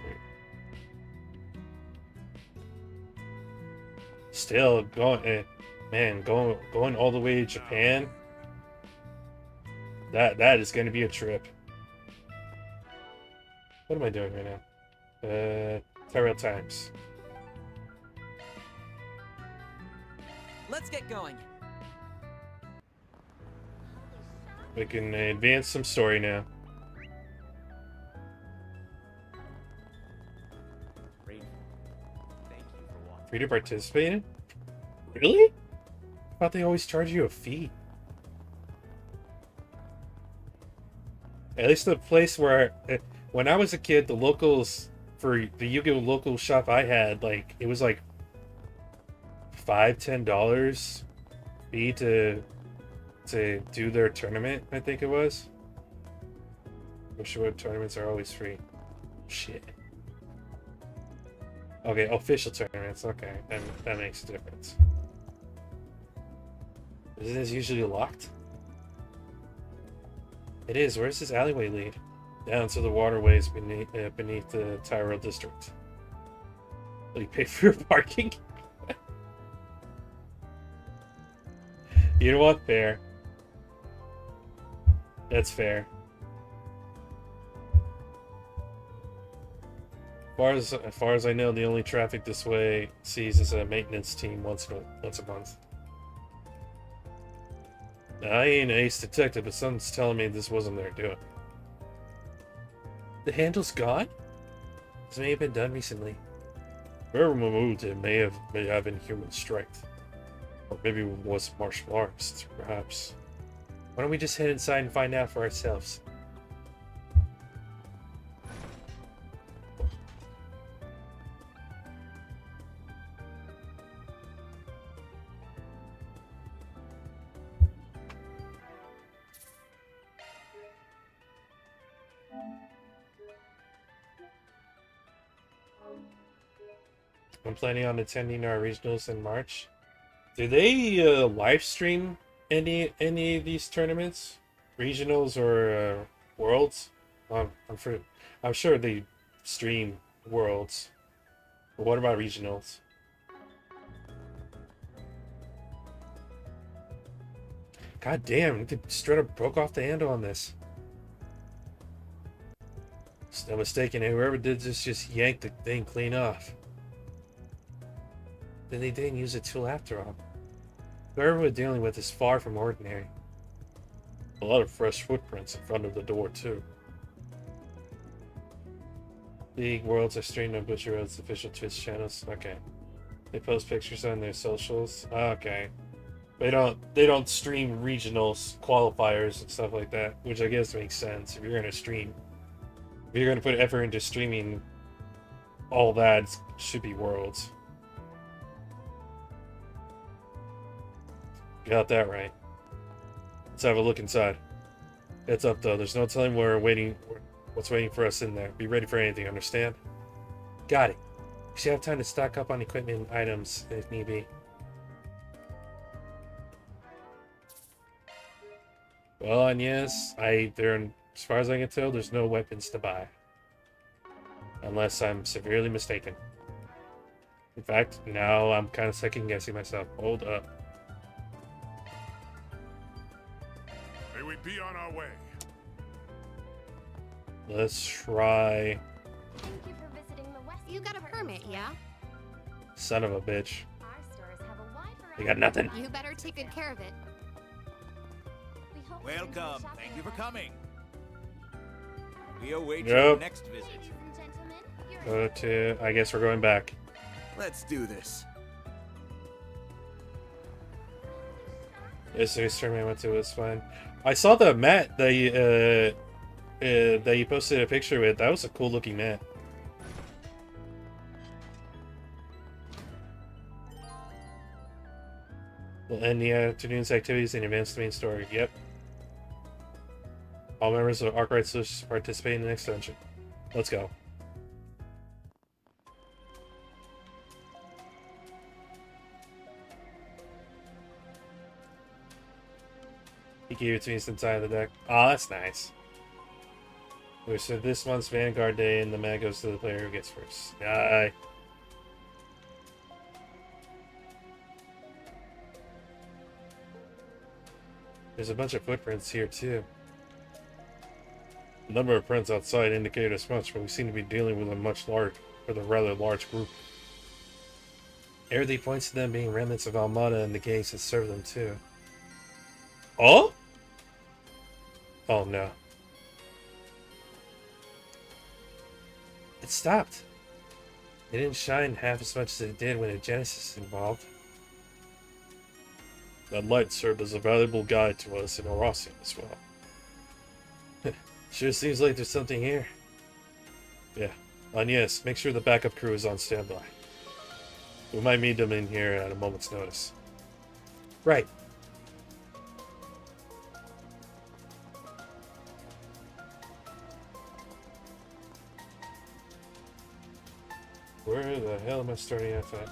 Still going, man, going all the way to Japan. That is going to be a trip. What am I doing right now? Tyrell Times. Let's get going. We can advance some story now. Free to participate in? Really? I thought they always charge you a fee. At least the place where, when I was a kid, the locals for the Yu-Gi-Oh! Local shop I had, like, it was like $5-10 fee to do their tournament, I think it was. I'm sure tournaments are always free. Shit. Okay, official tournaments, okay. That makes a difference. Isn't this usually locked? It is. Where's this alleyway lead? Down to the waterways beneath the Tyrell district. Will you pay for your parking? You know what? Fair. That's fair. As far as I know, the only traffic this way sees is a maintenance team once a month. Now, I ain't an ace detective, but something's telling me this wasn't their doing. The handle's gone? This may have been done recently. Whoever removed it may have inhuman strength. Or maybe it was martial arts, perhaps. Why don't we just head inside and find out for ourselves? I'm planning on attending our regionals in March. Do they live stream any of these tournaments, regionals or worlds? I'm sure they stream worlds. But what about regionals? God damn! We straight up broke off the handle on this. It's no mistaken. Whoever did this just yanked the thing clean off. Then they didn't use a tool after all. Whoever we're dealing with is far from ordinary. A lot of fresh footprints in front of the door, too. League Worlds are streamed on Butcher Road's official Twitch channels. Okay. They post pictures on their socials. Okay. They don't stream regionals, qualifiers, and stuff like that, which I guess makes sense. If you're gonna stream, if you're gonna put effort into streaming, all that should be Worlds. Got that right. Let's have a look inside. It's up though. There's no telling what's waiting for us in there. Be ready for anything, understand? Got it. We should have time to stock up on equipment and items if need be. Well, and yes, as far as I can tell, there's no weapons to buy. Unless I'm severely mistaken. In fact, now I'm kind of second guessing myself. Hold up. May we be on our way. Let's try. Thank you for visiting the West. You got a permit, yeah? Son of a bitch. Our stores have a wide variety. They got nothing. You better take good care of it. Welcome. Thank you for coming. We await Yep. your next visit. Go to. I guess we're going back. Let's do this. Yes, the tournament I went to was fun. I saw the mat that you posted a picture with. That was a cool looking mat. We'll end the afternoon's activities and advance the main story. Yep. All members of Arkwright Solutions participate in the next dungeon. Let's go. He gave it to me since I had the deck. Oh, that's nice. So this month's Vanguard Day, and the mag goes to the player who gets first. Aye. There's a bunch of footprints here, too. The number of prints outside indicate as much, but we seem to be dealing with a rather large group. Everything points to them being remnants of Almada and the gangs that serve them, too. Oh? Oh, no. It stopped. It didn't shine half as much as it did when a Genesis was involved. That light served as a valuable guide to us in Orosium as well. Sure seems like there's something here. Yeah. And yes, make sure the backup crew is on standby. We might need them in here at a moment's notice. Right. Where the hell am I starting at that?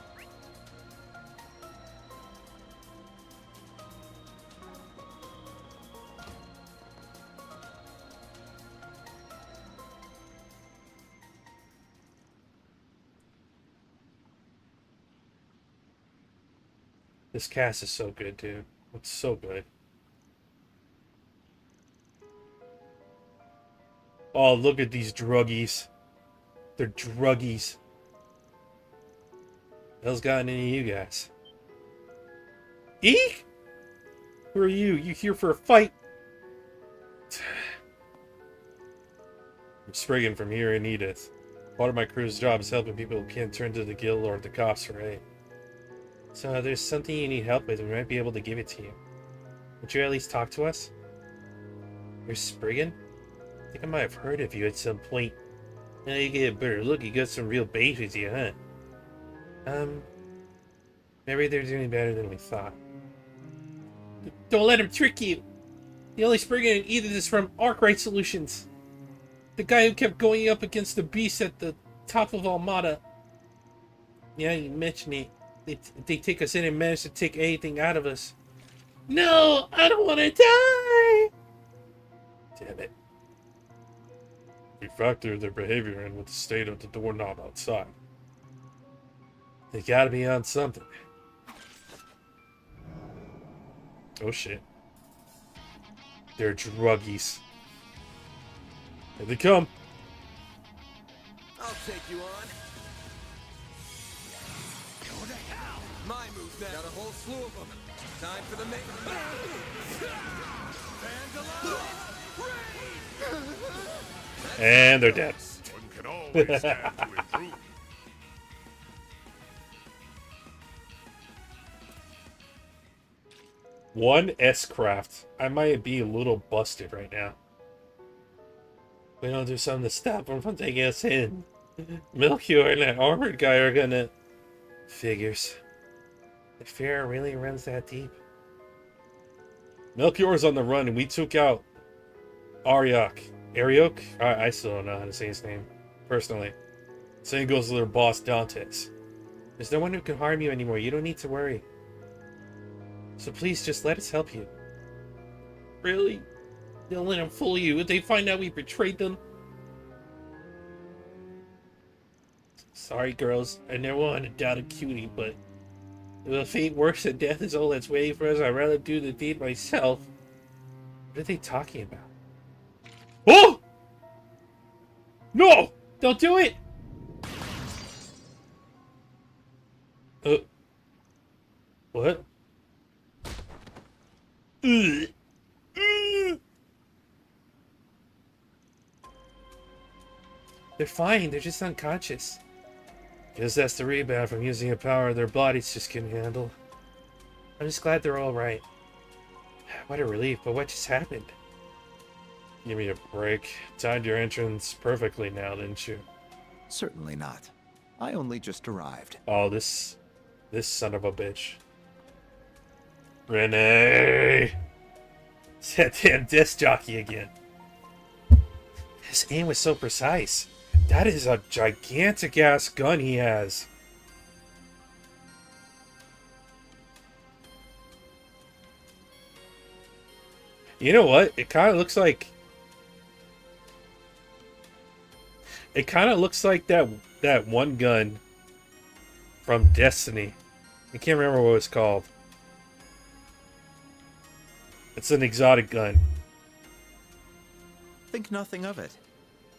This cast is so good, dude. It's so good. Oh, look at these druggies. They're druggies. What hell's gotten any of you guys? Eek! Who are you? You here for a fight? I'm Spriggan from here in Edith. Part of my crew's job is helping people who can't turn to the guild or the cops for aid. So if there's something you need help with, we might be able to give it to you. Would you at least talk to us? You're Spriggan? I think I might have heard of you at some point. Now you get a better look, you got some real bait with you, huh? Maybe they're doing better than we thought. Don't let him trick you! The only Spriggan in Edith is from Arkwright Solutions. The guy who kept going up against the beast at the top of Almada. Yeah, you mentioned it. They take us in and manage to take anything out of us. No! I don't want to die! Damn it. We factor their behavior in with the state of the doorknob outside. They gotta be on something. Oh shit. They're druggies. Here they come. I'll take you on. Go to hell! My move now. Got a whole slew of them. Time for the main. And they're dead. One can always stand to improve. One S-Craft. I might be a little busted right now. We don't do something to stop them from taking us in. Melchior and that armored guy are gonna... Figures. The fear really runs that deep. Melchior's on the run and we took out Ariok. Ariok? I still don't know how to say his name. Personally. Same goes to their boss, Dantes. There's no one who can harm you anymore. You don't need to worry. So please, just let us help you. Really? Don't let them fool you. If they find out we betrayed them... Sorry, girls. I never wanted to doubt a cutie, but... if a fate worse than death is all that's waiting for us, I'd rather do the deed myself. What are they talking about? Oh! No! Don't do it! What? Ugh. Ugh. They're fine, they're just unconscious. Guess that's the rebound from using a power their bodies just couldn't handle. I'm just glad they're alright. What a relief, but what just happened? Give me a break. Timed your entrance perfectly now, didn't you? Certainly not. I only just arrived. Oh, this son of a bitch. Renee! It's that damn disc jockey again. His aim was so precise. That is a gigantic ass gun he has. You know what? It kind of looks like... It kind of looks like that one gun from Destiny. I can't remember what it's called. It's an exotic gun. Think nothing of it.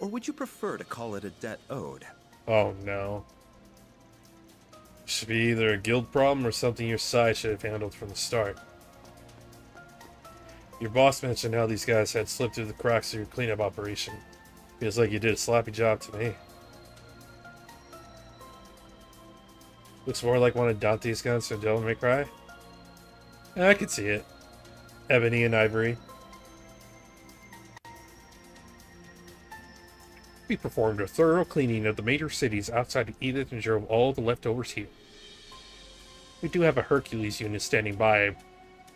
Or would you prefer to call it a debt owed? Oh no. Should be either a guild problem or something your side should have handled from the start. Your boss mentioned how these guys had slipped through the cracks of your cleanup operation. Feels like you did a sloppy job to me. Looks more like one of Dante's guns from Devil May Cry. I could see it. Ebony and ivory. We performed a thorough cleaning of the major cities outside of Edith and drove all the leftovers here. We do have a Hercules unit standing by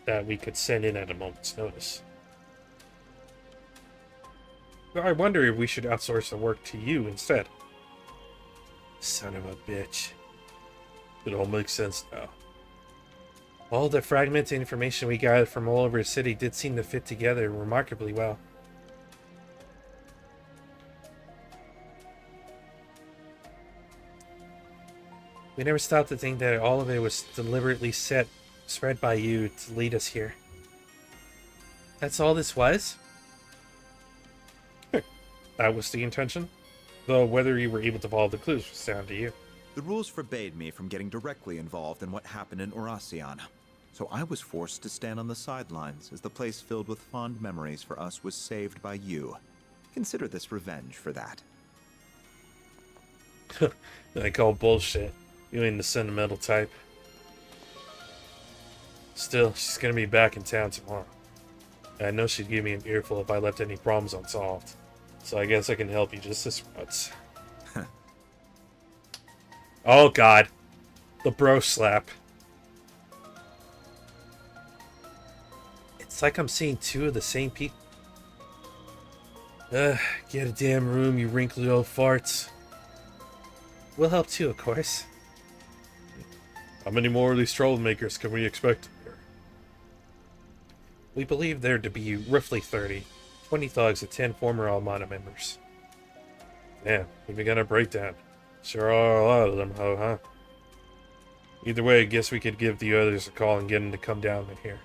that we could send in at a moment's notice. But I wonder if we should outsource the work to you instead. Son of a bitch. It all makes sense now. All the fragmented information we gathered from all over the city did seem to fit together remarkably well. We never stopped to think that all of it was deliberately spread by you to lead us here. That's all this was? That was the intention. Though whether you were able to follow the clues was down to you. The rules forbade me from getting directly involved in what happened in Oracion, so I was forced to stand on the sidelines as the place filled with fond memories for us was saved by you. Consider this revenge for that. I call bullshit. You ain't the sentimental type. Still, she's gonna be back in town tomorrow. I know she'd give me an earful if I left any problems unsolved. So I guess I can help you just this once. Oh god. The bro slap. It's like I'm seeing two of the same people. Get a damn room, you wrinkly old farts. We'll help too, of course. How many more of these troublemakers can we expect here? We believe there to be roughly 30. 20 thugs and 10 former Armada members. Damn, we begun a breakdown. Sure are a lot of them, huh? Either way, I guess we could give the others a call and get them to come down in here.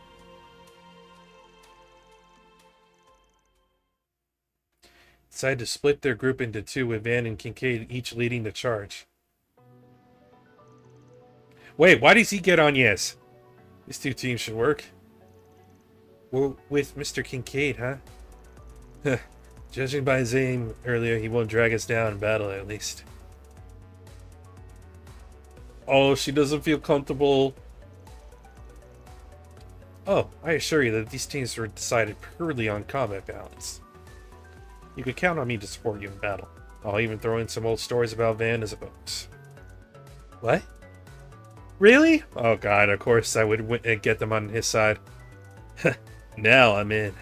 Decided to split their group into two with Van and Kincaid each leading the charge. Wait, why does he get on yes? These two teams should work. Well, with Mr. Kincaid, huh? Judging by his aim earlier, he won't drag us down in battle at least. Oh, she doesn't feel comfortable. Oh, I assure you that these teams were decided purely on combat balance. You could count on me to support you in battle. I'll even throw in some old stories about Van as a bonus. What? Really? Oh god, of course I would get them on his side. Now I'm in.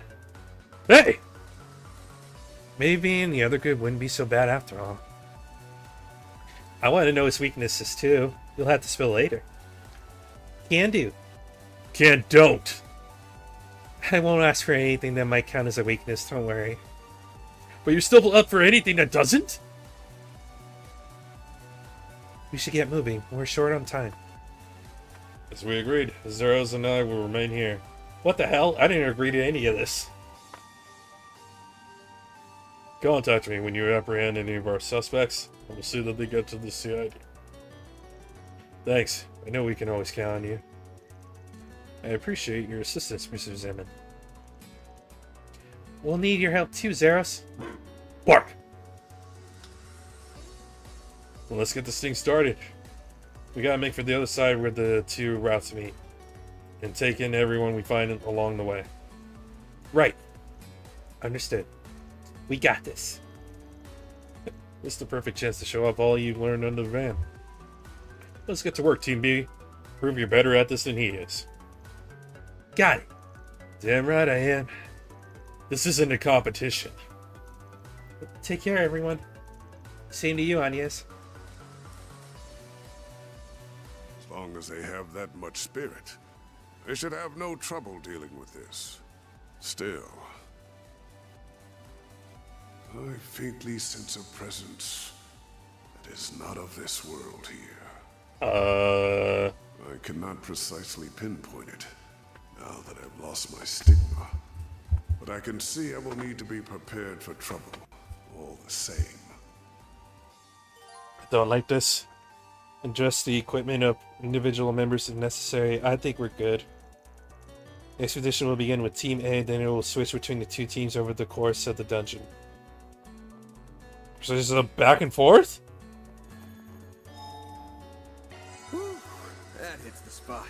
Hey! Maybe in the other group wouldn't be so bad after all. I want to know his weaknesses too. You'll have to spill later. Can do. Can don't. I won't ask for anything that might count as a weakness, don't worry. But you're still up for anything that doesn't? We should get moving. We're short on time. As we agreed, Zeros and I will remain here. What the hell? I didn't agree to any of this. Contact me when you apprehend any of our suspects, and we'll see that they get to the CID. Thanks. I know we can always count on you. I appreciate your assistance, Mr. Zeman. We'll need your help too, Zeros. Bark! Well, let's get this thing started. We gotta make for the other side where the two routes meet, and take in everyone we find along the way. Right. Understood. We got this. This is the perfect chance to show off all you've learned under the van. Let's get to work, Team B. Prove you're better at this than he is. Got it. Damn right I am. This isn't a competition. Take care, everyone. Same to you, Agnes. As long as they have that much spirit, they should have no trouble dealing with this. Still, I faintly sense a presence that is not of this world here. I cannot precisely pinpoint it, now that I've lost my stigma. But I can see I will need to be prepared for trouble, all the same. I don't like this. Adjust the equipment of individual members if necessary. I think we're good. The expedition will begin with Team A, then it will switch between the two teams over the course of the dungeon. So this is a back and forth? Whew, that hits the spot.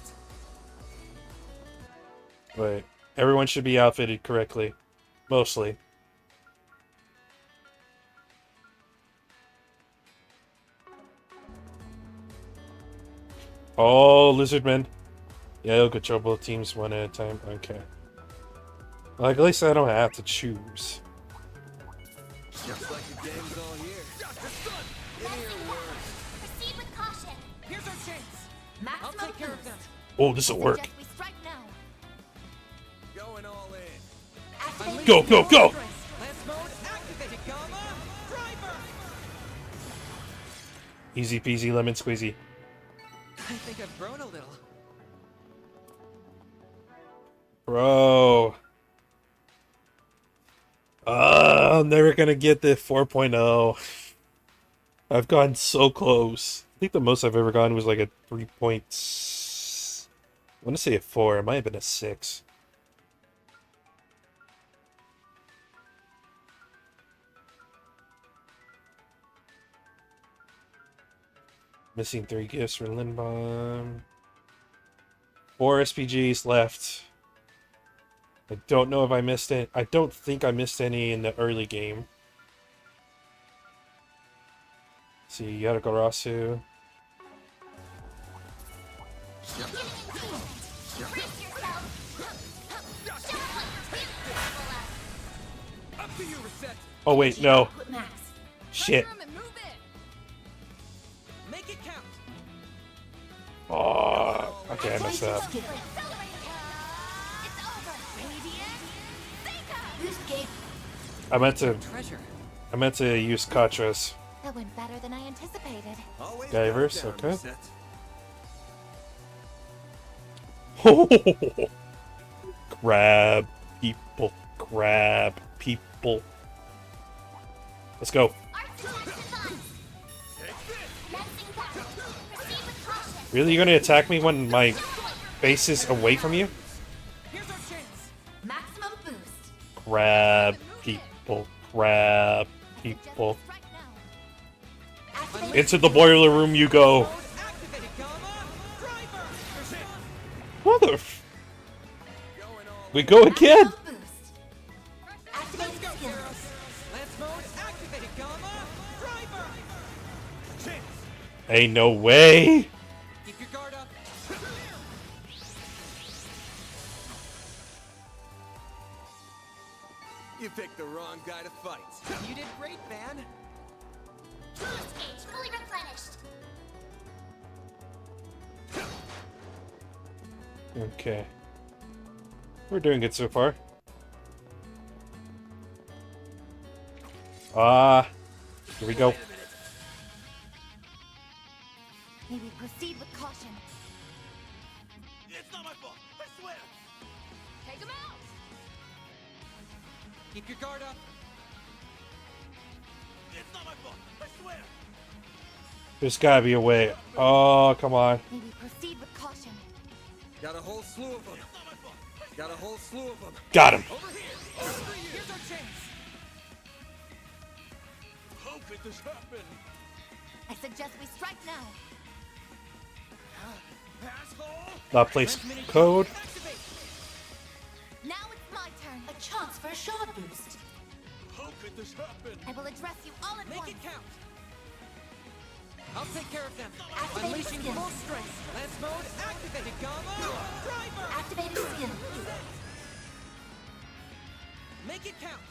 Wait, everyone should be outfitted correctly. Mostly. Oh, Lizardmen. Yeah, you'll control both teams one at a time. Okay. Like, at least I don't have to choose. Just like the game's all here. Give me your word. Proceed with caution. Here's our chance. Maximum I'll take care of them. Oh, this'll work. Suggest we strike now. Going all in. Unleash Go, go, your go! strength. Lance mode activated, Gamma. Driver. Easy peasy lemon squeezy. I think I've grown a little. Bro. I'm never gonna get the 4.0. I've gotten so close. I think the most I've ever gotten was like a 3. I want to say a 4. It might have been a 6. Missing 3 gifts for Lindbaum. 4 SPGs left. I don't know if I missed it. I don't think I missed any in the early game. Let's see, Yatagarasu. Up to you, Reset. Oh wait, no. Shit. Make it count. Oh, okay, I messed up. I meant to use Katras. That went better than I anticipated. Divers, okay. Grab people, grab people. Let's go. Really, you're gonna attack me when my base is away from you? Here's our chance. Maximum boost. Grab people, grab people. Into the boiler room you go. Mother. We go again. Let's go, Gyros. Lance mode activated, Gamma. Driver. Chance. Ain't no way. Keep your guard up. You picked the wrong guy to fight. You did great, man. Boost gauge fully replenished. Okay. We're doing good so far. Here we go. Maybe proceed with caution. It's not my fault, I swear! Take him out. Keep your guard up. It's not my fault, I swear! There's gotta be a way. Oh, come on. Maybe proceed with caution. Got a whole slew of them. Got a whole slew of them. Got him. Over here. Here's our chance. How could this happen? I suggest we strike now. Asshole! Not place code. Now it's my turn. A chance for a shard boost. How could this happen? I will address you all at once. Make it count. I'll take care of them. Activating Unleashing skill. full strength. Lance mode activated, Gamma! Driver! Activating skill. Make it count.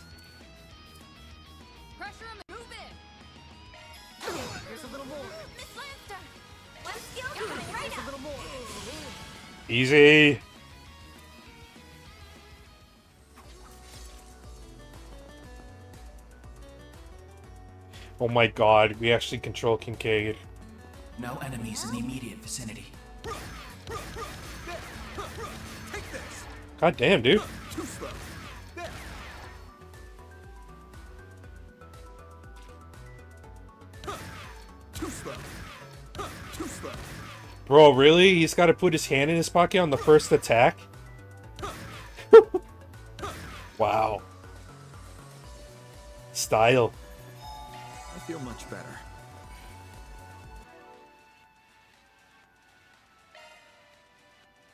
Pressure him and move in. Here's a little more. Miss Lancer! One skill coming right Here's a up. little more. Easy. Oh my god, we actually control Kincaid. No enemies in the immediate vicinity. God damn, dude. Too slow. There. Too slow. Too slow. Bro, really? He's got to put his hand in his pocket on the first attack? Wow. Style. I feel much better.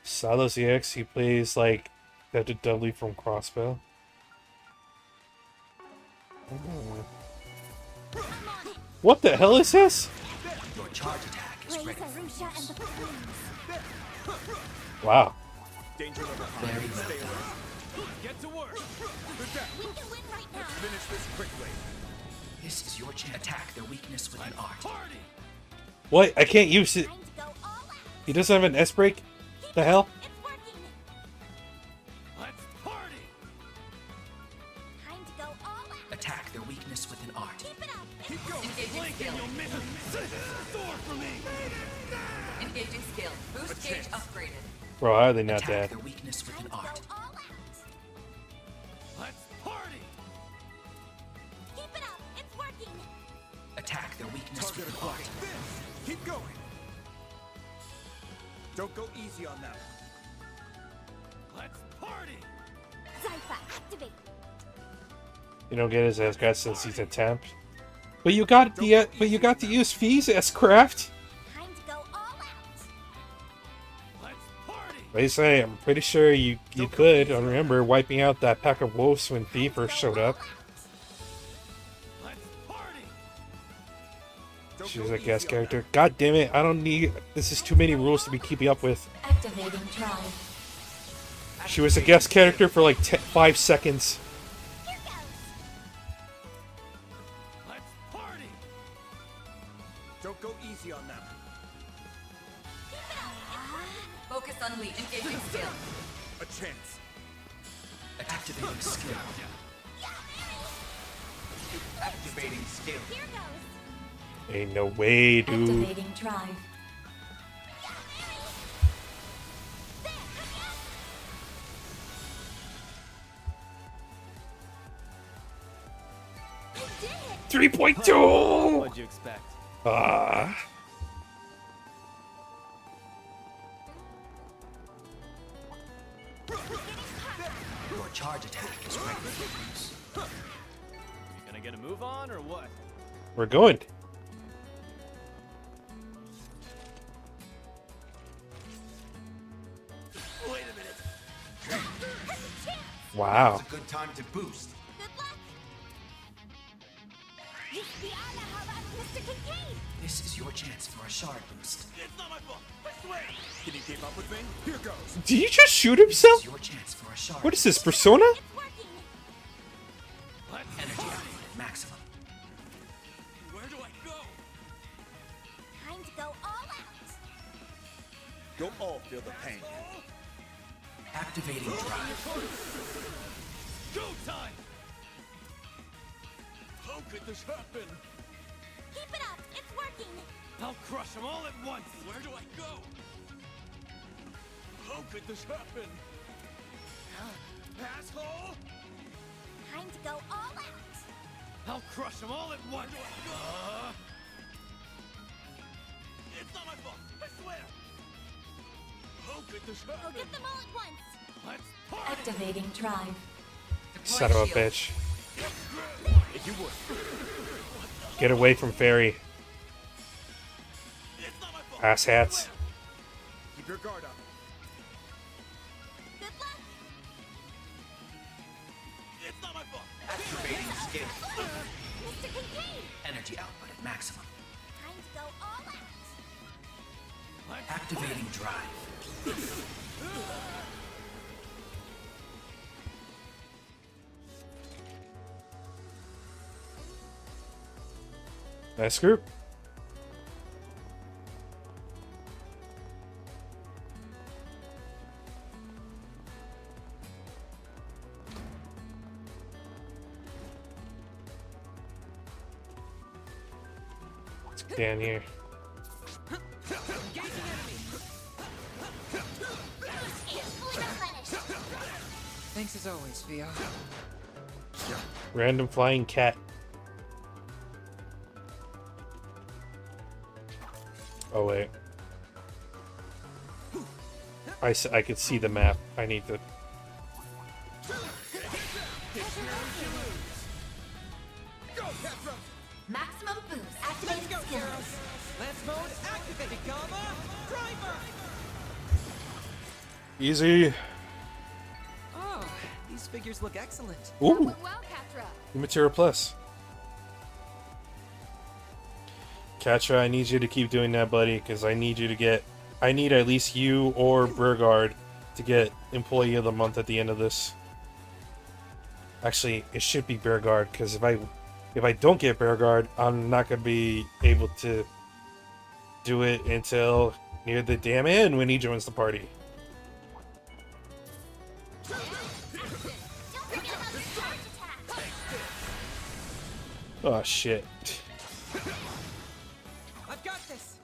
Silos EX, he plays like Dead Dudley from Crossbow. What the hell is this? Your charge attack is Raise ready. Arusha and the flames. Wow. Danger level high. Very well Stay done. alert. Get to work. Good job. We can win right now. Let's finish this quickly. This is your chance. Attack their weakness with an art. Party! What? I can't use it. Time to go all out. He doesn't have an S break? The hell? It's working. Let's party! Time to go all out. Attack their weakness with an art. Keep it up. Keep going. Engaging Blink skill. and you'll miss it. Sword for me. Engaging skill. Boost gauge upgraded. Bro, how are they not Attack dead? their weakness with Time an to go art. all out. Let's party! Keep it up. It's working. Attack their weakness Target with an acquired. art. This. Keep going. Don't go easy on them. Let's party! Zypha, activate. You don't get his ass got since he's a temp. But you got to use Fee's S-Craft. Time to go all out. Let's party! They say I'm pretty sure you could. I remember wiping out that pack of wolves when Fee first showed up. Let's party! She was a guest character. God damn it, I don't need... This is too many rules to be keeping up with. Activating drive. She was a guest character for like 5 seconds. Here goes. Let's party! Don't go easy on them. Focus unleashed. Engaging skill. A chance. Activating skill. Activating skill. Here goes. Ain't no way, dude. Activating drive. You did it. 3.2! What'd you expect? Ah. Your charge attack is ready for use. You gonna get a move on or what? We're going. Wait a minute. Wow. It's a good time to boost. Good luck. Mr. Kincaid. This is your chance for a shard boost. It's not my fault. I swear. Can you keep up with me? Here goes. Did he just shoot himself? This is your chance for a shard What is this, boost. Persona? It's working. Energy output at maximum. Where do I go? Time to go all out. You'll all feel the pain. Activating drive. Go time! How could this happen? Keep it up. It's working. I'll crush them all at once. Where do I go? How could this happen? Asshole! Time to go all out. I'll crush them all at once. It's not my fault. I swear. How could this happen? Go get them all at once. Let's party! Activating drive. Son of a bitch. If you would. Get away from Fairy. It's not my fault. Ass hats. Keep your guard up. Good luck. It's not my fault. Activating skill. Mr. Kincaid. Energy output at maximum. Time to go all out. Activating drive. Nice group. Let's get down here. Thanks as always, Vio. Random flying cat. Oh wait. I could see the map. I need to. Maximum boost. Activating skills. Lance mode activated, Gamma! Driver! Easy. Oh, these figures look excellent. Ooh. Well, Catra. Material plus. Katra, I need you to keep doing that, buddy, because I need you to get. I need at least you or Burgard to get Employee of the Month at the end of this. Actually, it should be Burgard, because if I don't get Burgard, I'm not gonna be able to do it until near the damn end when he joins the party. Oh shit. I've got this.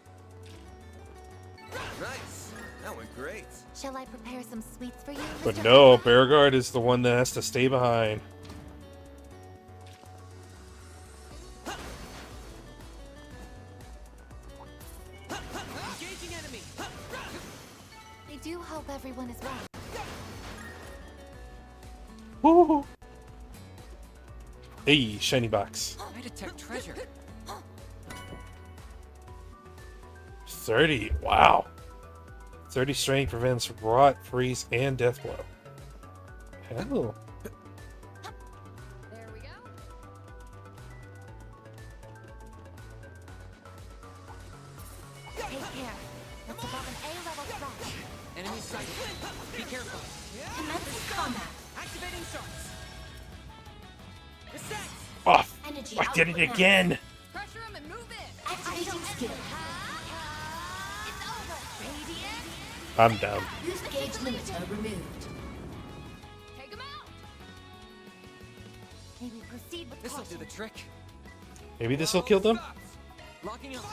Nice. That went great. Shall I prepare some sweets for you, But Mr. no, Burgard is the one that has to stay behind. Engaging enemy. I do hope everyone is well. Woo! Hey, shiny box. I detect treasure. 30. Wow. 30 strength prevents rot, freeze, and death blow. Hell. There we go. Take care. That's above an A-level threat. Enemy sighted. Be careful. Commencing combat. Activating shots. Reset. Off. Energy I did it output again. Pressure him and move in. Activating skill. It's over. Radiant. I'm down. Boost gauge limiter removed. Take him out. Maybe proceed with This'll do caution. the trick. Maybe this will kill them? Locking up.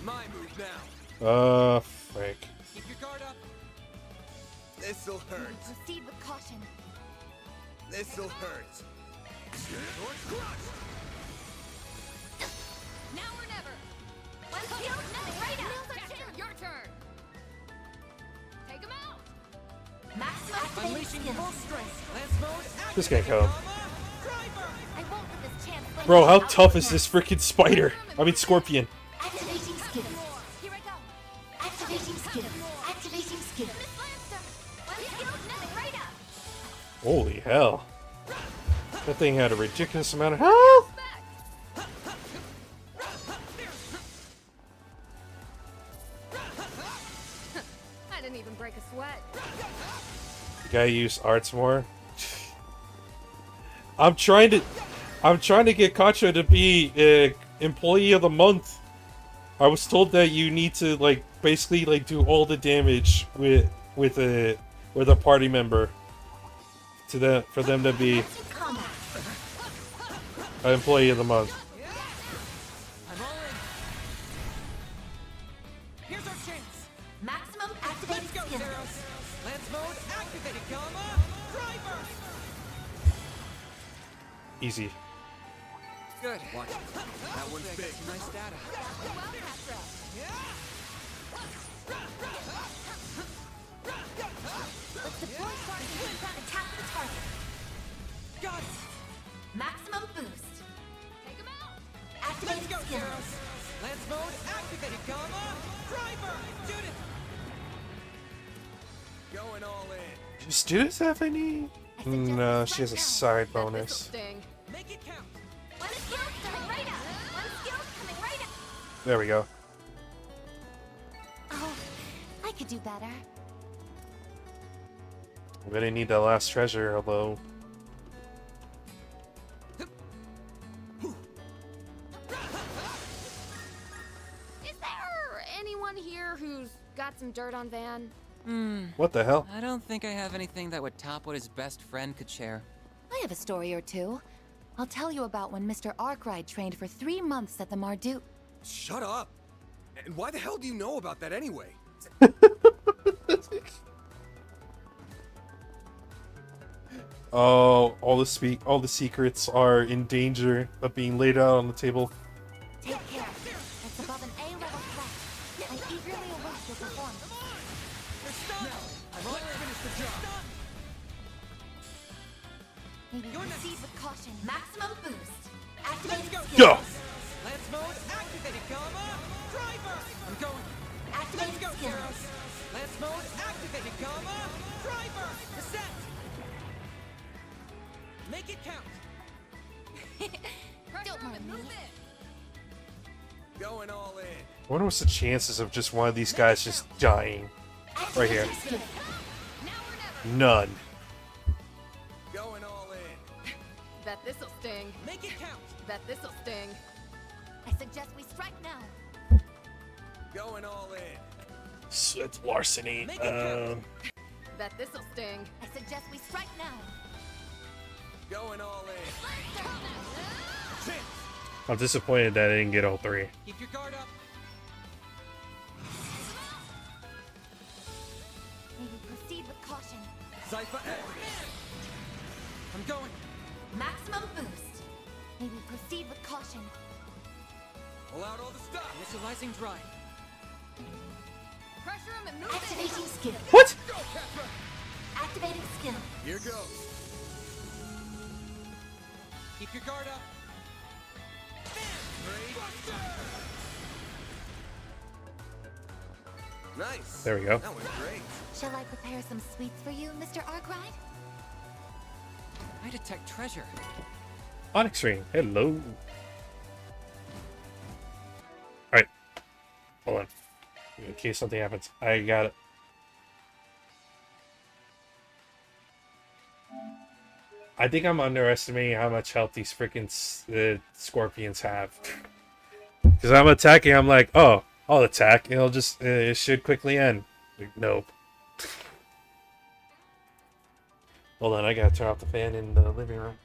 My move now. Frick. Keep your guard up. This'll hurt. Maybe proceed with caution. This'll hurt. Now or never. One skill, nothing right up. Catra, your turn. Take him out. Maximum activating Unleashing skills. full strength. Lance mode. This guy come. Driver. I won't let this chance win. Bro, how tough is this freaking spider? I mean, scorpion. Activating skills. Here I go. Activating skills. Activating skills. Miss Lancer. One skill, nothing right up. Holy hell. That thing had a ridiculous amount of health. I didn't even break a sweat. The guy used arts more. I'm trying to get Kacha to be Employee of the Month. I was told that you need to basically do all the damage with a party member for them to be an Employee of the Month. I'm all in. Here's our chance. Maximum activating Let's go, skills. Zeros. Lance mode activated, Gamma. Driver. Easy. Good. Watch it. That one's Hopefully I big. got some nice data. Well, Catra. Let's deploy sharks and attack the target. Got it. Maximum boost. Take him out. Activating Let's go, skills. Zeros. Lance mode activated, Gamma. Driver. Judith. Going all in. Does Judith have any? No, she has a side This'll bonus. sting. Make it count. One skill coming right up. One skill coming right up. There we go. Oh, I could do better. I'm gonna need that last treasure, although. Is there anyone here who's got some dirt on Van? What the hell? I don't think I have anything that would top what his best friend could share. I have a story or two. I'll tell you about when Mr. Arkwright trained for 3 months at the Mardu. Shut up! And why the hell do you know about that anyway? Oh, all the secrets are in danger of being laid out on the table. Take care. It's above an A-level threat. I eagerly await your performance. I'm on to finish the job. Maybe proceed with caution. Maximum boost. Activate Go. Go! Lance mode activated, Gamma! Driver! I'm going. Activate Let's go, skills. Zeros. Lance mode activated, Gamma! Driver! Reset! Make it count! Don't mind me. Going all in. I wonder what's the chances of just one of these guys just dying right here. None. Going all in. Bet this'll sting. Make it count! Bet this'll sting. I suggest we strike now. Going all in. It's larceny. Bet this'll sting. I suggest we strike now. Going all in. I'm disappointed that I didn't get all three. Keep your guard up. Maybe proceed with caution. Cypher X. I'm going. Maximum boost. Maybe proceed with caution. Pull out all the stuff. Initializing drive. Pressure him and move Activating skill. What? Go, Capra! Activating skill. Here goes. Keep your guard up. Nice. There we go. That was great. Shall I prepare some sweets for you, Mr. Arkwright? I detect treasure. Onyx ring. Hello. Alright. Hold on. In case something happens. I got it. I think I'm underestimating how much health these freaking scorpions have. Because I'm attacking, I'm like, oh, I'll attack, and it should quickly end. Like, nope. Hold on, I gotta turn off the fan in the living room.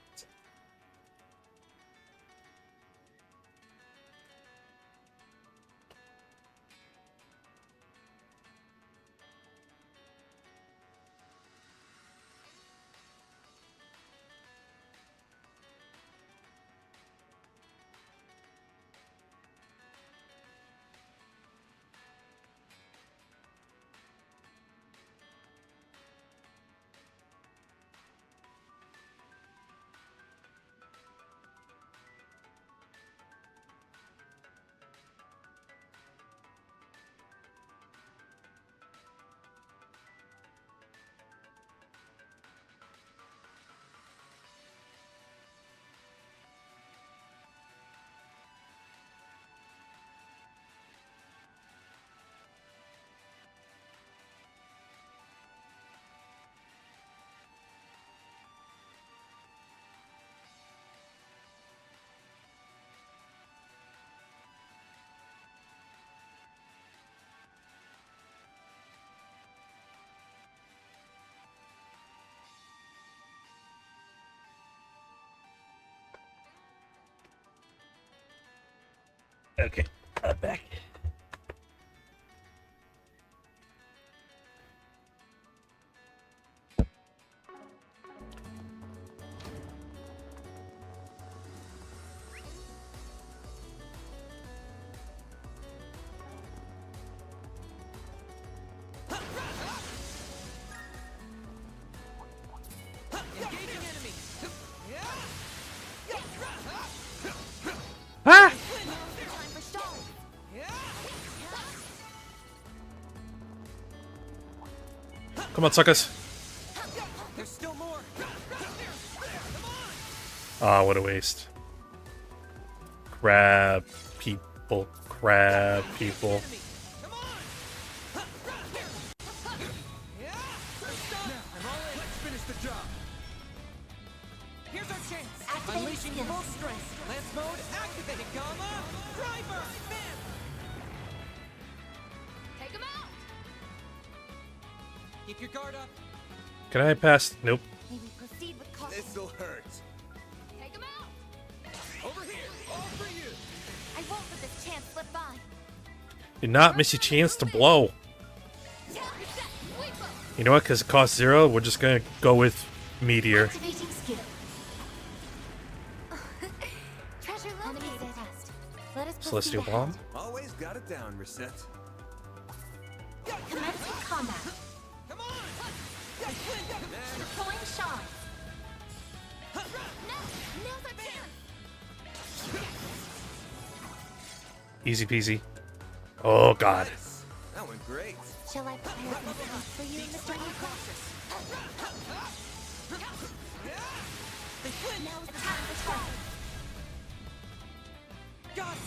Okay, I'm back. Engaging enemy. Ah! Come on, suckers. There's still more. Ah, what a waste. Crab people. couple crab people. Let's finish the job. Here's our chance. Activate Unleashing skills. full strength. Lance mode activated. Gamma. Driver. Bam. Take him out. Keep your guard up. Can I pass? Nope. May we proceed with caution. This'll hurt. Take him out. Over here. All for you. I won't let this chance slip by. Do not miss your chance to blow. You know what? Because it costs 0, we're just gonna go with Meteor. Activating skill. Treasure located. Let us Celestial proceed Bomb. Always got it down, Reset. ahead. Commencing combat. Come on. Deploying shot. Now's our chance. Easy peasy. Oh god. That went great. Shall I prepare some stuff for you, Mr. Incautious? Now is the time to target. Got it.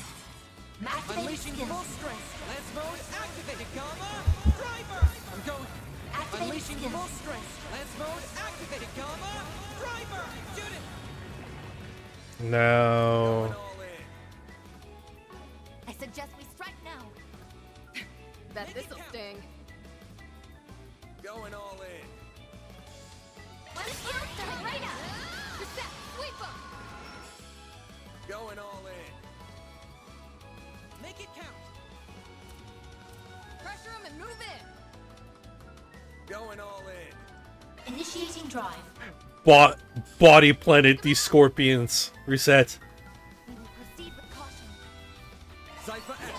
Activating Unleashing skill. full strength. Lance mode activated. Gamma. Driver. I'm going. Activating Unleashing skill. full strength. Lance mode activated. Gamma. Driver. Shoot it. No. I suggest we strike now. Bet this'll sting. Going all in. What is your right up? Reset. Sweep him. Going all in. Make it count. Pressure him and move in. Going all in. Initiating drive. Body planet these scorpions. Reset. We will proceed with caution. Cypher active.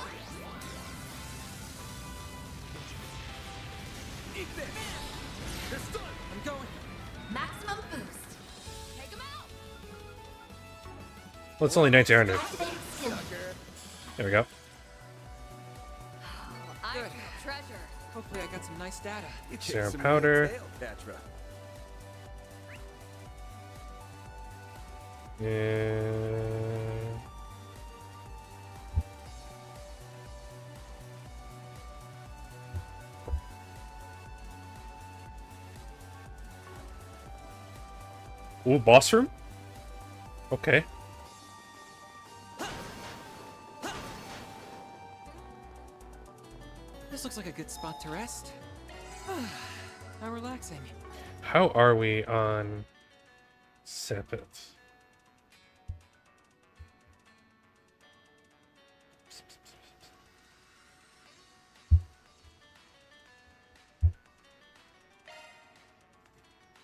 Eat this. They're stunned. I'm going. Maximum boost. Take him out. Well, it's only 1900. Activating skill. There we go. I Good. feel treasure. Hopefully I got some nice data. You kicked Serum some powder. tail, Catra. Yeah. Ooh, boss room? Okay. This looks like a good spot to rest. How relaxing. How are we on Sepet?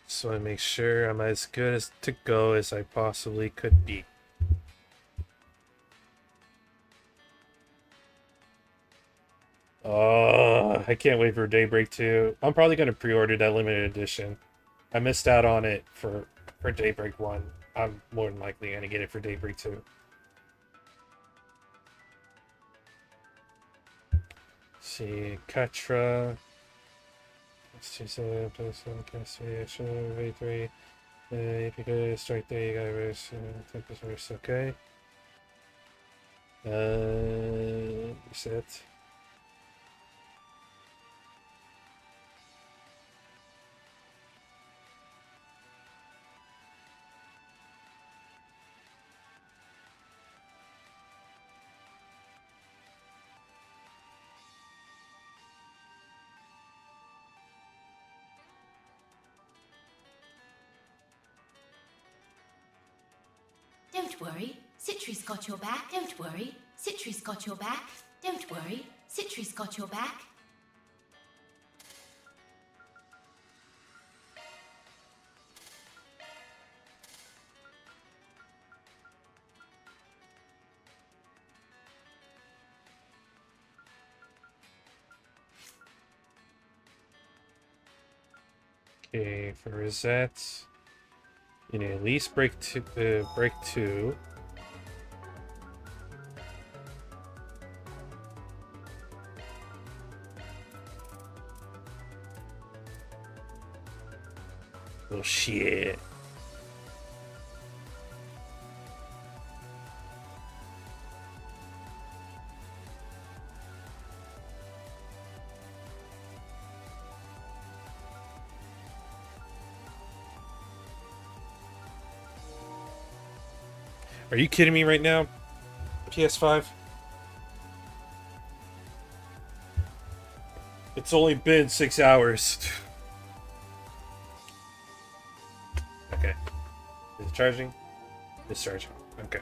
So I make sure I'm as good as to go as I possibly could be. Oh, I can't wait for Daybreak 2. I'm probably going to pre-order that limited edition. I missed out on it for Daybreak 1. I'm more than likely going to get it for Daybreak 2. See, Katra. Let's choose a place on castigation. V3. If you go strike there, you gotta reverse. Take this reverse, okay. Reset. Don't worry, Citri's got your back. Don't worry, Citri's got your back. Don't worry, Citri's got your back. Okay, for Rosette, you need at least break two. Oh shit. Are you kidding me right now? PS5? It's only been 6 hours. Okay. Is it charging? It's charging. Okay.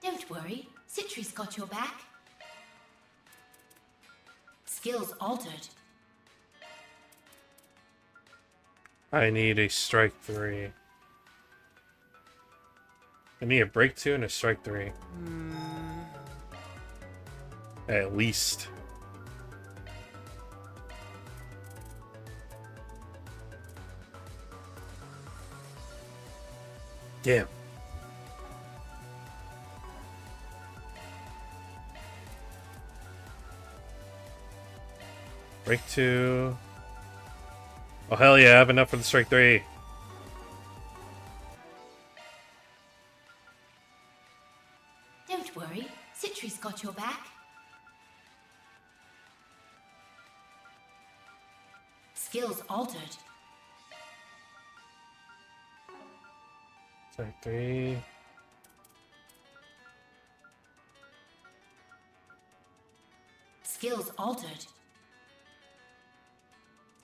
Don't worry, Citri's got your back. Skills altered. I need a strike 3. I need a break 2 and a strike 3. At least. Damn. Break 2. Oh, hell yeah, I have enough for the strike 3. Don't worry, Citri's got your back. Skills altered. Strike 3. Skills altered.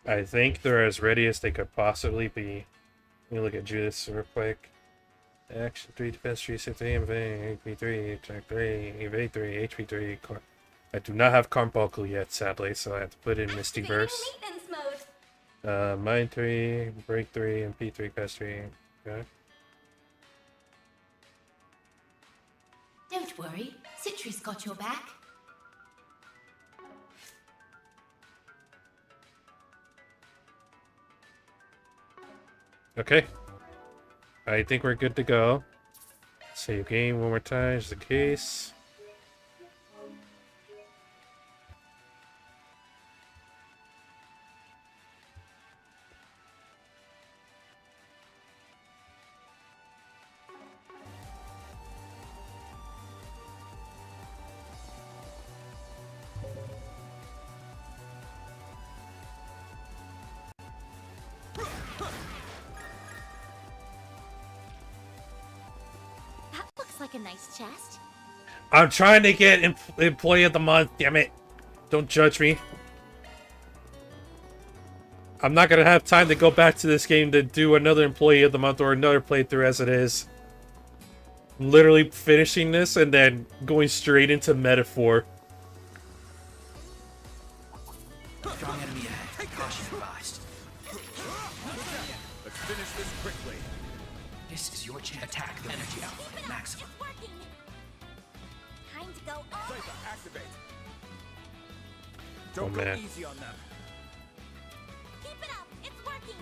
I think they're as ready as they could possibly be. Let me look at Judas real quick. Action 3, defense 3, save 3, evade, HP 3, attack 3, evade 3, HP 3. I do not have Carbuncle yet, sadly, so I have to put in Misty Verse. Mind 3, break 3, and P3, pass 3. Okay. Don't worry, Citri's got your back. Okay. I think we're good to go. Save game one more time, just in case. Like a nice chest. I'm trying to get Employee of the Month, damn it. Don't judge me. I'm not gonna have time to go back to this game to do another Employee of the Month or another playthrough as it is. I'm literally finishing this and then going straight into Metaphor. Strong enemy ahead. Caution advised. Let's finish this quickly. This is your chance. Attack the energy output maximum. Time to go all Cypher, activate. Don't go easy on them. Keep it up. It's working.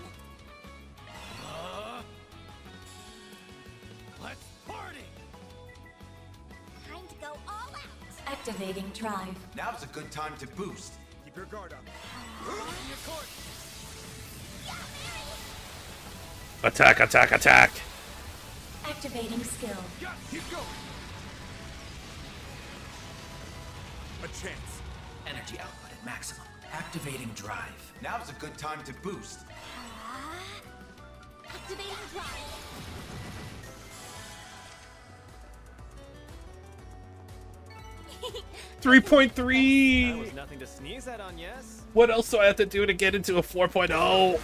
Let's party. Time to go all out. Activating drive. Now's a good time to boost. Keep your guard up. Attack, attack, attack! Activating skill. Yeah, keep going. A chance. Energy output at maximum. Activating drive. Now's a good time to boost. Activating drive. $3.3. That was nothing to sneeze at on, yes? What else do I have to do to get into a 4.0?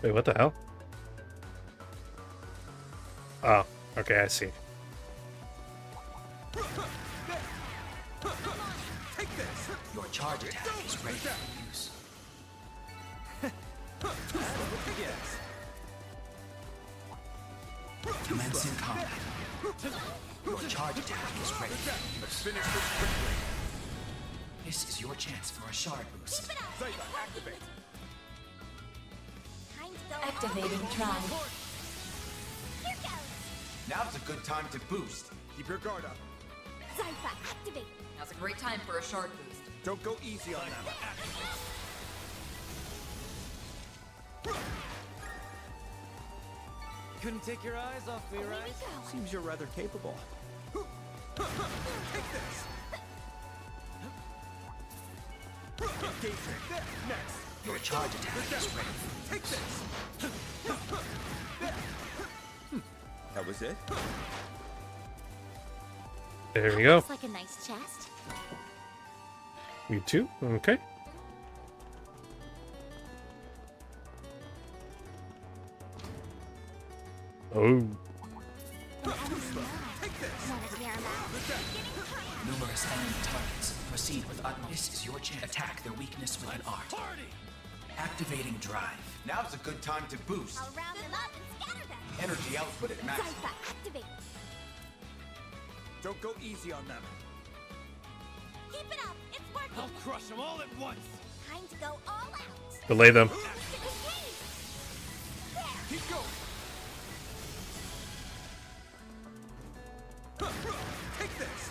Wait, what the hell? Oh, okay, I see. Take this. Your charge attack is ready for use. Yes. Commencing combat. Your charge attack is ready for Let's use. finish this quickly. This is your chance for a shard boost. Cypher, activate. Activating drive. Now's a good time to boost. Keep your guard up. Zypha, activate. Now's a great time for a shard boost. Don't go easy on them. Couldn't take your eyes off me, right? Seems you're rather capable. Take this. Engaging. There. Next. Your charge attack is ready. Take this. That was it? There we go. Looks like a nice chest. You too? Okay. Oh. Numerous enemy targets. Proceed with utmost. This is your chance. Attack their weakness with an art. Activating drive. Now's a good time to boost. I'll round them up and scatter them. Energy output at max. Zypha, activate. Don't go easy on them. Keep it up. It's working. I'll crush them all at once. Time to go all out. Delay them. Keep going. Take this.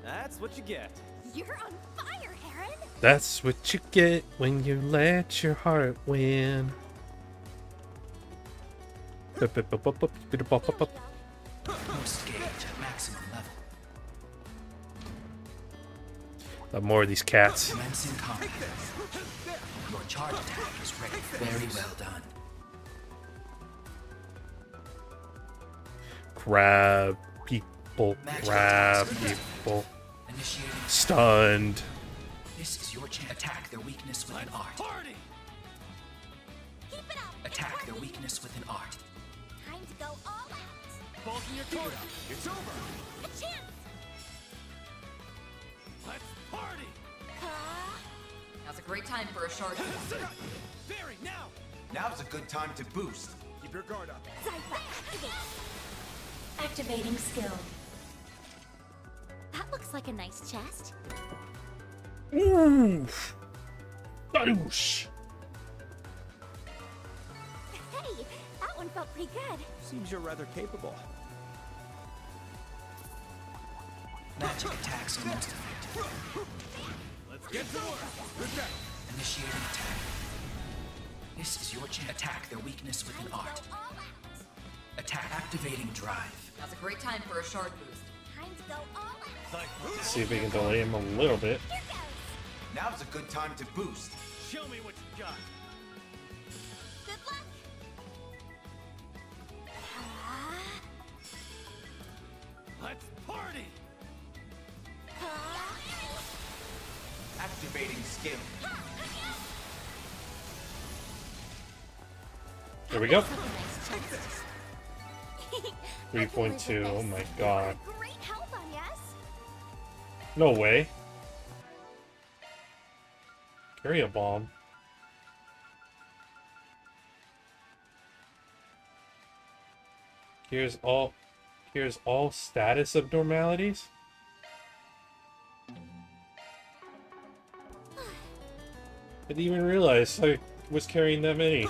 That's what you get. You're on fire, Aaron. That's what you get when you let your heart win. Boost gauge at maximum level. More of these cats. Commencing combat. Your charge attack is ready. Very well done. Grab people. Grab people. Stunned. This is your chance. Attack their weakness with an art. Party! Keep it up. Attack their weakness with an art. Time to go all out. Bulking your cord up. It's over. A chance. Let's party! Now's a great time for a shard boost. Barry, now! Now's a good time to boost. Keep your guard up. Zypha, activate. Activating skill. That looks like a nice chest. Oof. Badoosh. Hey, that one felt pretty good. Seems you're rather capable. Magic attacks are most effective. Let's get to work! Initiating attack. This is your chance. Attack their weakness with an art. Attack. Activating drive. Now's a great time for a shard boost. Time to go all out. Let's see if we can delay him a little bit. Here goes. Now's a good time to boost. Show me what you got. Good luck. Let's party! Activating skill. There we go. That looks like a nice chest. 3.2. Oh my god. Great help on yes. No way. Carry a bomb. Here's all status abnormalities. I didn't even realize I was carrying that many.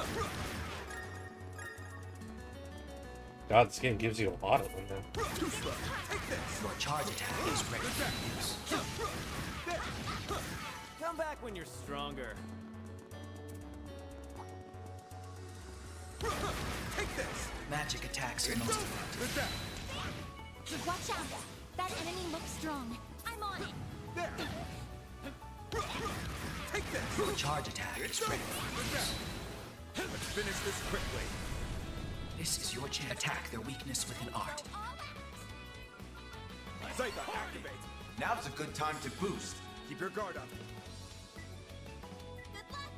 God, this game gives you a lot of them then. Your charge attack is ready for use. Come back when you're stronger. Take this. Magic attacks are most effective. Watch out. That enemy looks strong. I'm on it. There. Take this. Your charge attack is ready for use. Let's finish this quickly. This is your chance. Attack their weakness with an art. Zypha, activate. Now's a good time to boost. Keep your guard up. Good luck.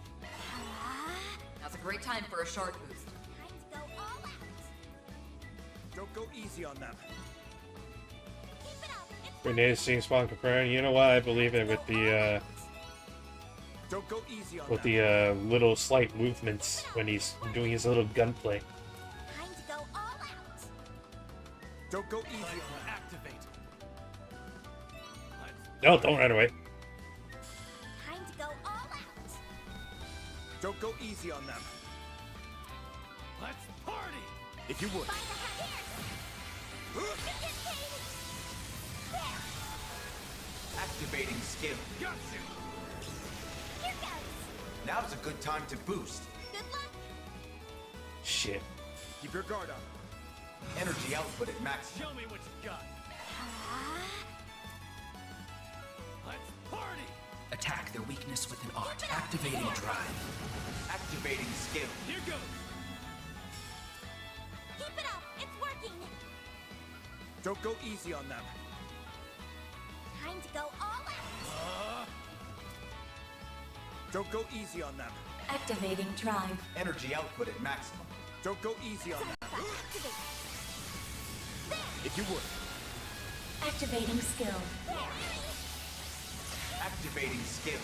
Now's a great time for a shard boost. Time to go all out. Don't go easy on them. Keep it up. It's Grenade seeing spawn confirmed. You know what? I believe it with the Don't go easy on them. little slight movements when he's doing his little gunplay. time to go all out. Don't go easy on them. Activate. No, don't run away. Time to go all out. Don't go easy on them. If you would. Activating skill. Gotcha. Here goes. Now's a good time to boost. Good luck. Shit. Keep your guard up. Energy output at max. Show me what you got. Let's party. Attack their weakness with an art. Activating drive. Activating skill. Here goes. Keep it up. It's working. Don't go easy on them. Time to go all out. Don't go easy on them. Activating drive. Energy output at maximum. Don't go easy on them. Activate. If you would. Activating skill. Activating skill.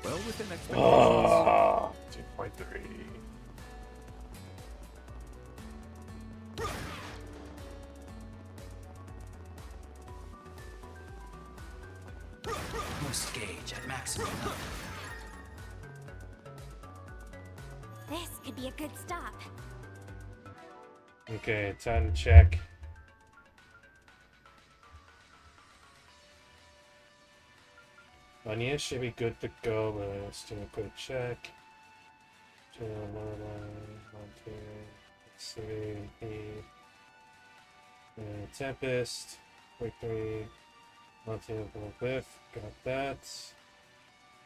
Well within expectations. Oh, 2.3. Boost gauge at maximum. This could be a good stop. Okay, time to check. Anya should be good to go, but let's do a quick check. Let's see. Tempest, quick 3, multiple cliff, got that.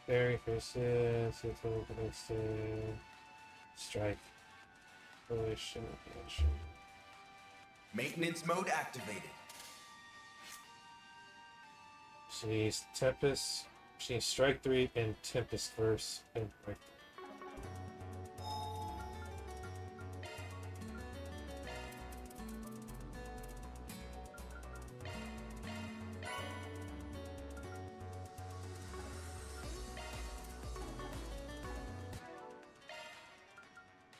Fairy versus strike. Relation. Maintenance mode activated. She needs Tempest. She needs Strike 3 and Tempest first, and Break.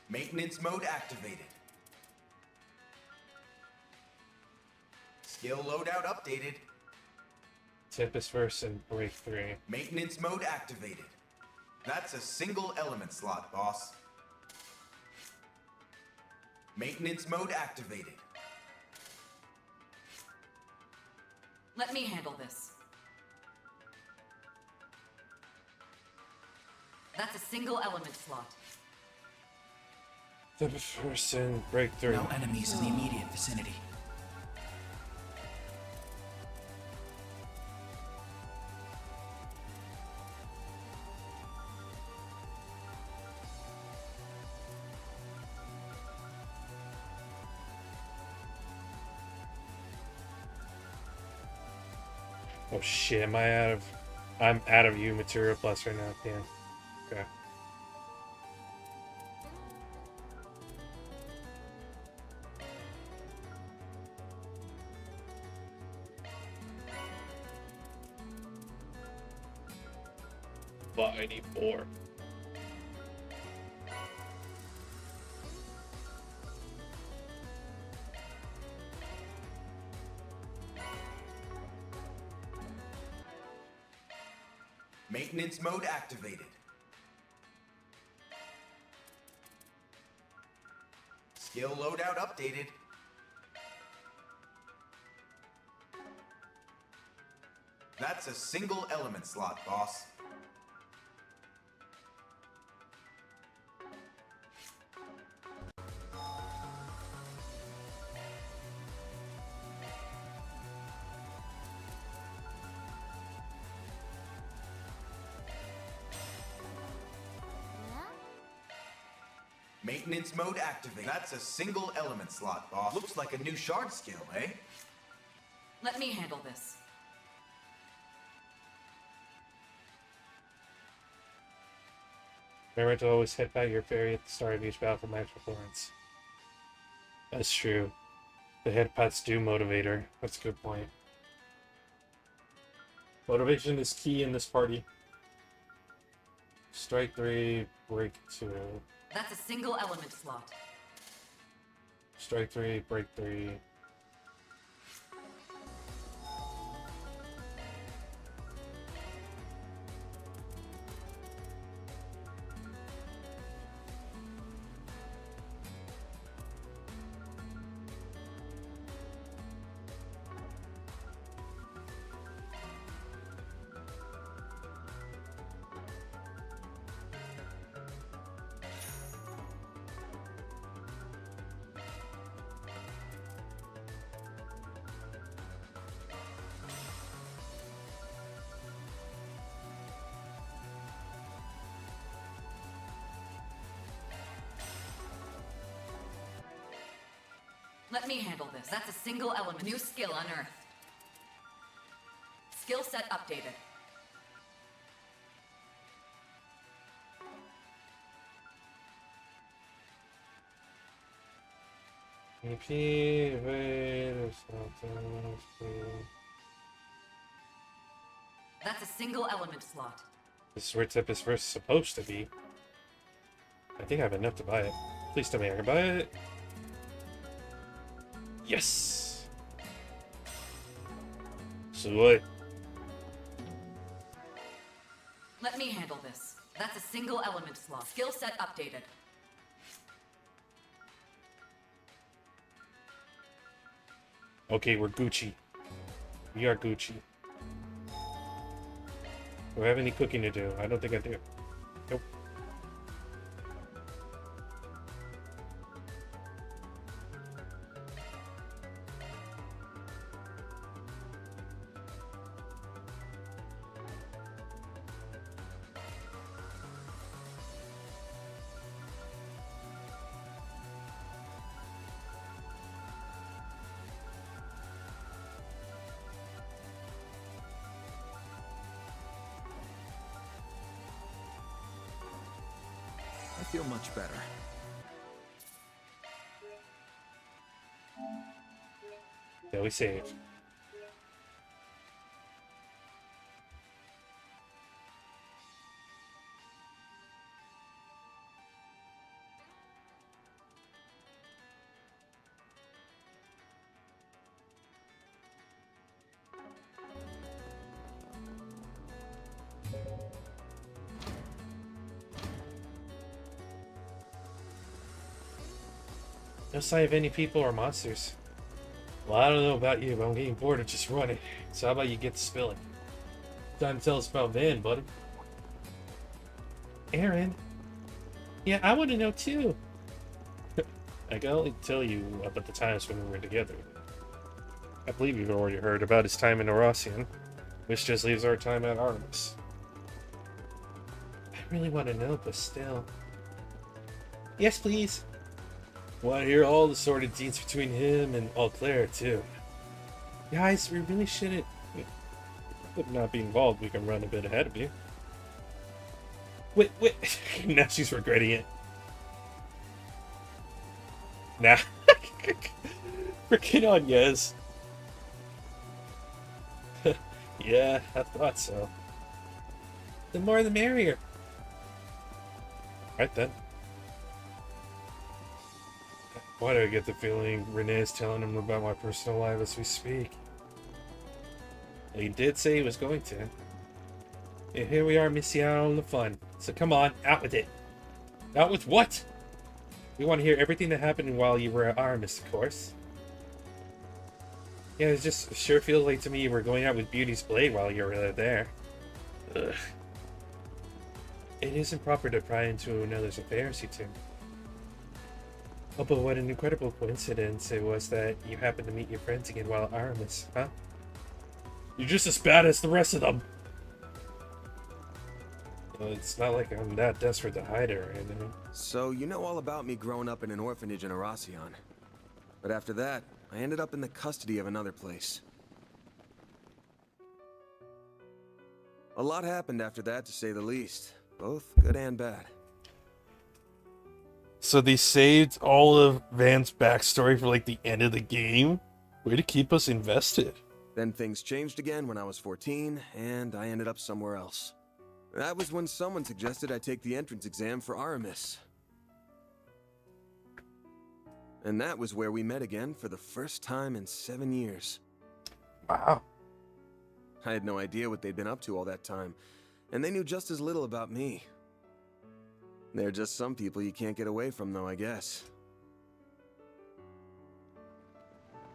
Maintenance mode activated. Skill loadout updated. Tempest first and Break 3. Maintenance mode activated. That's a single element slot, boss. Maintenance mode activated. Let me handle this. That's a single element slot. Tempest first and Break 3. No enemies in the immediate vicinity. Oh shit, am I out of... I'm out of U material plus right now, damn. Okay. But I need more. Maintenance mode activated. Skill loadout updated. That's a single element slot, boss. Maintenance mode activated. That's a single element slot, boss. Looks like a new shard skill, eh? Let me handle this. Remember to always hit back your fairy at the start of each battle for max performance. That's true. The headpats do motivate her. That's a good point. Motivation is key in this party. Strike 3, Break 2. That's a single element slot. Strike 3, Break 3. Let me handle this. That's a single element. New skill unearthed. Skill set updated. That's a single element slot. This is where tip is first supposed to be. I think I have enough to buy it. Please tell me I can buy it. Yes! So what? Let me handle this. That's a single element slot. Skill set updated. Okay, we're Gucci. We are Gucci. Do I have any cooking to do? I don't think I do. Nope. I feel much better. Yeah, we saved. No sign of any people or monsters. Well, I don't know about you, but I'm getting bored of just running. So how about you get to spilling? Time to tell us about Van, buddy. Aaron? Yeah, I want to know too. I can only tell you about the times when we were together. I believe you've already heard about his time in Orosian, which just leaves our time at Artemis. I really want to know, but still. Yes, please. Want to hear all the sordid deeds between him and Claire too. Guys, we really shouldn't. Would not be involved. We can run a bit ahead of you. Wait. Now she's regretting it. Nah. Freaking on, yes. Yeah, I thought so. The more the merrier. Right then. Why do I get the feeling Renee is telling him about my personal life as we speak? He did say he was going to. And here we are missing out on the fun. So come on, out with it. Out with what? We want to hear everything that happened while you were at Artemis, of course. Yeah, it just sure feels like to me you were going out with Beauty's blade while you were there. Ugh. It isn't proper to pry into another's affairs, you two. Oh, but what an incredible coincidence it was that you happened to meet your friends again while at Aramis, huh? You're just as bad as the rest of them! Well, it's not like I'm that desperate to hide it or anything. So, you know all about me growing up in an orphanage in Orosian. But after that, I ended up in the custody of another place. A lot happened after that, to say the least. Both good and bad. So they saved all of Van's backstory for like the end of the game? Way to keep us invested. Then things changed again when I was 14, and I ended up somewhere else. That was when someone suggested I take the entrance exam for Aramis. And that was where we met again for the first time in 7 years. Wow. I had no idea what they'd been up to all that time, and they knew just as little about me. They're just some people you can't get away from, though, I guess.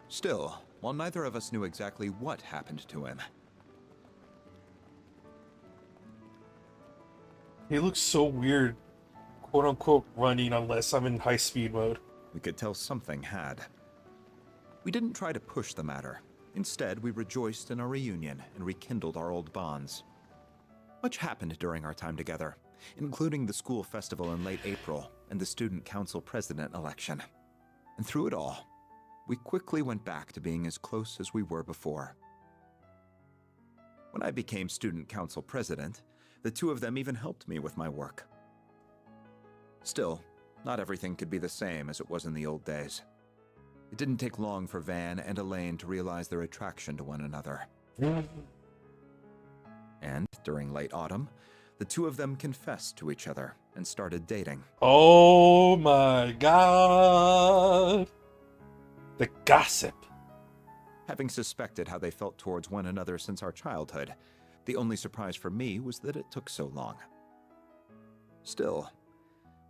Still, while neither of us knew exactly what happened to him. He looks so weird, quote-unquote, running unless I'm in high-speed mode. We could tell something had. We didn't try to push the matter. Instead, we rejoiced in our reunion and rekindled our old bonds. Much happened during our time together, including the school festival in late April and the student council president election. And through it all, we quickly went back to being as close as we were before. When I became student council president, the two of them even helped me with my work. Still, not everything could be the same as it was in the old days. It didn't take long for Van and Elaine to realize their attraction to one another. And during late autumn, the two of them confessed to each other and started dating. Oh my god! The gossip. Having suspected how they felt towards one another since our childhood, the only surprise for me was that it took so long. Still,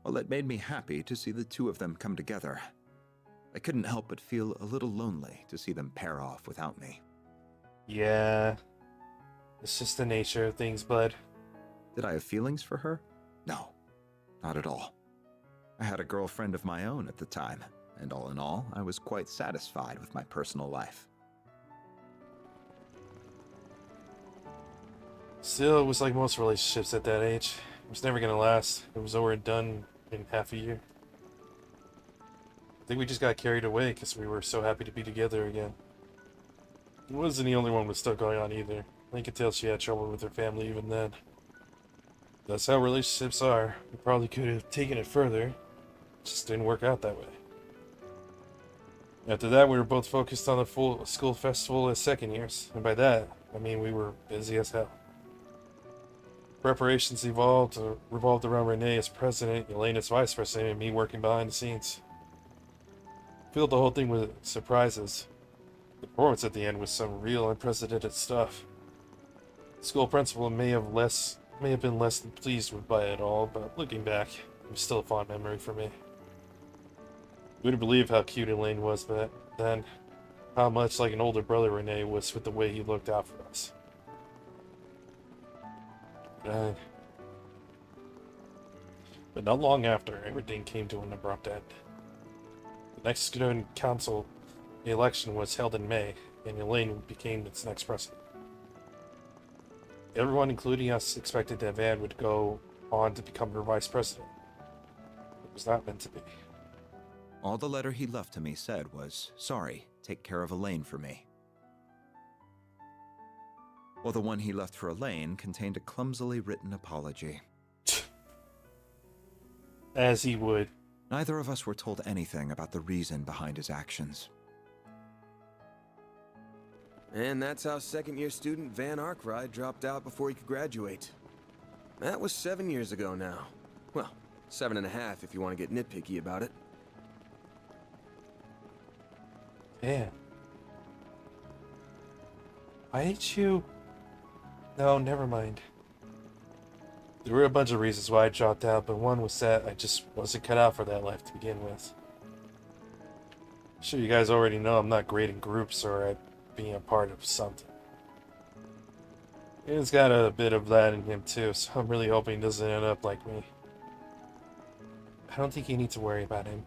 while it made me happy to see the two of them come together, I couldn't help but feel a little lonely to see them pair off without me. Yeah. It's just the nature of things, bud. Did I have feelings for her? No, not at all. I had a girlfriend of my own at the time, and all in all, I was quite satisfied with my personal life. Still, it was like most relationships at that age. It was never gonna last. It was over and done in half a year. I think we just got carried away because we were so happy to be together again. He wasn't the only one with stuff going on either. I could tell she had trouble with her family even then. That's how relationships are. We probably could have taken it further. It just didn't work out that way. After that, we were both focused on the full school festival as second years. And by that, I mean we were busy as hell. Preparations revolved around Renee as president, Elaine as vice president, and me working behind the scenes. Filled the whole thing with surprises. The performance at the end was some real unprecedented stuff. The school principal may have been less than pleased by it all, but looking back, it was still a fond memory for me. You wouldn't believe how cute Elaine was back then, how much like an older brother Renee was with the way he looked out for us. But not long after, everything came to an abrupt end. The next student council election was held in May, and Elaine became its next president. Everyone, including us, expected that Van would go on to become her vice president. It was not meant to be. All the letter he left to me said was, "Sorry, take care of Elaine for me." While the one he left for Elaine contained a clumsily written apology. As he would. Neither of us were told anything about the reason behind his actions. And that's how second-year student Van Arkwright dropped out before he could graduate. That was 7 years ago now. Well, 7.5 if you want to get nitpicky about it. Man. Why didn't you... No, never mind. There were a bunch of reasons why I dropped out, but one was that I just wasn't cut out for that life to begin with. I'm sure you guys already know I'm not great in groups or at being a part of something. He's got a bit of that in him too, so I'm really hoping he doesn't end up like me. I don't think you need to worry about him.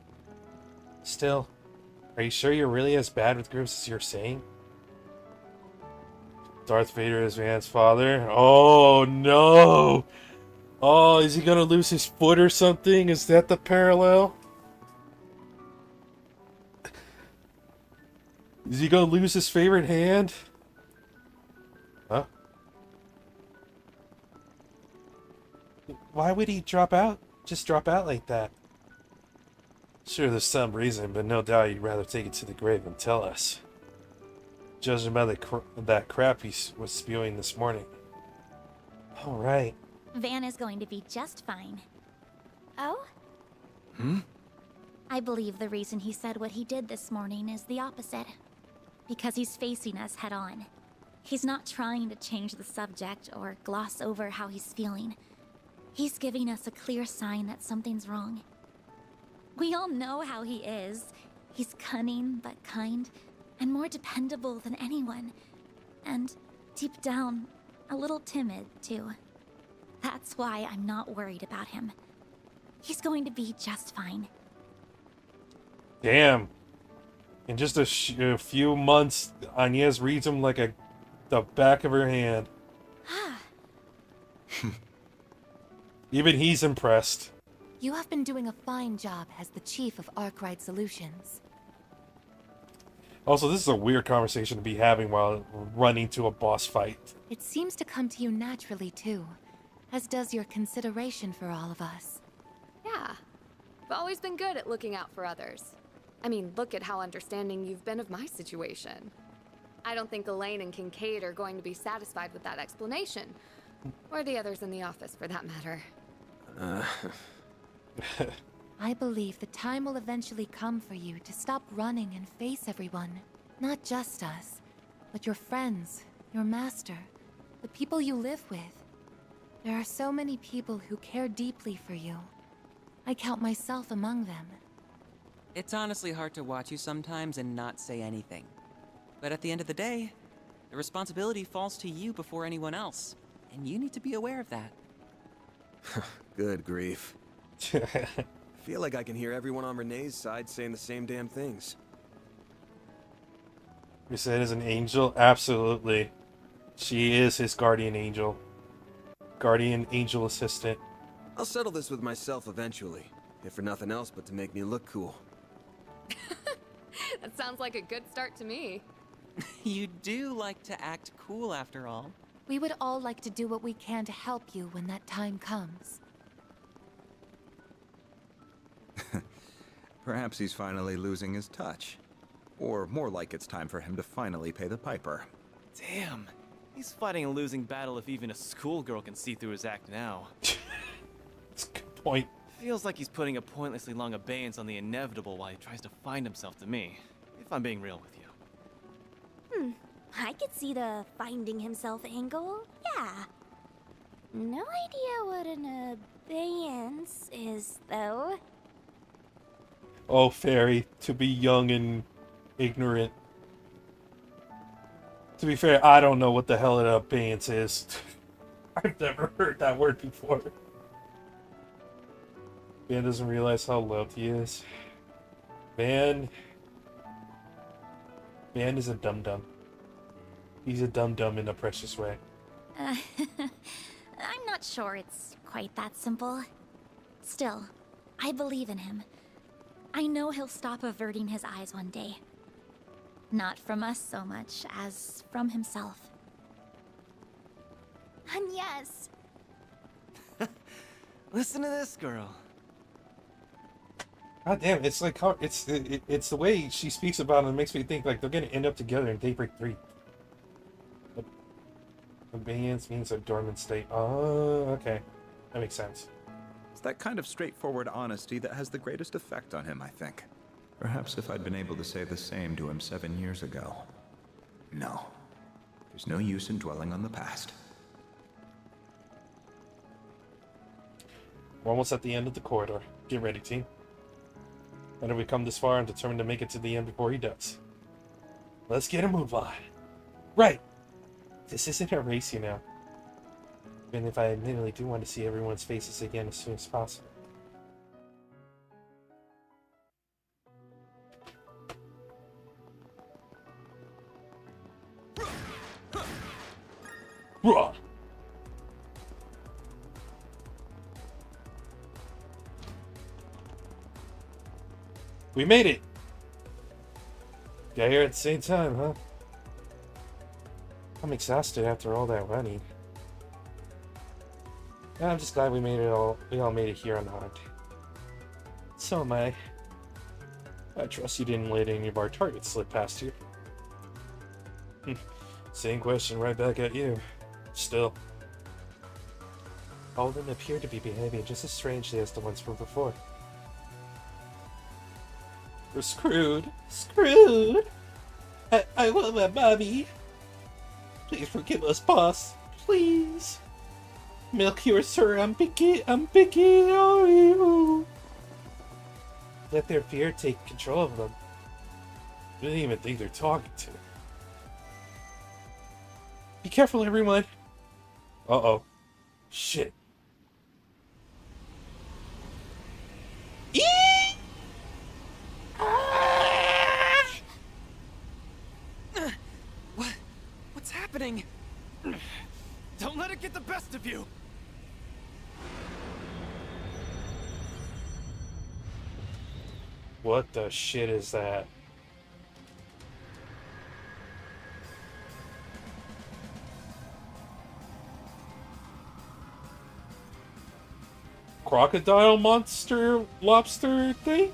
Still, are you sure you're really as bad with groups as you're saying? Darth Vader is Van's father? Oh no! Oh, is he gonna lose his foot or something? Is that the parallel? Is he gonna lose his favorite hand? Huh? Why would he drop out? Just drop out like that? Sure, there's some reason, but no doubt he'd rather take it to the grave than tell us. Judging by that crap he was spewing this morning. Alright. Van is going to be just fine. Oh? I believe the reason he said what he did this morning is the opposite. Because he's facing us head on. He's not trying to change the subject or gloss over how he's feeling. He's giving us a clear sign that something's wrong. We all know how he is. He's cunning but kind, and more dependable than anyone. And deep down, a little timid, too. That's why I'm not worried about him. He's going to be just fine. Damn. In just a few months, Agnes reads him like the back of her hand. Even he's impressed. You have been doing a fine job as the chief of Arkwright Solutions. Also, this is a weird conversation to be having while running to a boss fight. It seems to come to you naturally, too, as does your consideration for all of us. Yeah. I've always been good at looking out for others. I mean, look at how understanding you've been of my situation. I don't think Elaine and Kincaid are going to be satisfied with that explanation. Or the others in the office, for that matter. I believe the time will eventually come for you to stop running and face everyone. Not just us, but your friends, your master, the people you live with. There are so many people who care deeply for you. I count myself among them. It's honestly hard to watch you sometimes and not say anything. But at the end of the day, the responsibility falls to you before anyone else. And you need to be aware of that. Good grief. Feel like I can hear everyone on Renee's side saying the same damn things. You said as an angel? Absolutely. She is his guardian angel. Guardian angel assistant. I'll settle this with myself eventually, if for nothing else but to make me look cool. That sounds like a good start to me. You do like to act cool after all. We would all like to do what we can to help you when that time comes. Perhaps he's finally losing his touch. Or more like it's time for him to finally pay the piper. Damn. He's fighting a losing battle if even a schoolgirl can see through his act now. That's a good point. Feels like he's putting a pointlessly long abeyance on the inevitable while he tries to find himself to me, if I'm being real with you. I could see the finding himself angle. Yeah. No idea what an abeyance is, though. Oh, fairy, to be young and ignorant. To be fair, I don't know what the hell an abeyance is. I've never heard that word before. Van doesn't realize how loved he is. Van is a dum-dum. He's a dum-dum in a precious way. I'm not sure it's quite that simple. Still, I believe in him. I know he'll stop averting his eyes one day. Not from us so much as from himself. And yes. Listen to this girl. God damn, it's like how it's the way she speaks about him makes me think like they're gonna end up together in Daybreak 3. Abeyance means a dormant state. Oh, okay. That makes sense. It's that kind of straightforward honesty that has the greatest effect on him, I think. Perhaps if I'd been able to say the same to him 7 years ago. No. There's no use in dwelling on the past. We're almost at the end of the corridor. Get ready, team. When have we come this far and determined to make it to the end before he does? Let's get a move on. Right! This isn't a race, you know. Even if I admittedly do want to see everyone's faces again as soon as possible. Bruh! We made it! Got here at the same time, huh? I'm exhausted after all that running. I'm just glad we made it all. We all made it here unharmed. So am I. I trust you didn't let any of our targets slip past you. Same question right back at you. Still. All of them appear to be behaving just as strangely as the ones from before. We're screwed. Screwed! I want my Bobby. Please forgive us, boss. Please. Melchior, sir, I'm begging of you. Let their fear take control of them. They don't even think they're talking to. Be careful, everyone. Uh-oh. Shit. What's happening? Don't let it get the best of you. What the shit is that? crocodile monster lobster thing?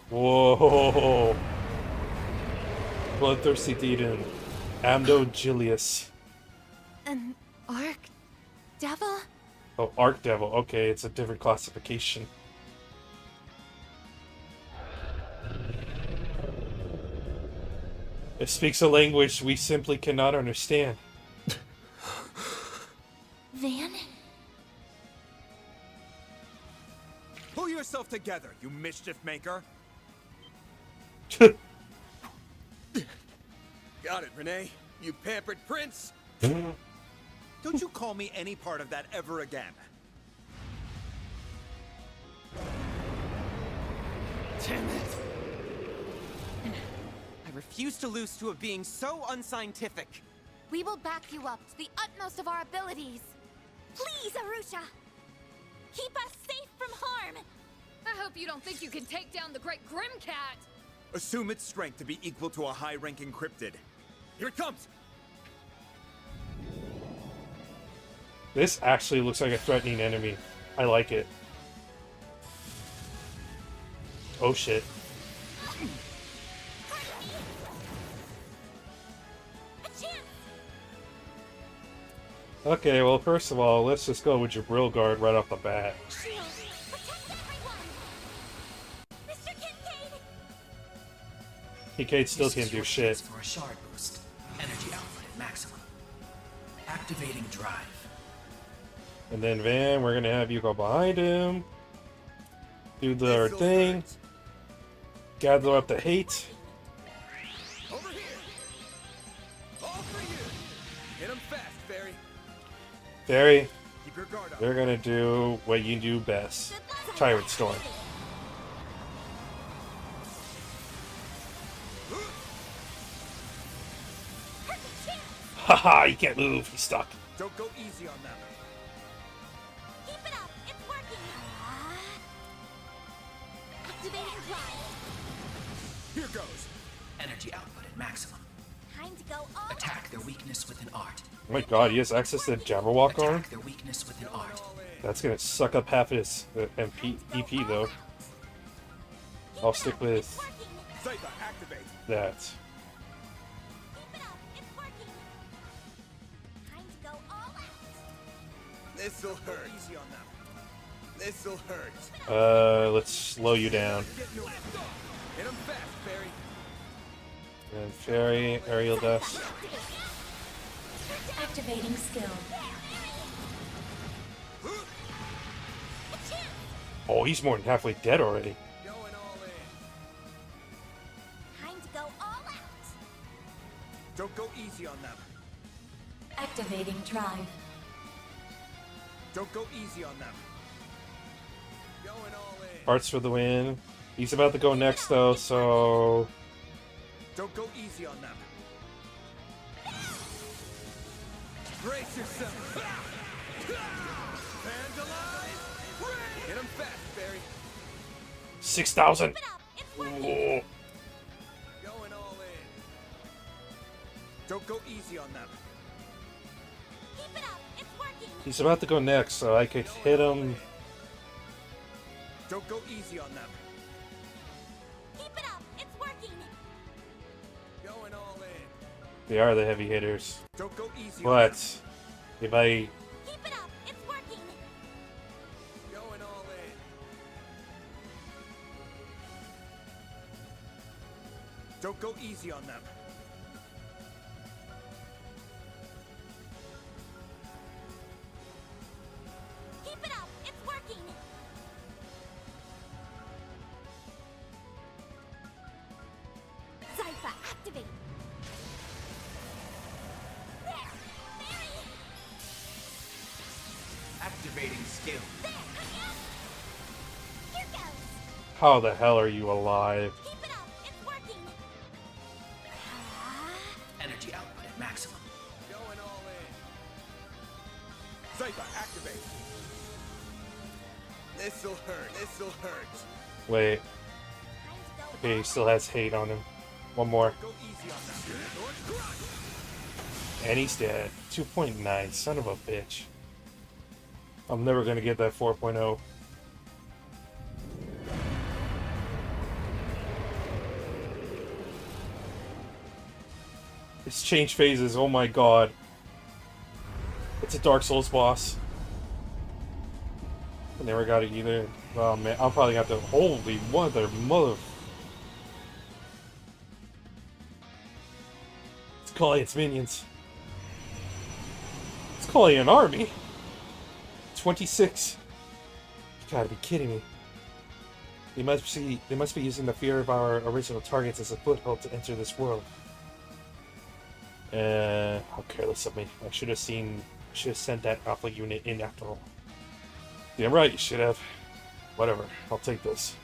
Whoa. Bloodthirsty Demon. Amdo Julius. An Arc Devil? Oh, Arc Devil. Okay, it's a different classification. It speaks a language we simply cannot understand. Van? Pull yourself together, you mischief maker. Got it, Renee. You pampered prince. Don't you call me any part of that ever again. Damn it! I refuse to lose to a being so unscientific. We will back you up to the utmost of our abilities. Please, Arusha! Keep us safe from harm! I hope you don't think you can take down the Great Grimcat! Assume its strength to be equal to a high-ranking cryptid. Here it comes! This actually looks like a threatening enemy. I like it. Oh shit. Okay, well, first of all, let's just go with your Brill Guard right off the bat. Kincaid still can't do shit. For a shard boost. Energy output at maximum. Activating drive. And then Van, we're gonna have you go behind him. Do the thing. Gather up the hate. Over here. All for you. Hit him fast, Fairy. Fairy, Keep your guard up. they're gonna do what you do best. Tyrant Storm. Haha, you can't move, he's stuck. Don't go easy on them. Keep it up! It's working! Activating drive! Here goes. Energy output at maximum. Time to go all Attack their weakness with an art. Oh my god, he has access to Jabberwock arm? Attack their weakness with an art. That's gonna suck up half his EP though. I'll stick with Zypher, activate. that. Keep it up! It's working! Time to go all out! This'll hurt. Easy on them. This'll hurt. Let's slow you down. Hit him fast, Fairy. And Fairy, Aerial Dust. Activating skill. Oh, he's more than halfway dead already. Going all in. Time to go all out! Don't go easy on them. Activating drive. Don't go easy on them. Going all in. Hearts for the win. He's about to go next though, so Don't go easy on them. Brace yourself. Vandalize. Hit him fast, Fairy. 6,000. Oh. Going all in. Don't go easy on them. Keep it up! It's working! He's about to go next, so I could hit him. Don't go easy on them. Keep it up! It's working! Going all in. They are the heavy hitters. Don't go easy on them. But if I Keep it up! It's working! Going all in. Don't go easy on them. Keep it up! It's working! Zypher, activate! There! Mary! Activating skill. There! Again! Here goes! how the hell are you alive? Keep it up! It's working! Energy output at maximum. Going all in. Zypher, activate. This'll hurt. This'll hurt. Wait. Okay, he still has hate on him. One more. Go easy on them. And he's dead. 2.9, son of a bitch. I'm never gonna get that 4.0. It's change phases, oh my god. It's a Dark Souls boss. I never got it either. Oh man, I'll probably have to. Holy mother. It's calling its minions. It's calling an army. 26. You gotta be kidding me. They must be using the fear of our original targets as a foothold to enter this world. How careless of me. I should have sent that alpha unit in after all. Damn right, you should have. Whatever, I'll take this.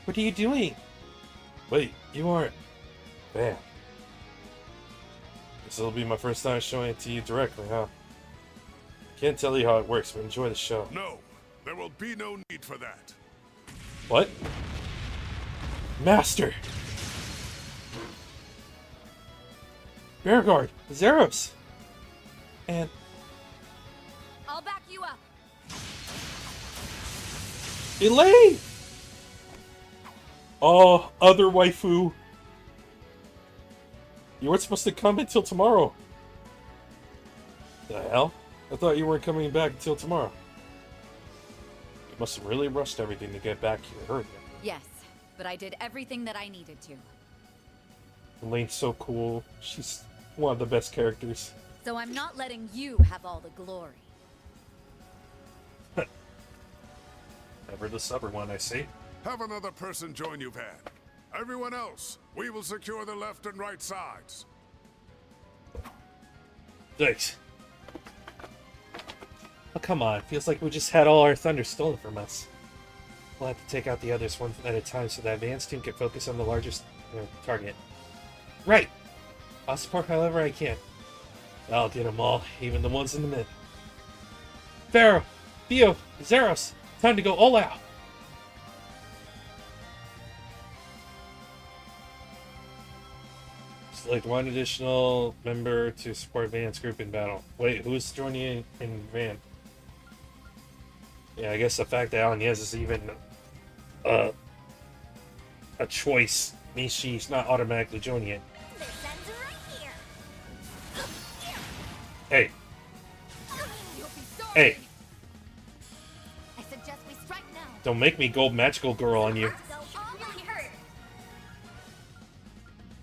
What are you doing? Wait, you aren't. Damn. This will be my first time showing it to you directly, huh? Can't tell you how it works, but enjoy the show. No, there will be no need for that. What? Master! Bearguard, Zeros! And... I'll back you up. Elaine! Oh, other waifu. You weren't supposed to come until tomorrow. The hell? I thought you weren't coming back until tomorrow. You must have really rushed everything to get back here earlier. Yes, but I did everything that I needed to. Elaine's so cool. She's one of the best characters. So I'm not letting you have all the glory. Never the stubborn one, I see. Have another person join you, Van. Everyone else, we will secure the left and right sides. Thanks. Oh, come on. Feels like we just had all our thunder stolen from us. We'll have to take out the others one at a time so that Van's team can focus on the largest target. Right! I'll support however I can. I'll get them all, even the ones in the mid. Pharaoh! Theo! Zeros! Time to go all out! Select one additional member to support Van's group in battle. Wait, who's joining in Van? Yeah, I guess the fact that Alanez is even a choice means she's not automatically joining it. Hey. Hey. I suggest we strike now. Don't make me go magical girl on you.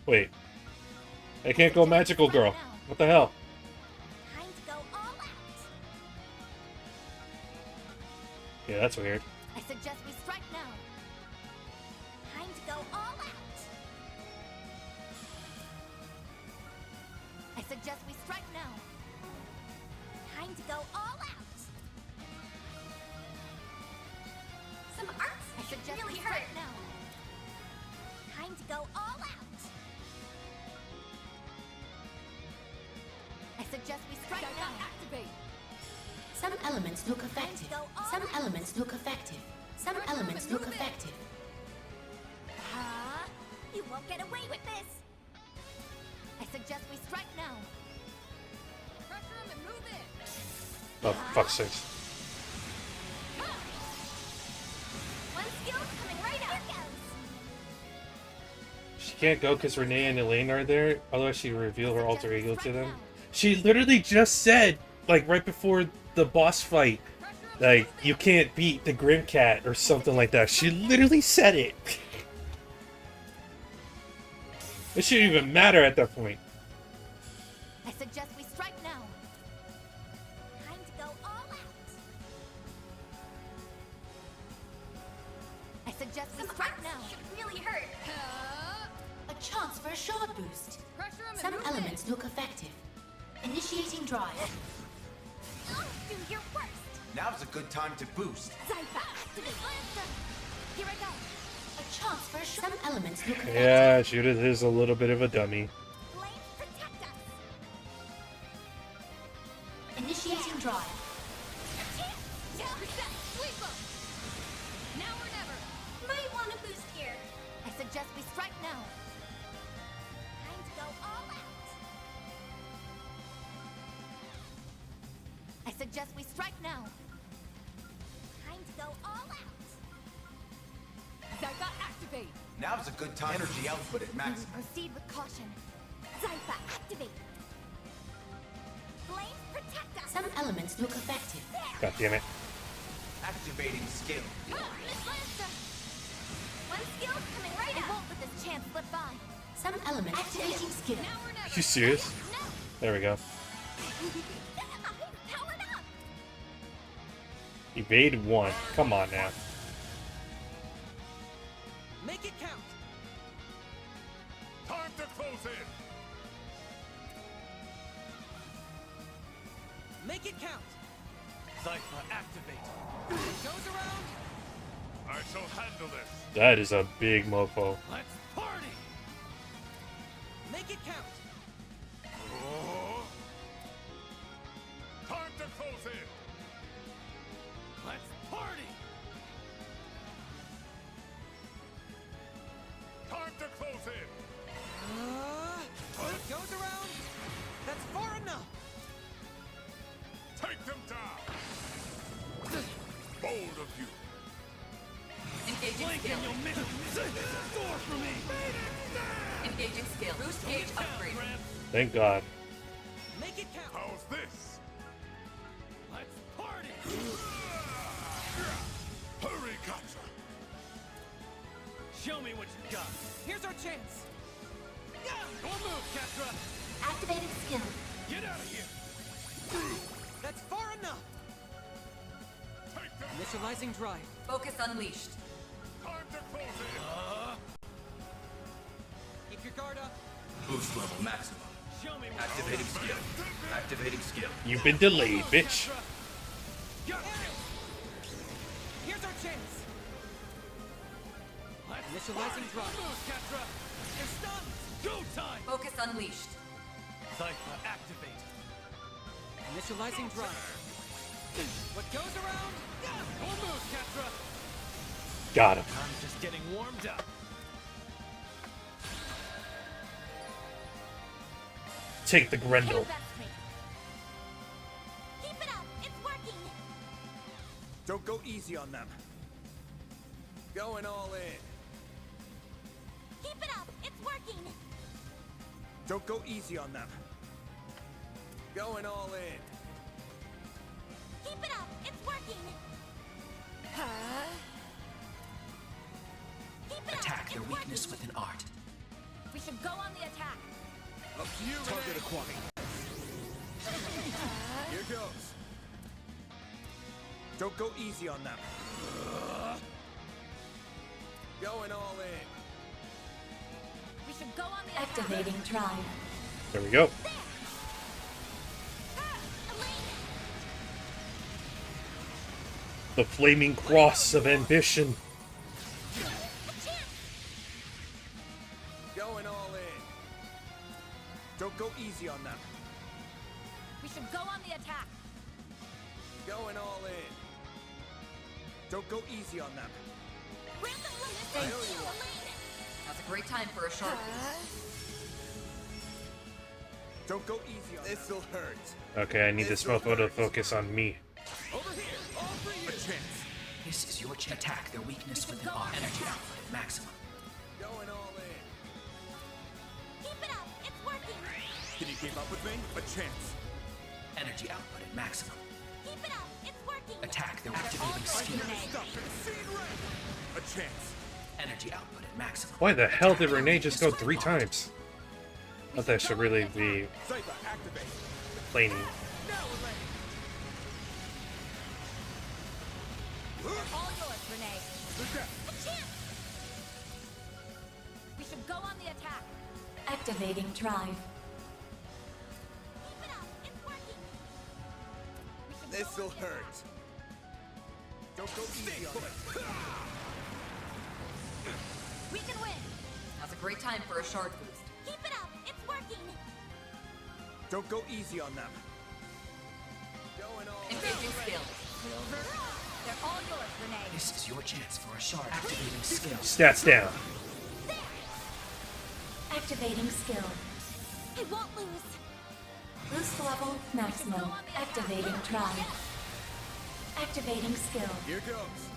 Wait. I can't go magical girl. What the hell? Time to go all out. Yeah, that's weird. I suggest we strike now. Time to go all out. I suggest we strike now. Time to go all out. Some arts I suggest really we strike now. Time to go all out. I suggest we strike now. Activate. Some elements look effective. Some elements look effective. Some elements look effective. You won't get away with this. I suggest we strike now. Pressure him and move in. Oh, fuck's sake. One skill coming right up. Here goes. She can't go because Renee and Elaine are there, otherwise she'd reveal her alter ego to them. She literally just said, like, right before the boss fight, like, you can't beat the Grim Cat or something like that. She literally said it. It shouldn't even matter at that point. I suggest we strike now. Time to go all out. I suggest we strike now. Really hurt. A chance for a shard boost. Pressure him Some and move elements look effective. Initiating drive. Do your worst. Now's a good time to boost. Here I go. A chance for a shard. Some elements look effective. Yeah, Judith is a little bit of a dummy. Protect us. Initiating drive. Now or never. Might want to boost here. I suggest we strike now. Time to go all out. suggest we strike now. Time to go all out. Zypha, activate. Now's a good time. Energy output at max. Proceed with caution. Zypha, activate. Flames protect us. Some elements look effective. God damn it. Activating skill. Miss Lancer. One skill coming right up. I won't let this chance slip by. Some elements activating skill. Are you serious? There we go. Powered up. Evade 1. Come on now. Make it count. Time to close in. Make it count. Zypha, activate. It goes around. I shall handle this. That is a big mofo. Let's party. Make it count. Oh. Time to close in. Let's party. Time to close in. It goes around. That's far enough. Take them down. Bold of you. Engaging Blink skill. and you'll miss it. Score for me. Engaging skill. Boost gauge upgrade. Thank God. Make it count. How's this? Let's party. Hurry, gotcha. Show me what you got. Here's our chance. One move, Catra. Activating skill. Get out of here. That's far enough. Take them. Initializing drive. Focus unleashed. Time to close in. Keep your guard up. Boost level maximum. Show me what Activating skill. Activating skill. You've been delayed, bitch. Here's our chance. Initializing drive. Catra. You're stunned. Go time. Focus unleashed. Zypha, activate. Initializing drive. What goes around? One move, Catra. Got him. I'm just getting warmed up. Take the Grendel. Keep it up. It's working. Don't go easy on them. Going all in. Keep it up. It's working. Don't go easy on them. Going all in. Keep it up. It's working. Keep it Attack up. their It's weakness working. with an art. We should go on the attack. Up to you, target acquired. Here goes. Don't go easy on them. Going all in. We should go on the attack. Activating drive. There we go. The flaming cross of ambition. Going all in. Don't go easy on them. We should go on the attack. Going all in. Don't go easy on them. Thank you. Now's a great time for a sharp boost. Don't go easy on them. This'll hurt. Okay, I need this mofo to focus on me. Over here. All for you. A chance. This is your chance. Attack their weakness with an art. Energy output at maximum. Going all in. Keep it up. It's working. Can you keep up with me? A chance. Energy output at maximum. Keep it up. It's working. Attack their activating skill. A chance. Energy output at maximum. Why the hell did Renee just go 3 times? I thought that should really be Zypha, activate. plain. All yours, Renee. A chance. We should go on the attack. Activating drive. Keep it up. It's working. We should This'll hurt. Don't go easy on them. We can win. Now's a great time for a shard boost. Keep it up. It's working. Don't go easy on them. Going all in. Engaging skill. They're all yours, Renee. This is your chance for a shard. Activating skill. Stats down. Activating skill. I won't lose. Boost level maximum. Activating drive. Activating skill. Here goes.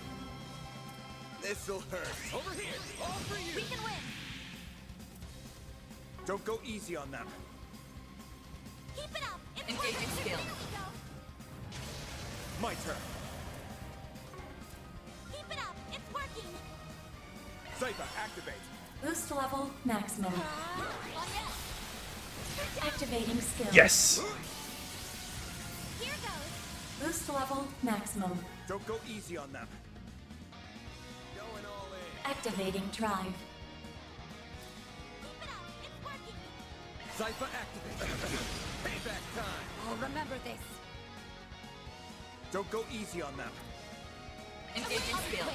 This'll hurt. Over here! All for you! We can win! Don't go easy on them. Keep it up! It's Engaging working. skill. There we go. My turn. Keep it up! It's working! Cypher, activate. Boost level maximum. Activating skill. Yes! Here goes! Boost level maximum. Don't go easy on them. Going all in. Activating drive. Keep it up! It's working! Cypher, activate. Payback time. I'll remember this. Don't go easy on them. Engaging skill.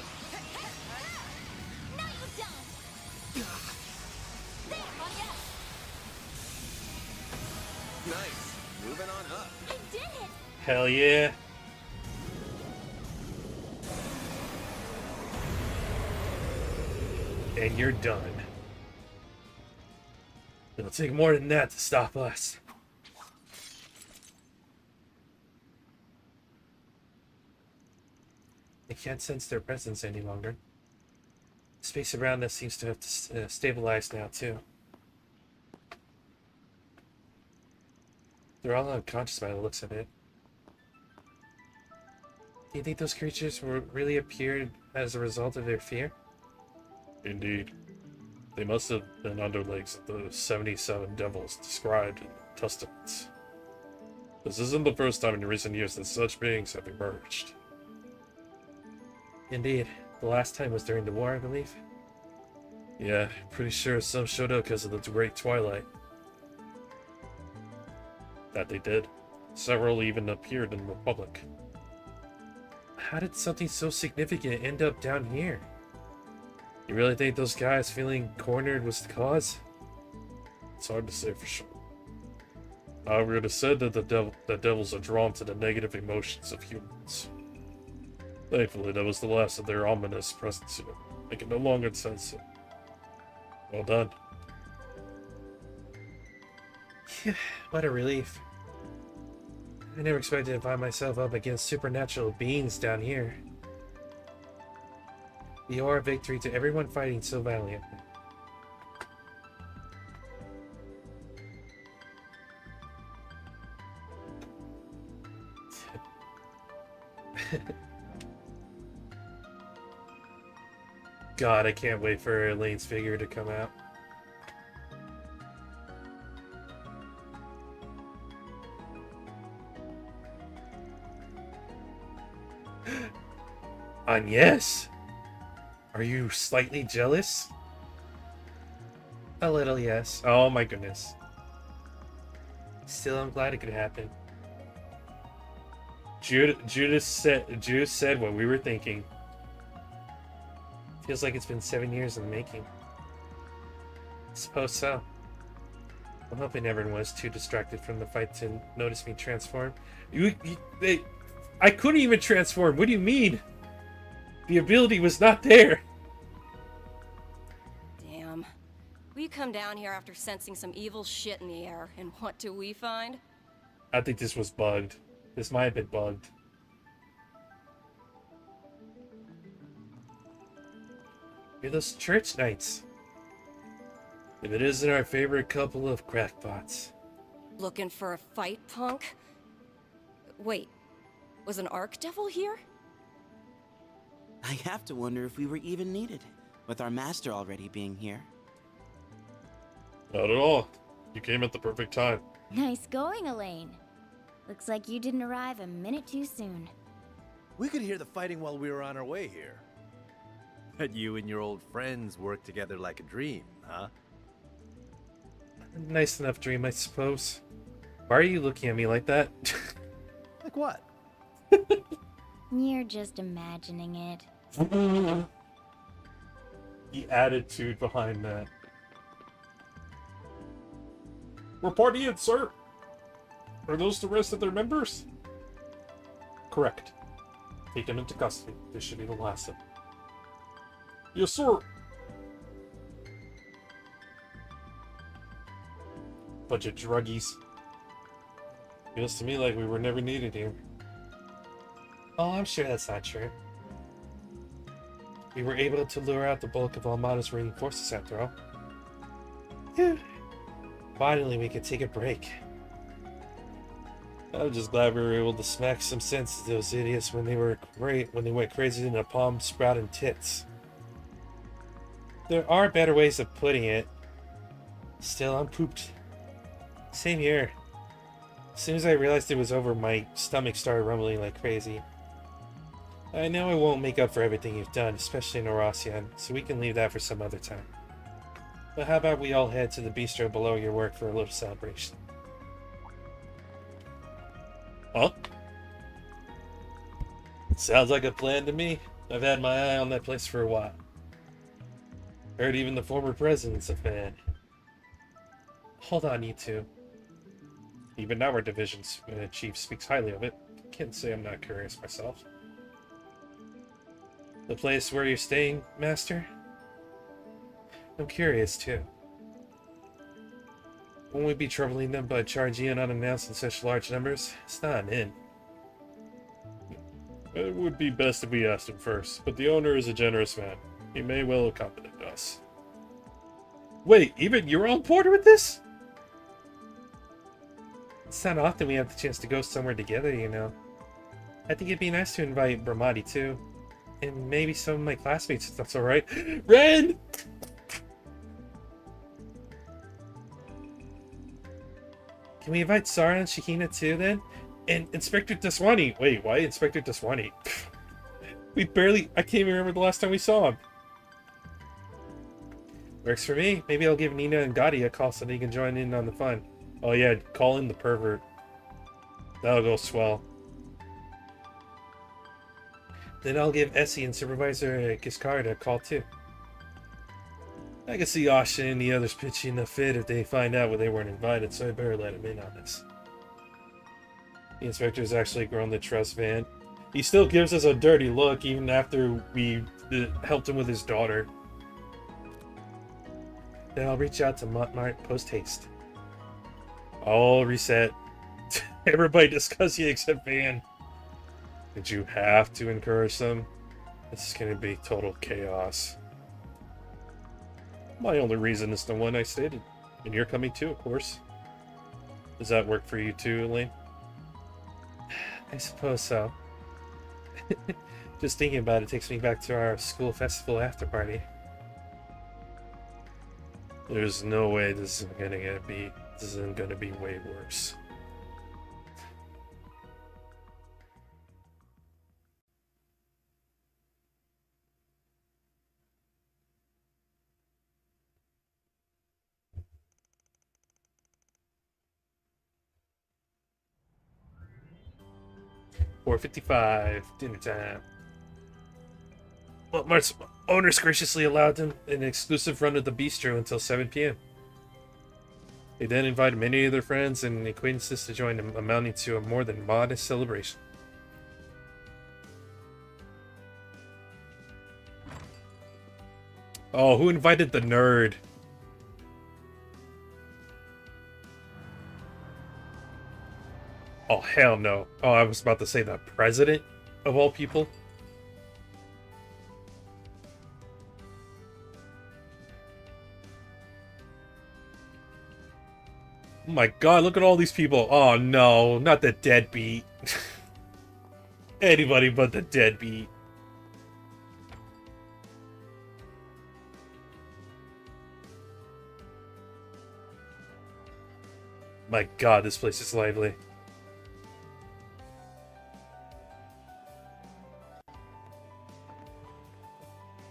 Now you don't! There! Oh, yes! Nice. Moving on up. I did it! Hell yeah. And you're done. It'll take more than that to stop us. I can't sense their presence any longer. The space around us seems to have stabilized now, too. They're all unconscious by the looks of it. Do you think those creatures really appeared as a result of their fear? Indeed. They must have been underlings of the 77 devils described in the Testaments. This isn't the first time in recent years that such beings have emerged. Indeed. The last time was during the war, I believe. Yeah, pretty sure some showed up because of the Great Twilight. That they did. Several even appeared in the Republic. How did something so significant end up down here? You really think those guys feeling cornered was the cause? It's hard to say for sure. However, it is said that the devils are drawn to the negative emotions of humans. Thankfully, that was the last of their ominous presence here. They can no longer sense it. Well done. What a relief. I never expected to find myself up against supernatural beings down here. The aura victory to everyone fighting so valiantly. God, I can't wait for Elaine's figure to come out. Yes. Are you slightly jealous? A little, yes. Oh my goodness. Still, I'm glad it could happen. Judas said what we were thinking. Feels like it's been 7 years in the making. I suppose so. I'm hoping everyone was too distracted from the fight to notice me transform. I couldn't even transform. What do you mean? The ability was not there. Damn. We come down here after sensing some evil shit in the air, and what do we find? I think this was bugged. This might have been bugged. You're those church knights. If it isn't our favorite couple of crackpots. Looking for a fight, punk? Wait, was an Archdevil here? I have to wonder if we were even needed, with our master already being here. Not at all. You came at the perfect time. Nice going, Elaine. Looks like you didn't arrive a minute too soon. We could hear the fighting while we were on our way here. But you and your old friends work together like a dream, huh? Nice enough dream, I suppose. Why are you looking at me like that? Like what? You're just imagining it. The attitude behind that. We're partying, sir. Are those the rest of their members? Correct. Take them into custody. This should be the last of them. Yes, sir. Bunch of druggies. Feels to me like we were never needed here. Oh, I'm sure that's not true. We were able to lure out the bulk of Armada's raiding forces after all. Phew. Finally, we could take a break. I'm just glad we were able to smack some sense to those idiots when they went crazy in the palm sprouting tits. There are better ways of putting it. Still, I'm pooped. Same here. As soon as I realized it was over, my stomach started rumbling like crazy. I know I won't make up for everything you've done, especially in Orasian, so we can leave that for some other time. But how about we all head to the bistro below your work for a little celebration? Huh? Sounds like a plan to me. I've had my eye on that place for a while. Heard even the former president's a fan. Hold on, you two. Even our division's chief speaks highly of it. Can't say I'm not curious myself. The place where you're staying, Master? I'm curious, too. Won't we be troubling them by charging in unannounced in such large numbers? It's not an inn. It would be best if we asked him first, but the owner is a generous man. He may well accommodate us. Wait, even you're on board with this? It's not often we have the chance to go somewhere together, you know. I think it'd be nice to invite Brahmati, too. And maybe some of my classmates, if that's alright. Ren! Can we invite Sarah and Shahina too, then? And Inspector Daswani. Wait, why Inspector Daswani? I can't even remember the last time we saw him. Works for me. Maybe I'll give Nina and Gotti a call so they can join in on the fun. Oh yeah, call in the pervert. That'll go swell. Then I'll give Essie and Supervisor Giscard a call too. I can see Ashe and the others pitching a fit if they find out when they weren't invited, so I better let him in on this. The inspector's actually grown to trust Van. He still gives us a dirty look even after we helped him with his daughter. Then I'll reach out to Montmart post-haste. All reset. Everybody discuss you except Van. Did you have to encourage them? This is gonna be total chaos. My only reason is the one I stated. And you're coming too, of course. Does that work for you too, Elaine? I suppose so. Just thinking about it takes me back to our school festival after party. There's no way this isn't gonna be way worse. $4:55, dinner time. Well, Mart's owners graciously allowed them an exclusive run of the bistro until 7 p.m. They then invited many of their friends and acquaintances to join them, amounting to a more than modest celebration. Oh, who invited the nerd? Oh, hell no. Oh, I was about to say the president of all people. Oh my god, look at all these people. Oh no, not the deadbeat. Anybody but the deadbeat. My god, this place is lively.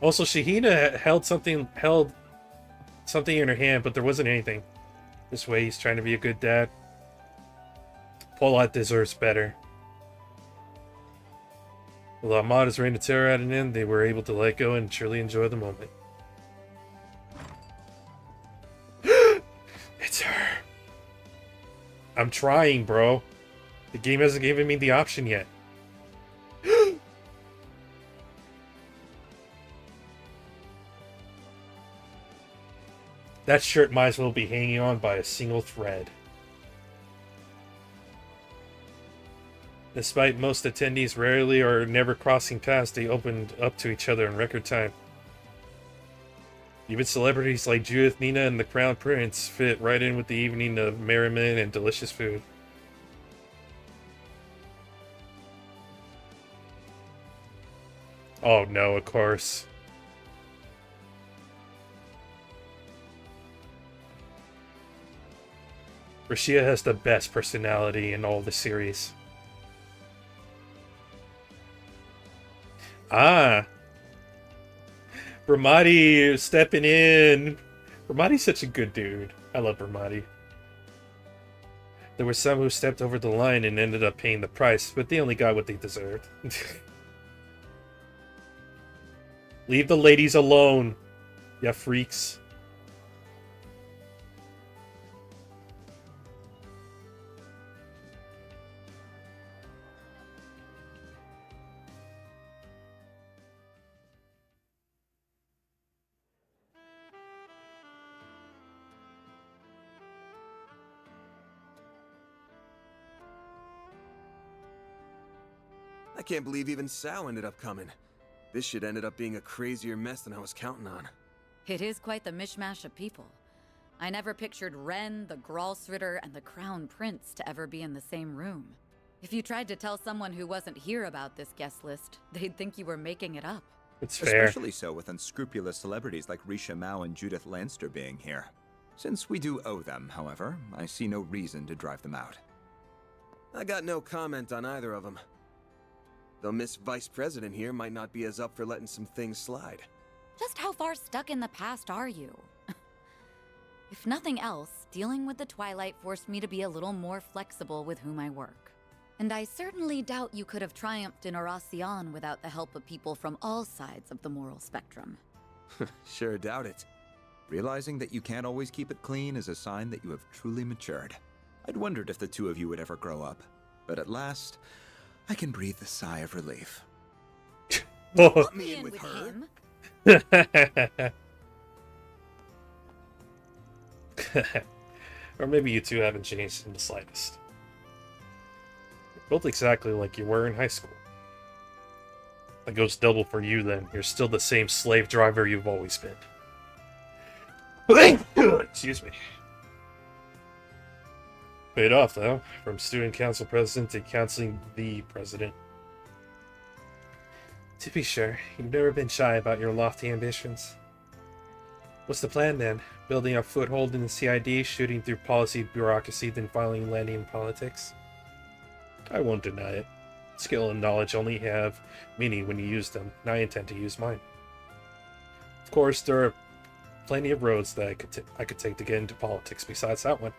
Also, Shahina held something in her hand, but there wasn't anything. This way, he's trying to be a good dad. Paulette deserves better. With Armada's reign of terror at an end, they were able to let go and truly enjoy the moment. It's her. I'm trying, bro. The game hasn't given me the option yet. That shirt might as well be hanging on by a single thread. Despite most attendees rarely or never crossing paths, they opened up to each other in record time. Even celebrities like Judith, Nina, and the Crown Prince fit right in with the evening of merriment and delicious food. Oh no, of course. Rashia has the best personality in all the series. Ah. Bramati stepping in. Bramati's such a good dude. I love Bramati. There were some who stepped over the line and ended up paying the price, but they only got what they deserved. Leave the ladies alone, ya freaks. I can't believe even Sal ended up coming. This shit ended up being a crazier mess than I was counting on. It is quite the mishmash of people. I never pictured Ren, the Gralsritter, and the Crown Prince to ever be in the same room. If you tried to tell someone who wasn't here about this guest list, they'd think you were making it up. It's fair. Especially so with unscrupulous celebrities like Risha Mao and Judith Lanster being here. Since we do owe them, however, I see no reason to drive them out. I got no comment on either of them. Though Miss Vice President here might not be as up for letting some things slide. Just how far stuck in the past are you? If nothing else, dealing with the Twilight forced me to be a little more flexible with whom I work. And I certainly doubt you could have triumphed in Oracion without the help of people from all sides of the moral spectrum. Sure doubt it. Realizing that you can't always keep it clean is a sign that you have truly matured. I'd wondered if the two of you would ever grow up, but at last, I can breathe a sigh of relief. Put me in with her. Or maybe you two haven't changed in the slightest. You're both exactly like you were in high school. That goes double for you then. You're still the same slave driver you've always been. Excuse me. Paid off, though. From student council president to counseling the president. To be sure, you've never been shy about your lofty ambitions. What's the plan, then? Building a foothold in the CID, shooting through policy bureaucracy, then finally landing in politics? I won't deny it. Skill and knowledge only have meaning when you use them, and I intend to use mine. Of course, there are plenty of roads that I could take to get into politics besides that one.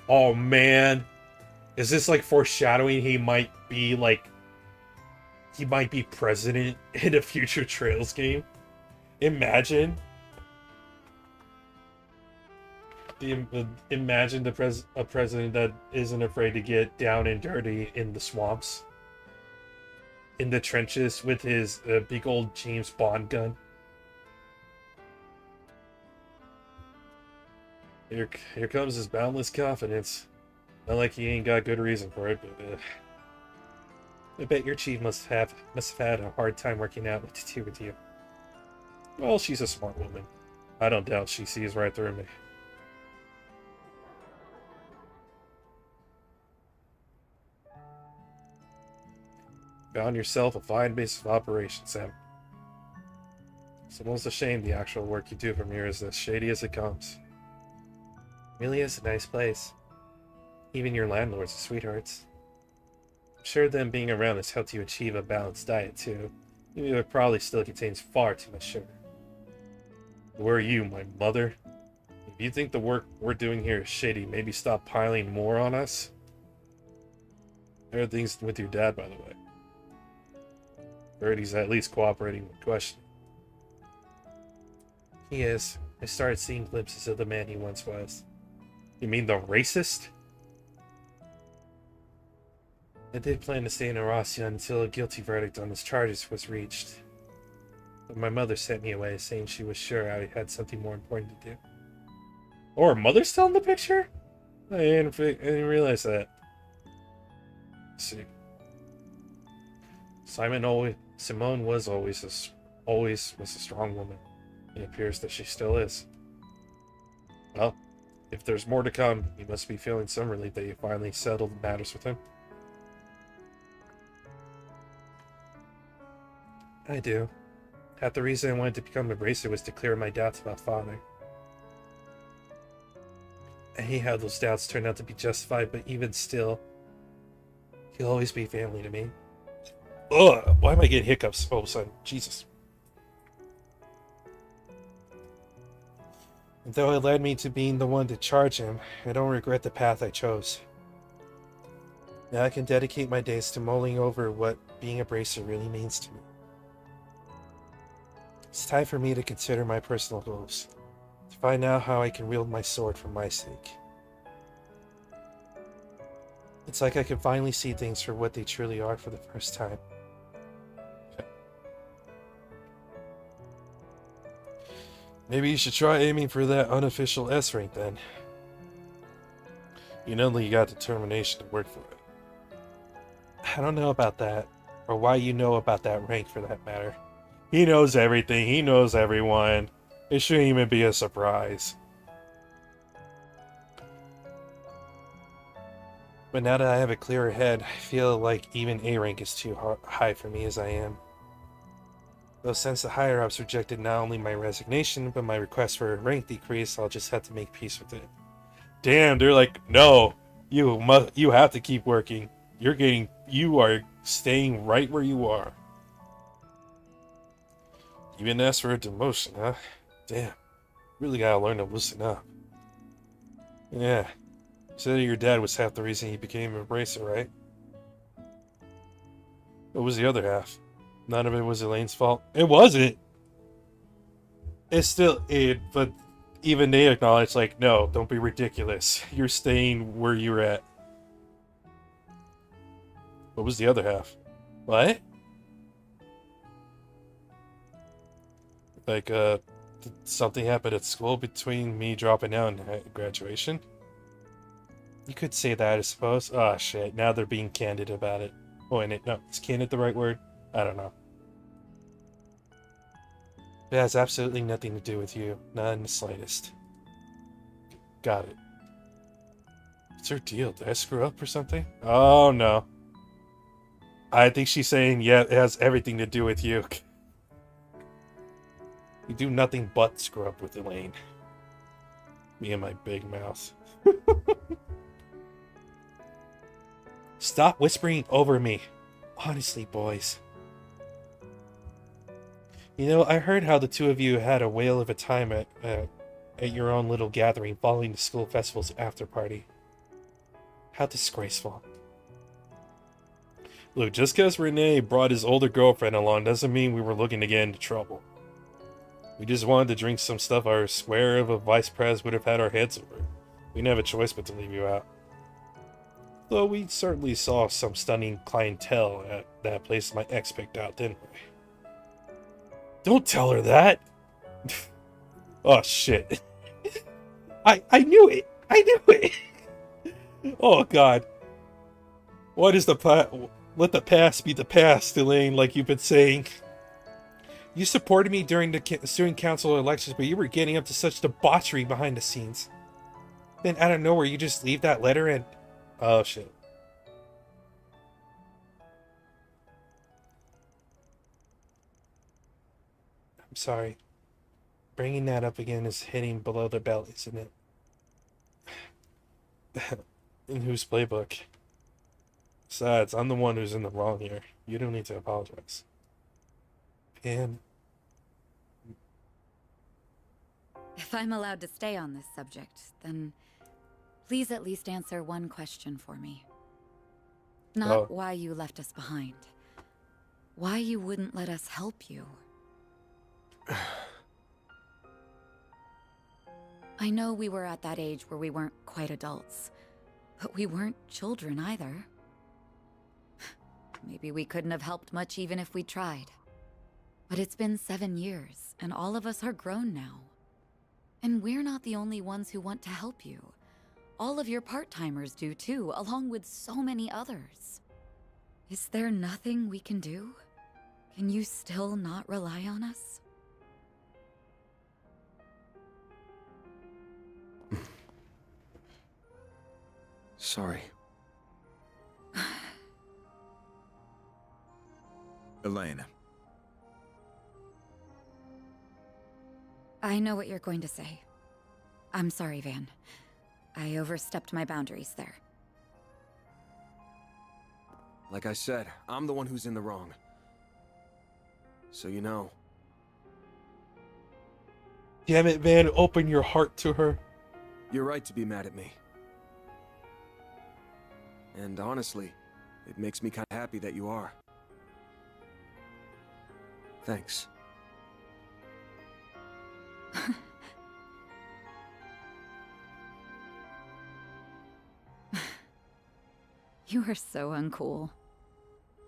Oh man, is this like foreshadowing he might be president in a future Trails game? Imagine. Imagine a president that isn't afraid to get down and dirty in the swamps, in the trenches with his big old James Bond gun. Here comes his boundless confidence. Not like he ain't got good reason for it, but I bet your chief must have had a hard time working out what to do with you. Well, she's a smart woman. I don't doubt she sees right through me. Found yourself a fine base of operations, Sam. It's almost a shame the actual work you do from here is as shady as it comes. Really is a nice place. Even your landlords are sweethearts. I'm sure them being around has helped you achieve a balanced diet too, even though it probably still contains far too much sugar. Who are you, my mother? If you think the work we're doing here is shady, maybe stop piling more on us? How are things with your dad, by the way? Heard he's at least cooperating with questioning. He is. I started seeing glimpses of the man he once was. You mean the racist? I did plan to stay in Oracion until a guilty verdict on his charges was reached. But my mother sent me away, saying she was sure I had something more important to do. Oh, her mother's still in the picture? I didn't realize that. See, Simone was always a strong woman. It appears that she still is. Well, if there's more to come, you must be feeling some relief that you finally settled matters with him. I do. Half the reason I wanted to become a bracer was to clear my doubts about Father. I hate how those doubts turned out to be justified, but even still, he'll always be family to me. Ugh, why am I getting hiccups all of a sudden? Jesus. And though it led me to being the one to charge him, I don't regret the path I chose. Now I can dedicate my days to mulling over what being a bracer really means to me. It's time for me to consider my personal goals, to find out how I can wield my sword for my sake. It's like I can finally see things for what they truly are for the first time. Maybe you should try aiming for that unofficial S rank then. You know that you got determination to work for it. I don't know about that, or why you know about that rank for that matter. He knows everything, he knows everyone. It shouldn't even be a surprise. But now that I have a clearer head, I feel like even A rank is too high for me as I am. Though since the higher-ups rejected not only my resignation, but my request for a rank decrease, I'll just have to make peace with it. Damn, they're like, no, you have to keep working. You are staying right where you are. Even asked for a demotion, huh? Damn, really gotta learn to loosen up. Yeah, you said your dad was half the reason he became a bracer, right? What was the other half? None of it was Elaine's fault. It wasn't. It's still it, but even they acknowledge, like, no, don't be ridiculous. You're staying where you're at. What was the other half? What? Like, did something happen at school between me dropping out and graduation? You could say that, I suppose. Oh, shit. Now they're being candid about it. Oh, and no, is candid the right word? I don't know. It has absolutely nothing to do with you. Not in the slightest. Got it. What's her deal? Did I screw up or something? Oh, no. I think she's saying, yeah, it has everything to do with you. You do nothing but screw up with Elaine. Me and my big mouth. Stop whispering over me. Honestly, boys. You know, I heard how the two of you had a whale of a time at your own little gathering following the school festival's after party. How disgraceful. Look, just because Renee brought his older girlfriend along doesn't mean we were looking to get into trouble. We just wanted to drink some stuff our square of a vice pres would have had our heads over. We didn't have a choice but to leave you out. Though we certainly saw some stunning clientele at that place my ex picked out, didn't we? Don't tell her that! Oh, shit. I knew it! I knew it! Oh, God. What is the let the past be the past, Elaine, like you've been saying. You supported me during the student council elections, but you were getting up to such debauchery behind the scenes. Then out of nowhere, you just leave that letter and... Oh, shit. I'm sorry. Bringing that up again is hitting below the belt, isn't it? In whose playbook? Besides, I'm the one who's in the wrong here. You don't need to apologize. And... If I'm allowed to stay on this subject, then please at least answer one question for me. Not why you left us behind. Why you wouldn't let us help you. I know we were at that age where we weren't quite adults, but we weren't children either. Maybe we couldn't have helped much even if we tried. But it's been 7 years, and all of us are grown now. And we're not the only ones who want to help you. All of your part-timers do too, along with so many others. Is there nothing we can do? Can you still not rely on us? Sorry. Elaine. I know what you're going to say. I'm sorry, Van. I overstepped my boundaries there. Like I said, I'm the one who's in the wrong. So you know. Damn it, Van, open your heart to her. You're right to be mad at me. And honestly, it makes me kind of happy that you are. Thanks. You are so uncool.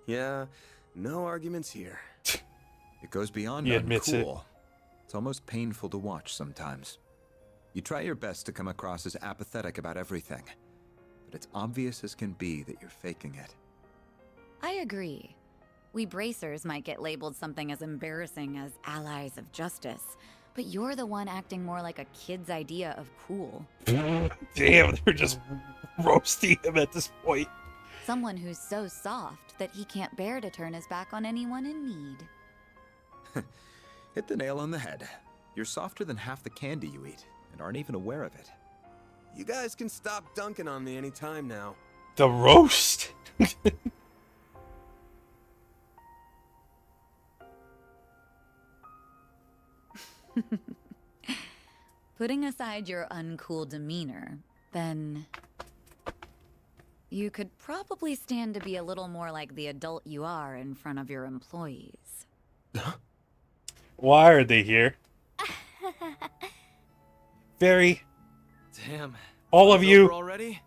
Yeah, no arguments here. It goes beyond He admits it. uncool. It's almost painful to watch sometimes. You try your best to come across as apathetic about everything, but it's obvious as can be that you're faking it. I agree. We bracers might get labeled something as embarrassing as allies of justice, but you're the one acting more like a kid's idea of cool. Damn, they're just roasting him at this point. Someone who's so soft that he can't bear to turn his back on anyone in need. Hit the nail on the head. You're softer than half the candy you eat, and aren't even aware of it. You guys can stop dunking on me anytime now. The roast? Putting aside your uncool demeanor, then you could probably stand to be a little more like the adult you are in front of your employees. Why are they here? Very. Damn. All of you. Already?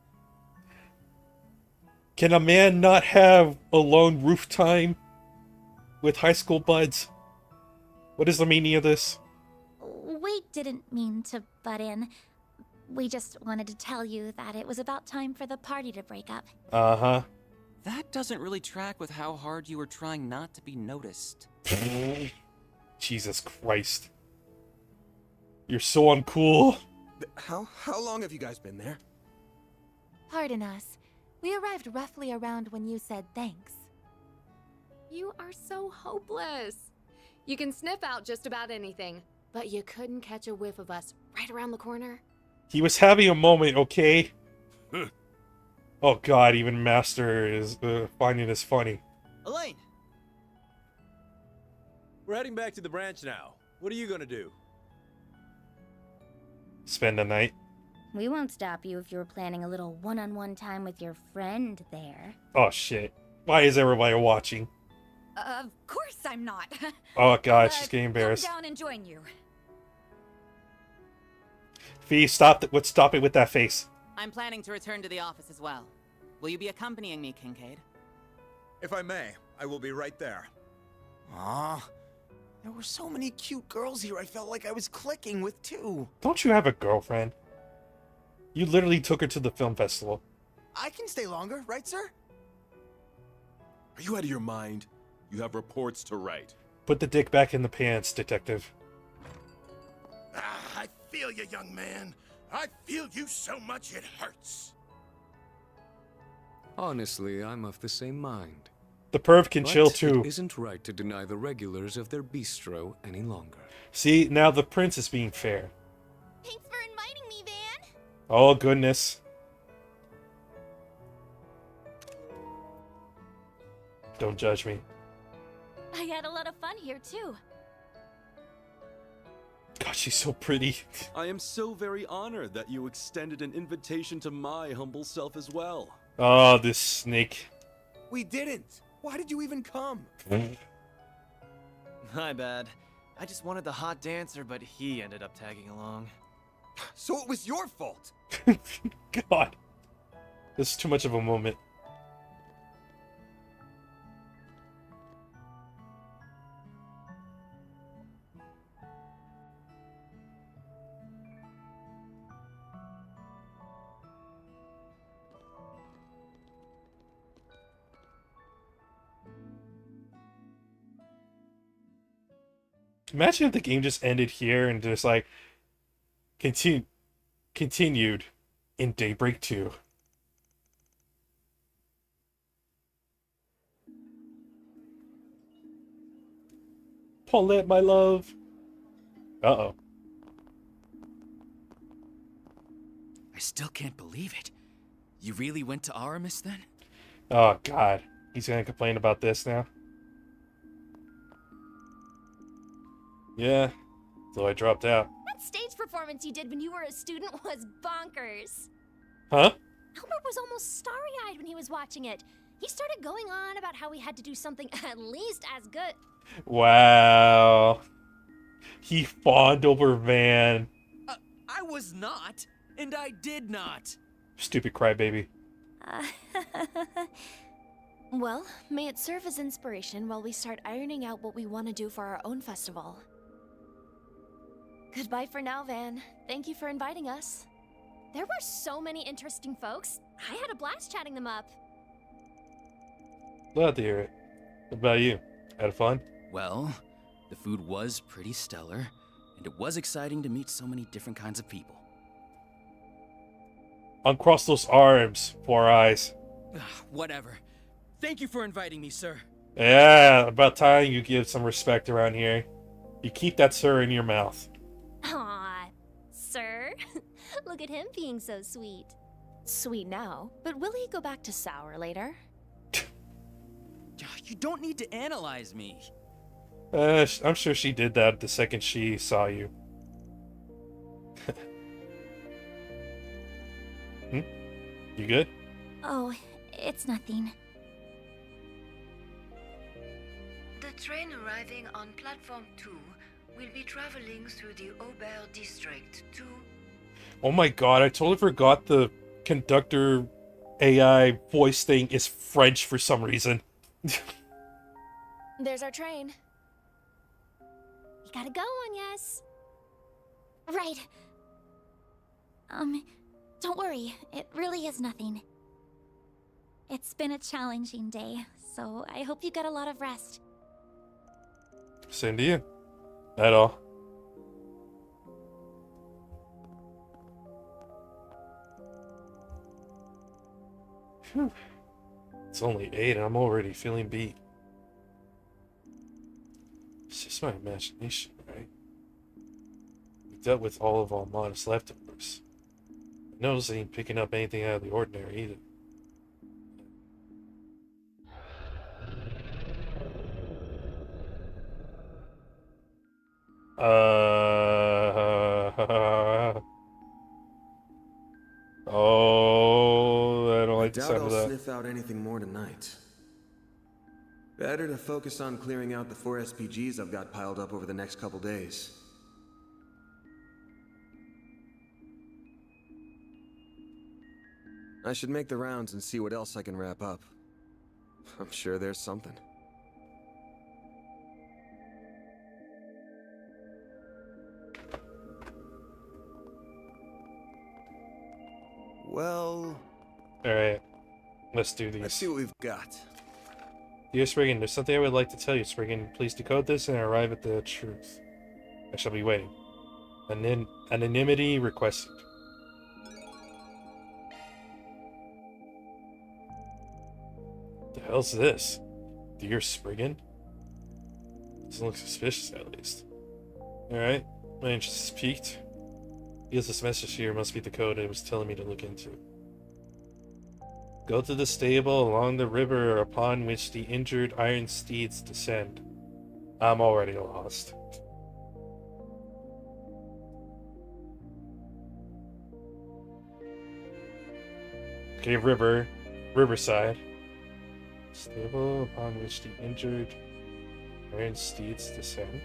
Can a man not have alone roof time with high school buds? What is the meaning of this? We didn't mean to butt in. We just wanted to tell you that it was about time for the party to break up. Uh-huh. That doesn't really track with how hard you were trying not to be noticed. Jesus Christ. You're so uncool. How long have you guys been there? Pardon us. We arrived roughly around when you said thanks. You are so hopeless. You can sniff out just about anything, but you couldn't catch a whiff of us right around the corner. He was having a moment, okay? Oh god, even Master is finding this funny. Elaine! We're heading back to the branch now. What are you gonna do? Spend the night. We won't stop you if you were planning a little one-on-one time with your friend there. Oh shit. Why is everybody watching? Of course I'm not. Oh god, she's getting embarrassed. Come down and join you. Fee, stop it with that face. I'm planning to return to the office as well. Will you be accompanying me, Kincaid? If I may, I will be right there. Aw, there were so many cute girls here I felt like I was clicking with too. Don't you have a girlfriend? You literally took her to the film festival. I can stay longer, right, sir? Are you out of your mind? You have reports to write. Put the dick back in the pants, detective. I feel you, young man. I feel you so much it hurts. Honestly, I'm of the same mind. The perv can But chill too. It isn't right to deny the regulars of their bistro any longer. See, now the prince is being fair. Thanks for inviting me, Van. Oh goodness. Don't judge me. I had a lot of fun here too. God, she's so pretty. I am so very honored that you extended an invitation to my humble self as well. Oh, this snake. We didn't. Why did you even come? My bad. I just wanted the hot dancer, but he ended up tagging along. So it was your fault. God. This is too much of a moment. Imagine if the game just ended here and just like continued in Daybreak 2. Paulette, my love. Uh-oh. I still can't believe it. You really went to Aramis then? Oh, God. He's gonna complain about this now. Yeah. So I dropped out. That stage performance you did when you were a student was bonkers. Huh? Albert was almost starry-eyed when he was watching it. He started going on about how we had to do something at least as good. Wow. He fawned over Van. I was not, and I did not. Stupid crybaby. Well, may it serve as inspiration while we start ironing out what we want to do for our own festival. Goodbye for now, Van. Thank you for inviting us. There were so many interesting folks. I had a blast chatting them up. Glad to hear it. What about you? Had fun? Well, the food was pretty stellar, and it was exciting to meet so many different kinds of people. Uncross those arms, Four Eyes. Whatever. Thank you for inviting me, sir. Yeah, about time you give some respect around here. You keep that sir in your mouth. Aw, sir. Look at him being so sweet. Sweet now, but will he go back to sour later? You don't need to analyze me. I'm sure she did that the second she saw you. You good? Oh, it's nothing. The train arriving on platform 2 will be traveling through the Aubert district to... Oh my god, I totally forgot the conductor AI voice thing is French for some reason. There's our train. You gotta go on, yes. Right. Don't worry. It really is nothing. It's been a challenging day, so I hope you get a lot of rest. Same to you. At all. Whew. It's only 8 and I'm already feeling beat. It's just my imagination, right? We dealt with all of Almada's leftovers. I noticed I ain't picking up anything out of the ordinary either. Oh, I don't like the Doubt sound I'll of that. sniff out anything more tonight. Better to focus on clearing out the 4 SPGs I've got piled up over the next couple days. I should make the rounds and see what else I can wrap up. I'm sure there's something. Well... Alright, let's do these. Let's see what we've got. Dear Spriggan, there's something I would like to tell you, Spriggan. Please decode this and arrive at the truth. I shall be waiting. Anonymity requested. The hell's this? Dear Spriggan? Doesn't look suspicious, at least. Alright, my interest is piqued. Because this message here must be the code it was telling me to look into. Go to the stable along the river upon which the injured iron steeds descend. I'm already lost. Okay, riverside. Stable upon which the injured iron steeds descend.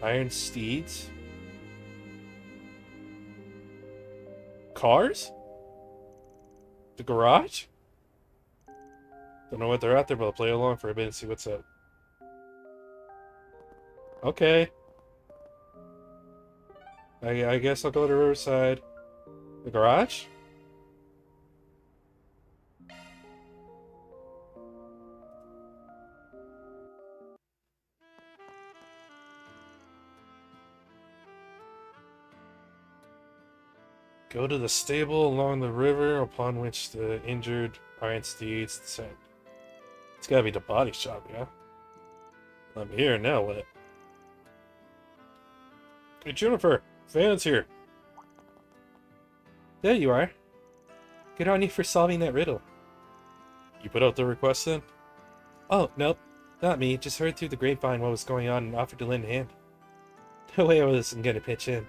Iron steeds? Cars? The garage? Don't know what they're out there, but I'll play along for a bit and see what's up. Okay. I guess I'll go to Riverside. The garage? Go to the stable along the river upon which the injured iron steeds descend. It's gotta be the body shop, yeah? I'm here, now what? Hey, Juniper! Van's here! There you are. Good on you for solving that riddle. You put out the request then? Oh, nope. Not me. Just heard through the grapevine what was going on and offered to lend a hand. No way I wasn't gonna pitch in.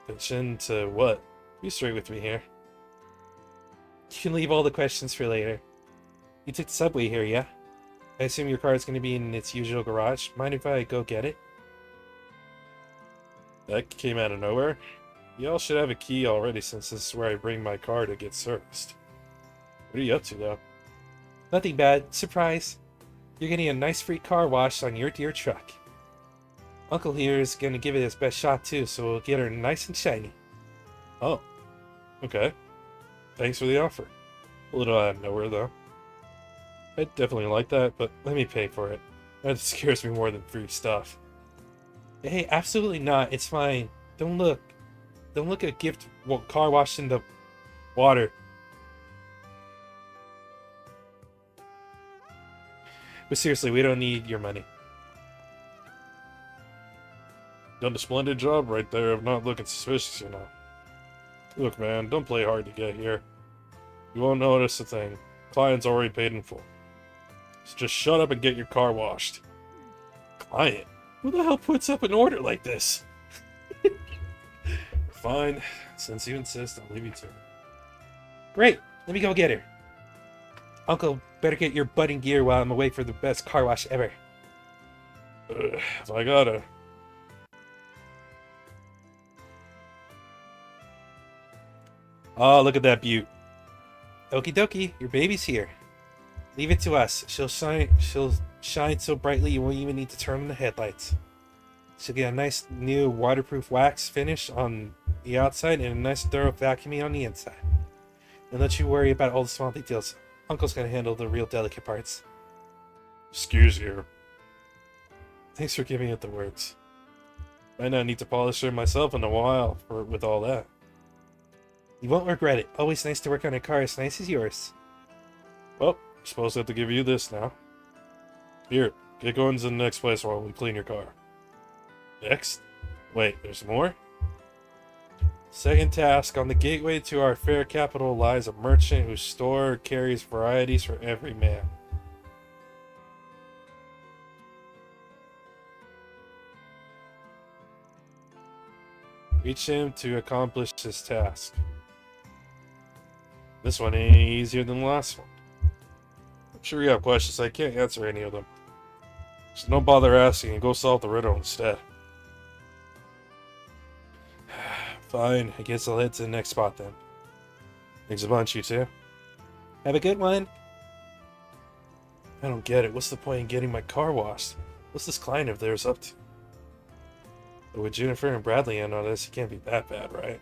Pitch in to what? Be straight with me here. You can leave all the questions for later. You took the subway here, yeah? I assume your car is gonna be in its usual garage. Mind if I go get it? That came out of nowhere. Y'all should have a key already since this is where I bring my car to get serviced. What are you up to, though? Nothing bad. Surprise. You're getting a nice free car wash on your dear truck. Uncle here is gonna give it his best shot too, so we'll get her nice and shiny. Oh. Okay. Thanks for the offer. A little out of nowhere, though. I'd definitely like that, but let me pay for it. That scares me more than free stuff. Hey, absolutely not. It's fine. Don't look. Don't look at gift car washed in the water. But seriously, we don't need your money. Done a splendid job right there of not looking suspicious, you know. Look, man, don't play hard to get here. You won't notice a thing. Client's already paid in full. So just shut up and get your car washed. Client? Who the hell puts up an order like this? Fine. Since you insist, I'll leave you to it. Great. Let me go get her. Uncle, better get your butt in gear while I'm away for the best car wash ever. If I gotta. Oh, look at that beaut. Okie dokie, your baby's here. Leave it to us. She'll shine so brightly you won't even need to turn on the headlights. She'll get a nice new waterproof wax finish on the outside and a nice thorough vacuuming on the inside. And don't you worry about all the small details. Uncle's gonna handle the real delicate parts. Excuse you. Thanks for giving it the works. Might not need to polish her myself in a while with all that. You won't regret it. Always nice to work on a car as nice as yours. Well, I suppose I have to give you this now. Here, get going to the next place while we clean your car. Next? Wait, there's more? Second task. On the gateway to our fair capital lies a merchant whose store carries varieties for every man. Reach him to accomplish this task. This one ain't easier than the last one. I'm sure you have questions. I can't answer any of them. So don't bother asking and go solve the riddle instead. Fine, I guess I'll head to the next spot then. Thanks a bunch, you two. Have a good one. I don't get it. What's the point in getting my car washed? What's this client of theirs up to? But with Jennifer and Bradley in on this, it can't be that bad, right?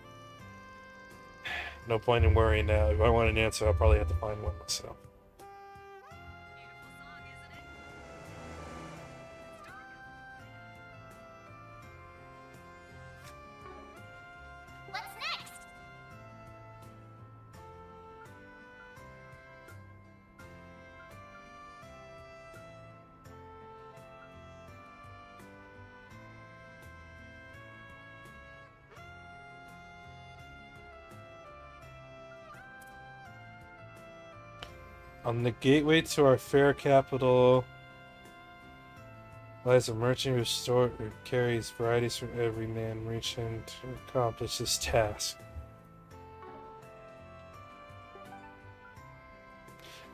No point in worrying now. If I want an answer, I'll probably have to find one myself. What's next? On the gateway to our fair capital lies a merchant whose store carries varieties for every man. Reach him to accomplish this task.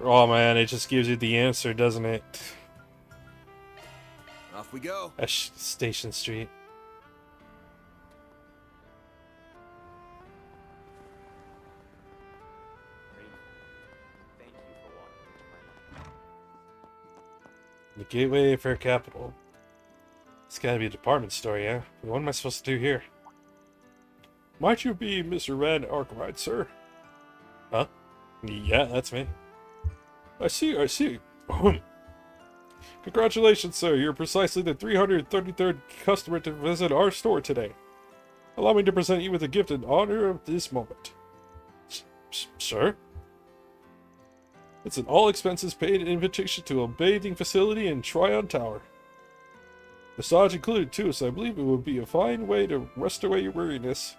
Oh man, it just gives you the answer, doesn't it? Off we go. Ashe Station Street. The gateway fair capital. It's gotta be a department store, yeah? What am I supposed to do here? Might you be Mr. Red Arkwright, sir? Huh? Yeah, that's me. I see. Congratulations, sir. You're precisely the 333rd customer to visit our store today. Allow me to present you with a gift in honor of this moment. Sure? It's an all-expenses-paid invitation to a bathing facility in Tryon Tower. Massage included too, so I believe it would be a fine way to rest away your weariness.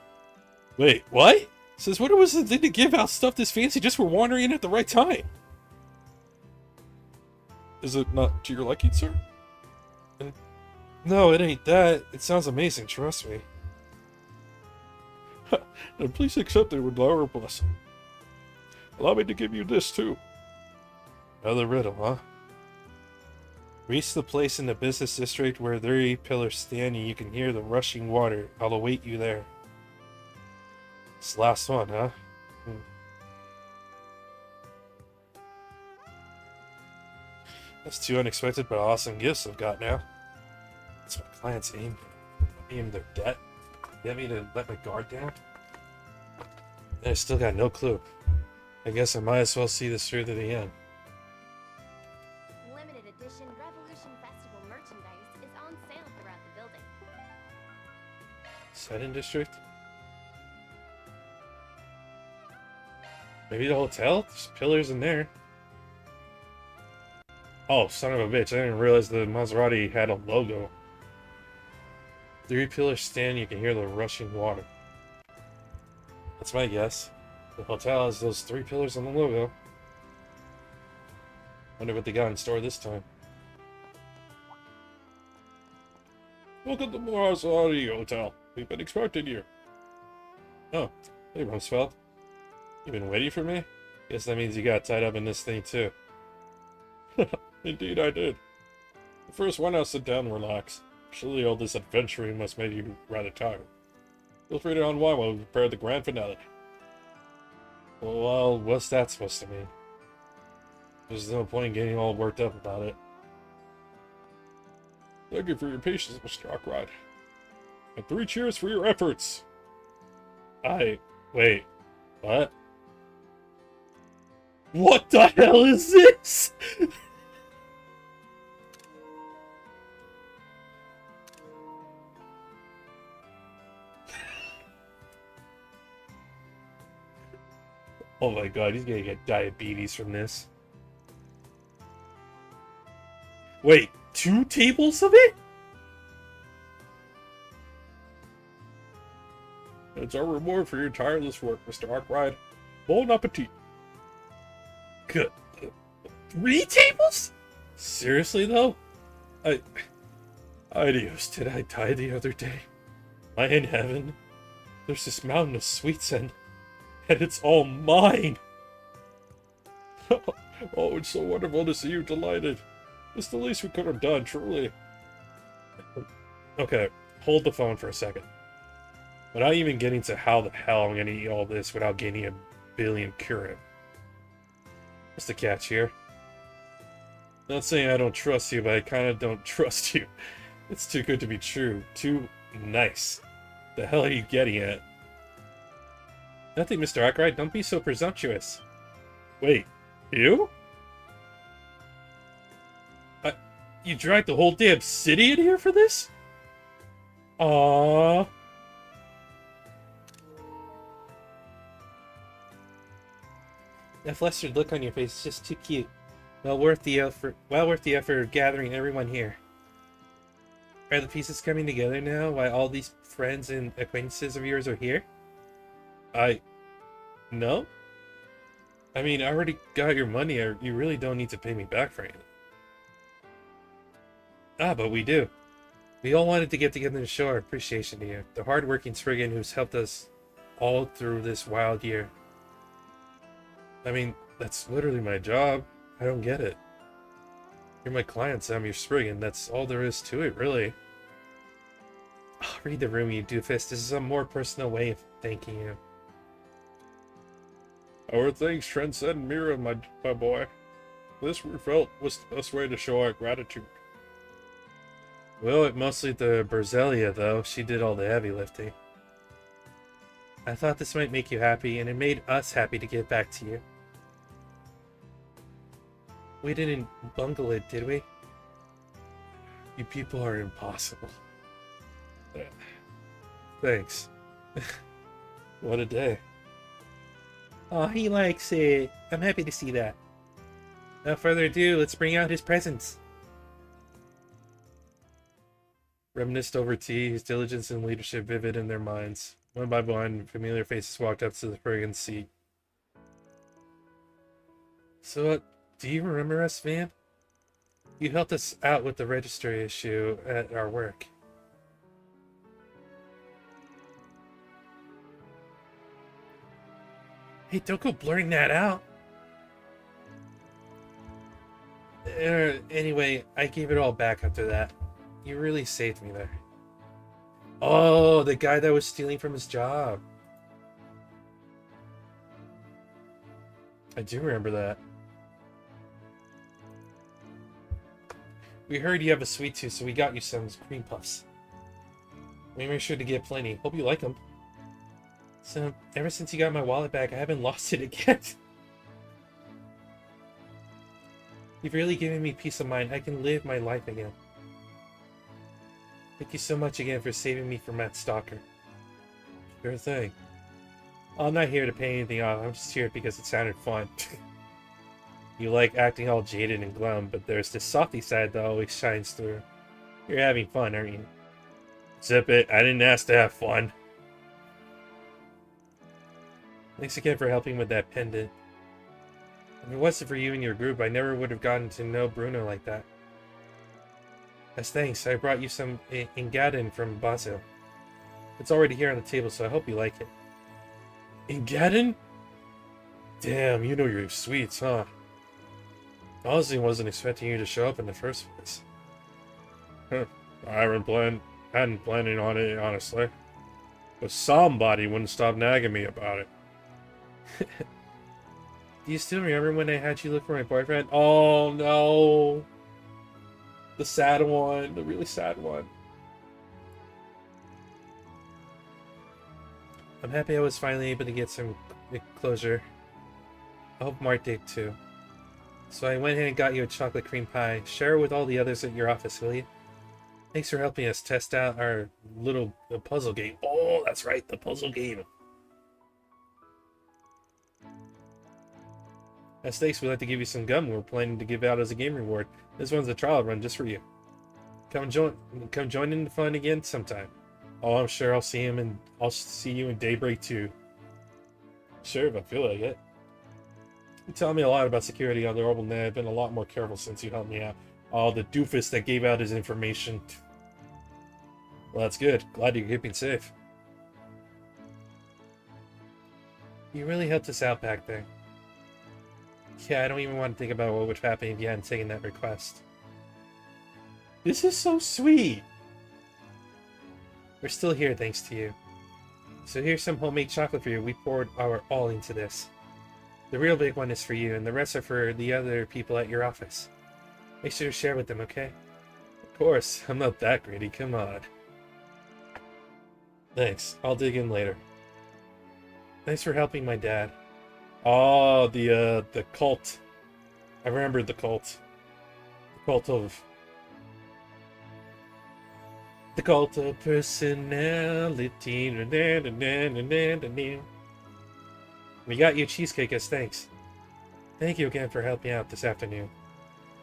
Wait, what? Says what was the thing to give out stuff this fancy just for wandering in at the right time? Is it not to your liking, sir? No, it ain't that. It sounds amazing, trust me. Then please accept it with our blessing. Allow me to give you this too. Another riddle, huh? Reach the place in the business district where 3 pillars stand and you can hear the rushing water. I'll await you there. It's the last one, huh? That's 2 unexpected but awesome gifts I've got now. That's my client's aim. Aim their debt. Get me to let my guard down? And I still got no clue. I guess I might as well see this through to the end. Limited edition Revolution Festival merchandise is on sale throughout the building. Setting district? Maybe the hotel? There's pillars in there. Oh, son of a bitch. I didn't realize the Maserati had a logo. 3 pillars stand, you can hear the rushing water. That's my guess. The hotel has those 3 pillars on the logo. Wonder what they got in store this time. Welcome to Maserati Hotel. We've been expecting you. Oh, hey Rumsfeld. You been waiting for me? Guess that means you got tied up in this thing too. Indeed I did. But first, why not sit down and relax? Surely all this adventuring must make you rather tired. Feel free to unwind while we prepare the grand finale. Well, what's that supposed to mean? There's no point in getting all worked up about it. Thank you for your patience, Mr. Arkwright. And 3 cheers for your efforts! Wait, what? What the hell is this? Oh my god, he's gonna get diabetes from this. Wait, 2 tables of it? It's our reward for your tireless work, Mr. Arkwright. Bon appetit. Good. 3 tables? Seriously, though? Adios, did I die the other day? Am I in heaven? There's this mountain of sweets and it's all mine! Oh, it's so wonderful to see you delighted. It's the least we could have done, truly. Okay, hold the phone for a second. Without even getting to how the hell I'm gonna eat all this without gaining a billion Curin. What's the catch here? Not saying I don't trust you, but I kinda don't trust you. It's too good to be true. Too nice. The hell are you getting at? Nothing, Mr. Arkwright. Don't be so presumptuous. Wait, you? You dragged the whole damn city in here for this? Aww. That flustered look on your face is just too cute. Well worth the effort of gathering everyone here. Are the pieces coming together now? Why all these friends and acquaintances of yours are here? No? I mean, I already got your money. You really don't need to pay me back for anything. Ah, but we do. We all wanted to get together to show our appreciation to you, the hard-working Spriggan who's helped us all through this wild year. I mean, that's literally my job. I don't get it. You're my client, so I'm your Spriggan. That's all there is to it, really. Oh, read the room, you doofus. This is a more personal way of thanking you. Our thanks transcend Mira, my boy. This we felt was the best way to show our gratitude. Well, it mostly the Berzelia, though. She did all the heavy lifting. I thought this might make you happy, and it made us happy to get back to you. We didn't bungle it, did we? You people are impossible. Thanks. What a day. Oh, he likes it. I'm happy to see that. Without further ado, let's bring out his presents. Reminisced over tea, his diligence and leadership vivid in their minds. One by one, familiar faces walked up to the friggin' seat. So, do you remember us, Van? You helped us out with the registry issue at our work. Hey, don't go blurting that out. Anyway, I gave it all back after that. You really saved me there. Oh, the guy that was stealing from his job. I do remember that. We heard you have a sweet tooth, so we got you some cream puffs. We made sure to get plenty. Hope you like them. So, ever since you got my wallet back, I haven't lost it again. You've really given me peace of mind. I can live my life again. Thank you so much again for saving me from that stalker. Sure thing. I'm not here to pay anything off. I'm just here because it sounded fun. You like acting all jaded and glum, but there's this softy side that always shines through. You're having fun, aren't you? Zip it. I didn't ask to have fun. Thanks again for helping with that pendant. If it wasn't for you and your group, I never would have gotten to know Bruno like that. As thanks, I brought you some Ingadin from Basil. It's already here on the table, so I hope you like it. Ingadin? Damn, you know your sweets, huh? Honestly, wasn't expecting you to show up in the first place. I hadn't planning on it, honestly. But somebody wouldn't stop nagging me about it. Do you still remember when I had you look for my boyfriend? Oh no! The sad one, the really sad one. I'm happy I was finally able to get some closure. I hope Mark did too. So I went ahead and got you a chocolate cream pie. Share it with all the others at your office, will you? Thanks for helping us test out our little puzzle game. Oh, that's right, the puzzle game. As thanks, we'd like to give you some gum we're planning to give out as a game reward. This one's a trial run just for you. Come join in the fun again sometime. Oh, I'm sure I'll see you in Daybreak too. Sure, if I feel like it. You tell me a lot about security on the orbital net. I've been a lot more careful since you helped me out. Oh, the doofus that gave out his information. Well, that's good. Glad you're keeping safe. You really helped us out back there. Yeah, I don't even want to think about what would happen if you hadn't taken that request. This is so sweet! We're still here thanks to you. So here's some homemade chocolate for you. We poured our all into this. The real big one is for you, and the rest are for the other people at your office. Make sure to share with them, okay? Of course, I'm not that greedy, come on. Thanks, I'll dig in later. Thanks for helping my dad. Oh, the cult. I remembered the cult. The cult of personality. We got you cheesecake as thanks. Thank you again for helping out this afternoon.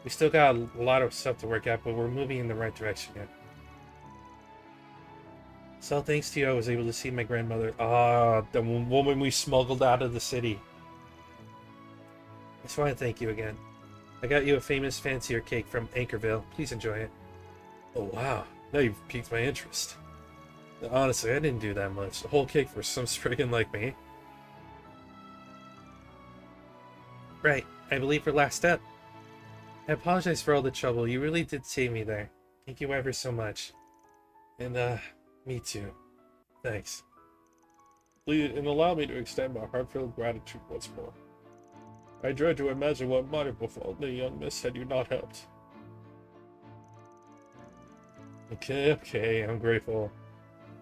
We still got a lot of stuff to work out, but we're moving in the right direction yet. So thanks to you, I was able to see my grandmother. Ah, the woman we smuggled out of the city. I just want to thank you again. I got you a famous fancier cake from Anchorville. Please enjoy it. Oh wow, now you've piqued my interest. Honestly, I didn't do that much. The whole cake for some spriggan like me. Right, I believe we're last up. I apologize for all the trouble. You really did save me there. Thank you ever so much. And, me too. Thanks. Please, and allow me to extend my heartfelt gratitude once more. I dread to imagine what might have befallen the young miss had you not helped. Okay, I'm grateful.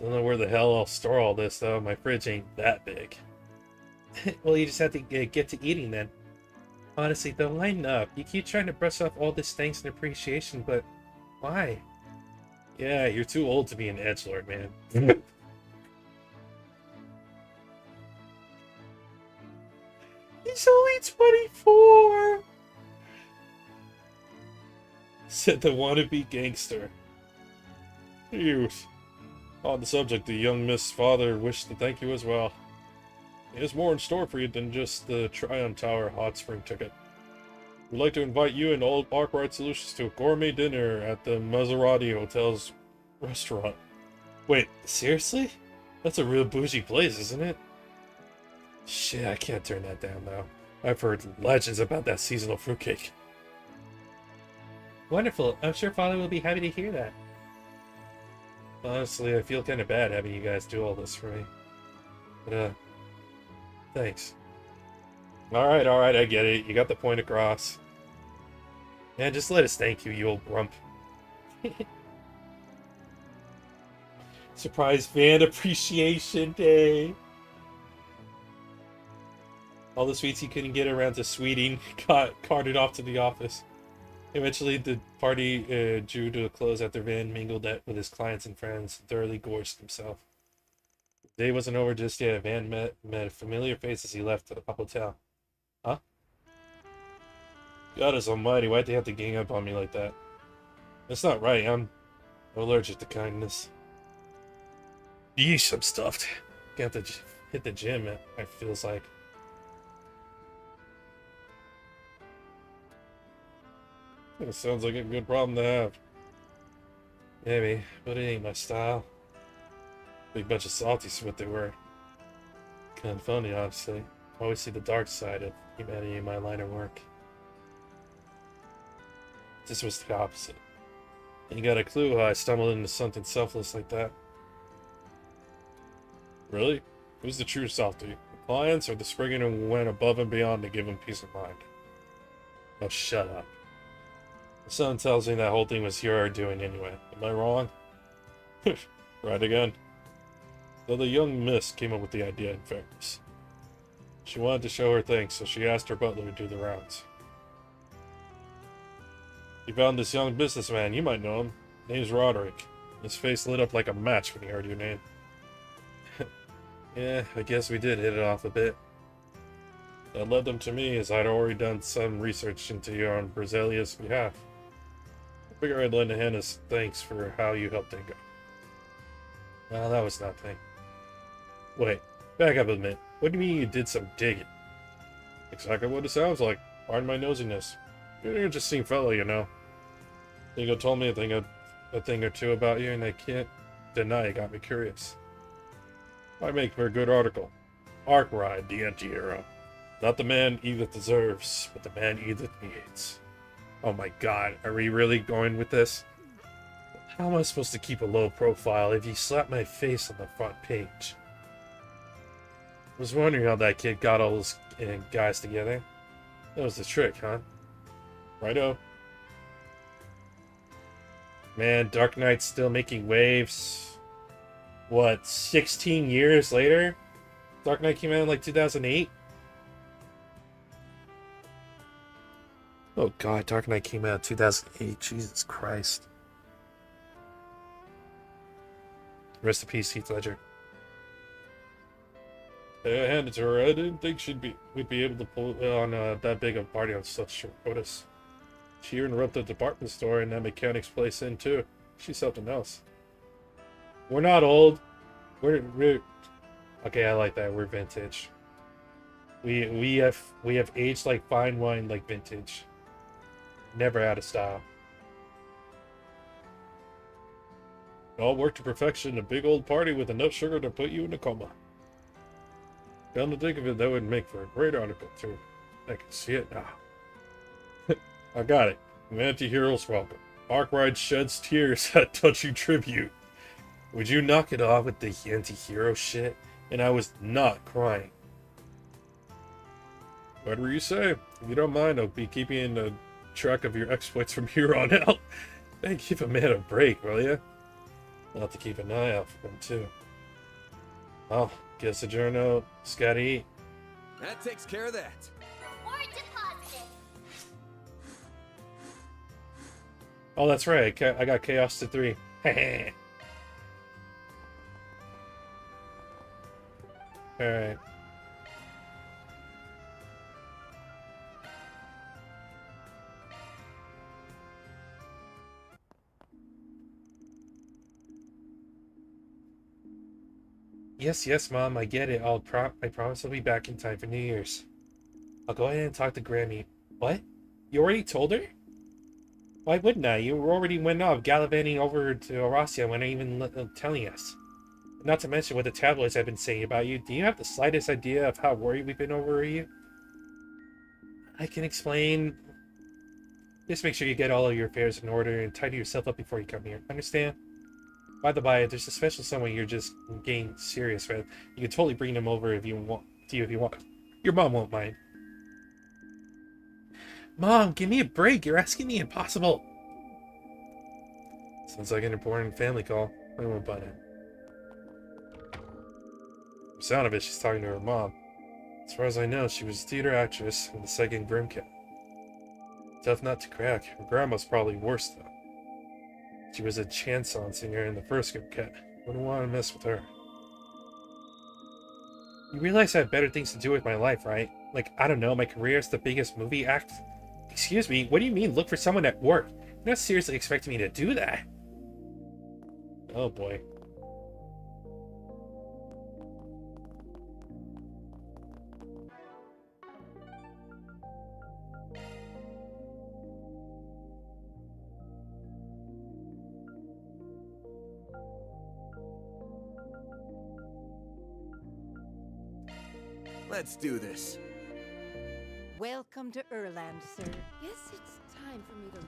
Don't know where the hell I'll store all this, though. My fridge ain't that big. Well, you just have to get to eating, then. Honestly, though, lighten up. You keep trying to brush off all this thanks and appreciation, but why? Yeah, you're too old to be an edgelord, man. He's only 24! Said the wannabe gangster. Youth. On the subject, the young Miss Father wished to thank you as well. He has more in store for you than just the Tryon Tower hot spring ticket. We'd like to invite you and all Arkwright Solutions to a gourmet dinner at the Maserati Hotel's restaurant. Wait, seriously? That's a real bougie place, isn't it? Shit, I can't turn that down, though. I've heard legends about that seasonal fruitcake. Wonderful. I'm sure Father will be happy to hear that. Honestly, I feel kind of bad having you guys do all this for me. But, thanks. Alright, I get it. You got the point across. Man, just let us thank you, you old grump. Surprise fan appreciation day! All the sweets he couldn't get around to sweeting got carted off to the office. Eventually, the party drew to a close after Van mingled with his clients and friends, thoroughly gorged himself. The day wasn't over just yet. Van met a familiar face as he left the hotel. Huh? God is almighty, why'd they have to gang up on me like that? That's not right, I'm allergic to kindness. Yeesh, I'm stuffed. Got to hit the gym, it feels like. It sounds like a good problem to have. Maybe, but it ain't my style. Big bunch of salties is what they were. Kinda funny, honestly. I always see the dark side of humanity in my line of work. This was the opposite. Ain't got a clue how I stumbled into something selfless like that. Really? Who's the true salty? The clients or the Spriggan who went above and beyond to give them peace of mind? Oh, shut up. Someone tells me that whole thing was your doing anyway. Am I wrong? Right again. Though the young miss came up with the idea, in fairness. She wanted to show her thanks, so she asked her butler to do the rounds. He found this young businessman, you might know him. Name's Roderick. His face lit up like a match when he heard your name. Yeah, I guess we did hit it off a bit. That led them to me, as I'd already done some research into you on Brazilia's behalf. I figured I'd lend a hand as thanks for how you helped Dingo. Well, that was nothing. Wait, back up a minute. What do you mean you did some digging? Exactly what it sounds like. Pardon my nosiness. You're an interesting fellow, you know. Dingo told me a thing or two about you, and I can't deny it got me curious. Might make for a good article. Arkwright, the anti-hero. Not the man Edith deserves, but the man Edith needs. Oh my god, are we really going with this? How am I supposed to keep a low profile if you slap my face on the front page? I was wondering how that kid got all those guys together. That was the trick, huh? Righto. Man, Dark Knight's still making waves. What, 16 years later? Dark Knight came out in like 2008? Oh god, Dark Knight came out in 2008. Jesus Christ. Rest in peace, Heath Ledger. I handed to her. I didn't think we'd be able to pull on that big of a party on such short notice. She even roped the department store and that mechanic's place in too. She's something else. We're not old. We're okay. I like that. We're vintage. We have aged like fine wine, like vintage. Never out of style. It all worked to perfection. A big old party with enough sugar to put you in a coma. Come to think of it, that would make for a great article too. I can see it now. I got it. An anti-hero's welcome. Arkwright sheds tears at touching tribute. Would you knock it off with the anti-hero shit? And I was not crying. Whatever you say. If you don't mind, I'll be keeping a track of your exploits from here on out. Hey, give a man a break, will ya? I'll have to keep an eye out for him too. Oh, guess a journal, Scotty. That takes care of that. Reward deposited. Oh, that's right. I got Chaos to 3. Alright. Yes, Mom, I get it. I promise I'll be back in time for New Year's. I'll go ahead and talk to Grammy. What? You already told her? Why wouldn't I? You already went off gallivanting over to Eurasia when I even telling us. Not to mention what the tabloids have been saying about you. Do you have the slightest idea of how worried we've been over you? I can explain. Just make sure you get all of your affairs in order and tidy yourself up before you come here. Understand? By the by, if there's a special someone you're just getting serious with, you can totally bring them over if you want. Your mom won't mind. Mom, give me a break. You're asking the impossible. Sounds like an important family call. I won't butt in. From the sound of it, she's talking to her mom. As far as I know, she was a theater actress in the second Grimcat. Tough nut to crack. Her grandma's probably worse, though. She was a chanson singer in the first Grimcat. Wouldn't want to mess with her. You realize I have better things to do with my life, right? Like, I don't know, my career as the biggest movie act? Excuse me, what do you mean look for someone at work? You're not seriously expecting me to do that. Oh boy. Let's do this. Welcome to Erland, sir. Guess it's time for me to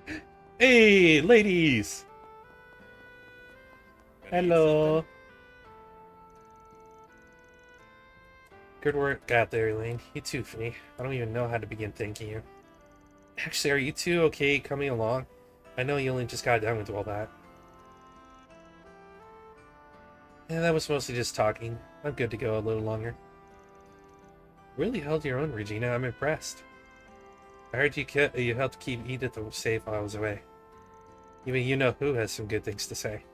leave. Hey, ladies! Hello. Good work out there, Elaine. You too, Finny. I don't even know how to begin thanking you. Actually, are you two okay coming along? I know you only just got done with all that. Yeah, that was mostly just talking. I'm good to go a little longer. Really held your own, Regina. I'm impressed. I heard you helped keep Edith safe while I was away. Even you-know-who has some good things to say.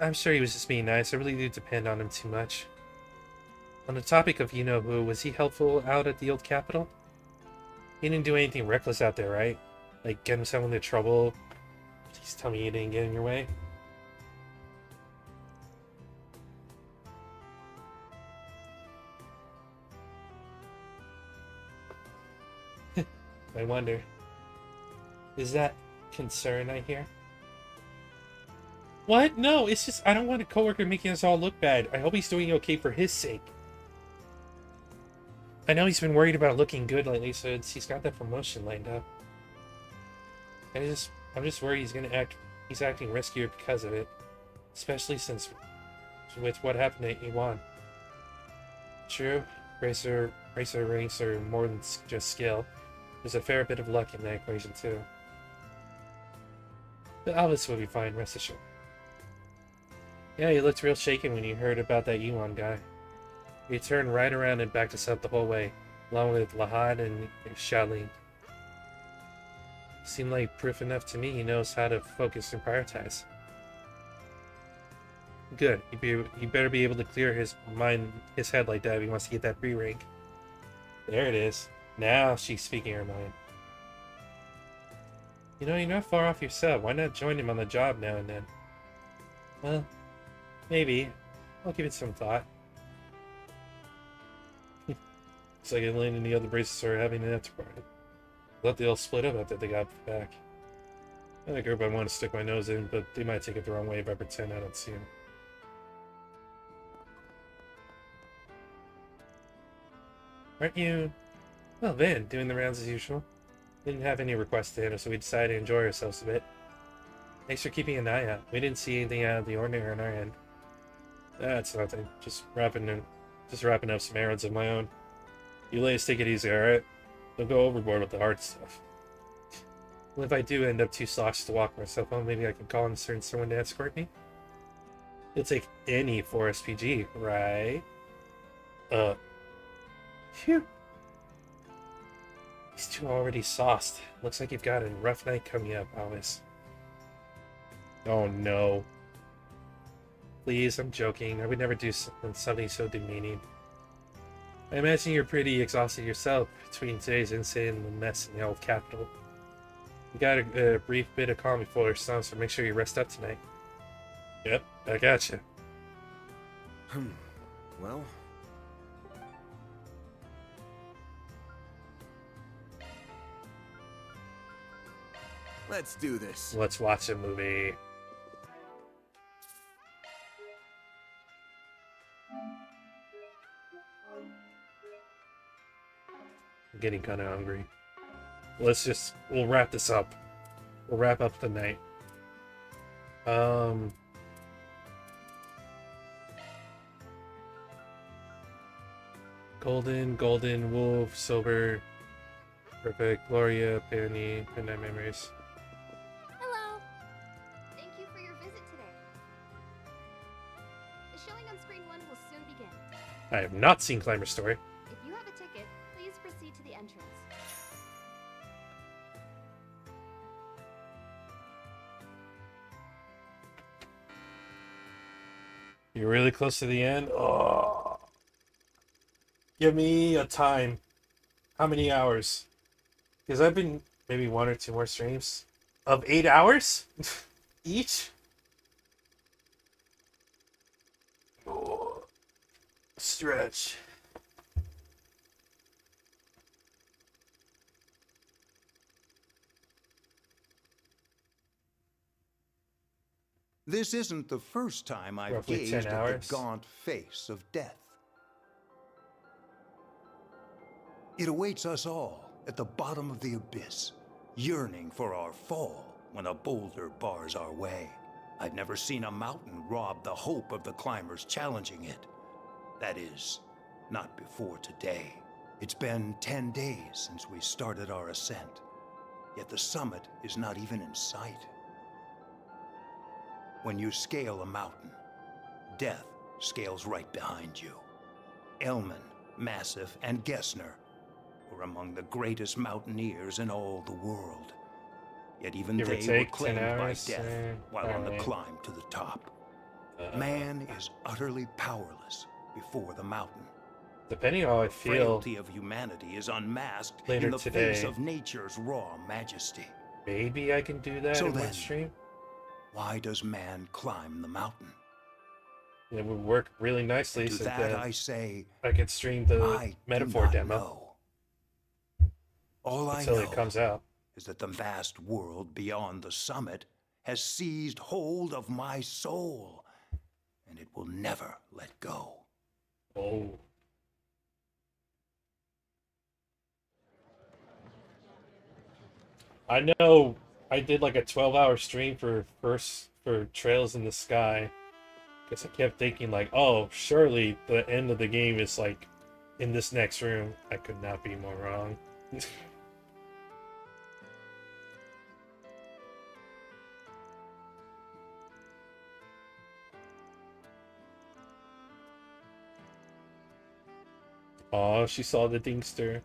I'm sure he was just being nice. I really do depend on him too much. On the topic of you-know-who, was he helpful out at the old capital? He didn't do anything reckless out there, right? Like getting someone into trouble? Please tell me he didn't get in your way. I wonder. Is that concern I hear? What? No, it's just I don't want a coworker making us all look bad. I hope he's doing okay for his sake. I know he's been worried about looking good lately, so he's got that promotion lined up. I'm just worried he's acting riskier because of it. Especially since with what happened at E1. True, racer ranks are more than just skill. There's a fair bit of luck in that equation, too. But Elvis will be fine, rest assured. Yeah, you looked real shaken when you heard about that Yuan guy. He turned right around and backed us up the whole way, along with Lahad and Shaolin. Seemed like proof enough to me he knows how to focus and prioritize. Good. He better be able to clear his head like that if he wants to get that pre-rank. There it is. Now she's speaking her mind. You know, you're not far off yourself. Why not join him on the job now and then? Well, maybe. I'll give it some thought. Looks like Elaine and the other braces are having an after party. I thought they all split up after they got back. Not a group I want to stick my nose in, but they might take it the wrong way if I pretend I don't see them. Aren't you... Well, Van, doing the rounds as usual. Didn't have any requests to enter, so we decided to enjoy ourselves a bit. Thanks for keeping an eye out. We didn't see anything out of the ordinary on our end. That's nothing. Just wrapping up some errands of my own. You ladies take it easy, alright? Don't go overboard with the hard stuff. Well, if I do end up too sloshed to walk myself home, maybe I can call in someone to escort me? You'll take any 4SPG, right? Phew. These two are already sauced. Looks like you've got a rough night coming up, Alice. Oh no. Please, I'm joking. I would never do something so demeaning. I imagine you're pretty exhausted yourself between today's incident and the mess in the old capital. You got a brief bit of calm before it storms, so make sure you rest up tonight. Yep, I gotcha. Well... let's do this. Let's watch a movie. I'm getting kind of hungry. We'll wrap this up. We'll wrap up the night. Golden, Wolf, Silver, Perfect, Gloria, Peony, Midnight Memories. Hello. Thank you for your visit today. The showing on screen 1 will soon begin. I have not seen Climber Story. If you have a ticket, please proceed to the entrance. You're really close to the end. Oh. Give me a time. How many hours? Because I've been maybe 1 or 2 more streams of 8 hours each. Oh. Stretch. This isn't the first time I've Roughly 10 gazed at hours. the gaunt face of death. It awaits us all at the bottom of the abyss, yearning for our fall when a boulder bars our way. I've never seen a mountain rob the hope of the climbers challenging it. That is, not before today. It's been 10 days since we started our ascent, yet the summit is not even in sight. When you scale a mountain, death scales right behind you. Elman, Massif, and Gessner were among the greatest mountaineers in all the world. Yet even Give or they were take 10 claimed by hours, death while on the alright. climb to the top. Man is utterly powerless before the mountain. Depending on how I The feel frailty of humanity is unmasked later in the face today, of nature's raw majesty. maybe I can do that So in one then, stream. why does man climb the mountain? It would work really nicely, And to so that then I say, I can stream the I do metaphor not demo know. All I until know it comes out. is that the vast world beyond the summit has seized hold of my soul, and it will never let go. Oh. I know I did like a 12-hour stream for Trails in the Sky. Because I kept thinking like, oh, surely the end of the game is like in this next room. I could not be more wrong. Oh, she saw the Dingster.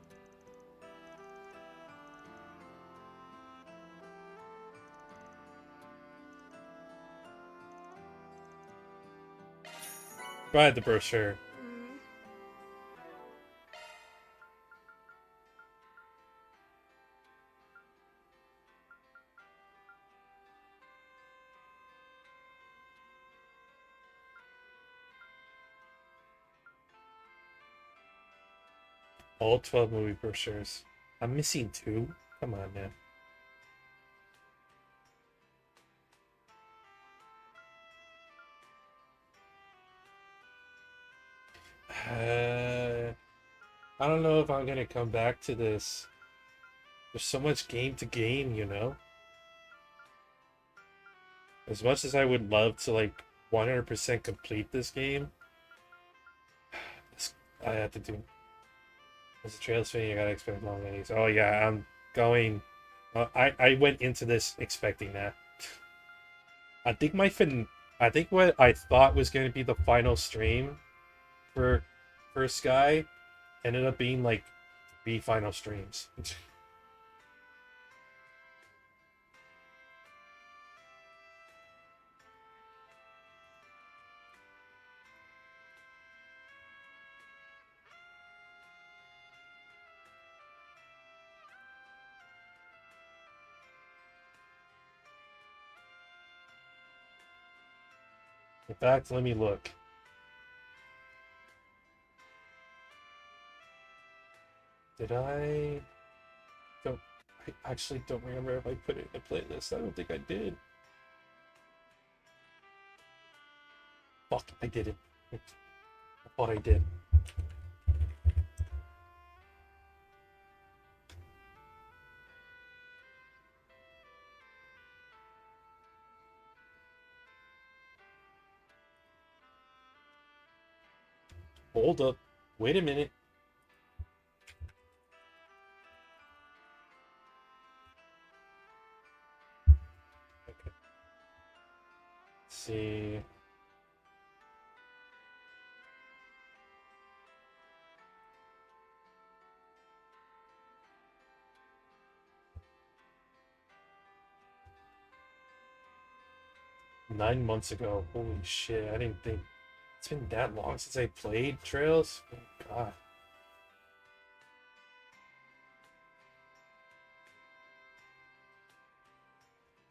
Buy the brochure. All 12 movie brochures. I'm missing 2? Come on, man. I don't know if I'm gonna come back to this. There's so much game to gain, you know? As much as I would love to, like, 100% complete this game, I have to do... As a Trails fan, you gotta expect long days. Oh yeah, I'm going... I went into this expecting that. I think I think what I thought was going to be the final stream for Sky ended up being like 3 final streams. In fact, let me look. Did I actually don't remember if I put it in the playlist. I don't think I did. Fuck, I didn't. I thought I did. Hold up. Wait a minute. Okay. Let's see. Nine months ago. Holy shit, I didn't think it's been that long since I played Trails. Oh, God.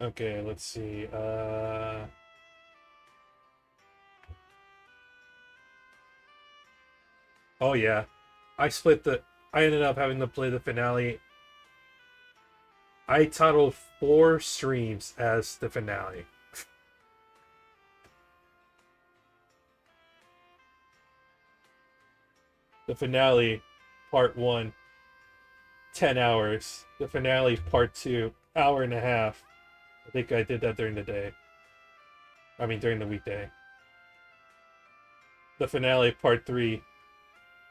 Okay, let's see. Oh yeah. I ended up having to play the finale. I titled 4 streams as the finale. The finale, part 1, 10 hours. The finale, part 2, hour and a half. I think I did that during the day. I mean, during the weekday. The finale, part 3,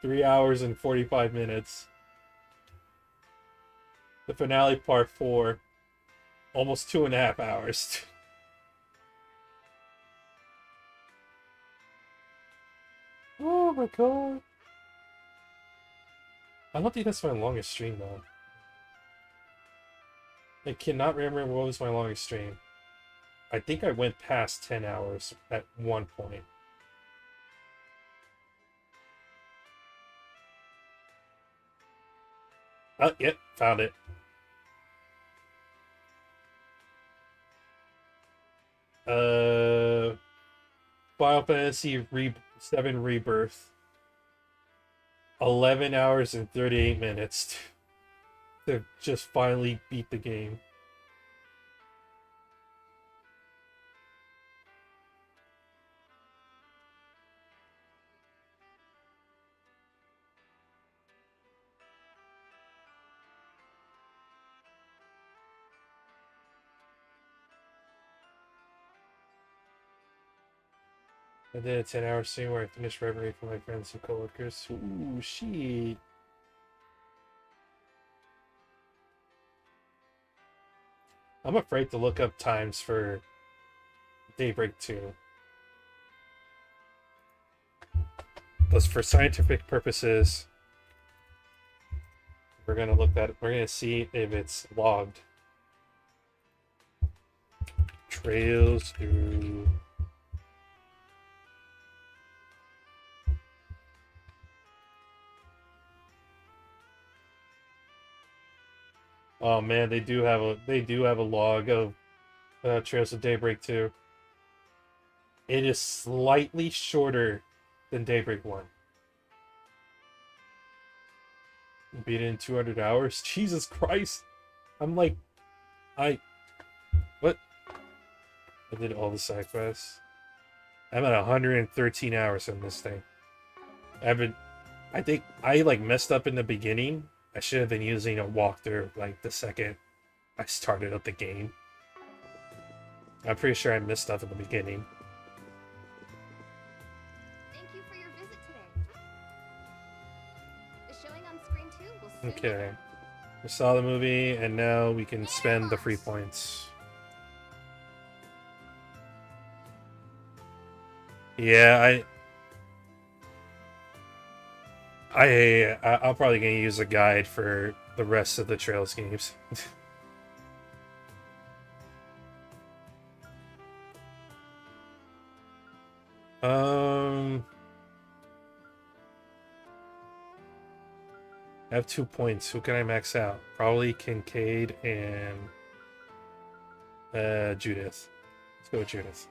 3 hours and 45 minutes. The finale, part 4, almost 2.5 hours. Oh my god. I don't think that's my longest stream, though. I cannot remember what was my longest stream. I think I went past 10 hours at one point. Oh, yep, found it. Final Fantasy VII Rebirth. 11 hours and 38 minutes to just finally beat the game. I did a 10-hour stream where I finished Reverie for my friends and coworkers. Ooh, shit. I'm afraid to look up times for Daybreak 2. Because for scientific purposes, we're gonna see if it's logged. Trails through... Oh man, they do have a log of Trails of Daybreak 2. It is slightly shorter than Daybreak 1. Beat it in 200 hours? Jesus Christ! I'm like... What? I did all the side quests. I'm at 113 hours on this thing. I think I like messed up in the beginning. I should have been using a walkthrough like the second I started up the game. I'm pretty sure I messed up in the beginning. Thank you for your visit today. The showing on screen 2 will soon be Okay. We saw the movie and now we can spend the free points. Yeah, I'm probably gonna use a guide for the rest of the Trails games. I have 2 points. Who can I max out? Probably Kincaid and Judith. Let's go with Judith.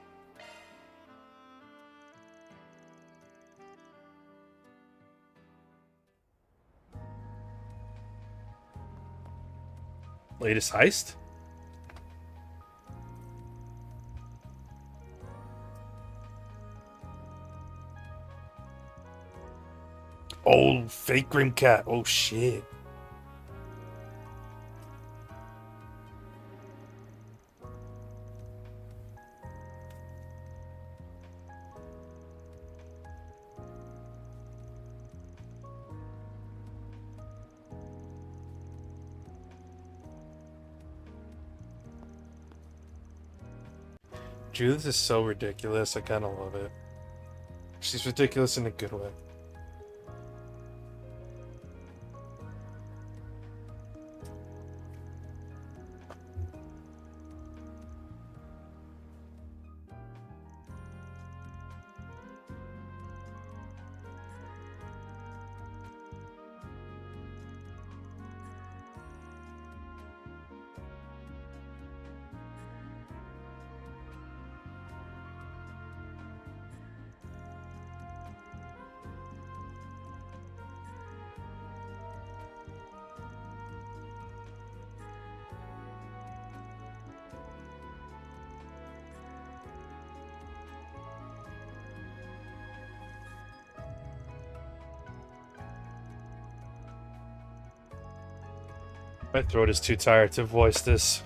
Latest heist? Oh, fake Grim Cat. Oh, shit. Judith is so ridiculous. I kind of love it. She's ridiculous in a good way. My throat is too tired to voice this.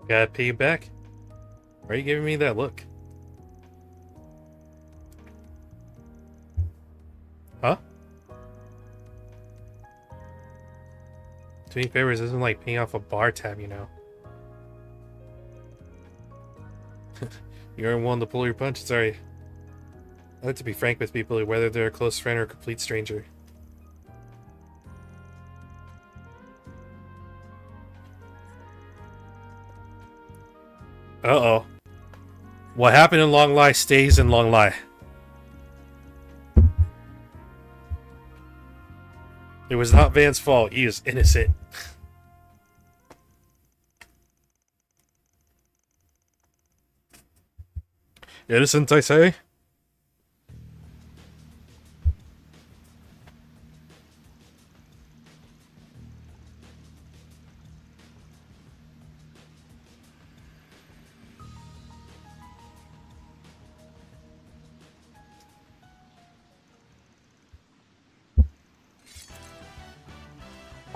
Gotta pay you back. Why are you giving me that look? Huh? Doing favors isn't like paying off a bar tab, you know. You aren't one to pull your punches, are you? I like to be frank with people, whether they're a close friend or a complete stranger. Uh-oh. What happened in Long Lie stays in Long Lie. It was not Van's fault. He is innocent. Innocent, I say?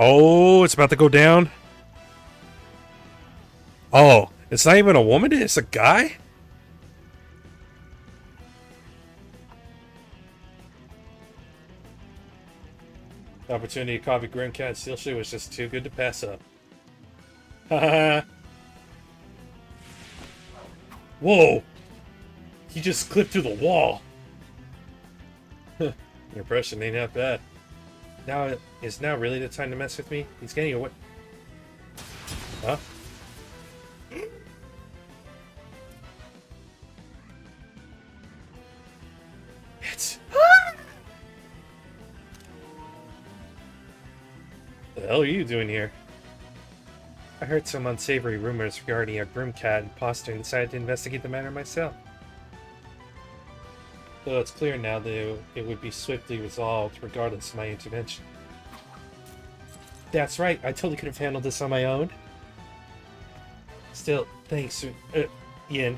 Oh, it's about to go down. Oh, it's not even a woman, it's a guy? The opportunity to copy Grim Cat and steal shit was just too good to pass up. Haha. Whoa! He just clipped through the wall. Your impression ain't that bad. Now is now really the time to mess with me? He's getting away. Huh? It's. The hell are you doing here? I heard some unsavory rumors regarding a Grim Cat imposter and decided to investigate the matter myself. Though it's clear now that it would be swiftly resolved regardless of my intervention. That's right, I totally could have handled this on my own. Still, thanks, Ian.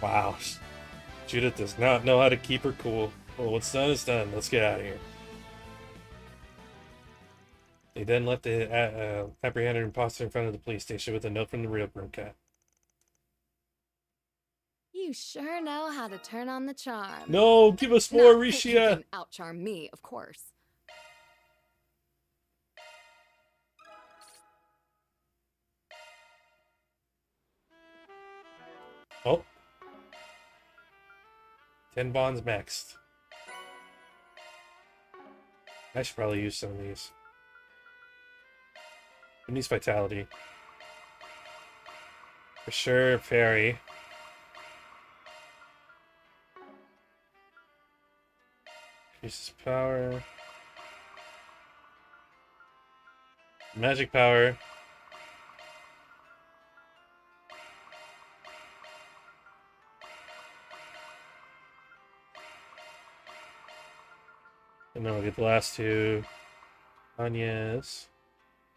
Wow. Judith does not know how to keep her cool. Well, what's done is done. Let's get out of here. They then left the apprehended imposter in front of the police station with a note from the real Grim Cat. You sure know how to turn on the charm. No, give us more, Not that you Rishia. can outcharm me, of course. Oh. 10 bonds maxed. I should probably use some of these. Who needs vitality? For sure, parry. Increases power. Magic power. And then we'll get the last two. Anya's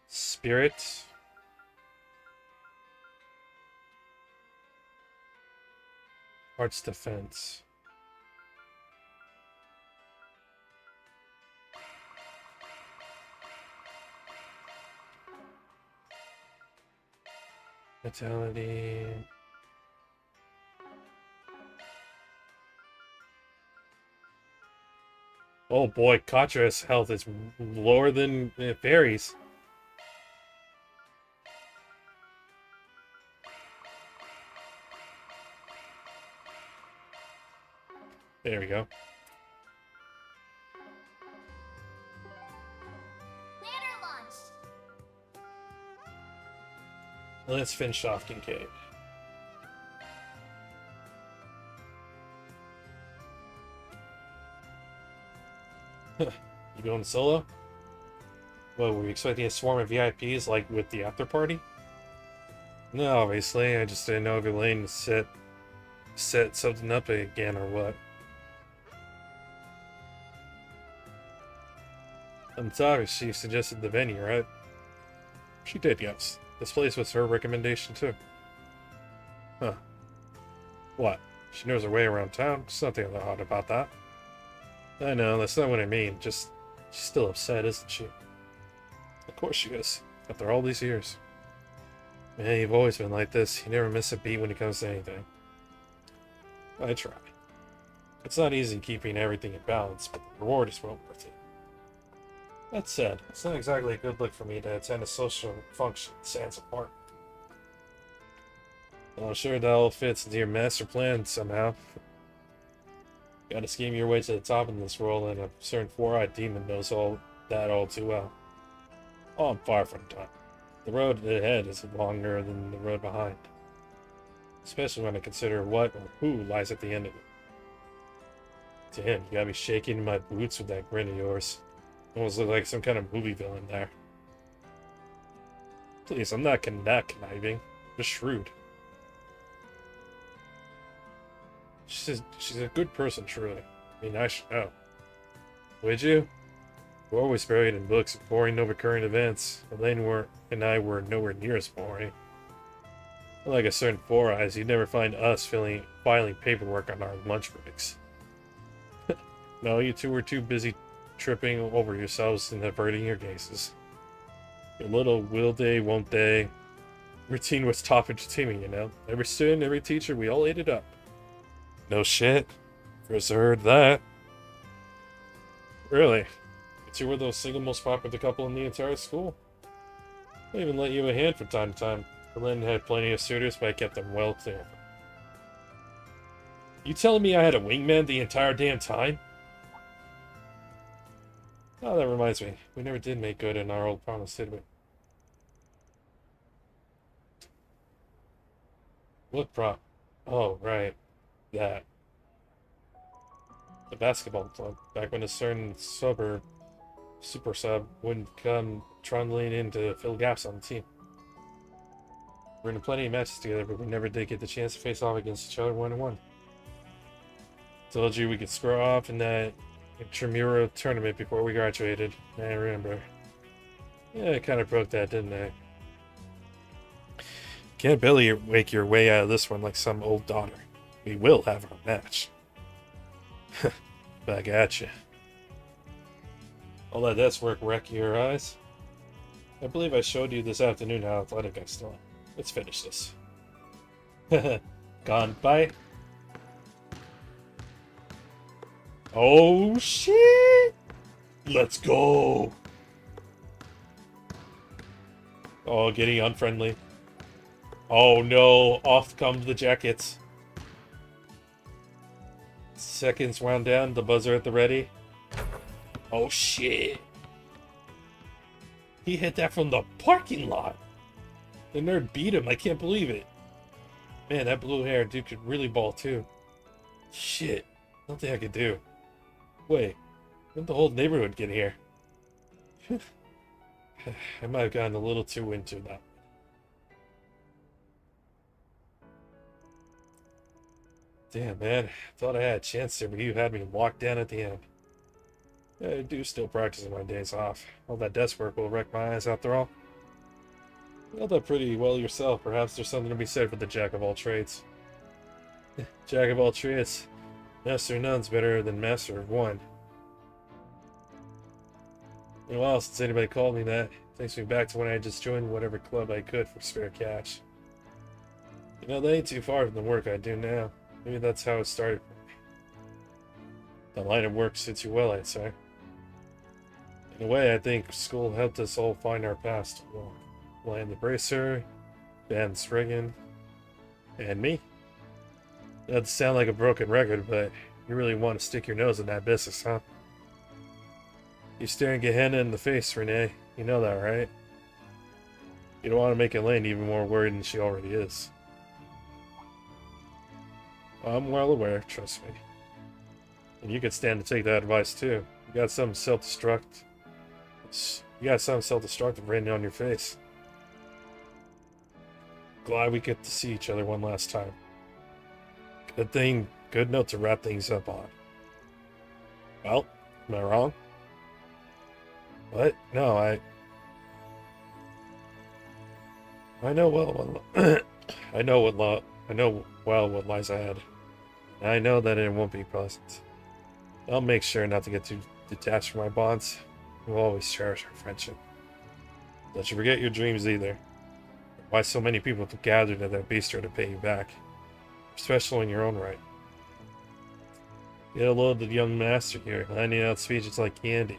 Spirit. Arts Defense. Vitality. Oh boy, Katra's health is lower than Fairy's. There we go. Banner launch. Let's finish off Kincaid. You going solo? What, were we expecting a swarm of VIPs like with the after party? No, obviously. I just didn't know if Elaine set something up again or what. And it's obvious she suggested the venue, right? She did, yes. This place was her recommendation too. Huh. What? She knows her way around town? There's nothing odd about that. I know, that's not what I mean. Just, she's still upset, isn't she? Of course she is. After all these years. Man, you've always been like this. You never miss a beat when it comes to anything. I try. It's not easy keeping everything in balance, but the reward is well worth it. That said, it's not exactly a good look for me to attend a social function in Sans apart. Well, I'm sure that all fits into your master plan somehow. Gotta scheme your way to the top in this world, and a certain four-eyed demon knows all too well. Oh, I'm far from done. The road ahead is longer than the road behind. Especially when I consider what or who lies at the end of it. Damn, you gotta be shaking in my boots with that grin of yours. Almost look like some kind of movie villain there. Please, I'm not conniving. Just shrewd. She's a good person, truly. I mean, I should know. Would you? We're always buried in books of boring, no recurring events. Elaine and I were nowhere near as boring. Like a certain Four Eyes, you'd never find us filing paperwork on our lunch breaks. No, you two were too busy tripping over yourselves and averting your gazes. Your little will they, won't they routine was top entertainment, you know? Every student, every teacher, we all ate it up. No shit. First I heard that. Really? But you were the single most popular couple in the entire school. I even let you a hand from time to time. Berlin had plenty of suitors, but I kept them well clear. You telling me I had a wingman the entire damn time? Oh, that reminds me. We never did make good on our old promise, did we? What prop? Oh, right. That. The basketball club. Back when a certain super sub wouldn't come trundling in to fill gaps on the team. We're in plenty of matches together, but we never did get the chance to face off against each other one-on-one. Told you we could square off in that intramural tournament before we graduated. I remember. Yeah, I kind of broke that, didn't I? Can't barely wake your way out of this one like some old daughter. We will have our match. Back at you. All that desk work wreck your eyes? I believe I showed you this afternoon how athletic I still am. Let's finish this. Gone by. Oh shit! Let's go! Oh, getting unfriendly. Oh no, off come the jackets. Seconds wound down, the buzzer at the ready. Oh shit! He hit that from the parking lot! The nerd beat him, I can't believe it. Man, that blue hair dude could really ball too. Shit, nothing I could do. Wait, when did the whole neighborhood get here? I might have gotten a little too into that. Damn, man. Thought I had a chance there, but you had me locked down at the end. Yeah, I do still practice on my days off. All that desk work will wreck my eyes after all. You held up pretty well yourself. Perhaps there's something to be said for the jack of all trades. Jack of all trades. Master of none's better than master of one. In a while since anybody called me that. Takes me back to when I just joined whatever club I could for spare cash. You know, that ain't too far from the work I do now. Maybe that's how it started for me. The line of work suits you well, I'd say. In a way, I think school helped us all find our past. Well, Land the Bracer, Dan Strigan, and me. That doesn't sound like a broken record, but you really want to stick your nose in that business, huh? You're staring Gehenna in the face, Renee. You know that, right? You don't want to make Elaine even more worried than she already is. I'm well aware, trust me. And you could stand to take that advice too. You got some self-destruct. You got some self-destructive written on your face. Glad we get to see each other one last time. Good note to wrap things up on. Well, am I wrong? What? No, I know well what lies ahead. And I know that it won't be pleasant. I'll make sure not to get too detached from my bonds. We'll always cherish our friendship. Don't you forget your dreams either. Why so many people gathered at that bistro to pay you back. Special in your own right. Get a load of the young master here, handing out speeches like candy.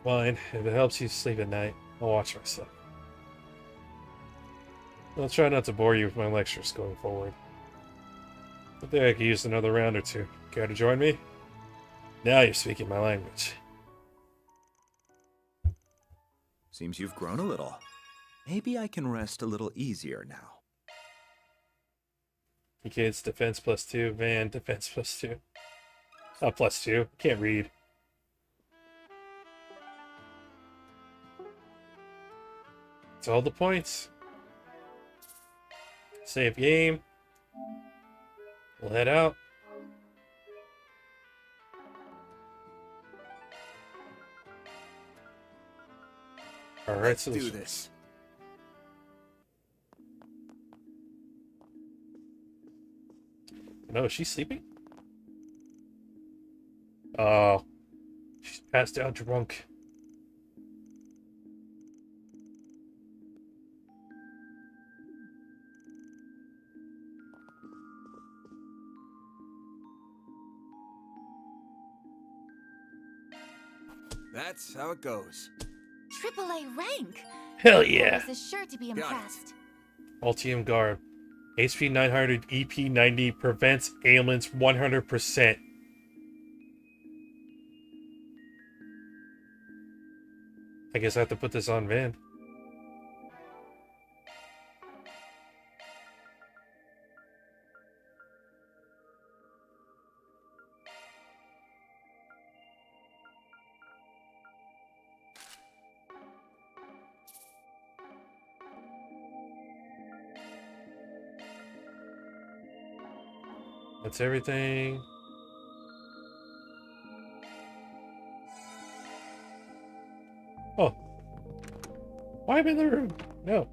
Fine, if it helps you sleep at night, I'll watch myself. I'll try not to bore you with my lectures going forward. I think I could use another round or two. Care to join me? Now you're speaking my language. Seems you've grown a little. Maybe I can rest a little easier now. Okay, it's defense +2. Van, defense +2. Not +2. Can't read. It's all the points. Save game. We'll head out. Alright, Let's so do this. No, is she sleeping? Oh. She's passed out drunk. That's how it goes. AAA rank. Hell yeah. This is sure to be impressed. Ultium Garb. HP 900, EP 90, prevents ailments 100%. I guess I have to put this on Van. That's everything. Oh. Why am I in the room? No.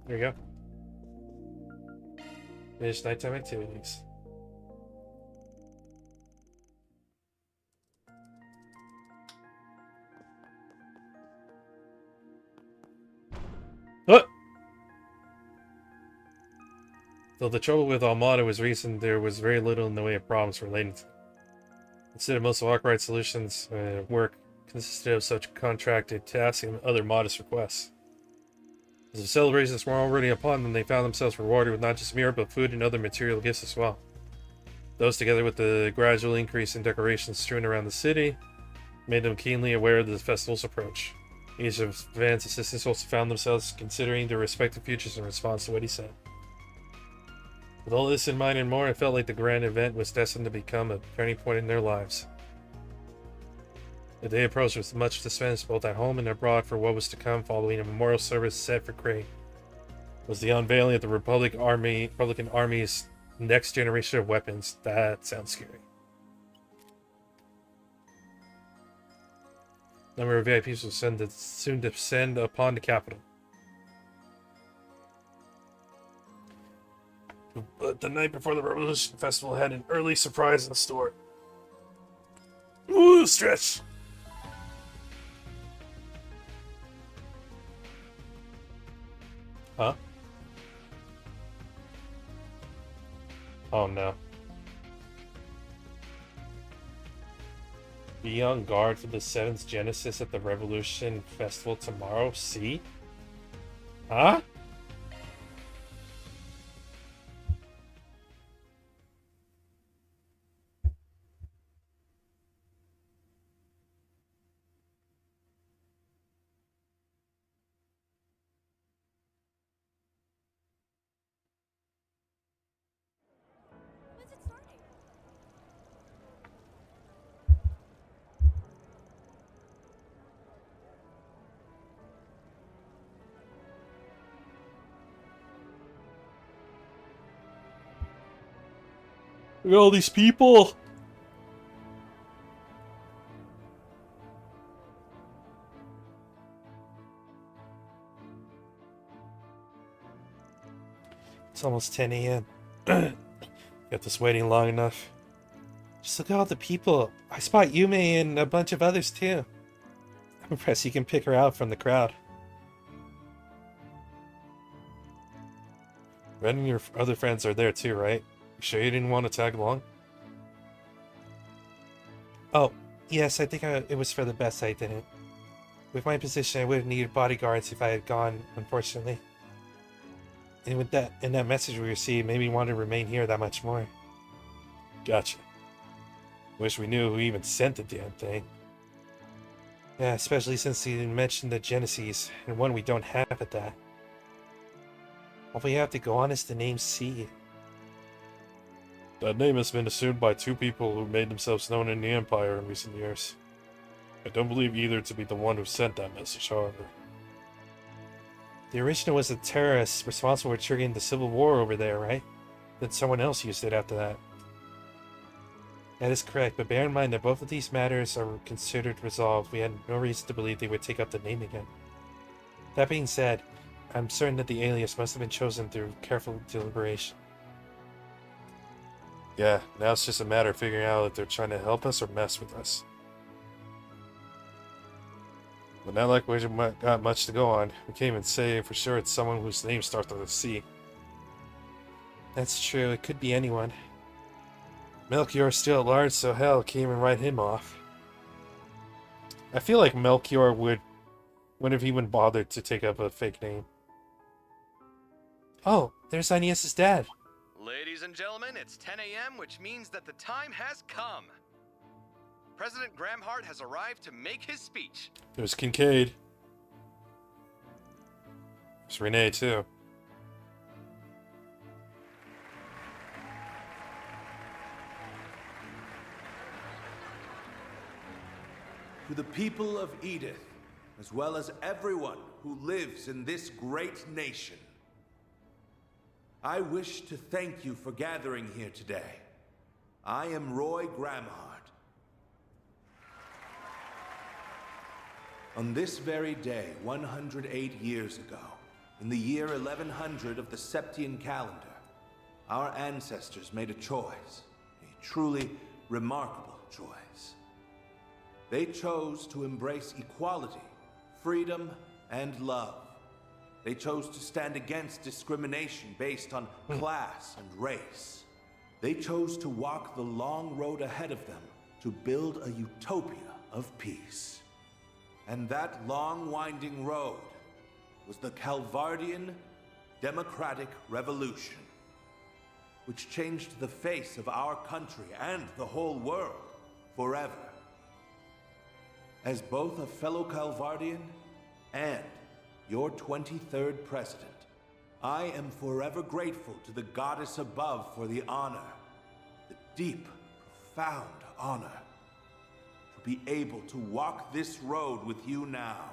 There you go. Finish nighttime activities. Oh! Though the trouble with Armada was recent, there was very little in the way of problems relating to them. Instead, most of Arkwright's solutions work consisted of such contracted tasks and other modest requests. As the celebrations were already upon them, they found themselves rewarded with not just mirror, but food and other material gifts as well. Those, together with the gradual increase in decorations strewn around the city, made them keenly aware of the festival's approach. Each of Van's assistants also found themselves considering their respective futures in response to what he said. With all this in mind and more, it felt like the grand event was destined to become a turning point in their lives. The day approached with much suspense both at home and abroad for what was to come following a memorial service set for Craig. It was the unveiling of the Republican Army's next generation of weapons. That sounds scary. A number of VIPs will soon descend upon the capital. But the night before the Revolution Festival had an early surprise in store. Ooh, stretch! Huh? Oh no. Be on guard for the 7th Genesis at the Revolution Festival tomorrow. See? Huh? Look at all these people! It's almost 10 a.m. Got this waiting long enough. Just look at all the people. I spot Yume and a bunch of others too. I'm impressed you can pick her out from the crowd. Red and your other friends are there too, right? You sure you didn't want to tag along? Oh, yes, I think it was for the best I didn't. With my position, I would have needed bodyguards if I had gone, unfortunately. And with that, in that message we received, made me want to remain here that much more. Gotcha. Wish we knew who even sent the damn thing. Yeah, especially since you mentioned the Genesis, and one we don't have at that. All we have to go on is the name C. That name has been assumed by 2 people who made themselves known in the Empire in recent years. I don't believe either to be the one who sent that message, however. The original was a terrorist responsible for triggering the civil war over there, right? Then someone else used it after that. That is correct, but bear in mind that both of these matters are considered resolved. We had no reason to believe they would take up the name again. That being said, I'm certain that the alias must have been chosen through careful deliberation. Yeah, now it's just a matter of figuring out if they're trying to help us or mess with us. But not like we got much to go on. We can't even say for sure it's someone whose name starts with a C. That's true, it could be anyone. Melchior's still at large, so hell, can't even write him off. I feel like Melchior wouldn't have even bothered to take up a fake name. Oh, there's Aeneas' dad. Ladies and gentlemen, it's 10 a.m., which means that the time has come. President Gramhart has arrived to make his speech. There's Kincaid. There's Renee, too. To the people of Edith, as well as everyone who lives in this great nation, I wish to thank you for gathering here today. I am Roy Gramhart. On this very day, 108 years ago, in the year 1100 of the Septian calendar, our ancestors made a choice, a truly remarkable choice. They chose to embrace equality, freedom, and love. They chose to stand against discrimination based on class and race. They chose to walk the long road ahead of them, to build a utopia of peace. And that long winding road was the Calvardian Democratic Revolution, which changed the face of our country and the whole world forever. As both a fellow Calvardian and your 23rd president, I am forever grateful to the goddess above for the honor, the deep, profound honor, to be able to walk this road with you now.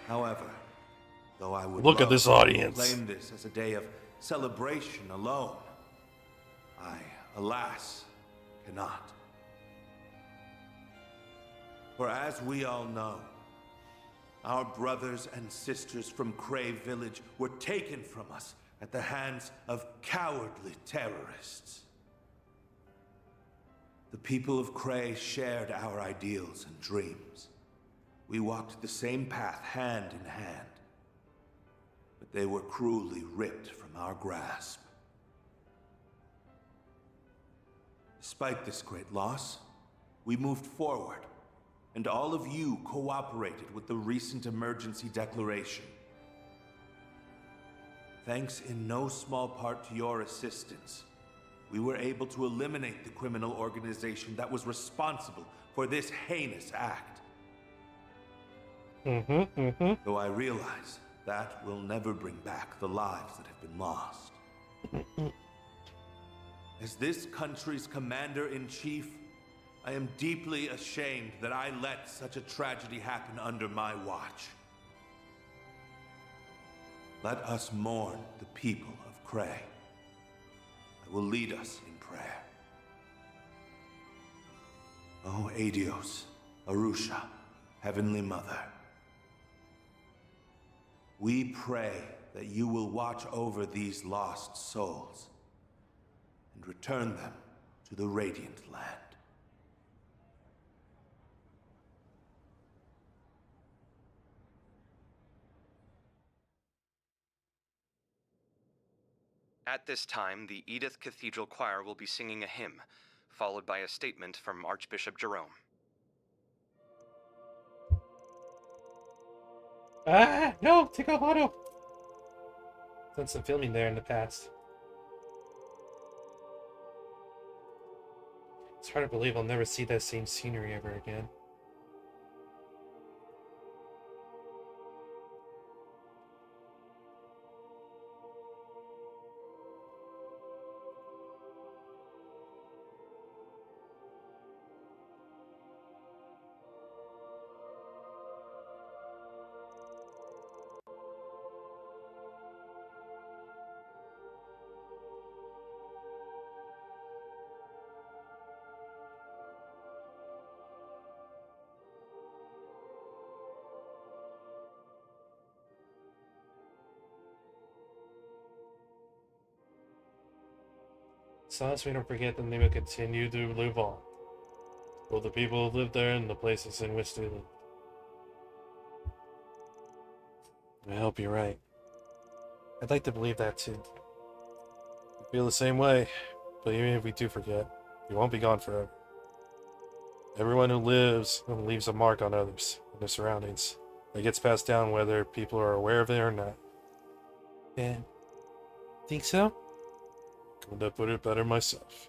However, though I would Look at love this to audience. proclaim this as a day of celebration alone, I, alas, cannot. For as we all know, our brothers and sisters from Cray Village were taken from us at the hands of cowardly terrorists. The people of Cray shared our ideals and dreams. We walked the same path hand in hand, but they were cruelly ripped from our grasp. Despite this great loss, we moved forward, and all of you cooperated with the recent emergency declaration. Thanks in no small part to your assistance, we were able to eliminate the criminal organization that was responsible for this heinous act. Though I realize that will never bring back the lives that have been lost. As this country's commander-in-chief, I am deeply ashamed that I let such a tragedy happen under my watch. Let us mourn the people of Cray. I will lead us in prayer. O Adios, Arusha, Heavenly Mother. We pray that you will watch over these lost souls and return them to the Radiant Land. At this time, the Edith Cathedral Choir will be singing a hymn, followed by a statement from Archbishop Jerome. Ah, no, take off auto. Done some filming there in the past. It's hard to believe I'll never see that same scenery ever again. As long as we don't forget that they will continue to live on. Both the people who live there and the places in which they live. I hope you're right. I'd like to believe that too. I feel the same way, but even if we do forget, we won't be gone forever. Everyone who lives leaves a mark on others and their surroundings. It gets passed down whether people are aware of it or not. And think so? Couldn't have put it better myself.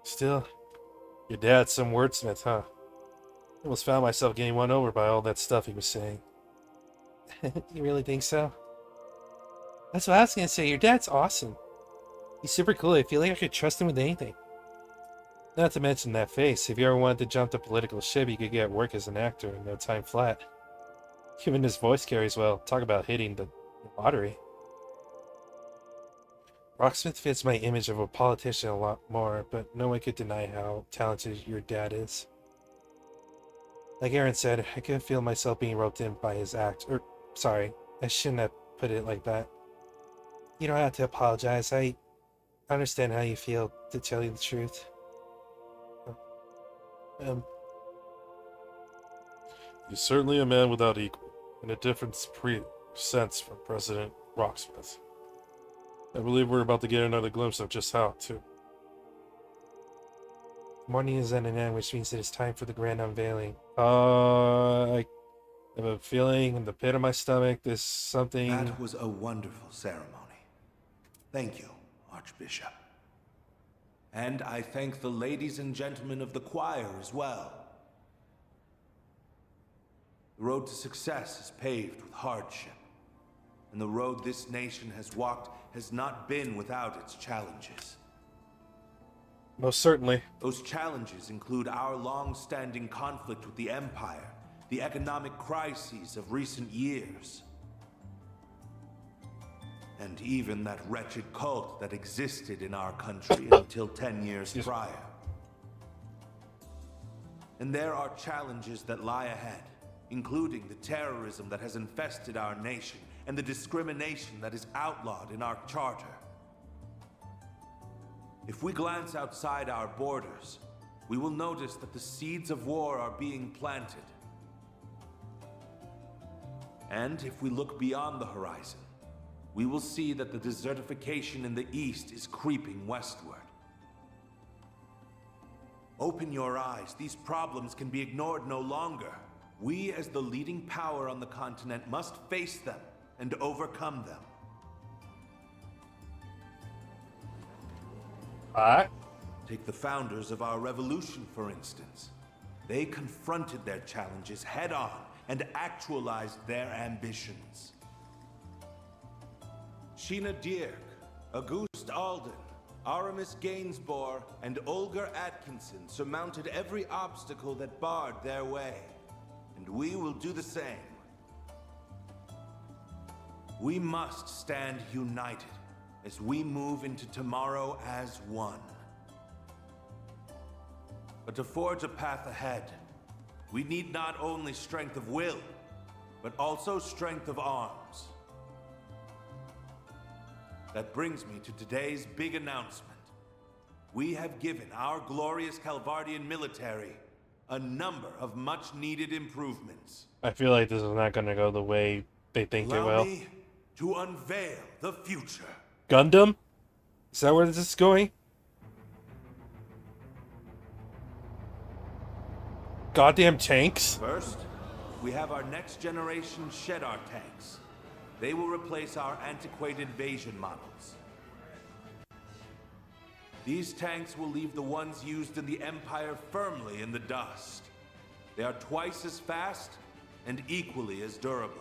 Still, your dad's some wordsmith, huh? I almost found myself getting won over by all that stuff he was saying. You really think so? That's what I was gonna say. Your dad's awesome. He's super cool. I feel like I could trust him with anything. Not to mention that face. If you ever wanted to jump the political ship, you could get work as an actor in no time flat. Even his voice carries well. Talk about hitting the lottery. Rocksmith fits my image of a politician a lot more, but no one could deny how talented your dad is. Like Aaron said, I could feel myself being roped in by his act. Sorry, I shouldn't have put it like that. You don't have to apologize. I understand how you feel, to tell you the truth. You're certainly a man without equal, and a different sense from President Rocksmith. I believe we're about to get another glimpse of just how, too. Morning is at an end, which means that it's time for the grand unveiling. I have a feeling in the pit of my stomach there's something... That was a wonderful ceremony. Thank you, Archbishop. And I thank the ladies and gentlemen of the choir as well. The road to success is paved with hardship, and the road this nation has walked has not been without its challenges. Most certainly. Those challenges include our long-standing conflict with the Empire, the economic crises of recent years, and even that wretched cult that existed in our country until 10 years prior. And there are challenges that lie ahead, including the terrorism that has infested our nation and the discrimination that is outlawed in our charter. If we glance outside our borders, we will notice that the seeds of war are being planted. And if we look beyond the horizon, we will see that the desertification in the east is creeping westward. Open your eyes. These problems can be ignored no longer. We, as the leading power on the continent, must face them and overcome them. Take the founders of our revolution, for instance. They confronted their challenges head-on and actualized their ambitions. Sheena Dierk, Auguste Alden, Aramis Gainsborough, and Olga Atkinson surmounted every obstacle that barred their way. And we will do the same. We must stand united as we move into tomorrow as one. But to forge a path ahead, we need not only strength of will, but also strength of arms. That brings me to today's big announcement. We have given our glorious Calvardian military a number of much-needed improvements. I feel like this is not going to go the way they think it will. Allow me to unveil the future. Gundam? Is that where this is going? Goddamn tanks? First, we have our next-generation Shedar tanks. They will replace our antiquated Vasion models. These tanks will leave the ones used in the Empire firmly in the dust. They are twice as fast and equally as durable.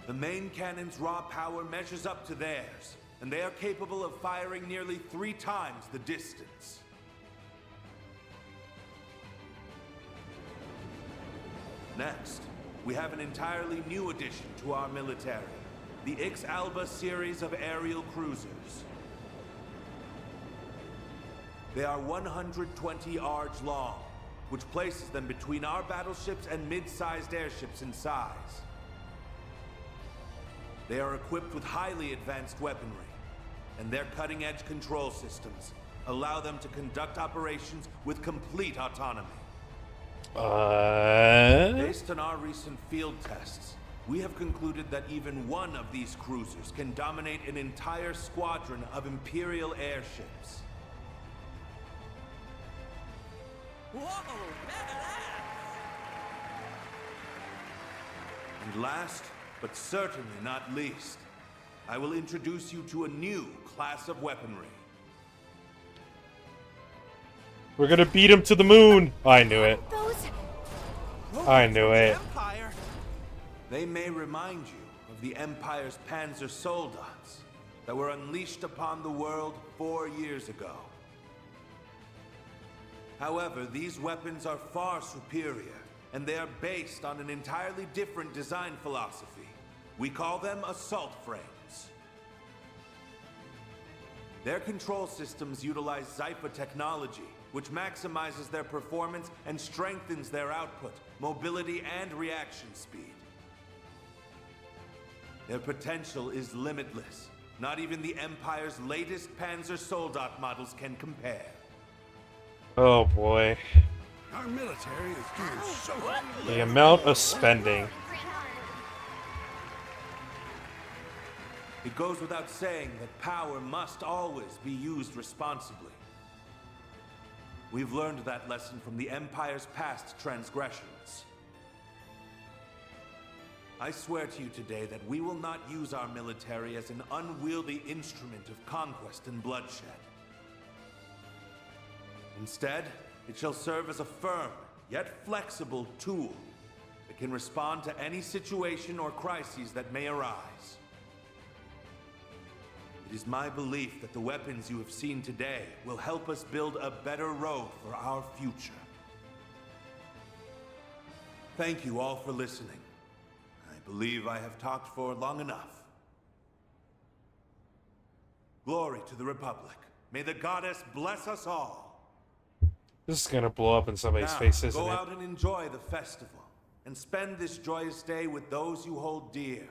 The main cannon's raw power measures up to theirs, and they are capable of firing nearly 3 times the distance. Next, we have an entirely new addition to our military, the Ix Alba series of aerial cruisers. They are 120 arcs long, which places them between our battleships and mid-sized airships in size. They are equipped with highly advanced weaponry, and their cutting-edge control systems allow them to conduct operations with complete autonomy. Based on our recent field tests, we have concluded that even one of these cruisers can dominate an entire squadron of Imperial airships. Whoa, And last, but certainly not least, I will introduce you to a new class of weaponry. We're gonna beat him to the moon! I knew it. I knew it. They may remind you of the Empire's Panzer Soldats that were unleashed upon the world 4 years ago. However, these weapons are far superior, and they are based on an entirely different design philosophy. We call them assault frames. Their control systems utilize Zypha technology, which maximizes their performance and strengthens their output, mobility, and reaction speed. Their potential is limitless. Not even the Empire's latest Panzer Soldat models can compare. Oh boy. Our military is doing so well. The amount of spending. It goes without saying that power must always be used responsibly. We've learned that lesson from the Empire's past transgressions. I swear to you today that we will not use our military as an unwieldy instrument of conquest and bloodshed. Instead, it shall serve as a firm, yet flexible tool that can respond to any situation or crises that may arise. It is my belief that the weapons you have seen today will help us build a better road for our future. Thank you all for listening. I believe I have talked for long enough. Glory to the Republic. May the goddess bless us all. This is gonna blow up in somebody's Now, face, isn't go it? out and enjoy the festival, and spend this joyous day with those you hold dear.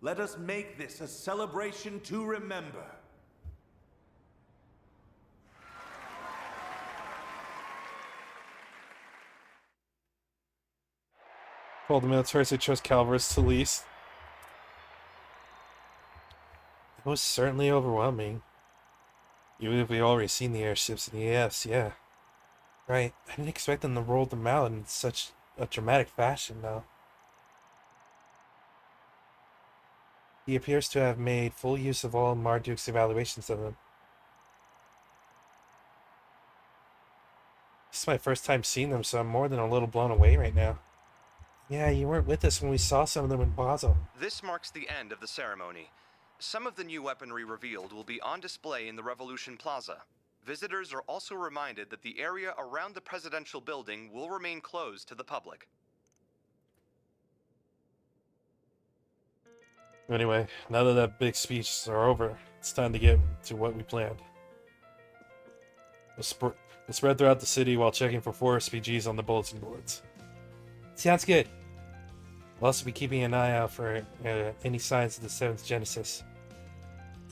Let us make this a celebration to remember. All the militaries I chose Calvars to least. It was certainly overwhelming. Even if we already seen the airships and the AFs, yeah. Right, I didn't expect them to roll them out in such a dramatic fashion, though. He appears to have made full use of all Marduk's evaluations of them. This is my first time seeing them, so I'm more than a little blown away right now. Yeah, you weren't with us when we saw some of them in Basel. This marks the end of the ceremony. Some of the new weaponry revealed will be on display in the Revolution Plaza. Visitors are also reminded that the area around the presidential building will remain closed to the public. Anyway, now that big speeches are over, it's time to get to what we planned. We'll spread throughout the city while checking for forest PGs on the bulletin boards. Sounds good. We'll also be keeping an eye out for any signs of the 7th Genesis,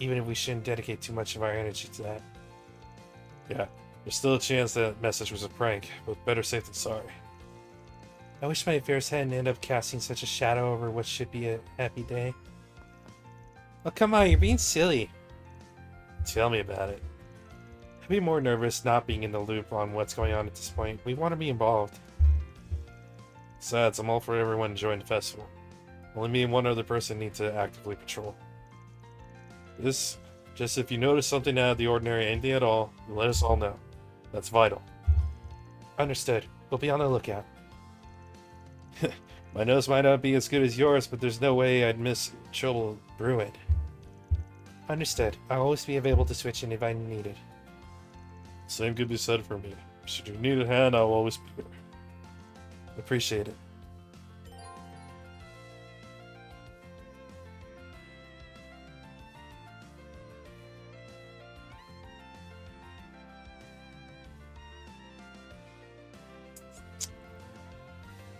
even if we shouldn't dedicate too much of our energy to that. Yeah, there's still a chance that message was a prank, but better safe than sorry. I wish my affairs hadn't ended up casting such a shadow over what should be a happy day. Oh, come on, you're being silly. Tell me about it. I'd be more nervous not being in the loop on what's going on at this point. We want to be involved. Besides, I'm all for everyone enjoying the festival. Only me and one other person need to actively patrol. Just if you notice something out of the ordinary, anything at all, let us all know. That's vital. Understood. We'll be on the lookout. My nose might not be as good as yours, but there's no way I'd miss trouble brewing. Understood. I'll always be available to switch in if I need it. Same could be said for me. Should you need a hand, I'll always be there. Appreciate it.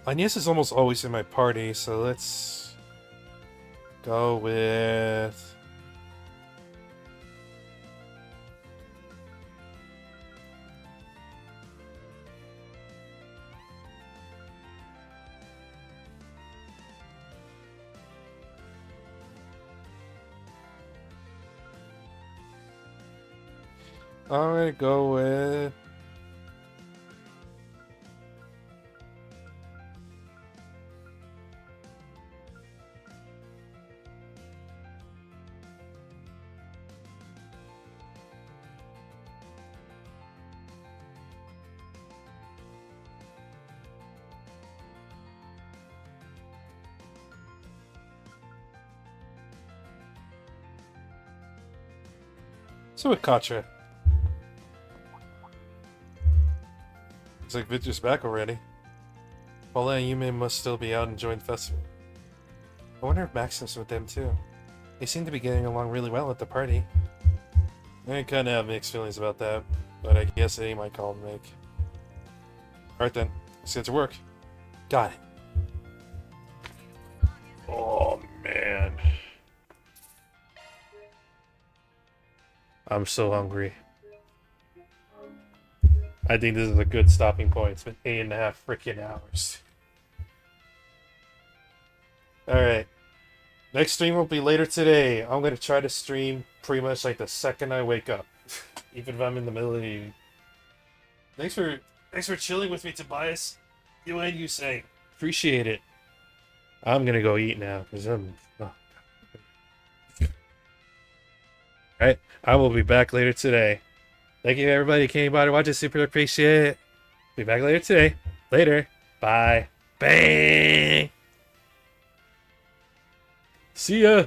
My niece is almost always in my party, so let's go with... I'm gonna go with... So with Katra. Looks like Victor's back already. Paula and Yume must still be out enjoying the festival. I wonder if Maximus with them too. They seem to be getting along really well at the party. I kinda have mixed feelings about that, but I guess it ain't my call to make. Alright then, let's get to work. Got it. Oh man. I'm so hungry. I think this is a good stopping point. It's been 8.5 freaking hours. Alright. Next stream will be later today. I'm gonna try to stream pretty much like the second I wake up, even if I'm in the middle of the evening. Thanks for chilling with me, Tobias. You and you say appreciate it. I'm gonna go eat now because I'm. Oh. Alright, I will be back later today. Thank you everybody who came by to watch it. Super appreciate it. Be back later today. Later. Bye. Bang. See ya.